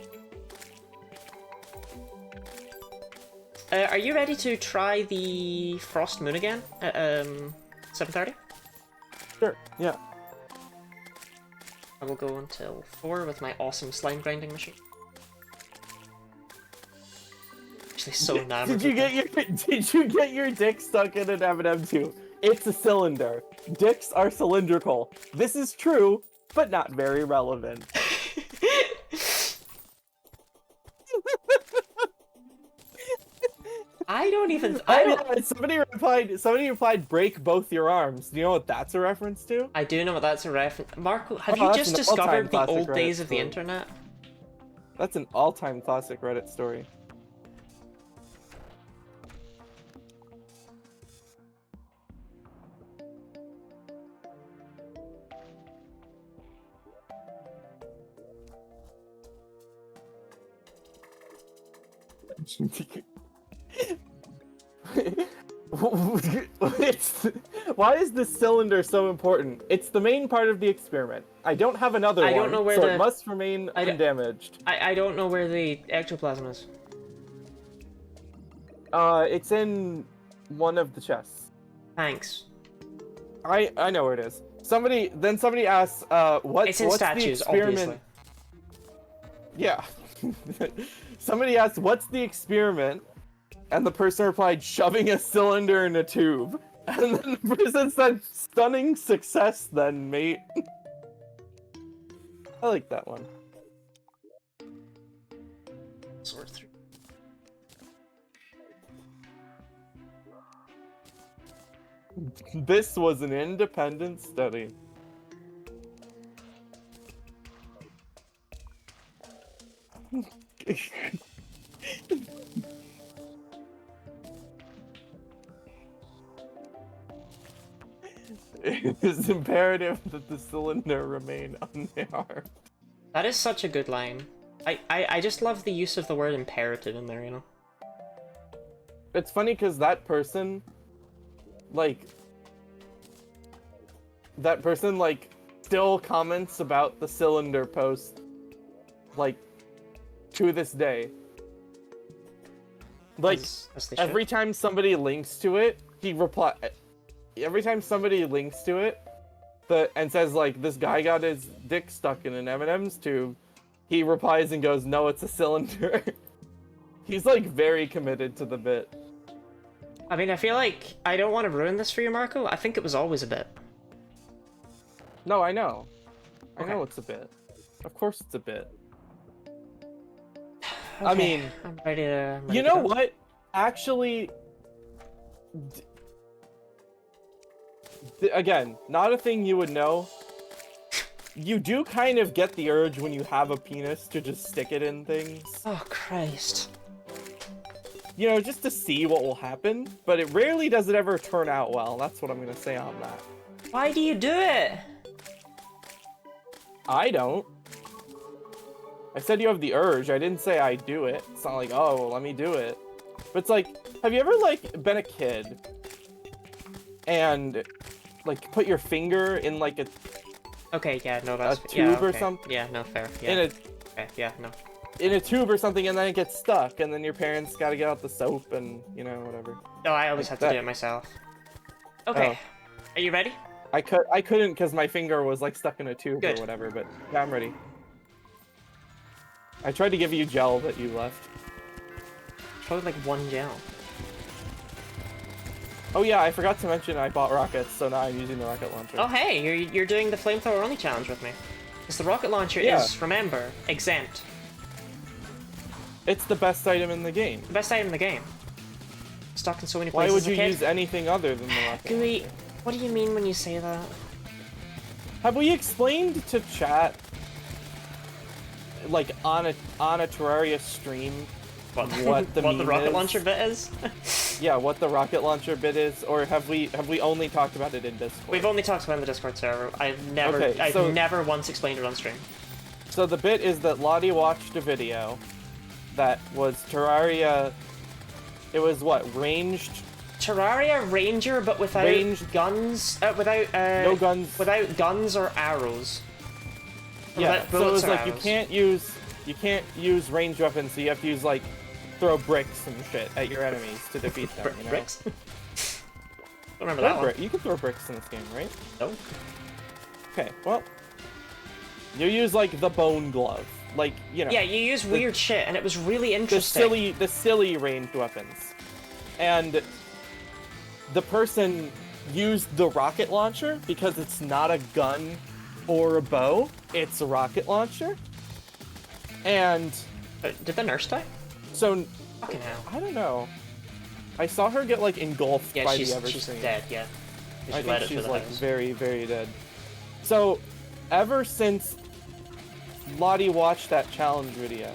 Are you ready to try the Frost Moon again at 7:30? Sure, yeah. I will go until 4 with my awesome slime grinding machine. Actually, so enamored. Did you get your dick stuck in an M&M too? It's a cylinder. Dicks are cylindrical. This is true, but not very relevant. I don't even. Somebody replied, break both your arms. Do you know what that's a reference to? I do know what that's a reference. Marco, have you just discovered the old days of the internet? That's an all-time classic Reddit story. Why is this cylinder so important? It's the main part of the experiment. I don't have another one, don't know where so it must remain undamaged. I don't know where the ectoplasm is. It's in one of the chests. Thanks. I know where it is. Somebody asks, It's in what's statues, the experiment? obviously. Yeah. Somebody asked, what's the experiment? And the person replied, shoving a cylinder in a tube. And then the person said, stunning success then, mate. I like that one. Sort through. This was an independent study. It is imperative that the cylinder remain unharmed. That is such a good line. I just love the use of the word imperative in there, you know? It's funny because that person, still comments about the cylinder post, to this day. Every time somebody links to it, every time somebody links to it, and says, this guy got his dick stuck in an M&M's tube, he replies and goes, no, it's a cylinder. He's, very committed to the bit. I mean, I feel like I don't want to ruin this for you, Marco. I think it was always a bit. No, I know. Okay. I know it's a bit. Of course it's a bit. Okay, I mean, I'm ready to... you know what? Actually... Again, not a thing you would know. You do kind of get the urge when you have a penis to just stick it in things. Oh, Christ. You know, just to see what will happen, but it rarely does it ever turn out well. That's what I'm gonna say on that. Why do you do it? I don't. I said you have the urge. I didn't say I do it. It's not like, oh, let me do it. But it's like, have you ever, been a kid and, put your finger in, a... Okay, yeah, no, that's... a tube or something? Yeah, no, fair. Yeah. Okay, yeah, no. In a tube or something, and then it gets stuck, and then your parents gotta get out the soap and, whatever. No, I always have to do it myself. Okay. Oh. Are you ready? I couldn't because my finger was, stuck in a tube Good. or whatever, but yeah, I'm ready. I tried to give you gel that you left. Probably, one gel. Oh yeah, I forgot to mention I bought rockets, so now I'm using the rocket launcher. Oh hey, you're doing the flamethrower only challenge with me. Because the rocket launcher Yeah. is, remember, exempt. It's the best item in the game. The best item in the game. Stuck in so many Why places would as a you kid. use anything other than the rocket Gooey, launcher? what do you mean when you say that? Have we explained to chat, like on a Terraria stream, what the what the meme rocket is? launcher bit is? Yeah, what the rocket launcher bit is, or have we only talked about it in Discord? We've only talked about it in the Discord server. I've Okay, so- never once explained it on stream. So the bit is that Lottie watched a video that was Terraria. It was what, ranged? Terraria Ranger, but without Ranged- guns. Without No guns. Without guns or arrows. Yeah. Without So it bullets was or like arrows. you can't use ranged weapons, so you have to use like throw bricks and shit at your enemies to defeat them. You know? Bricks. Don't remember Throw that one. You can throw bricks in this game, right? No. Okay. Well, you use like the bone glove, like you know. Yeah, you use weird shit, and it was really interesting. the silly ranged weapons, and the person used the rocket launcher because it's not a gun or a bow, it's a rocket launcher, and Did the nurse die? so Fucking hell. I don't know. I saw her get like engulfed Yeah, by she's the Everstream. dead. Yeah. She I led think it to she's the like house. very, very dead. So, ever since Lottie watched that challenge video,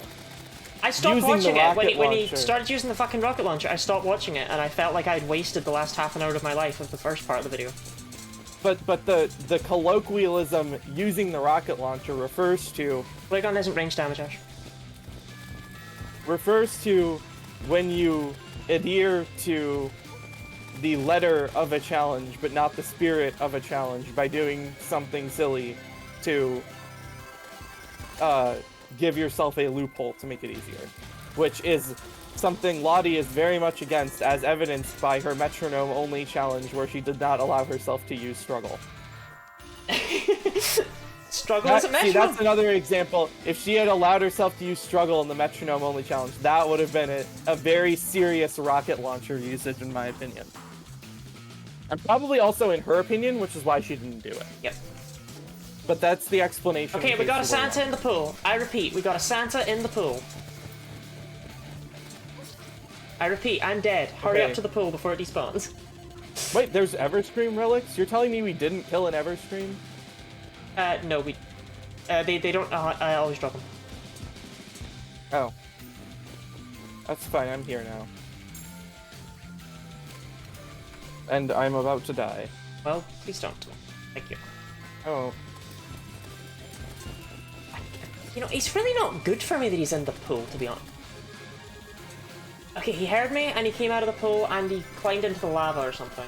I stopped using the watching it rocket when he launcher. started using the fucking rocket launcher. I stopped watching it, and I felt like I'd wasted the last half an hour of my life of the first part of the video. but the colloquialism using the rocket launcher refers to Flare gun isn't range damage, Ash. when you adhere to the letter of a challenge, but not the spirit of a challenge, by doing something silly to give yourself a loophole to make it easier, which is something Lottie is very much against, as evidenced by her metronome-only challenge, where she did not allow herself to use struggle. Struggle isn't See, that's metronome. another example. If she had allowed herself to use struggle in the metronome-only challenge, that would have been a very serious rocket launcher usage, in my opinion. And probably also in her opinion, which is why she didn't do it. Yep. But that's the explanation. Okay, in we case got a you were Santa in the pool. I repeat, we got a Santa in the pool. I repeat, I'm dead. Hurry Okay. up to the pool before it despawns. Wait, there's Everstream relics? You're telling me we didn't kill an Everstream? No, we... they don't... I always drop them. Oh. That's fine, I'm here now. And I'm about to die. Well, please don't. Thank you. Oh. You know, it's really not good for me that he's in the pool, to be honest. Okay, he heard me, and he came out of the pool, and he climbed into the lava or something.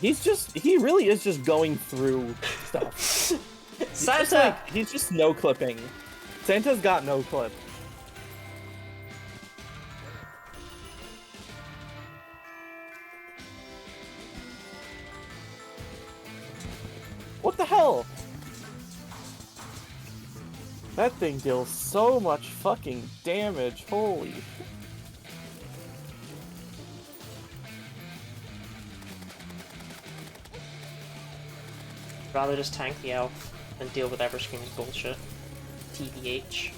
He really is just going through stuff. Santa! He's just no clipping. Santa's got no clip. What the hell? That thing deals so much fucking damage. Holy shit. Rather just tank the elf than deal with Everscream's bullshit. TBH.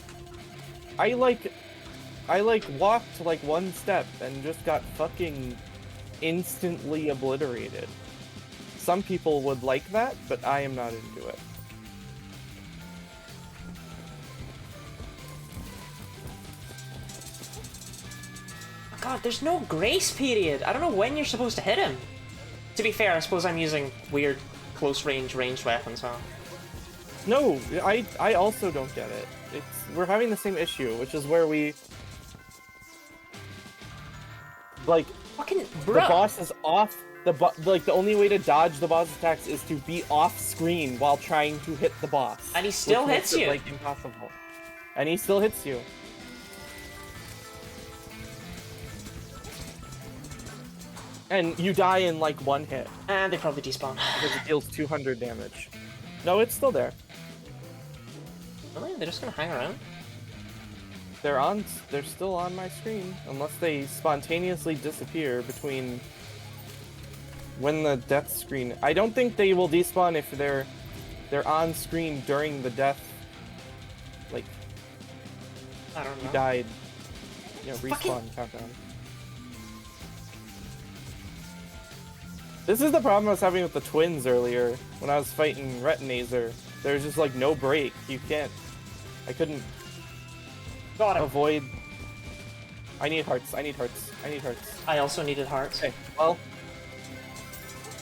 I walked like one step and just got fucking instantly obliterated. Some people would like that, but I am not into it. God, there's no grace period. I don't know when you're supposed to hit him. To be fair, I suppose I'm using weird close-range ranged weapons, huh? No, I also don't get it. We're having the same issue, which is where we like Fucking the bruh. boss is off. The only way to dodge the boss attacks is to be off screen while trying to hit the boss. And he still which makes hits it, you. like impossible. And he still hits you. And you die in like one hit And they probably despawn. because it deals 200 damage. No, it's still there. Really? They're just gonna hang around? They're still on my screen, unless they spontaneously disappear between when the death screen. I don't think they will despawn if they're on screen during the death. Like, I don't know. you died. You know, Fucking- respawn countdown. This is the problem I was having with the twins earlier when I was fighting Retinazer. There's just like no break. You can't. I couldn't Got him. avoid. I need hearts. I need hearts. I need hearts. I also needed hearts. Okay, well,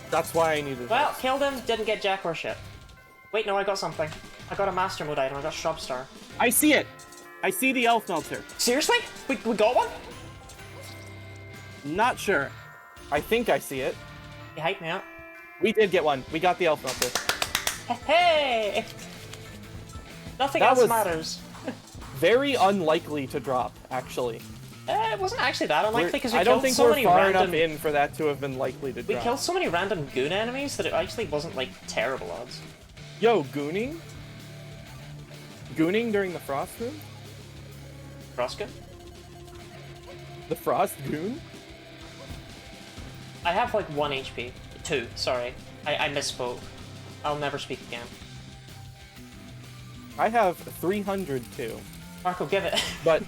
that's why I needed Well, hearts. killed him, didn't get jack or shit. Wait, no, I got something. I got a Master Mode item, I got Shrub Star. I see it! I see the elf melter. Seriously? We got one? Not sure. I think I see it. You hyped me up. We did get one. We got the elf melter. Hey! Nothing That else was- matters. Very unlikely to drop, actually. It wasn't actually that unlikely because we I don't killed think so we're many far random. enough in for that to have been likely to We drop. killed so many random goon enemies that it actually wasn't like terrible odds. Yo, gooning? Gooning during the frost room? Froskin? The frost goon? I have like 1 HP. 2, sorry. I misspoke. I'll never speak again. I have 302. Marco, give it. But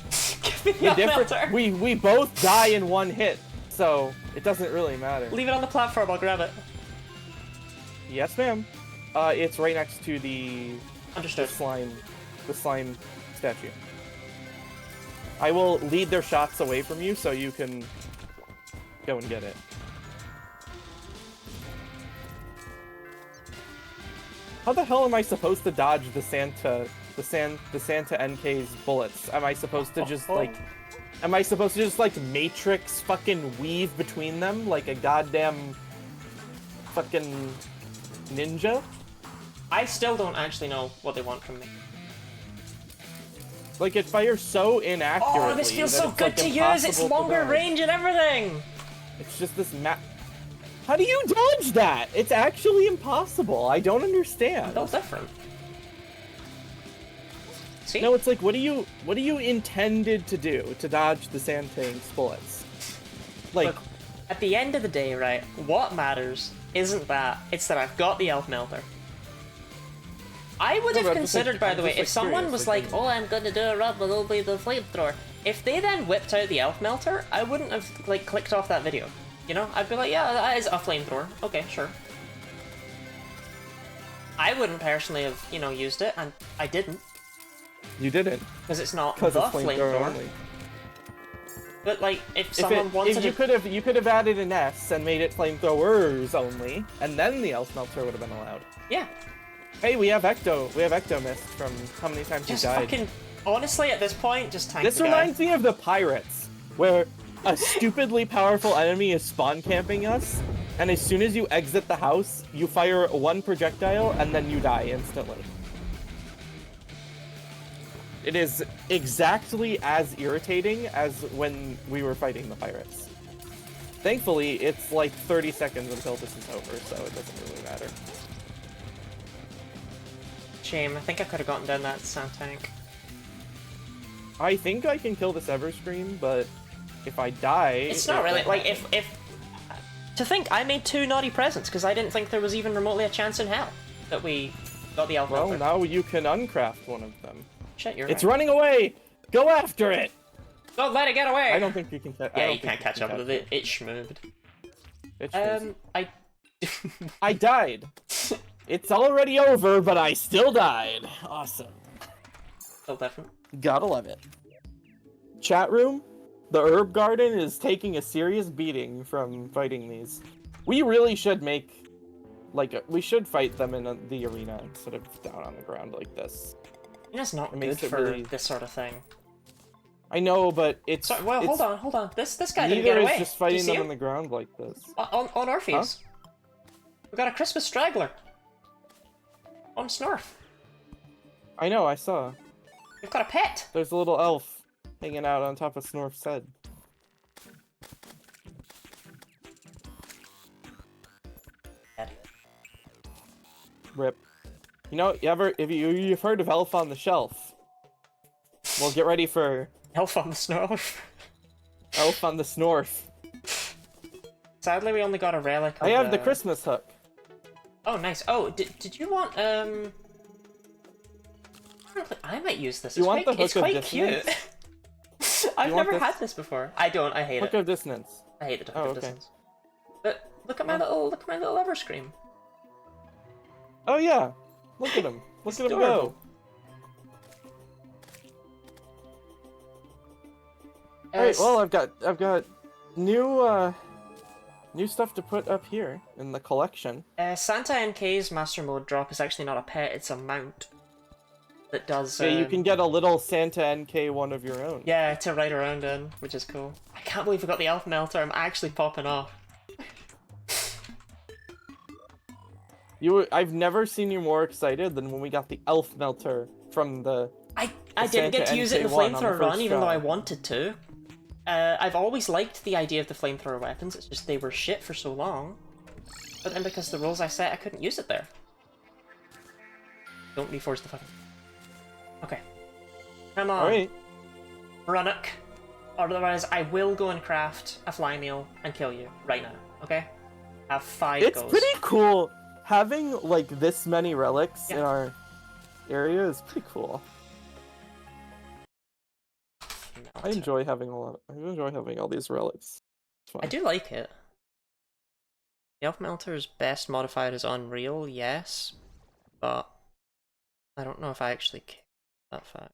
Give me the the difference, melter. we both die in one hit, so it doesn't really matter. Leave it on the platform, I'll grab it. Yes, ma'am. It's right next to the Understood. slime statue. I will lead their shots away from you so you can go and get it. How the hell am I supposed to dodge the Santa NK's bullets? Am I supposed to just like Matrix fucking weave between them like a goddamn fucking ninja? I still don't actually know what they want from me. Like, it fires so inaccurately. Oh, this feels that so it's, good like, to use! It's impossible to longer dodge. range and everything! It's just this map. How do you dodge that? It's actually impossible. I don't understand. Built different. See? No, it's like, what do you intended to do to dodge the Sandtank's bullets? Like, Look, at the end of the day, right, what matters isn't that, it's that I've got the elf melter. I would No, have but I'm just, considered, like, by I'm the way, just, if like, someone curious, was like, like, oh, I'm gonna do a run with only the flamethrower. If they then whipped out the elf melter, I wouldn't have, like, clicked off that video. You know? I'd be like, yeah, that is a flamethrower. Okay, sure. I wouldn't personally have, you know, used it, and I didn't. you didn't. Because it's not the Because it's flamethrower flamethrower. only. But, like, if someone wanted If you could have added an S and made it flamethrowers only, and then the elf melter would have been allowed. Yeah. Hey, we have Ecto Mist from how many times Just you died. fucking... Honestly, at this point, just tank This the guy. reminds me of the pirates, where a stupidly powerful enemy is spawn camping us, and as soon as you exit the house, you fire one projectile, and then you die instantly. It is exactly as irritating as when we were fighting the pirates. Thankfully, it's like 30 seconds until this is over, so it doesn't really matter. Shame, I think I could have gotten down that sand tank. I think I can kill this Everscream, but if I die... It's not really, like, if... To think, I made 2 naughty presents, because I didn't think there was even remotely a chance in hell that we got the elf Well, melter. now you can uncraft one of them. Shit, you're It's right. running away! Go after it! Don't let it get away! I don't think you can catch. Yeah, you can't catch up with it. It schmooved. I... I died. It's already over, but I still died. Awesome. Still different. Gotta love it. Chat room, the herb garden is taking a serious beating from fighting these. We really should make, like, we should fight them in the arena instead of down on the ground like this. It's not It good makes it for really- this sort of thing. I know, but it's. Sorry, well, it's, hold on. This guy didn't Neither get is away. just Do you fighting see them him? on the ground like this. On Orpheus. We got a Christmas straggler. On Snorf. I know, I saw. We've got a pet. There's a little elf hanging out on top of Snorf's head. Dead. Rip. You know, you've heard of Elf on the Shelf? Well, get ready for Elf on the Snorf. Elf on the Snorf. Sadly, we only got a relic. I have the Christmas hook. Oh, nice. Oh, did you want I might use this. You want the hook it's of quite dissonance? cute. I've never had this before. I don't. I hate Hook it. of dissonance. I hate the hook Oh, of okay. distance. But look at my little ever scream. Oh yeah, look at him. Look at him go. Alright, well I've got new stuff to put up here in the collection. Santa NK's Master Mode drop is actually not a pet; it's a mount that does. Yeah, you can get a little Santa NK one of your own. Yeah, to ride around in, which is cool. I can't believe we got the Elf Melter. I'm actually popping off. I've never seen you more excited than when we got the Elf Melter from the. I didn't get to use it in the flamethrower run, even though I wanted to. I've always liked the idea of the flamethrower weapons. It's just they were shit for so long. But then because of the rules I set, I couldn't use it there. Don't reforce the fucking. Okay. Come on. Alright. Runnock. Otherwise, I will go and craft a fly meal and kill you right now. Okay? Have 5 It's goes. pretty cool having like this many relics Yeah. in our area is pretty cool. I enjoy having I enjoy having all these relics. It's fun. I do like it. The Elf Melter is best modified as Unreal, yes, but I don't know if I actually care about that fact.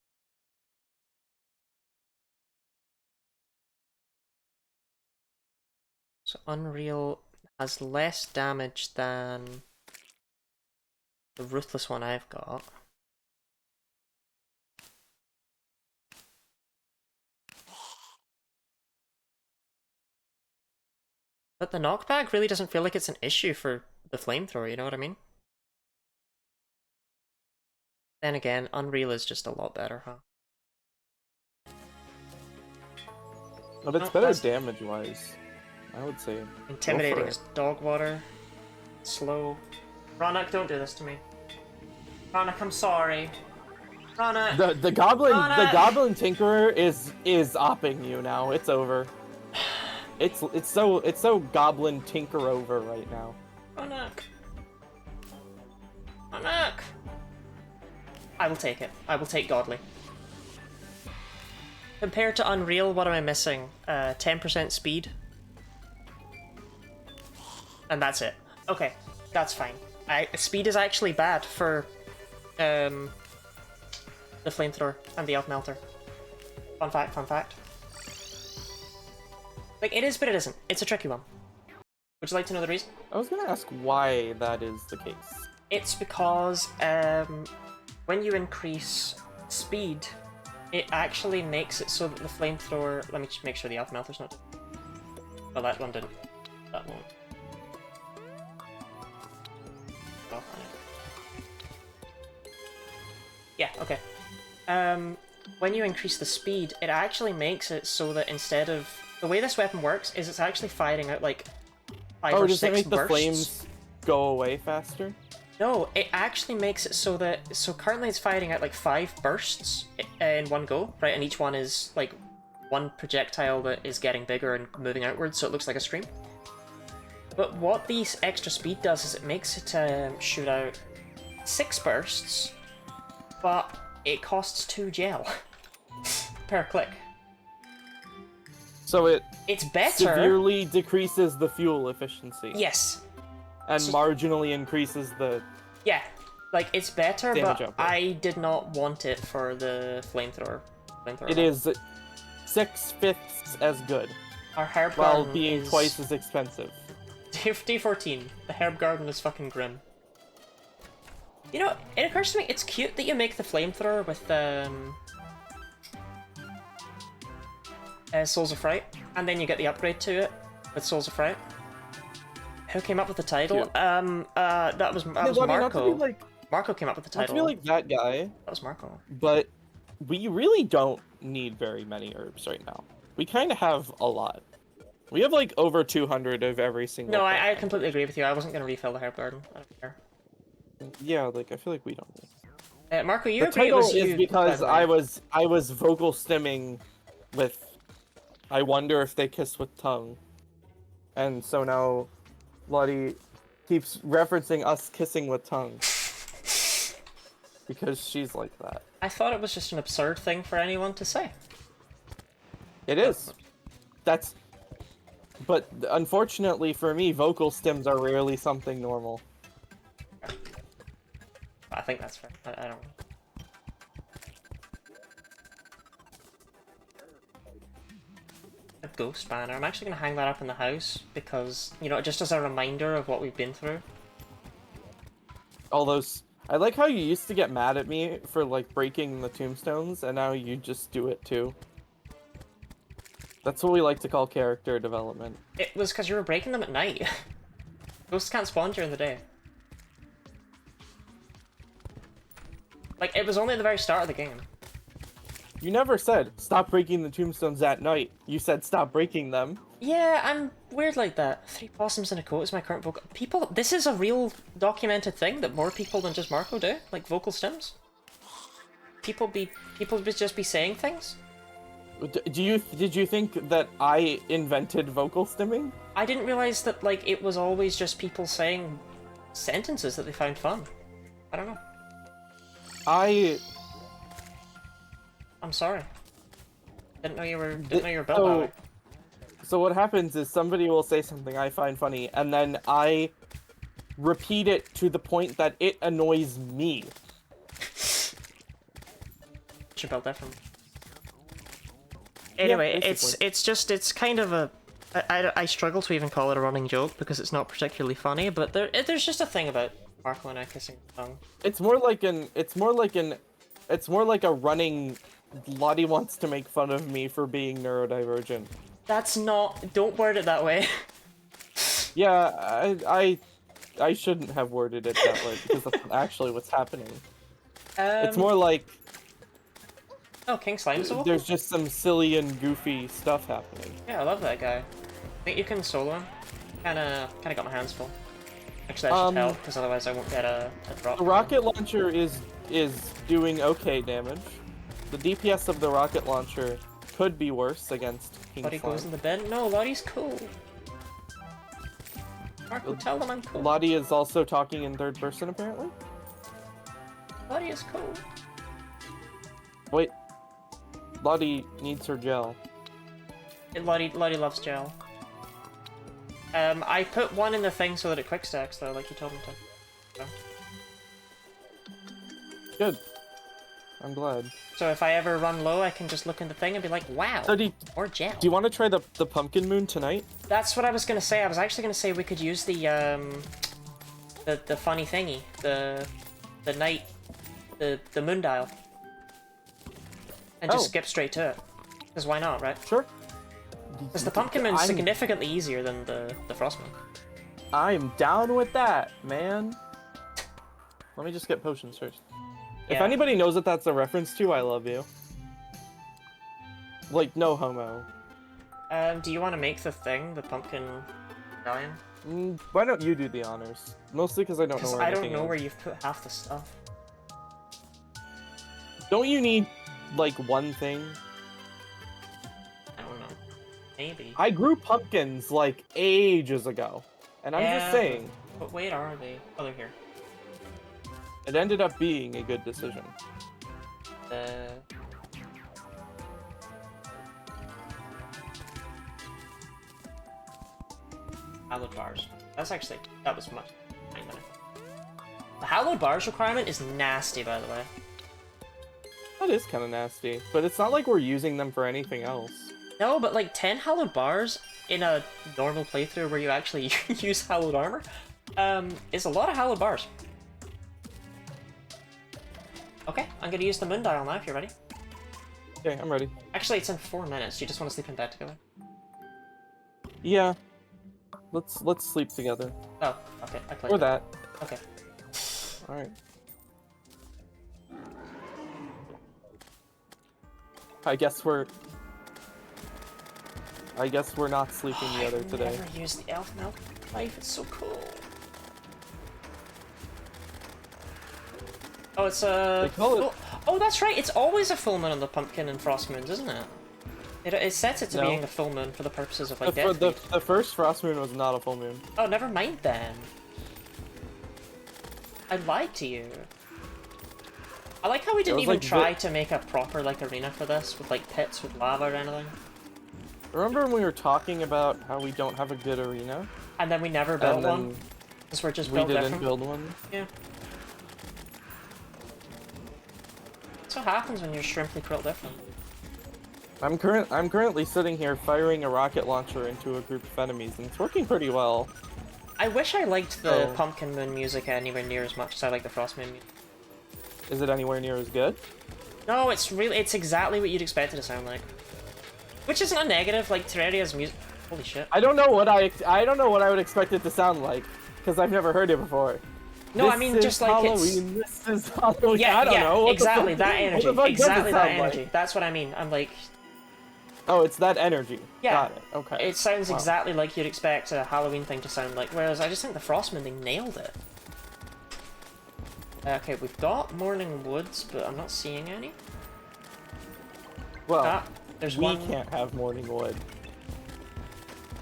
So Unreal has less damage than the Ruthless one I've got. But the knockback really doesn't feel like it's an issue for the flamethrower, you know what I mean? Then again, Unreal is just a lot better, huh? But it's No, better that's- damage-wise, I would say. Intimidating it. as dog water. Slow. Ronak, don't do this to me. Ronak, I'm sorry. Ronak! The goblin Ronak! goblin tinkerer is opping you now. It's over. It's so goblin tinker over right now. Ronak! Ronak! I will take it. I will take Godly. Compared to Unreal, what am I missing? 10% speed. And that's it. Okay, that's fine. Speed is actually bad for the flamethrower and the elf melter. Fun fact, fun fact. Like, it is, but it isn't. It's a tricky one. Would you like to know the reason? I was gonna ask why that is the case. It's because when you increase speed, it actually makes it so that the flamethrower... Let me just make sure the elf melter's not... Well, that one didn't. That won't. Yeah, okay. When you increase the speed, it actually makes it so that instead of... The way this weapon works is it's actually firing out like 5 or 6 does it make bursts. the flames go away faster? No, it actually makes it so that... So currently it's firing out like 5 bursts in one go, right? And each one is like one projectile that is getting bigger and moving outwards, so it looks like a stream. But what these extra speed does is it makes it shoot out 6 bursts, but it costs 2 gel per click. So It's better. severely decreases the fuel efficiency. Yes. And marginally increases the... Yeah. Like, it's better, damage but output. I did not want it for the flamethrower. It is 6/5 as good, Our herb while garden being is... twice as expensive. D14. The herb garden is fucking grim. You know, it occurs to me, it's cute that you make the flamethrower with Souls of Fright, and then you get the upgrade to it with Souls of Fright. Who came up with the title? Cute. That was Not to Marco. be like, Marco came up with the not to title. be like that guy, That was Marco. but we really don't need very many herbs right now. We kind of have a lot. We have like over 200 of every single No, plant. I completely agree with you. I wasn't going to refill the herb garden. I don't care. Yeah, like I feel like we don't need. Marco, you The agree it title was you, is because by the way. I was vocal stimming with I wonder if they kiss with tongue. And so now Lottie keeps referencing us kissing with tongue. Because she's like that. I thought it was just an absurd thing for anyone to say. It is. But unfortunately for me, vocal stems are rarely something normal. I think that's fair. I don't know. A ghost banner. I'm actually going to hang that up in the house because, you know, just as a reminder of what we've been through. All those... I like how you used to get mad at me for, like, breaking the tombstones, and now you just do it, too. That's what we like to call character development. It was because you were breaking them at night. Ghosts can't spawn during the day. Like, it was only at the very start of the game. You never said, stop breaking the tombstones at night. You said, stop breaking them. Yeah, I'm weird like that. 3 possums in a coat is my current vocal. People, this is a real documented thing that more people than just Marco do, like vocal stems. People just be saying things. Did you think that I invented vocal stimming? I didn't realize that like it was always just people saying sentences that they found fun. I don't know. I'm sorry. Didn't know you were built that way. So what happens is somebody will say something I find funny, and then I repeat it to the point that it annoys me. Should build that from. Anyway, yeah, it's kind of a. I struggle to even call it a running joke because it's not particularly funny, but there's just a thing about Marco and I kissing the tongue. It's more like a running. Lottie wants to make fun of me for being neurodivergent. That's not. Don't word it that way. Yeah, I shouldn't have worded it that way because that's actually what's happening. It's more like. Oh, King Slime's a vocal? There's just some silly and goofy stuff happening. Yeah, I love that guy. I think you can solo him. Kinda got my hands full. Actually, that should help because otherwise I won't get a drop. The rocket launcher is doing okay damage. The DPS of the rocket launcher could be worse against King Lottie Slime. goes in the bed. No, Lottie's cool. Marco, tell them I'm cool. Lottie is also talking in third person, apparently. Lottie is cool. Wait. Lottie needs her gel. Lottie loves gel. I put one in the thing so that it quick stacks though, like you told me to. So. Good. I'm glad. So if I ever run low, I can just look in the thing and be like, wow, So or gel. do you want to try the pumpkin moon tonight? That's what I was gonna say. I was actually gonna say we could use the funny thingy, the night, the moon dial, and just skip straight to it. Because why not, right? Sure. Because the pumpkin moon's significantly easier than the frost moon. I'm down with that, man. Let me just get potions first. If Yeah. anybody knows what that's a reference to, I love you. Like, no homo. Do you want to make the thing, the pumpkin medallion? Why don't you do the honors? Mostly because I don't know Because where I don't anything know is. where you've put half the stuff. Don't you need, like, one thing? I don't know. Maybe. I grew pumpkins, like, ages ago. And I'm just saying, But wait, are they? Oh, they're here. it ended up being a good decision. Hallowed bars. That was much. The hallowed bars requirement is nasty, by the way. That is kind of nasty. But it's not like we're using them for anything else. No, but like 10 hallowed bars in a normal playthrough where you actually use hallowed armor, is a lot of hallowed bars. Okay, I'm gonna use the moon dial now if you're ready. Okay, I'm ready. Actually, it's in 4 minutes. You just want to sleep in bed together? Yeah. Let's sleep together. Oh, okay. I clicked Or it. that. Okay. Alright. I guess we're not sleeping together today. I've never used the elf milk in my life. It's so cool. Oh, it's a. They call it- Oh, that's right. It's always a full moon on the pumpkin and frost moons, isn't it? It sets it to No. being a full moon for the purposes of like The death. first frost moon was not a full moon. Oh, never mind then. I lied to you. I like how we didn't was, even like, try to make a proper like arena for this with like pits with lava or anything. Remember when we were talking about how we don't have a good arena? And then we never built And one. then Because we're just we built didn't different. build one? Yeah. That's what happens when you're shrimply built different. I'm currently sitting here firing a rocket launcher into a group of enemies, and it's working pretty well. I wish I liked the Oh. Pumpkin Moon music anywhere near as much as I like the Frost Moon music. Is it anywhere near as good? No, it's exactly what you'd expect it to sound like. Which isn't a negative, like Terraria's music. Holy shit. I don't know what I would expect it to sound like, because I've never heard it before. No, This I mean is just like Halloween, This is Halloween. Yeah, I don't yeah, know. What the exactly fuck- that what energy. the fuck does it Exactly that sound like? energy. That's what I mean. I'm like, Oh, it's that energy. yeah. Got it. Okay. It sounds Wow. exactly like you'd expect a Halloween thing to sound like, whereas I just think the Frostmoon thing nailed it. Okay, we've got Morning Woods, but I'm not seeing any. Well, Ah, there's we one. can't have morning wood.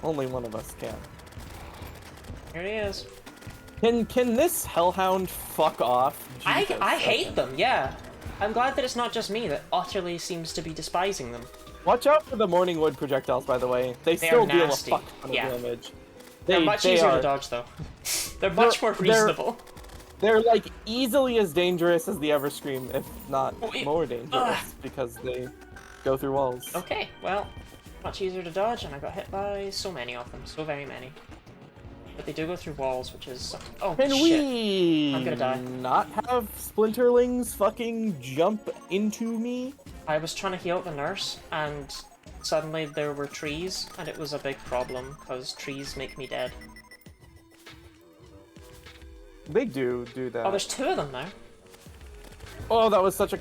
Only one of us can. Here he is. Can this hellhound fuck off? I Jesus, hate okay. them, yeah. I'm glad that it's not just me that utterly seems to be despising them. Watch out for the morning wood projectiles, by the way. They They still are deal a nasty. fuck ton of Yeah. damage. They're much easier are. to dodge, though. They're much more they're- reasonable. They're like easily as dangerous as the Everscream, if not Wait. more dangerous, because they go through walls. Okay, well, much easier to dodge, and I got hit by so many of them. So very many. But they do go through walls, which is... Oh, Can shit. we I'm gonna die. not have splinterlings fucking jump into me? I was trying to heal the nurse, and suddenly there were trees, and it was a big problem, because trees make me dead. They do that. Oh, there's two of them now. Oh, that was such a...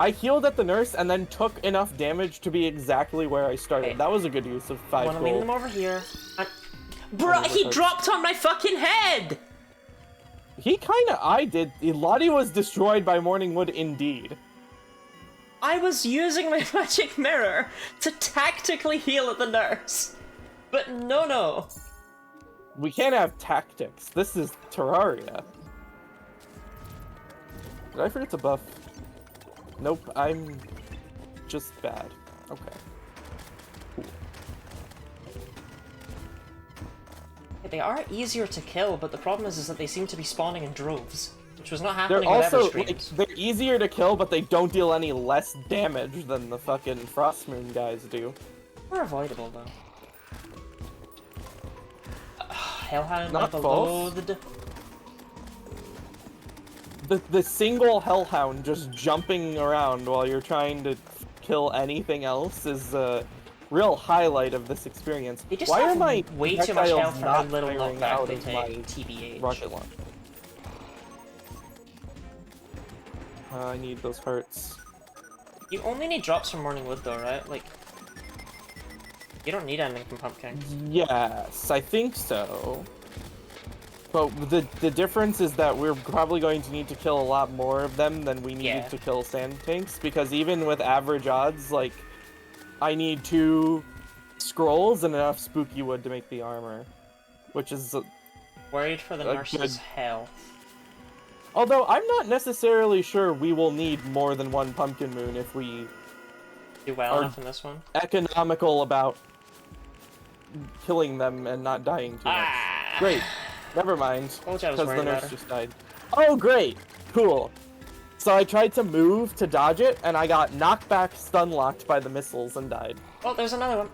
I healed at the nurse and then took enough damage to be exactly where I started. Okay. That was a good use of 5 I want to lean gold. them over here. And... Bruh, he overcharged. dropped on my fucking head! He kinda... I did... Lottie was destroyed by Morning Wood indeed. I was using my magic mirror to tactically heal at the nurse. But no. We can't have tactics. This is Terraria. Did I forget to buff? Nope, I'm just bad. Okay. Cool. They are easier to kill, but the problem is that they seem to be spawning in droves, which was not They're happening with also, Everstreams. like, they're easier to kill, but they don't deal any less damage than the fucking Frostmoon guys do. They're avoidable, though. Hellhound Not level false. loathed. The single Hellhound just jumping around while you're trying to kill anything else is a real highlight of this experience. They just Why have are my way too much projectiles health for how not little firing knockback out they of take, my TBH. rocket launcher? I need those hearts. You only need drops from Morning Wood, though, right? Like, you don't need anything from Pumpkin. Yes, I think so. But the difference is that we're probably going to need to kill a lot more of them than we needed Yeah. to kill sand tanks, because even with average odds, like, I need 2 scrolls and enough spooky wood to make the armor, which is... Worried for the A nurse's good- health. Although, I'm not necessarily sure we will need more than 1 pumpkin moon if we Do well Are- enough in this one. economical about killing them and not dying too much. Ah! Great. Never mind. Told you I was Because the worried about nurse her. just died. Oh, great! Cool. So I tried to move to dodge it, and I got knocked back, stun locked by the missiles, and died. Oh, there's another one.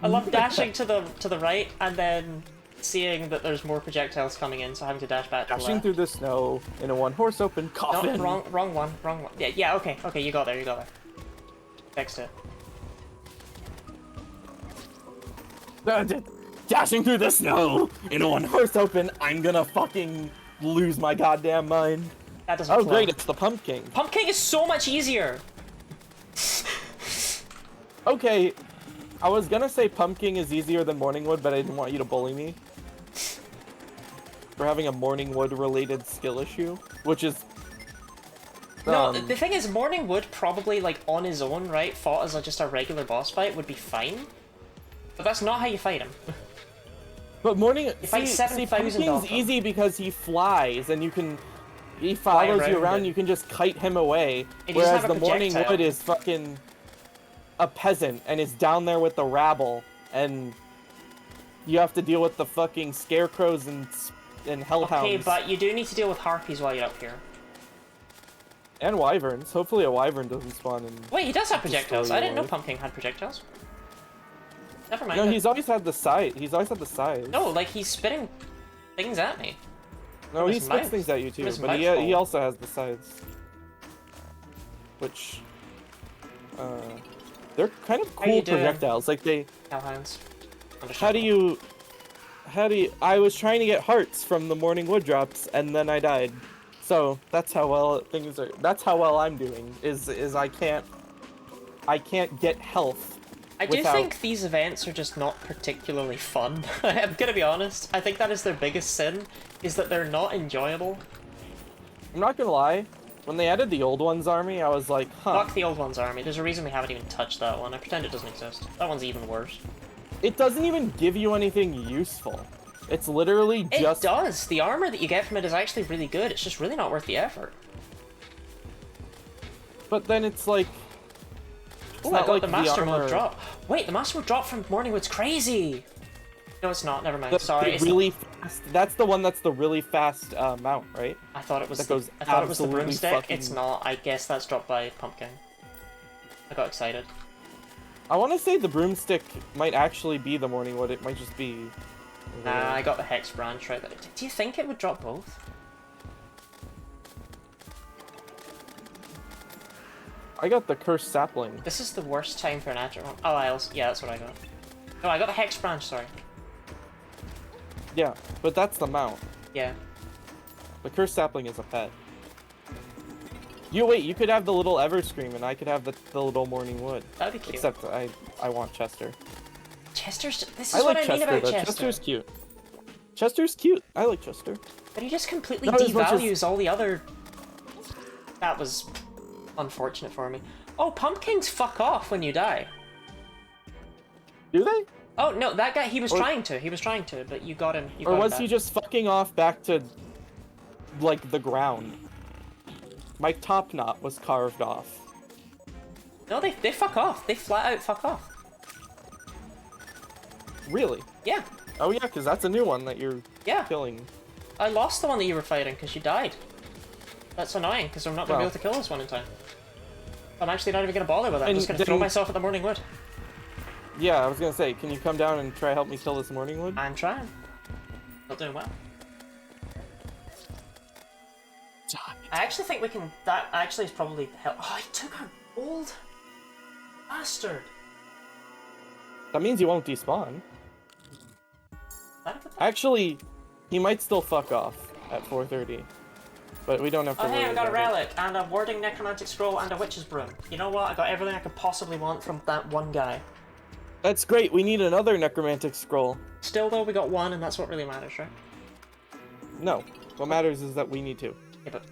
I love dashing to the right and then seeing that there's more projectiles coming in, so having to dash back to the Dashing left. through the snow in a one-horse open coffin. No, wrong one. Yeah, okay, you got there. Fixed it. Dashing through the snow in a one-horse open. I'm gonna fucking lose my goddamn mind. That doesn't Oh, flow. great! It's the pumpkin. Pumpkin is so much easier! Okay, I was gonna say pumpkin is easier than morningwood, but I didn't want you to bully me for having a morningwood related skill issue, which is No, the thing is, Morning Wood probably, like, on his own, right, fought as just a regular boss fight would be fine. But that's not how you fight him. But Morning... You fight 7,000 Pumpkin's easy because he flies, and you can... He follows you around, you can just kite him away. Whereas the Morning Wood is fucking... a peasant, and is down there with the rabble, and... you have to deal with the fucking scarecrows and hellhounds. Okay, but you do need to deal with harpies while you're up here. And wyverns. Hopefully a wyvern doesn't spawn in... Wait, he does have projectiles. I didn't know Pumpkin had projectiles. Never mind. No, he's always had the side. He's always had the sides. No, like, he's spitting things at me. No, he spits things at you too, but he also has the sides. Which... they're kind of cool projectiles. Like, they... Hellhounds. How do you... I was trying to get hearts from the Morning Wood drops, and then I died. So, that's how well things are... That's how well I'm doing, is I can't get health. I do think these events are just not particularly fun. I'm gonna be honest. I think that is their biggest sin, is that they're not enjoyable. I'm not gonna lie. When they added the Old Ones army, I was like, huh. Fuck the Old Ones army. There's a reason we haven't even touched that one. I pretend it doesn't exist. That one's even worse. It doesn't even give you anything useful. It's literally just... It does! The armor that you get from it is actually really good. It's just really not worth the effort. But then it's like... Oh, I got the Master Mode drop. Wait, the Master Mode drop from Morning Wood's crazy! No, it's not. Never mind. Sorry. Really fast. That's the one that's the really fast mount, right? I thought it was. That goes I thought it was the broomstick. Fucking... It's not. I guess that's dropped by Pumpkin. I got excited. I want to say the broomstick might actually be the Morning Wood. It might just be. Nah, I got the Hex branch right there. Do you think it would drop both? I got the cursed sapling. This is the worst time for an accurate one. Oh, yeah, that's what I got. No, I got the Hex branch. Sorry. Yeah, but that's the mount. Yeah. The cursed sapling is a pet. You could have the little Everscream, and I could have the little Morning Wood. That'd be cute. Except I want Chester. This is what I mean about Chester. Chester's cute. Chester's cute. I like Chester. But he just completely devalues all the other... That was unfortunate for me. Oh, pumpkins fuck off when you die. Do they? Oh, no, that guy, he was trying to, but you got him. Or was he just fucking off back to, like, the ground? My top knot was carved off. No, they fuck off. They flat out fuck off. Really? Yeah. Oh yeah, because that's a new one that you're killing. I lost the one that you were fighting because you died. That's annoying, because I'm not going to be able to kill this one in time. I'm actually not even going to bother with it. I'm just going to throw myself at the Morning Wood. Yeah, I was going to say, can you come down and try help me kill this Morning Wood? I'm trying. Not doing well. I actually think we can... That actually is probably the hell... Oh, he took our gold! Bastard! That means you won't despawn. That actually, he might still fuck off at 4:30. But we don't have to worry hey, I got a about relic, and a warding necromantic scroll, and a witch's broom. You know what? I got everything I could possibly want from that one guy. That's great, we need another necromantic scroll. Still though, we got one, and that's what really matters, right? No. What matters is that we need two. Yeah, but...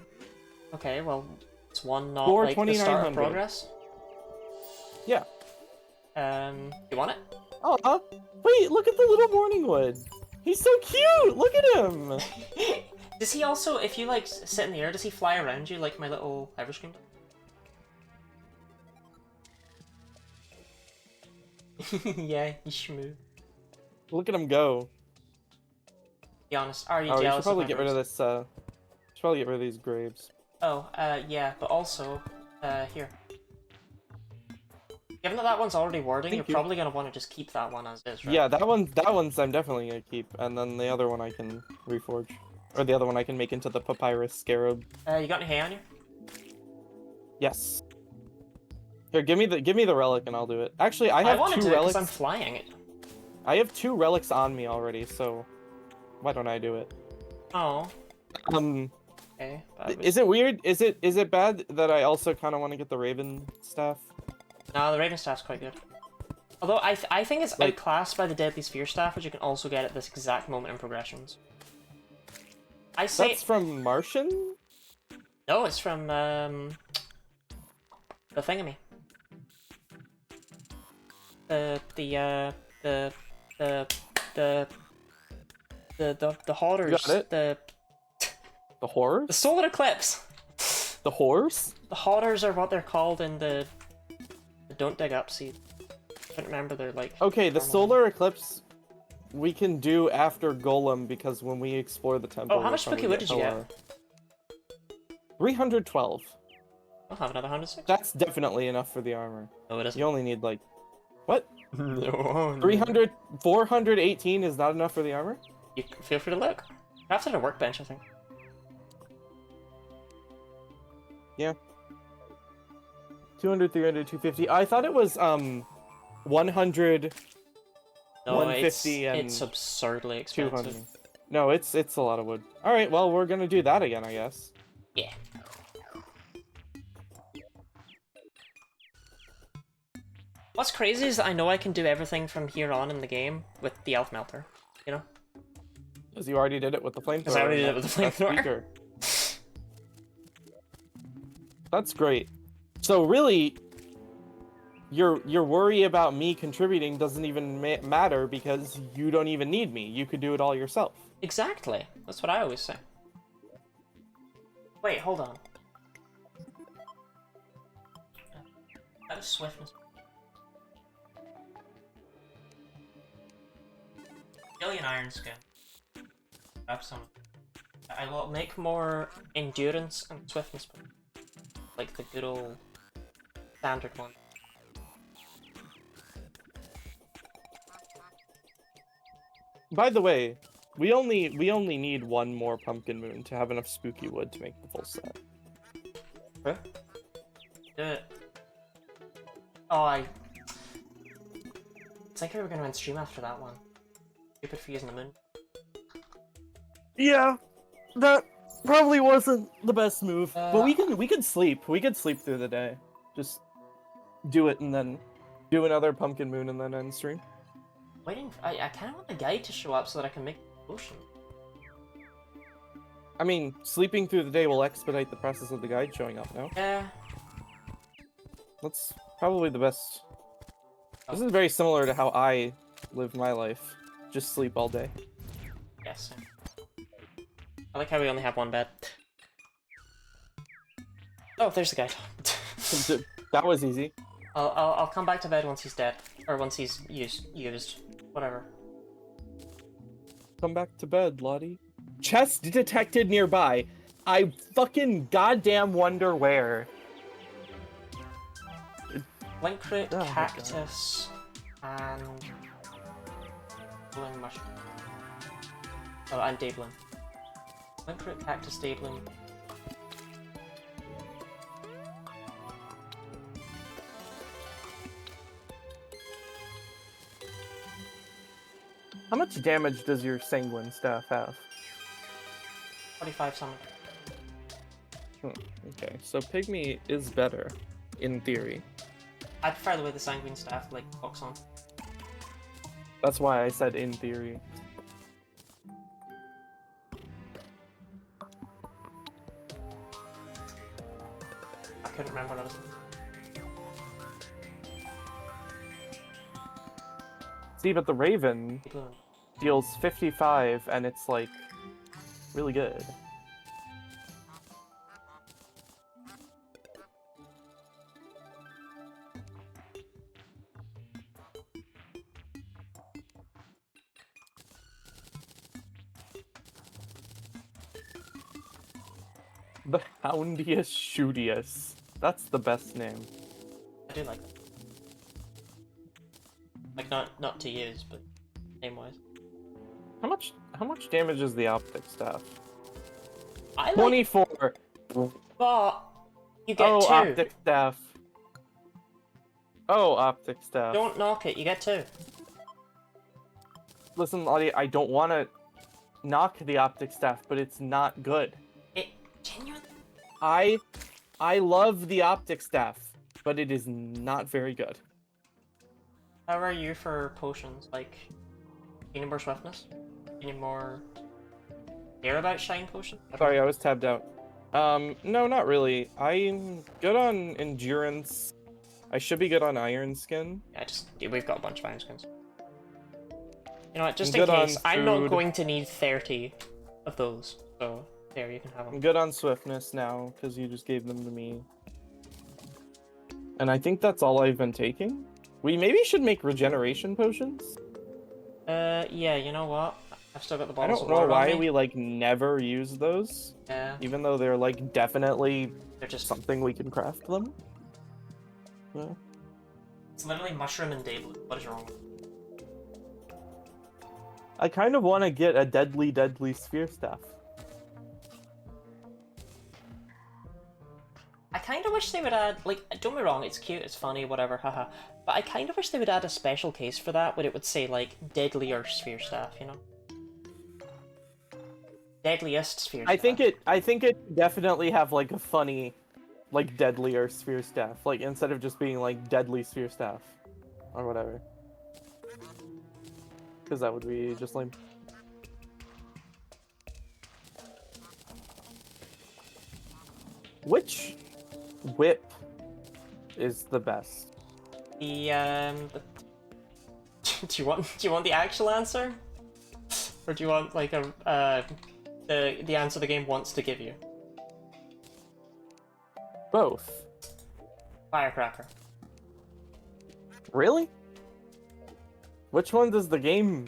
Okay, well, it's one not like the start of progress? Yeah. You want it? Oh, wait, look at the little Morning Wood. He's so cute! Look at him! Does he also, if you, like, sit in the air, does he fly around you like my little Everscream? Yeah, he's smooth. Look at him go. Be honest, are you jealous? jealous? You should probably get rid of this, should probably get rid of these graves. Oh, yeah, but also, here. Given that one's already warding, you're probably gonna want to just keep that one as is, right? Yeah, that one's I'm definitely gonna keep, and then the other one I can reforge. Or the other one I can make into the papyrus scarab. You got any hay on you? Yes. Here, give me the relic and I'll do it. Actually, I have two relics. I'm flying it. I have 2 relics on me already, so why don't I do it? Oh. Okay. Is it weird? Is it bad that I also kind of want to get the Raven staff? No, the Raven staff's quite good. Although I think it's outclassed by the Deadly Sphere staff, which you can also get at this exact moment in progressions. I say that's from Martian? No, it's from thingamy. The horrors. You got it? The horrors? The solar eclipse. The horrors? The horrors are what they're called in the don't dig up seed. I can't remember their like. Okay, the normal solar eclipse we can do after Golem because when we explore the temple. Oh, how much spooky wood did you get? 312. I'll have another 106. That's definitely enough for the armor. No, it isn't. You only need like what? No. 418 is not enough for the armor? You feel free to look. Crafted a workbench, I think. Yeah. 200, 300, 250. I thought it was 100, No, 150, and it's absurdly expensive. 200. No, it's a lot of wood. All right, well we're gonna do that again, I guess. Yeah. What's crazy is that I know I can do everything from here on in the game with the elf melter. You know? Because you already did it with the flamethrower. Because I already did it with the flamethrower. That's great. So really, your worry about me contributing doesn't even matter because you don't even need me. You could do it all yourself. Exactly. That's what I always say. Wait, hold on. That is swiftness. Billion iron skin. Grab some. I will make more endurance and swiftness, like the good old standard one. By the way, we only need one more pumpkin moon to have enough spooky wood to make the full set. Huh? Do it. Oh, it's like we were gonna end stream after that one. Stupid for using the moon. Yeah, that probably wasn't the best move. But we can sleep. We could sleep through the day. Just do it and then do another pumpkin moon and then end stream. Waiting. I kind of want the guide to show up so that I can make the potion. I mean, sleeping through the day will expedite the process of the guide showing up. No. Yeah. That's probably the best. This is very similar to how I live my life. Just sleep all day. Yes. I like how we only have one bed. Oh, there's the guide. That was easy. I'll come back to bed once he's dead, or once he's used. Whatever. Come back to bed, Lottie. Chest detected nearby. I fucking goddamn wonder where. Link root, Oh cactus, and daybloom mushroom. Oh, and daybloom. Link root, cactus, daybloom. How much damage does your sanguine staff have? 45 something. Okay, so pygmy is better, in theory. I prefer the way the sanguine staff like hooks on. That's why I said in theory. I couldn't remember what I was. See, but the Raven Daybloom. deals 55, and it's like really good. The Houndius Shootius. That's the best name. I do like that. Like not to use, but name wise. How much damage is the optic staff? I like 24. but you get Oh, two. optic staff. Oh, optic staff. Don't knock it, you get two. Listen, Lottie, I don't want to knock the optic staff, but it's not good. It genuinely. I love the optic staff, but it is not very good. How are you for potions? Like, you need more swiftness? You need more care about shine potion? Sorry, I was tabbed out. No, not really. I'm good on endurance. I should be good on iron skin. Yeah, we've got a bunch of iron skins. You know what, just I'm in good on case, I'm not food. going to need 30 of those, so there, you can have them. I'm good on swiftness now, because you just gave them to me. And I think that's all I've been taking. We maybe should make regeneration potions? Yeah, you know what? I've still got the I bottles don't of know water on why me. we, like, never use those. Yeah. Even though they're, like, definitely They're just something we can craft them. Yeah. It's literally mushroom and day blue. What is wrong with it? I kind of want to get a deadly sphere staff. I kind of wish they would add, like, don't get me wrong, it's cute, it's funny, whatever, haha. But I kind of wish they would add a special case for that, where it would say, like, deadlier sphere staff, you know? Deadliest sphere staff. I think it definitely have, like, a funny, like, deadlier sphere staff. Like, instead of just being, like, deadly sphere staff. Or whatever. Because that would be just lame. Which whip is the best? the... do you want the actual answer? Or do you want, like, the answer the game wants to give you? Both. Firecracker. Really? Which one does the game?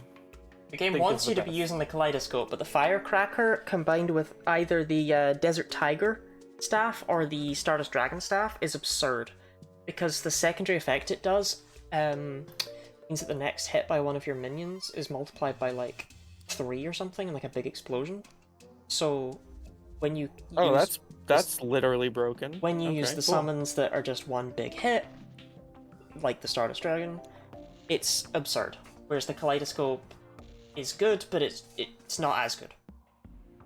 The game think wants is you the to be best? using the Kaleidoscope, but the Firecracker combined with either the Desert Tiger staff or the Stardust Dragon staff is absurd. Because the secondary effect it does means that the next hit by one of your minions is multiplied by like 3 or something, and like a big explosion. So when you use that's literally broken. when you Okay, use the cool. summons that are just one big hit, like the Stardust Dragon, it's absurd. Whereas the Kaleidoscope is good, but it's not as good.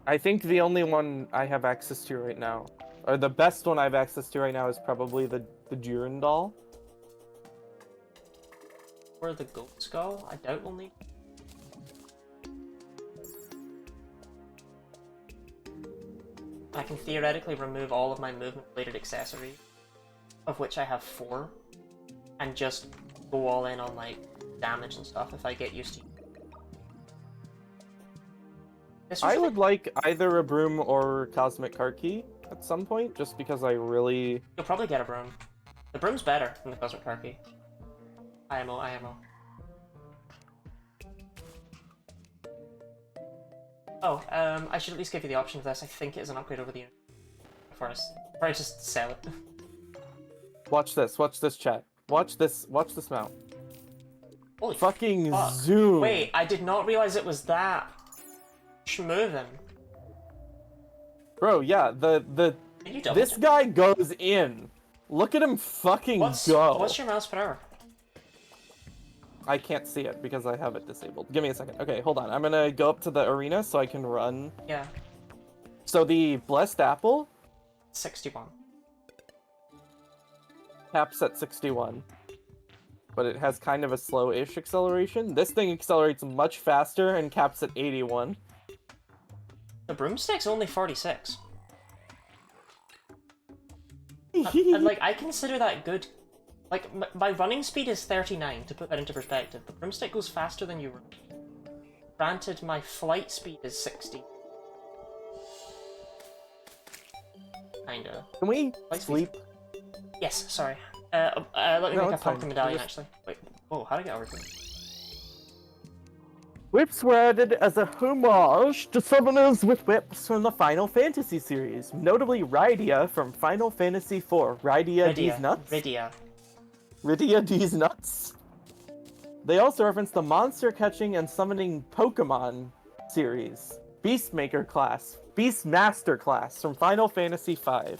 I think the only one I have access to right now, or the best one I have access to right now, is probably the Jiren doll. Or the Goat Skull, I doubt we'll need. I can theoretically remove all of my movement-related accessories, of which I have 4, and just go all in on, like, damage and stuff if I get used to it. I would like either a broom or cosmic card key at some point, just because I really... You'll probably get a broom. The broom's better than the Cosmic Turkey. IMO. Oh, I should at least give you the option of this. I think it is an upgrade over the unit. Before I just sell it. Watch this, chat. Watch this mount. Holy Fucking fuck. zoom! Wait, I did not realize it was that. Schmovin. Bro, yeah, Can you double this check? guy goes in. Look at him fucking go. What's your mouse per hour? I can't see it because I have it disabled. Give me a second. Okay, hold on. I'm gonna go up to the arena so I can run. Yeah, So the Blessed Apple 61. caps at 61. But it has kind of a slow-ish acceleration. This thing accelerates much faster and caps at 81. The broomstick's only 46. And like, I consider that good. Like, my running speed is 39, to put that into perspective. The broomstick goes faster than you run. Granted, my flight speed is 60. Kinda. Can we Light sleep? Yes, sorry. Let me No, make a it's fine. pumpkin medallion, Just- actually. Wait, whoa, how'd I get over here? Whips were added as a homage to summoners with whips from the Final Fantasy series, notably Rydia from Final Fantasy IV. Rydia D's nuts? Rydia D's nuts? They also reference the monster catching and summoning Pokemon series, Beastmaster class from Final Fantasy V.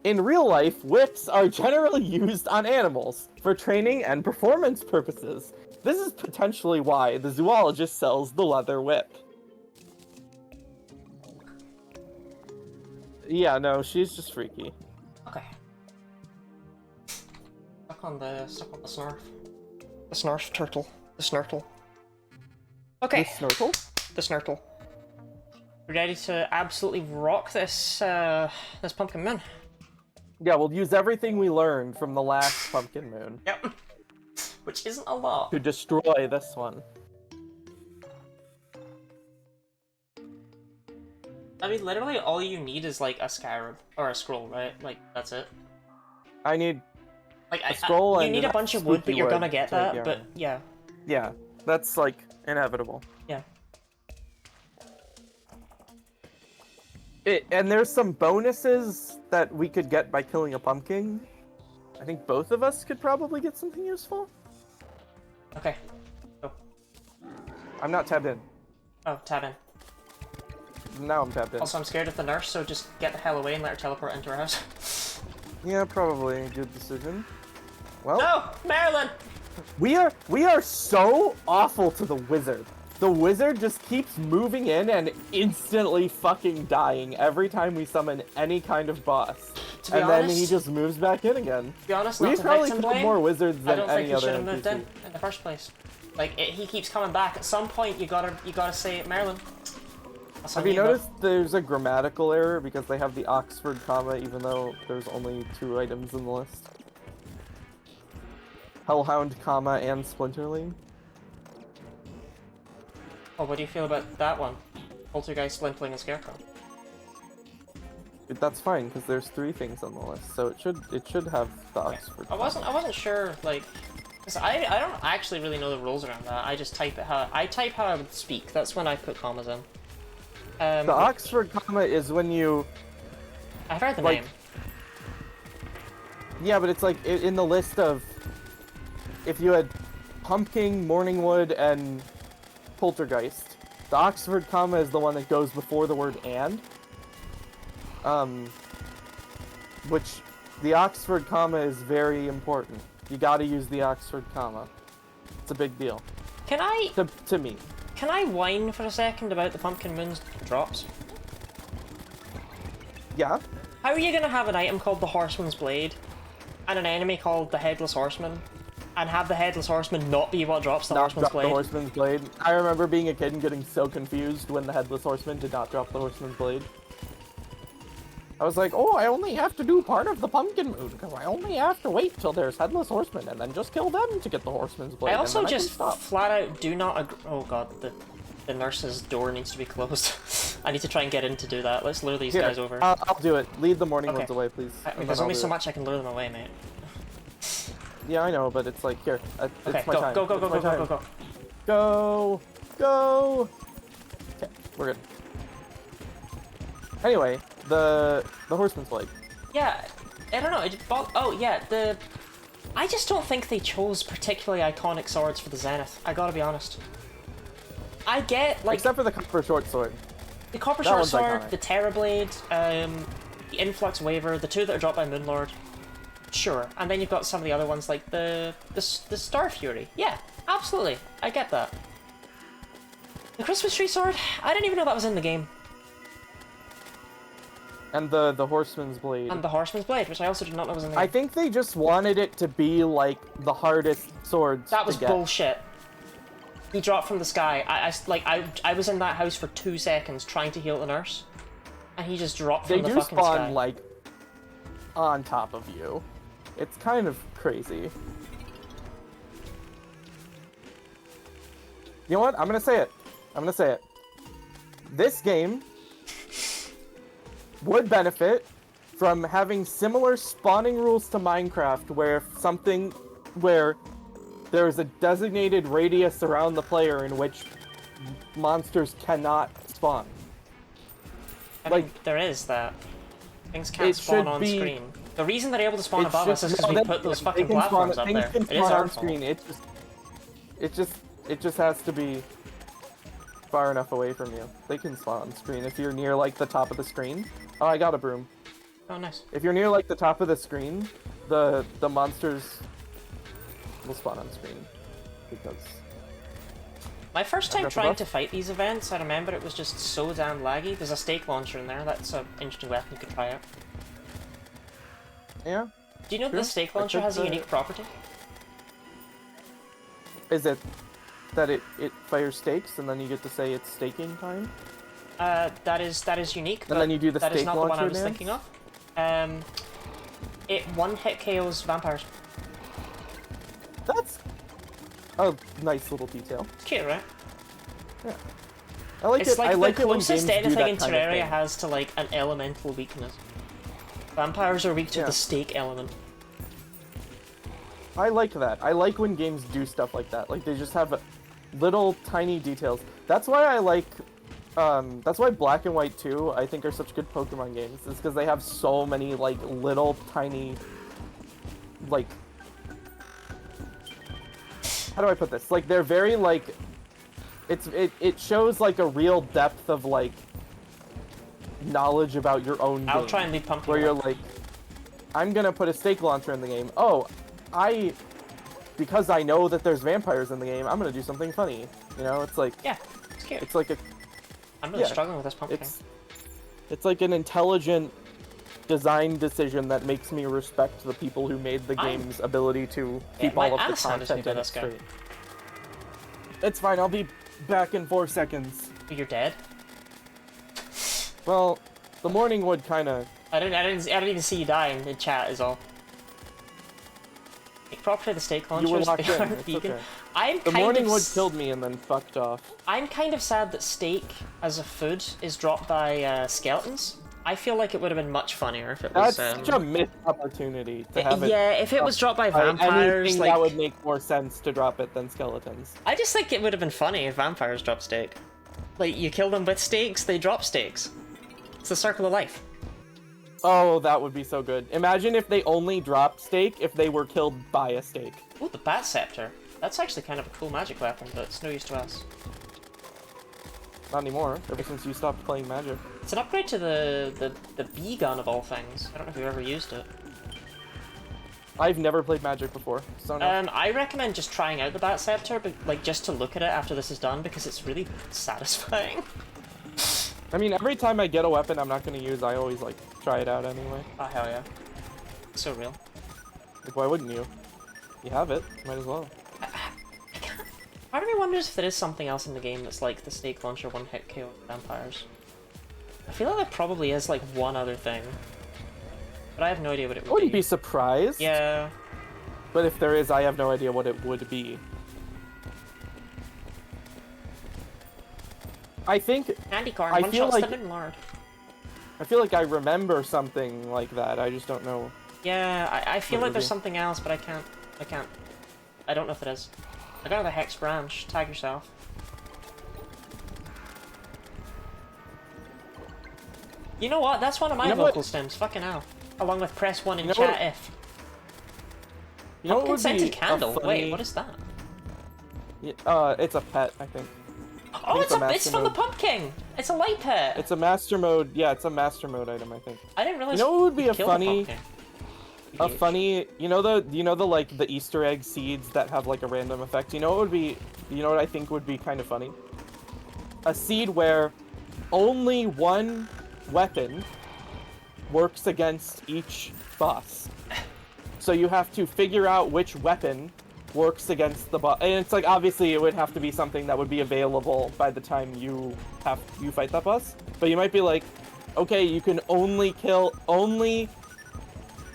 In real life, whips are generally used on animals for training and performance purposes. This is potentially why the zoologist sells the leather whip. Yeah, no, she's just freaky. Okay. Stuck on the snarf. The snarf turtle. The snurtle. Okay. The snorkel? The snurtle. Ready to absolutely rock this this pumpkin moon. Yeah, we'll use everything we learned from the last pumpkin moon Yep. Which isn't a lot. to destroy this one. I mean, literally all you need is like a scarab or a scroll, right? Like that's it. I need Like a scroll you and need a enough bunch of wood, but spooky you're wood gonna get to that. make But yarn. yeah, Yeah, that's like inevitable. yeah. And there's some bonuses that we could get by killing a pumpkin. I think both of us could probably get something useful. Okay. Oh, I'm not tabbed in. oh, tab in. Now I'm tabbed in. Also, I'm scared of the nurse, so just get the hell away and let her teleport into her house. Yeah, probably a good decision. Well, No, Marilyn. we are so awful to the wizard. The wizard just keeps moving in and instantly fucking dying every time we summon any kind of boss. To be And honest, then he just moves back in again. to be honest, We not to probably victim killed blame. more wizards I than don't think any he should other have moved NPC. in the first place. Like he keeps coming back. At some point, you gotta say, Marilyn. I'll send Have you a book." noticed there's a grammatical error because they have the Oxford comma even though there's only 2 items in the list? Hellhound comma and Splinterling. Oh, what do you feel about that one? Poltergeist, Limpling, and Scarecrow. That's fine because there's 3 things on the list, so it should have the Oxford. I wasn't sure, like, 'cause I don't actually really know the rules around that. I just type it how I would speak. That's when I put commas in. The Oxford comma is when you I've heard the like- name. yeah, but it's like in the list of if you had Pumpkin, Morningwood, and Poltergeist. The Oxford comma is the one that goes before the word and. Which the Oxford comma is very important. You gotta use the Oxford comma. It's a big deal. Can I To me. can I whine for a second about the Pumpkin Moon's drops? Yeah? How are you gonna have an item called the Horseman's Blade, and an enemy called the Headless Horseman, and have the Headless Horseman not be what drops the Not Horseman's drop Blade? the Horseman's Blade. I remember being a kid and getting so confused when the Headless Horseman did not drop the Horseman's Blade. I was like, oh, I only have to do part of the Pumpkin Moon, because I only have to wait till there's Headless Horsemen, and then just kill them to get the Horseman's Blade. I and also then just can stop. flat out do not oh god, the nurse's door needs to be closed. I need to try and get in to do that. Let's lure these Here, guys over. I'll do it. Lead the Morning Okay. Ones away, please. I and mean, then there's I'll only do so it. much I can lure them away, mate. Yeah, I know, but it's like, here, Okay, it's my go, time. go, go, It's go, my go, go, time. go, go. Go! Go! Okay, we're good. Anyway, the Horseman's Blade. Yeah, I don't know. Oh yeah, I just don't think they chose particularly iconic swords for the Zenith. I gotta be honest. I get like Except for the Copper Short Sword. the Copper that Short one's Sword, iconic. the Terra Blade, the Influx Waver, the 2 that are dropped by Moonlord. Sure, and then you've got some of the other ones like the Star Fury. Yeah, absolutely, I get that. The Christmas Tree Sword, I didn't even know that was in the game. And the Horseman's Blade. And the Horseman's Blade, which I also did not know was in the game. I think they just wanted it to be like the hardest swords That was to get. bullshit. He dropped from the sky. I was in that house for 2 seconds trying to heal the nurse, and he just dropped They from the do fucking spawn sky. like on top of you. It's kind of crazy. You know what? I'm gonna say it. I'm gonna say it. This game would benefit from having similar spawning rules to Minecraft, where there's a designated radius around the player in which monsters cannot spawn. I mean, like, there is that. Things can't it spawn should on be- screen. The reason they're able to spawn It above should- us is because no, we they- put those they fucking can spawn- platforms up things there. can It is spawn our on fault. screen. It just has to be far enough away from you. They can spawn on screen if you're near like the top of the screen. Oh, I got a broom. Oh, nice. If you're near like the top of the screen, the monsters will spawn on screen because My first time got the trying buff. to fight these events, I remember it was just so damn laggy. There's a stake launcher in there. That's an interesting weapon you could try out. yeah. Do you know Sure. the stake I launcher could, has a unique property? Is it that it fires stakes and then you get to say it's staking time? That is unique. And but then you do the that is steak not the one I launcher was dance? thinking of. It one-hit KOs vampires. That's a nice little detail. It's cute, right? Yeah. I like It's it. like I like the it when closest games do anything that in kind of Terraria thing. has to like an elemental weakness. Vampires are weak to Yeah. the steak element. I like that. I like when games do stuff like that. Like, they just have little tiny details. That's why I like... that's why Black and White 2, I think, are such good Pokemon games. Is because they have so many, like, little tiny... Like... How do I put this? Like, they're very, like... It shows, like, a real depth of, like... knowledge about your own game. I'll try and leave pumpkin. Where you're alone. like... I'm gonna put a steak launcher in the game. Oh, because I know that there's vampires in the game, I'm gonna do something funny. You know, it's like... Yeah, it's cute. It's like a... I'm really yeah, struggling with this pumpkin. It's like an intelligent design decision that makes me respect the people who made the game's ability to keep my all of the ass handed me content by in it this guy. straight. It's fine, I'll be back in 4 seconds. You're dead. Well, the morning wood kinda... I didn't even see you die in the chat. Is all. Like, properly the steak launchers. You were locked they in, are it's vegan. okay. I'm The kind morning of wood killed me and then fucked off. I'm kind of sad that steak as a food is dropped by skeletons. I feel like it would have been much funnier if it was. That's such a missed opportunity to have it. Yeah, if it was dropped by by vampires, anything like that would make more sense to drop it than skeletons. I just think it would have been funny if vampires dropped steak. Like you kill them with steaks, they drop steaks. It's the circle of life. Oh, that would be so good. Imagine if they only dropped steak if they were killed by a steak. Ooh, the Bat Scepter. That's actually kind of a cool magic weapon, but it's no use to us. Not anymore, ever since you stopped playing Magic. It's an upgrade to the bee gun of all things. I don't know if you've ever used it. I've never played Magic before, so no. I recommend just trying out the Bat Scepter, but like just to look at it after this is done because it's really satisfying. I mean, every time I get a weapon I'm not gonna use, I always, like, try it out anyway. Oh hell yeah. It's so real. Like, why wouldn't you? You have it, might as well. Part of me wonders if there is something else in the game that's like the snake launcher one-hit KO vampires. I feel like there probably is like one other thing. But I have no idea what it would I wouldn't be surprised. Yeah. But if there is, I have no idea what it would be. I think... Candy corn, I one feel shot like- stun lard. I feel like I remember something like that, I just don't know. Yeah, I feel What like would there's be? something else, but I can't. I don't know if it is. I got the Hex branch. Tag yourself. You know what? That's one of my You know what? vocal stems. Fucking hell. Along with press 1 in You know chat what? if. You know what Pumpkin would scented be a candle. funny... Wait, what is that? It's a pet, I think. Oh, it's a it's master from the mode. pumpkin. It's a light pet. It's a master mode, yeah, it's a master mode item, I think. I didn't realize. You know what would be you a killed the funny... pumpkin. A Huge. funny, you know the like the Easter egg seeds that have like a random effect. You know what would be, you know what I think would be kind of funny? A seed where only one weapon works against each boss. So you have to figure out which weapon works against the boss. And it's like obviously it would have to be something that would be available by the time you fight that boss. But you might be like, okay, you can only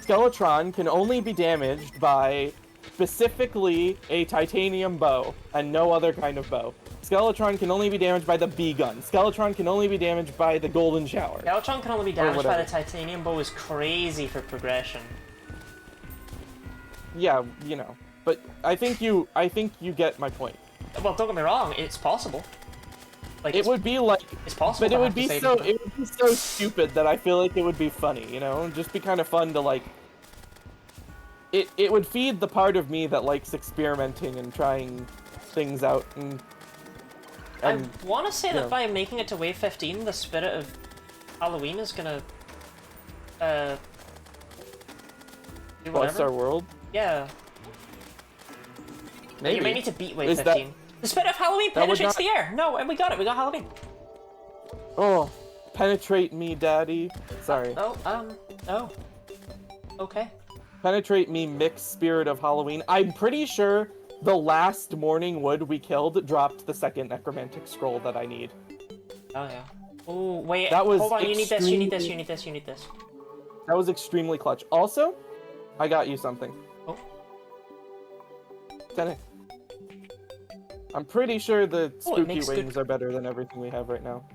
Skeletron can only be damaged by specifically a titanium bow and no other kind of bow. Skeletron can only be damaged by the bee gun. Skeletron can only be damaged by the golden shower. Skeletron can only be damaged by whatever. the titanium bow is crazy for progression. Yeah, you know. But I think you get my point. Well, don't get me wrong, it's possible. Like It would be like, it's possible. but to it would have to be save so them. it would be so stupid that I feel like it would be funny, you know? It'd just be kind of fun to like. It would feed the part of me that likes experimenting and trying things out and. I want to say yeah. that by making it to wave 15, the spirit of Halloween is gonna do Bless whatever. our world. Yeah. Maybe. You may need to beat wave Is that- 15. The spirit of Halloween that would penetrates not- the air. No, and we got it. We got Halloween. Oh, penetrate me, daddy. Sorry. Oh. Okay. Penetrate me, mixed spirit of Halloween. I'm pretty sure the last morning wood we killed dropped the second necromantic scroll that I need. Oh yeah. Oh, wait, That was hold on, you need this, you need this, extremely- you need this, you need this. That was extremely clutch. Also, I got you something. Oh. Tenny. I'm pretty sure the Oh, it spooky makes wings good- are better than everything we have right now.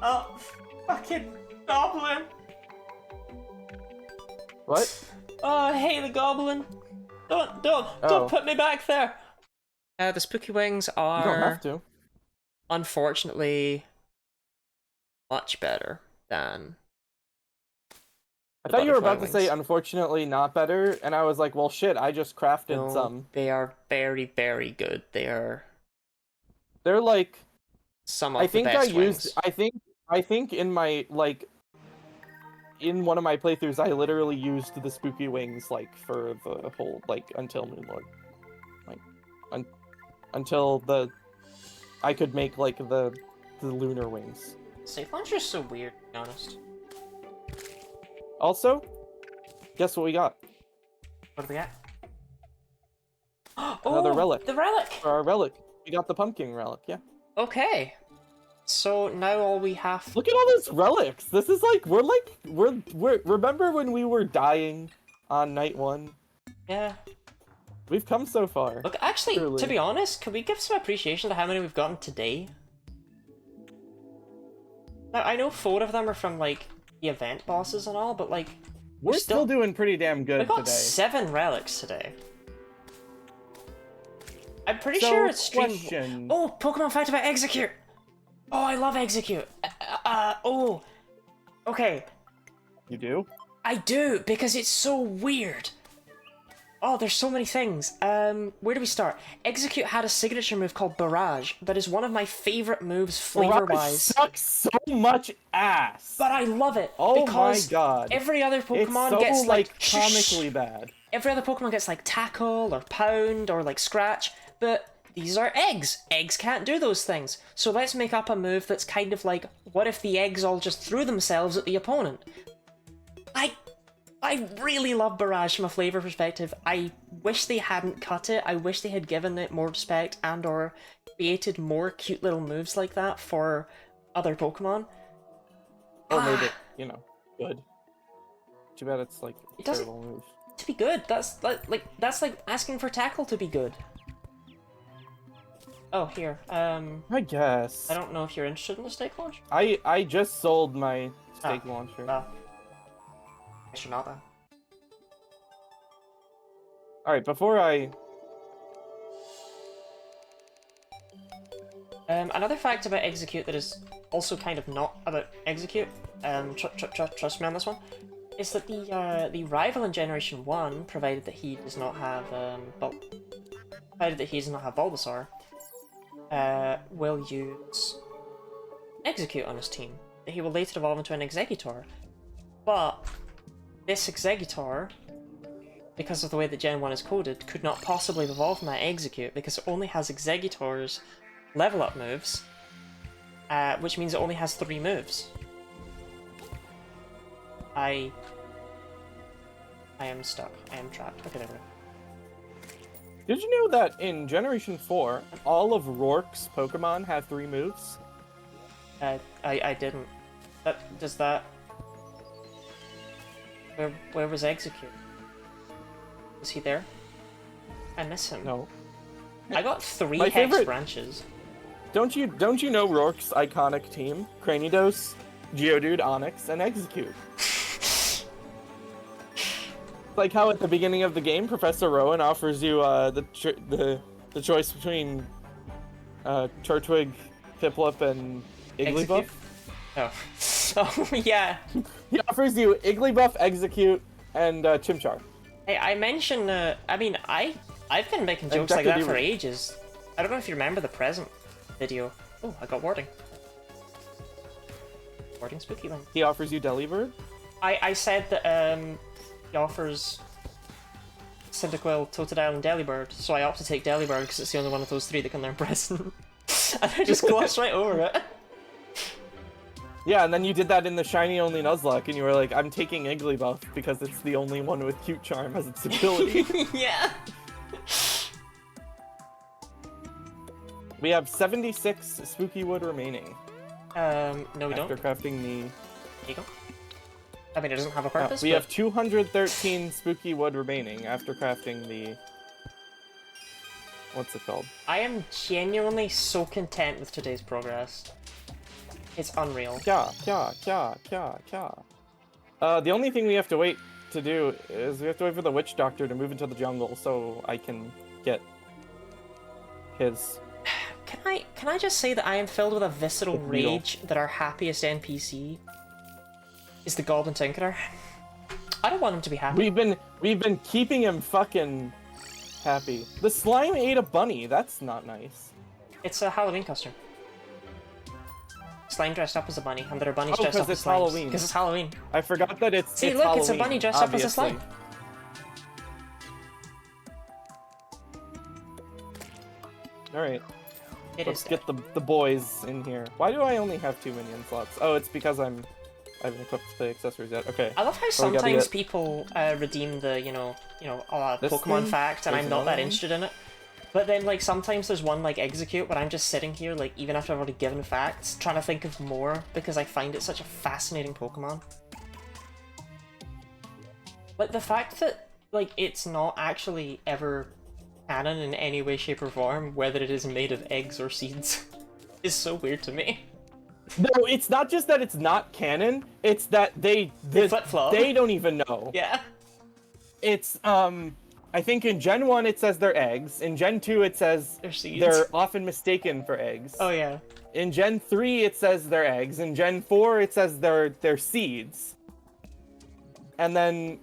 Oh, fucking goblin! What? Oh, hey, the goblin! Don't Oh. put me back there! The spooky wings You don't are, have to. unfortunately, much better than... I the thought you were butterfly about to say, wings. unfortunately, not better, and I was like, well, shit, I just crafted No, some. they are very, very good. They are They're like, some of I the think best I wings. used, I think in my, like, in one of my playthroughs, I literally used the spooky wings, like, for the whole, like, until Moonlord. Like, until I could make, like, the lunar wings. Safe launcher's so weird, to be honest. Also, guess what we got? What do we got? Another Oh, relic. the relic! For our relic. We got the pumpkin relic, yeah. Okay. So now all we have... Look at all these relics! This is like, we're remember when we were dying on night 1? Yeah. We've come so far. Look, actually, Truly. to be honest, could we give some appreciation to how many we've gotten today? Now, I know 4 of them are from, like, the event bosses and all, but, like... We're still doing pretty damn We good got today. 7 relics today. I'm pretty So, sure it's stream... question. Oh, Pokemon Fact about Execute! Oh, I love Execute! Oh! Okay, You do? I do, because it's so weird! Oh, there's so many things. Where do we start? Execute had a signature move called Barrage, that is one of my favorite moves Barrage flavor-wise. sucks so much ass! But I love it, Oh because my god. every other It's Pokemon so, gets like... comically bad. Every other Pokemon gets like Tackle, or Pound, or like Scratch, but these are eggs. Eggs can't do those things. So let's make up a move that's kind of like, what if the eggs all just threw themselves at the opponent? I really love Barrage from a flavor perspective. I wish they hadn't cut it. I wish they had given it more respect and or created more cute little moves like that for other Pokemon. Or made it, you know, good. Too bad it's like a It doesn't- terrible move. To be good, that's like asking for Tackle to be good. Oh, here. I guess. I don't know if you're interested in the stake launch. I just sold my stake launcher. Guess you're not then. Alright, before I... Another fact about Execute that is also kind of not about Execute, trust me on this one, is that the rival in Generation 1, provided that he does not have Bulbasaur, will use Execute on his team. He will later evolve into an Exeggutor. But this Exeggutor, because of the way that Gen 1 is coded, could not possibly evolve from that Execute because it only has Exeggutor's level up moves, which means it only has 3 moves. I am stuck. I am trapped. Okay, there we go. Did you know that in Generation 4, all of Rourke's Pokemon have 3 moves? I didn't. Does that... Where was Execute? Was he there? I miss him. No. I got 3 My Hex favorite- branches. Don't you know Rourke's iconic team? Cranidos, Geodude, Onix, and Execute. Like how at the beginning of the game, Professor Rowan offers you the choice between Turtwig, Piplup, and Igglybuff. Oh. Oh, yeah. He offers you Igglybuff, Execute, and Chimchar. Hey, I mentioned, I mean, I've been making jokes like that for Decademon. ages. I don't know if you remember the present video. Oh, I got warding. Warding Spooky Link. He offers you Delibird. I said that, he offers Cyndaquil, Totodile, and Delibird, so I opt to take Delibird because it's the only one of those 3 that can learn Present. And I just glossed right over it. Yeah, and then you did that in the shiny only Nuzlocke, and you were like, I'm taking Igglybuff because it's the only one with Cute Charm as its ability. Yeah. We have 76 spooky wood remaining. No, we don't. After crafting the... There you go. I mean, it doesn't have a purpose, we but... have 213 spooky wood remaining after crafting the... What's it called? I am genuinely so content with today's progress. It's unreal. The only thing we have to wait to do is we have to wait for the witch doctor to move into the jungle so I can get his... Can I just say that I am filled with a visceral rage that our happiest NPC is the Goblin Tinkerer? I don't want him to be happy. We've been keeping him fucking happy. The slime ate a bunny. That's not nice. It's a Halloween costume. Slime dressed up as a bunny, and there are bunnies dressed up as it's slimes. Halloween. Because it's Halloween. I forgot that it's See, it's look, Halloween, it's a bunny dressed up as a slime. Alright. Let's Is get the boys in here. Why do I only have 2 minion slots? Oh, it's because I haven't equipped the accessories yet. Okay. I love how So we gotta sometimes get- people redeem the, This Pokemon thing? fact, and There's I'm not another that one? interested in it. But then, like, sometimes there's one, like, Execute, where I'm just sitting here, like, even after I've already given facts, trying to think of more, because I find it such a fascinating Pokemon. Like, the fact that, like, it's not actually ever canon in any way, shape, or form, whether it is made of eggs or seeds, is so weird to me. No, it's not just that it's not canon, it's that they flip-flop. they don't even know. Yeah. It's I think in Gen 1 it says they're eggs. In Gen 2 it says They're seeds. they're often mistaken for eggs. Oh, yeah. In Gen 3 it says they're eggs. In Gen 4 it says they're seeds. And then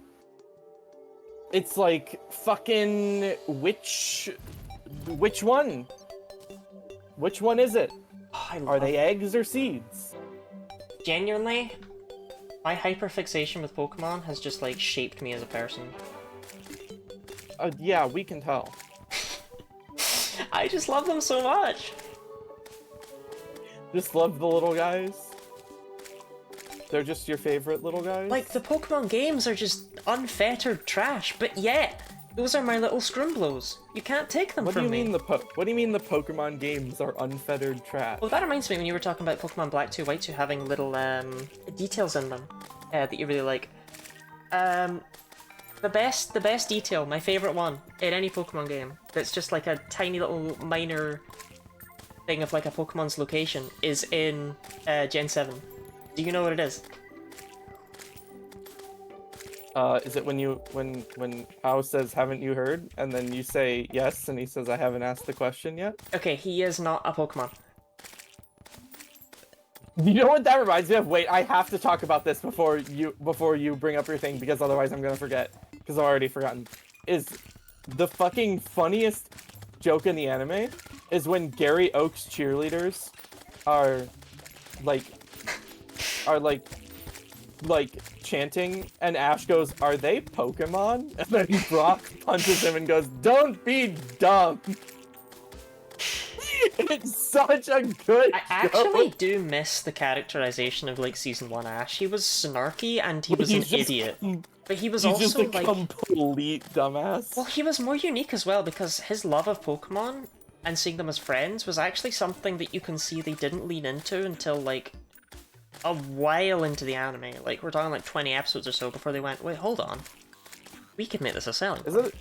it's like fucking which one? Which one is it? Oh, I Are love they eggs or seeds? Genuinely, my hyperfixation with Pokemon has just, like, shaped me as a person. Yeah, we can tell. I just love them so much! Just love the little guys. They're just your favorite little guys? Like, the Pokemon games are just unfettered trash, but yet, those are my little Scrimblow's. You can't take them What do from you me. mean what do you mean the Pokemon games are unfettered trash? Well, that reminds me when you were talking about Pokemon Black 2, White 2 having little, details in them that you really like. The best detail, my favorite one, in any Pokemon game, that's just like a tiny little minor thing of like a Pokemon's location, is in Gen 7. Do you know what it is? Is it when Ao says, "Haven't you heard?" and then you say yes, and he says, "I haven't asked the question yet"? Okay, he is not a Pokemon. You know what that reminds me of? Wait, I have to talk about this before you bring up your thing, because otherwise I'm gonna forget. Because I've already forgotten. Is the fucking funniest joke in the anime is when Gary Oak's cheerleaders are like chanting, and Ash goes, "Are they Pokemon?" And then Brock punches him and goes, "Don't be dumb." It's such a good I actually joke. do miss the characterization of like Season 1 Ash. He was snarky and he was an He's just- idiot. But he was He's just also a like... complete dumbass. Well, he was more unique as well because his love of Pokemon and seeing them as friends was actually something that you can see they didn't lean into until like a while into the anime. Like we're talking like 20 episodes or so before they went, wait, hold on. We could make this a selling point.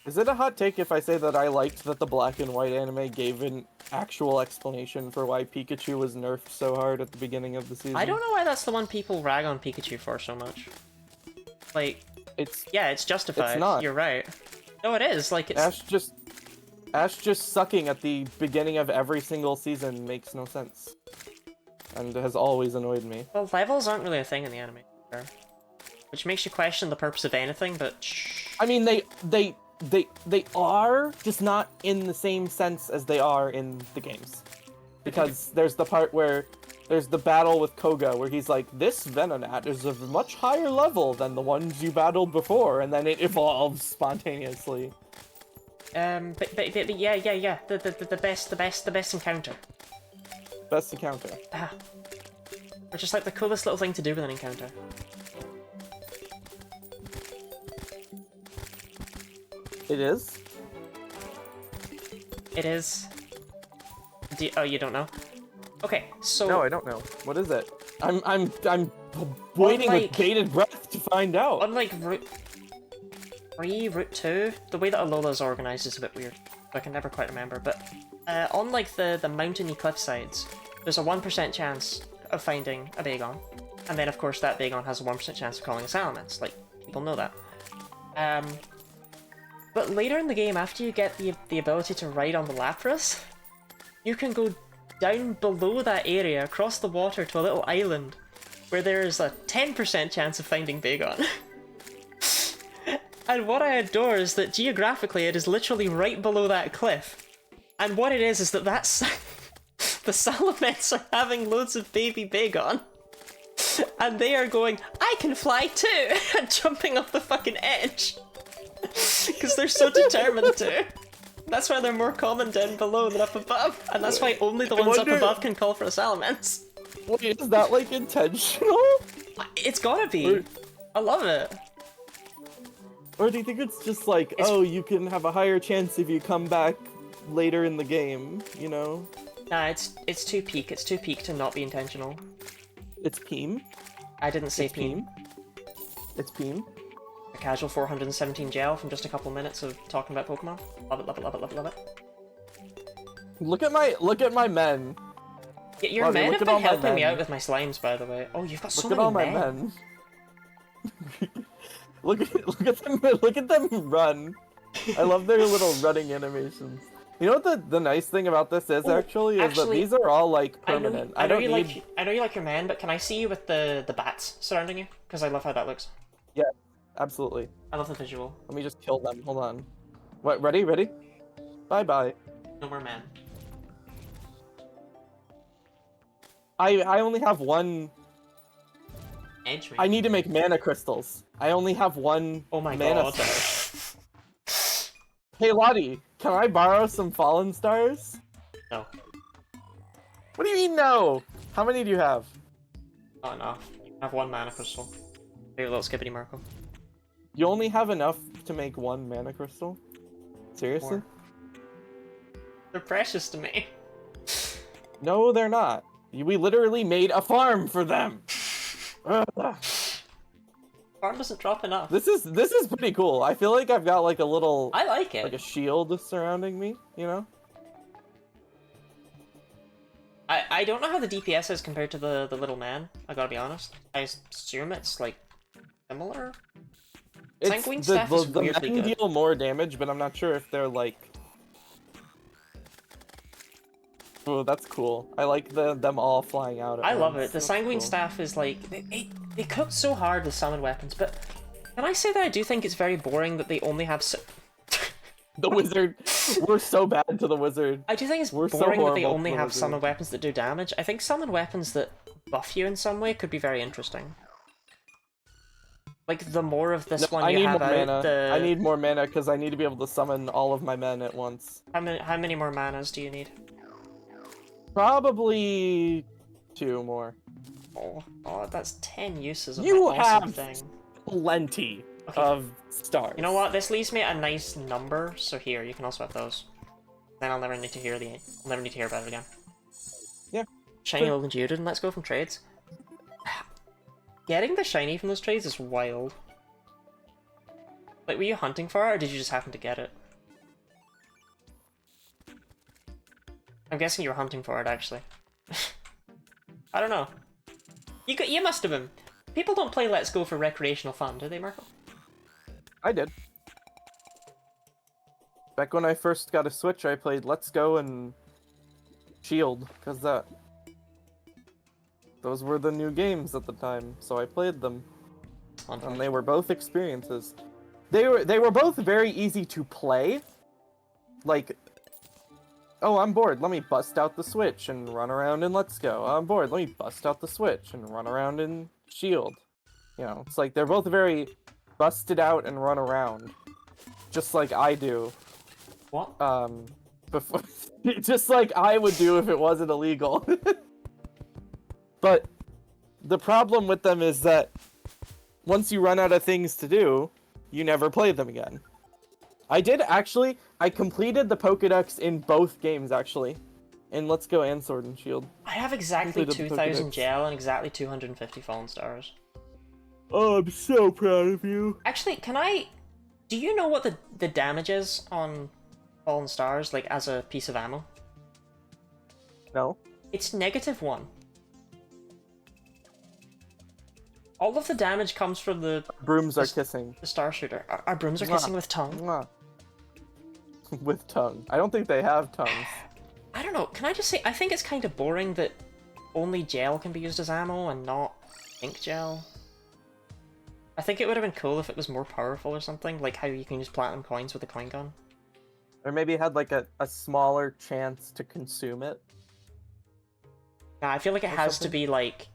Is it a hot take if I say that I liked that the black and white anime gave an actual explanation for why Pikachu was nerfed so hard at the beginning of the season? I don't know why that's the one people rag on Pikachu for so much. Like, yeah, it's justified. It's not. You're right. No, it is. Like, it's... Ash just sucking at the beginning of every single season makes no sense. And has always annoyed me. Well, levels aren't really a thing in the anime. Which makes you question the purpose of anything, but shh. I mean, they are, just not in the same sense as they are in the games. Because there's the part where there's the battle with Koga, where he's like, this Venonat is of a much higher level than the ones you battled before, and then it evolves spontaneously. But yeah, the best encounter. Best encounter. Or just like the coolest little thing to do with an encounter. It is? It is. Oh, you don't know? Okay, so... No, I don't know. What is it? I'm waiting with bated breath to find out. Unlike Route 3, Route 2, the way that Alola is organized is a bit weird. I can never quite remember, but on like the mountainy cliffsides, there's a 1% chance of finding a Bagon. And then of course that Bagon has a 1% chance of calling a Salamence, like, people know that. But later in the game, after you get the ability to ride on the Lapras, you can go down below that area, across the water to a little island, where there is a 10% chance of finding Bagon. And what I adore is that geographically it is literally right below that cliff. And what it is that that's... the Salamence are having loads of baby Bagon. And they are going, I can fly too! And jumping off the fucking edge. Because they're so determined to. That's why they're more common down below than up above. And that's why only the ones up above can call for a Salamence. Wait, is that like intentional? It's gotta be. I love it. Or do you think it's just like, oh, you can have a higher chance if you come back later in the game, you know? Nah, it's too peak. It's too peak to not be intentional. It's Peem. I didn't say It's Peem. It's Peem. A casual 417 gel from just a couple minutes of talking about Pokemon. Love it, love it, love it, love it, love it. Look at my men. Yeah, your Love it, men look have at been all my helping me men. out with my slimes, by the way. Oh, you've got so Look at many all my men. men. look at them run. I love their little running animations. You know what the nice thing about this is actually that these are all like permanent. I know you like your men, but can I see you with the bats surrounding you? Because I love how that looks. Yeah, absolutely. I love the visual. Let me just kill them. Hold on. What? Ready? Ready? Bye bye. No more men. I only have one. Edge me. I need to make mana crystals. I only have one Oh my mana god. star. Hey Lottie, can I borrow some Fallen Stars? No. What do you mean no? How many do you have? Not enough. I have one mana crystal. Maybe a little skippity Marco. You only have enough to make one mana crystal? Seriously? More. They're precious to me. No, they're not. We literally made a farm for them. Ugh. Farm doesn't drop enough. This is pretty cool. I feel like I've got like a little I like it. like a shield surrounding me, you know? I don't know how the DPS is compared to the little man, I gotta be honest. I assume it's like similar? Sanguine Staff is weirdly men good. deal more damage, but I'm not sure if they're like... Oh, that's cool. I like them all flying out at I love once. it. The That's Sanguine cool. Staff is like... They cooked so hard with summon weapons, but... Can I say that I do think it's very boring that they only have... The wizard. We're so bad to the wizard. I do think it's We're so boring that they horrible only to the have wizard. summon weapons that do damage. I think summon weapons that buff you in some way could be very interesting. Like, the more of this one I you need have more out, mana. the... I need more mana because I need to be able to summon all of my men at once. How many more manas do you need? Probably 2 more. Oh, that's 10 uses of You that awesome have thing. Plenty Okay. of stars. You know what? This leaves me a nice number, so here, you can also have those. Then I'll never need to hear about it again. Yeah. Shiny Sure. Alolan Geodude, let's go from trades. Getting the shiny from those trades is wild. Like, were you hunting for it, or did you just happen to get it? I'm guessing you were hunting for it, actually. I don't know. You must have been. People don't play Let's Go for recreational fun, do they, Marco? I did. Back when I first got a Switch, I played Let's Go and Shield, because those were the new games at the time, so I played them. And they were both experiences. They were both very easy to play. Like, oh, I'm bored, let me bust out the Switch and run around in Let's Go. I'm bored, let me bust out the Switch and run around in Shield. You know, it's like they're both very busted out and run around. Just like I do. What? Before, just like I would do if it wasn't illegal. But the problem with them is that once you run out of things to do, you never play them again. I completed the Pokédex in both games, actually. And Let's Go and Sword and Shield. I have exactly Completed the 2,000 Pokédex. gel and exactly 250 fallen stars. Oh, I'm so proud of you. Actually, can I... Do you know what the damage is on fallen stars, like, as a piece of ammo? No. It's -1. All of the damage comes from the Brooms are kissing. star shooter. Our brooms are Mwah. kissing with tongue. Mwah. With tongue. I don't think they have tongues. I don't know, can I just say, I think it's kind of boring that only gel can be used as ammo and not ink gel. I think it would have been cool if it was more powerful or something, like how you can use platinum coins with a coin gun. Or maybe it had like a smaller chance to consume it. Nah, I feel like it Or has to something. be like...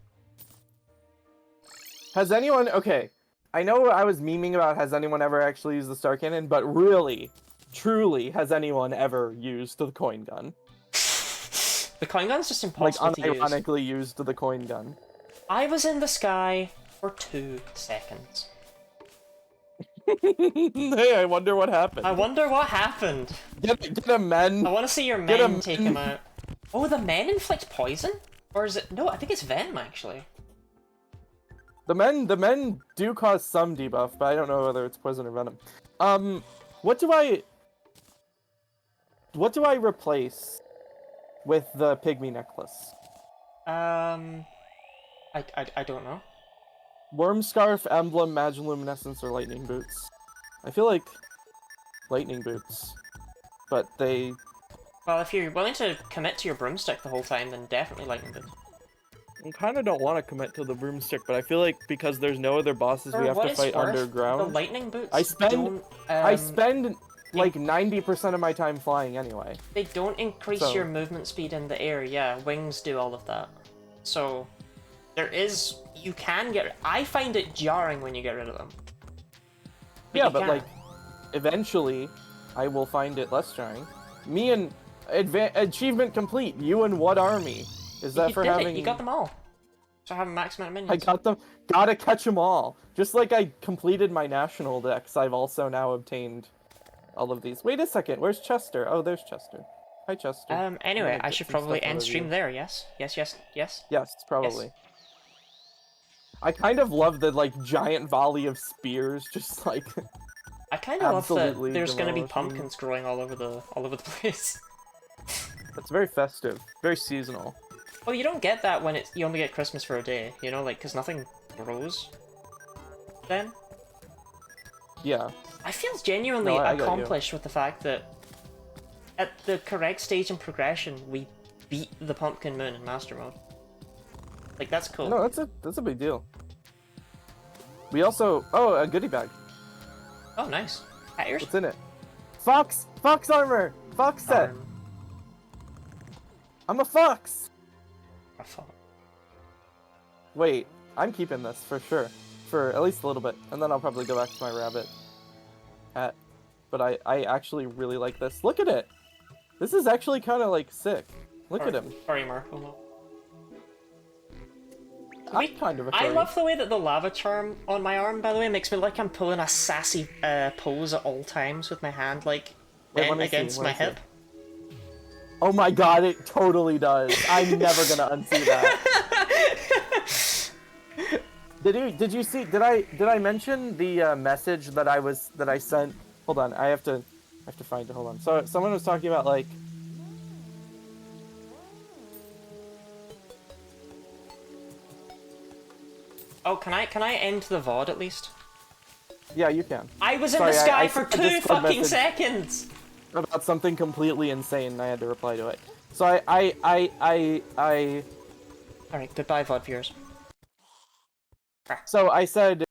Has anyone... Okay, I know I was memeing about has anyone ever actually used the Star Cannon, but really, truly, has anyone ever used the coin gun? The coin gun's just Like, impossible to use. unironically used the coin gun. I was in the sky for 2 seconds. Hey, I wonder what happened. I wonder what happened. Get a men. I want to see your Get men him. take him out. Oh, the men inflict poison? Or is it... No, I think it's venom, actually. The men do cause some debuff, but I don't know whether it's poison or venom. What do I replace with the pygmy necklace? I don't know. Worm scarf, emblem, magiluminescence, or lightning boots? I feel like lightning boots, but they... Well, if you're willing to commit to your broomstick the whole time, then definitely lightning boot. I kind of don't want to commit to the broomstick, but I feel like because there's no other bosses For we have what to it's fight worth, underground. the lightning boots I spend- don't, I spend like 90% of my time flying anyway. They don't increase So- your movement speed in the air, yeah. Wings do all of that. So, there is... You can get... I find it jarring when you get rid of them. Yeah, you but can. like, eventually, I will find it less jarring. Me and achievement complete. You and what army? Is that You for did having? it, you got them all. So having max amount of minions. I got them. Gotta catch them all. Just like I completed my national decks, I've also now obtained all of these. Wait a second. Where's Chester? Oh, there's Chester. Hi, Chester. I'm Anyway, gonna I get should some probably stuff out end of stream you. there, yes? Yes. Yes, probably. I kind of love the like giant volley of spears, just like. I kind of love that Absolutely there's going to be demolishing. pumpkins growing all over the place. It's very festive, very seasonal. Well, you don't get that when you only get Christmas for a day, you know, like, because nothing grows then. Yeah. I feel genuinely No, I got you. accomplished with the fact that at the correct stage in progression, we beat the Pumpkin Moon in Master Mode. Like, that's cool. No, that's a big deal. We also a goodie bag. Oh, nice. Hat ears? What's in it? Fox armor, fox set. I'm a fox. Oh, fuck. Wait, I'm keeping this for sure, for at least a little bit, and then I'll probably go back to my rabbit hat. But I actually really like this. Look at it. This is actually kind of like sick. Look at him. Sorry, Marco. I'm kind of a I furry. love the way that the lava charm on my arm, by the way, makes me look like I'm pulling a sassy pose at all times with my hand, like, Wait, let bent me see, against let my me see. hip. Oh my god, it totally does. I'm never gonna unsee that. Did you see? Did I mention the message that I sent? Hold on, I have to find it. Hold on. So someone was talking about like. Oh, can I end the VOD at least? Yeah, you can. I was in Sorry, the sky I for sent a 2 Discord fucking message. seconds! About something completely insane, and I had to reply to it. So Alright, goodbye VOD viewers. So I said